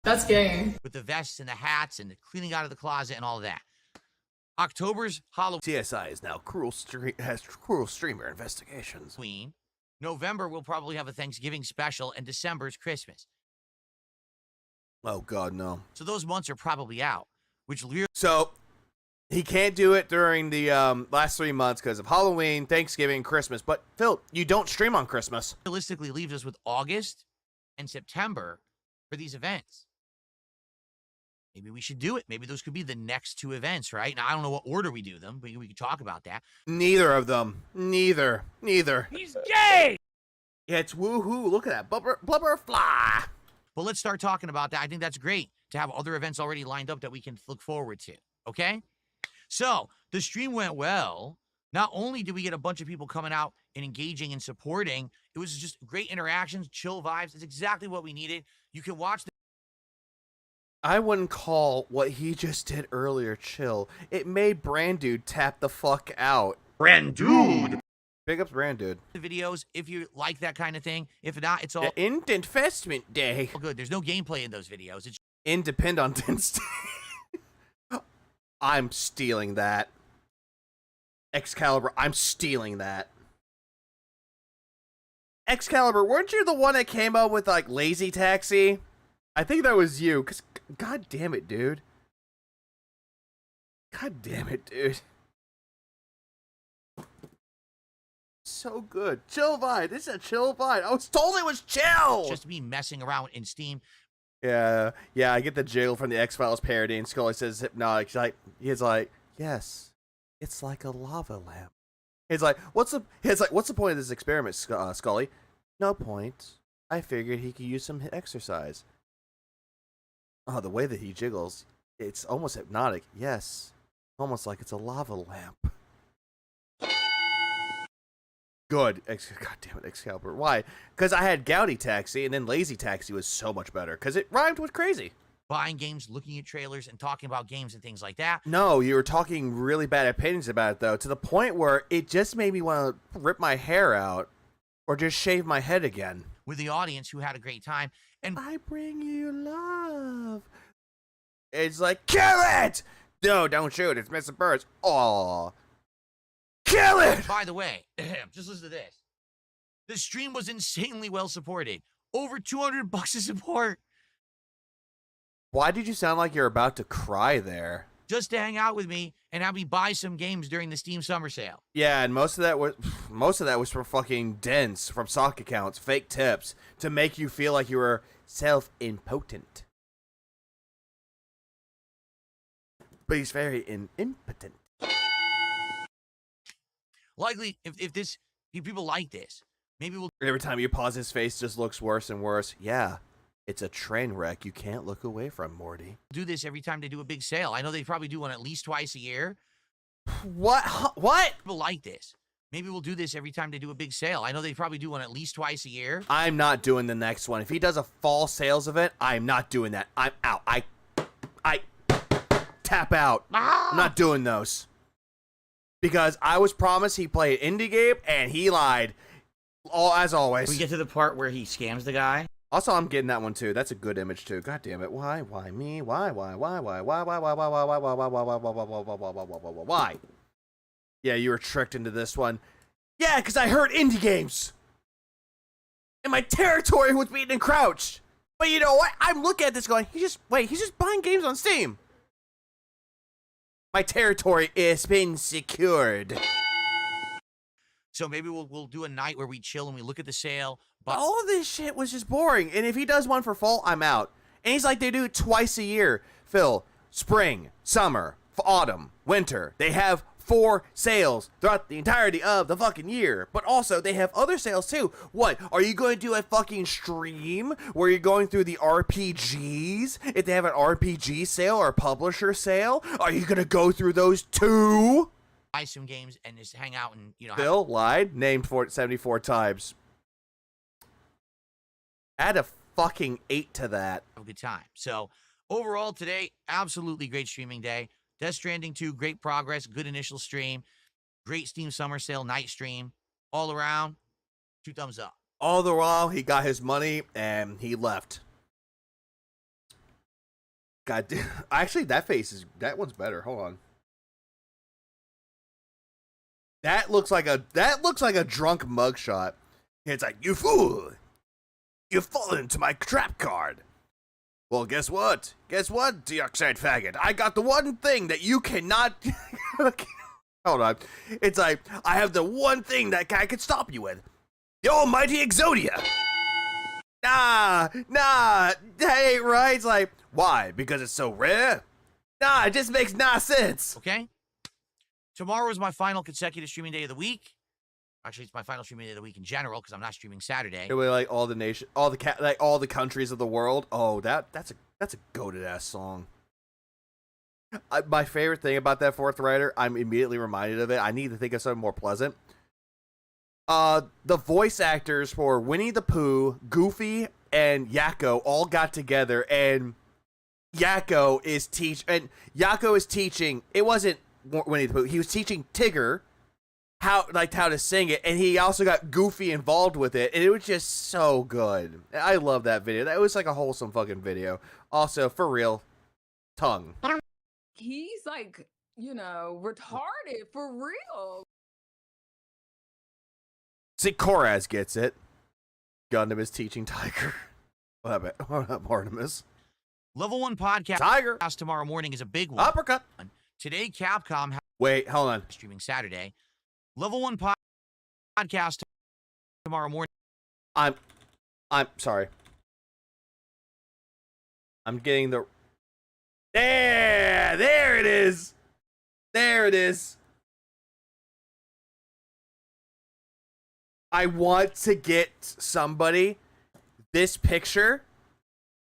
[SPEAKER 21] That's gay.
[SPEAKER 7] With the vests and the hats and the cleaning out of the closet and all of that. October's Halloween.
[SPEAKER 3] CSI is now has cruel streamer investigations.
[SPEAKER 7] November, we'll probably have a Thanksgiving special, and December's Christmas.
[SPEAKER 3] Oh, God, no.
[SPEAKER 7] So those months are probably out, which...
[SPEAKER 3] So... he can't do it during the last 3 months because of Halloween, Thanksgiving, Christmas. But, Phil, you don't stream on Christmas.
[SPEAKER 7] Realistically leaves us with August and September for these events. Maybe we should do it. Maybe those could be the next 2 events, right? Now, I don't know what order we do them, but we could talk about that.
[SPEAKER 3] Neither of them. Neither.
[SPEAKER 16] He's gay!
[SPEAKER 3] Yeah, it's woohoo. Look at that. Blubber fly.
[SPEAKER 7] But let's start talking about that. I think that's great to have other events already lined up that we can look forward to. Okay? So, the stream went well. Not only did we get a bunch of people coming out and engaging and supporting, it was just great interactions, chill vibes. It's exactly what we needed. You can watch the...
[SPEAKER 3] I wouldn't call what he just did earlier chill. It made Brandude tap the fuck out.
[SPEAKER 7] Brandude!
[SPEAKER 3] Big ups Brandude.
[SPEAKER 7] The videos, if you like that kind of thing. If not, it's all...
[SPEAKER 3] Investment Day.
[SPEAKER 7] Good. There's no gameplay in those videos. It's...
[SPEAKER 3] Independence Day. I'm stealing that. Excalibur, I'm stealing that. Excalibur, weren't you the one that came up with, like, Lazy Taxi? I think that was you, because, god damn it, dude. God damn it, dude. So good. Chill vibe. This is a chill vibe. I was told it was chill!
[SPEAKER 7] Just me messing around in Steam.
[SPEAKER 3] Yeah, I get the jiggle from the X-Files parody, and Scully says hypnotic. He's like, yes, it's like a lava lamp. He's like, what's the point of this experiment, Scully? No point. I figured he could use some exercise. Oh, the way that he jiggles, it's almost hypnotic. Yes, almost like it's a lava lamp. Good. God damn it, Excalibur. Why? Because I had Gouty Taxi, and then Lazy Taxi was so much better, because it rhymed with crazy.
[SPEAKER 7] Buying games, looking at trailers, and talking about games and things like that.
[SPEAKER 3] No, you were talking really bad opinions about it, though, to the point where it just made me want to rip my hair out, or just shave my head again.
[SPEAKER 7] With the audience who had a great time, and...
[SPEAKER 3] I bring you love. It's like, kill it! No, don't shoot, it's missing birds. Aww. Kill it!
[SPEAKER 7] By the way, just listen to this. The stream was insanely well supported. Over $200 of support.
[SPEAKER 3] Why did you sound like you're about to cry there?
[SPEAKER 7] just to hang out with me and have me buy some games during the Steam Summer Sale.
[SPEAKER 3] Yeah, and most of that was from fucking dens, from sock accounts, fake tips, to make you feel like you were self-impotent. But he's very impotent.
[SPEAKER 7] Likely, if people like this, maybe we'll...
[SPEAKER 3] Every time you pause, his face just looks worse and worse. Yeah, it's a train wreck you can't look away from, Morty.
[SPEAKER 7] Do this every time they do a big sale. I know they probably do one at least twice a year.
[SPEAKER 3] What? What?
[SPEAKER 7] People like this. Maybe we'll do this every time they do a big sale. I know they probably do one at least twice a year.
[SPEAKER 3] I'm not doing the next one. If he does a fall sales event, I'm not doing that. I'm out. I tap out. I'm not doing those. Because I was promised he'd play an indie game, and he lied. As always.
[SPEAKER 4] We get to the part where he scams the guy.
[SPEAKER 3] Also, I'm getting that one too. That's a good image too. God damn it. Why? Why me? Why? Yeah, you were tricked into this one. Yeah, because I heard indie games. And my territory was being encroached. But you know what? I'm looking at this going, he's just buying games on Steam. My territory is being secured.
[SPEAKER 7] So maybe we'll do a night where we chill and we look at the sale. But
[SPEAKER 3] all this shit was just boring. And if he does one for fall, I'm out. And he's like, they do it twice a year. Phil, spring, summer, autumn, winter. They have 4 sales throughout the entirety of the fucking year. But also, they have other sales too. What? Are you going to do a fucking stream where you're going through the RPGs? If they have an RPG sale or a publisher sale, are you going to go through those too?
[SPEAKER 7] Buy some games and just hang out and, you know.
[SPEAKER 3] Phil lied, named for it 74 times. Add a fucking 8 to that.
[SPEAKER 7] Have a good time. So, overall today, absolutely great streaming day. Death Stranding 2, great progress, good initial stream. Great Steam Summer Sale night stream. All around, 2 thumbs up.
[SPEAKER 3] All the while, he got his money and he left. God damn. Actually, that one's better. Hold on. That looks like a drunk mugshot. It's like, you fool! You've fallen into my trap card. Well, guess what? Guess what, dioxide faggot? I got the one thing that you cannot... Hold on. It's like, I have the one thing that I could stop you with. The almighty Exodia! Nah, that ain't right. It's like, why? Because it's so rare? Nah, it just makes nah sense.
[SPEAKER 7] Okay? Tomorrow is my final consecutive streaming day of the week. Actually, it's my final streaming day of the week in general because I'm not streaming Saturday.
[SPEAKER 3] It was like all the countries of the world. Oh, that's a goated ass song. My favorite thing about that fourth writer, I'm immediately reminded of it. I need to think of something more pleasant. The voice actors for Winnie the Pooh, Goofy, and Yakko all got together, and Yakko is teaching. It wasn't Winnie the Pooh. He was teaching Tigger how to sing it, and he also got Goofy involved with it, and it was just so good. I love that video. That was like a wholesome fucking video. Also, for real, tongue.
[SPEAKER 6] He's like, retarded for real.
[SPEAKER 3] See, Koraz gets it. Gundam is teaching Tiger. What up, Artemis?
[SPEAKER 7] Level 1 podcast
[SPEAKER 3] Tiger
[SPEAKER 7] tomorrow morning is a big one.
[SPEAKER 3] Uppercut.
[SPEAKER 7] Today, Capcom.
[SPEAKER 3] Wait, hold on.
[SPEAKER 7] Streaming Saturday. Level 1 podcast tomorrow morning.
[SPEAKER 3] I'm sorry. I'm getting the... There it is. There it is. I want to get somebody this picture.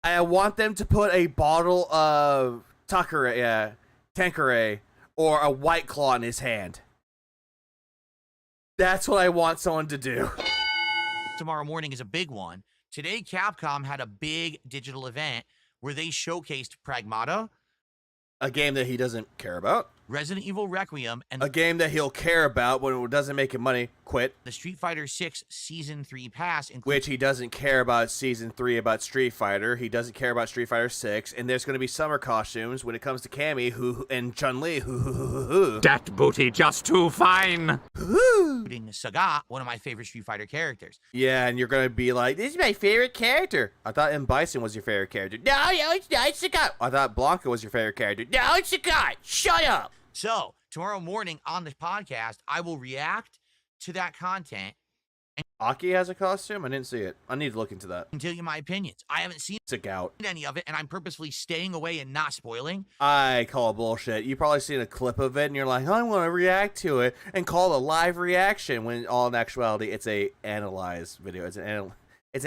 [SPEAKER 3] I want them to put a bottle of Tanqueray or a White Claw in his hand. That's what I want someone to do.
[SPEAKER 7] Tomorrow morning is a big one. Today, Capcom had a big digital event where they showcased Pragmata,
[SPEAKER 3] a game that he doesn't care about.
[SPEAKER 7] Resident Evil Requiem, and
[SPEAKER 3] a game that he'll care about when it doesn't make him money. quit.
[SPEAKER 7] The Street Fighter 6 Season 3 pass,
[SPEAKER 3] Which he doesn't care about Season 3 about Street Fighter. He doesn't care about Street Fighter 6. And there's going to be summer costumes when it comes to Cammy and Chun-Li.
[SPEAKER 16] That booty just too fine.
[SPEAKER 7] including Sagat, one of my favorite Street Fighter characters.
[SPEAKER 3] Yeah, and you're going to be like, this is my favorite character. I thought M. Bison was your favorite character. No, it's not. It's Sagat. I thought Blanca was your favorite character. No, it's Sagat. Shut up.
[SPEAKER 7] So, tomorrow morning on this podcast, I will react to that content.
[SPEAKER 3] Aki has a costume? I didn't see it. I need to look into that.
[SPEAKER 7] And tell you my opinions. I haven't seen any of it, and I'm purposefully staying away and not spoiling.
[SPEAKER 3] I call bullshit. You've probably seen a clip of it, and you're like, I want to react to it, and call it a live reaction, when all in actuality, it's a analyzed video. It's an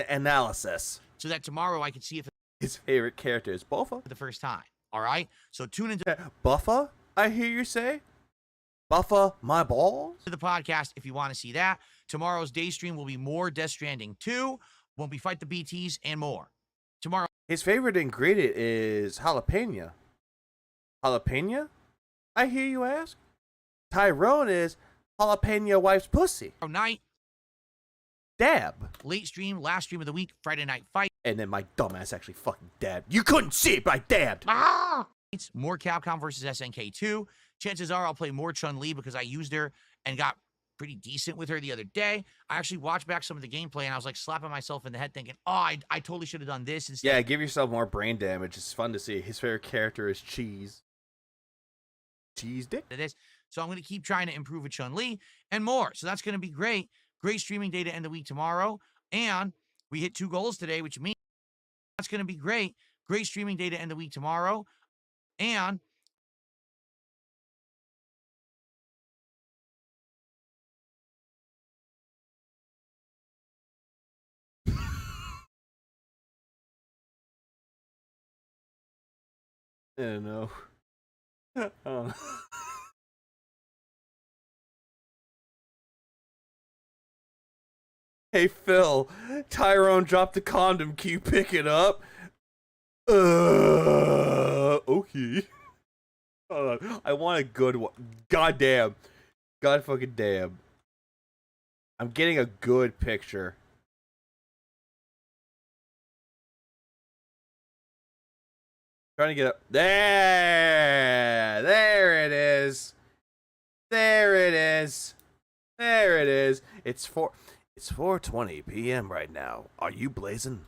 [SPEAKER 3] analysis.
[SPEAKER 7] So that tomorrow I can see if
[SPEAKER 3] his favorite character is Buffa.
[SPEAKER 7] For the first time. All right? So tune into
[SPEAKER 3] Buffa, I hear you say? Buffa my balls?
[SPEAKER 7] To the podcast if you want to see that. Tomorrow's day stream will be more Death Stranding 2, when we fight the BTs, and more. Tomorrow.
[SPEAKER 3] His favorite ingredient is jalapeno. Jalapeno? I hear you ask? Tyrone is jalapeno wife's pussy.
[SPEAKER 7] Night.
[SPEAKER 3] Dab.
[SPEAKER 7] Late stream, last stream of the week, Friday Night Fight.
[SPEAKER 3] And then my dumbass actually fucking dabbed. You couldn't see it, but I dabbed.
[SPEAKER 7] Ah! It's more Capcom versus SNK 2. Chances are I'll play more Chun-Li because I used her and got pretty decent with her the other day. I actually watched back some of the gameplay and I was like slapping myself in the head thinking, oh, I totally should have done this instead.
[SPEAKER 3] Yeah, give yourself more brain damage. It's fun to see. His favorite character is Cheese. Cheese dick.
[SPEAKER 7] So I'm going to keep trying to improve with Chun-Li and more. So that's going to be great. Great streaming day to end the week tomorrow. And we hit 2 goals today, which means that's going to be great. Great streaming day to end the week tomorrow. And
[SPEAKER 3] I don't know. Oh. Hey Phil, Tyrone dropped the condom. Can you pick it up? Okay. Hold on. I want a good one. God damn. God fucking damn. I'm getting a good picture. Trying to get up. There it is. There it is. There it is. It's 4:20 p.m. right now. Are you blazing?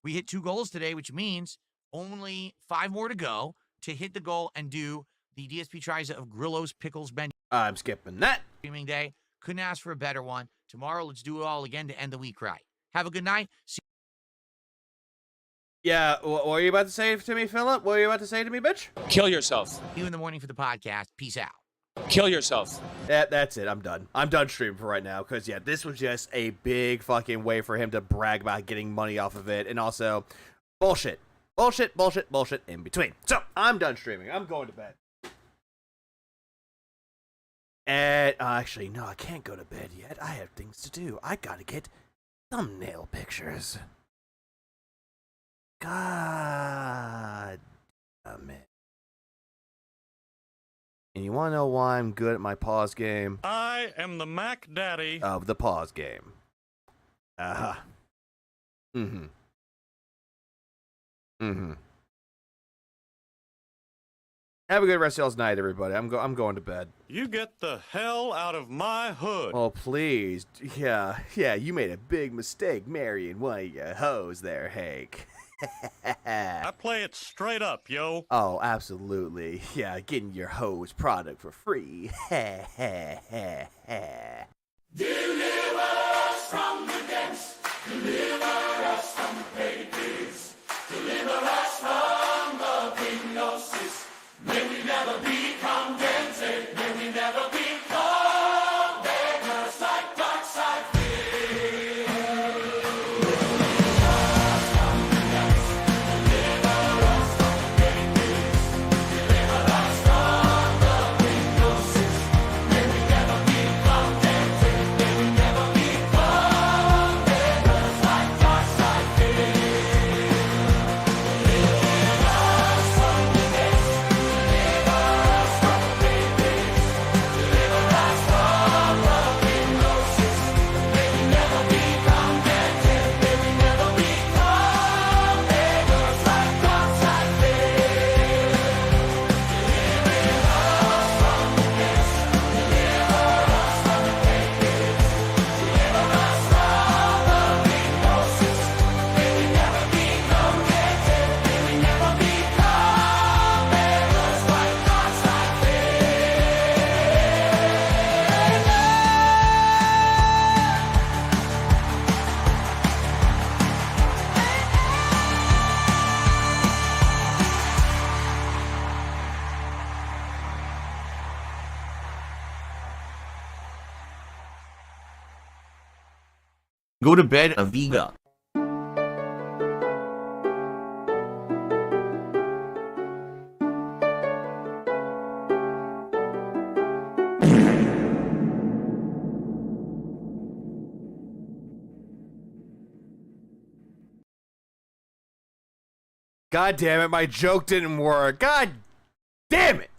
[SPEAKER 7] We hit 2 goals today, which means only 5 more to go to hit the goal and do the DSP Triza of Grillo's Pickles menu.
[SPEAKER 3] I'm skipping that.
[SPEAKER 7] Streaming day. Couldn't ask for a better one. Tomorrow, let's do it all again to end the week right. Have a good night. See
[SPEAKER 3] Yeah, what were you about to say to me, Philip? What were you about to say to me, bitch?
[SPEAKER 16] Kill yourself.
[SPEAKER 7] you in the morning for the podcast. Peace out.
[SPEAKER 16] Kill yourself.
[SPEAKER 3] That's it. I'm done. I'm done streaming for right now because, yeah, this was just a big fucking way for him to brag about getting money off of it. And also, bullshit. Bullshit, bullshit, bullshit in between. So, I'm done streaming. I'm going to bed. And, actually, no, I can't go to bed yet. I have things to do. I gotta get thumbnail pictures. God damn it. And you want to know why I'm good at my pause game?
[SPEAKER 20] I am the Mac Daddy
[SPEAKER 3] of the pause game. Uh-huh. Mm-hmm. Mm-hmm. Have a good rest of y'all's night, everybody. I'm going to bed.
[SPEAKER 20] You get the hell out of my hood.
[SPEAKER 3] Oh, please. Yeah, you made a big mistake marrying one of your hoes there, Hank.
[SPEAKER 20] I play it straight up, yo.
[SPEAKER 3] Oh, absolutely. Yeah, getting your hose product for free.
[SPEAKER 17] Deliver us from the depths. Deliver us from the pigs. Deliver us from the hypnosis. May we never be contented. May we never become beggars like dark side fish.
[SPEAKER 7] Go to bed, Aviga.
[SPEAKER 3] God damn it, my joke didn't work. God damn it.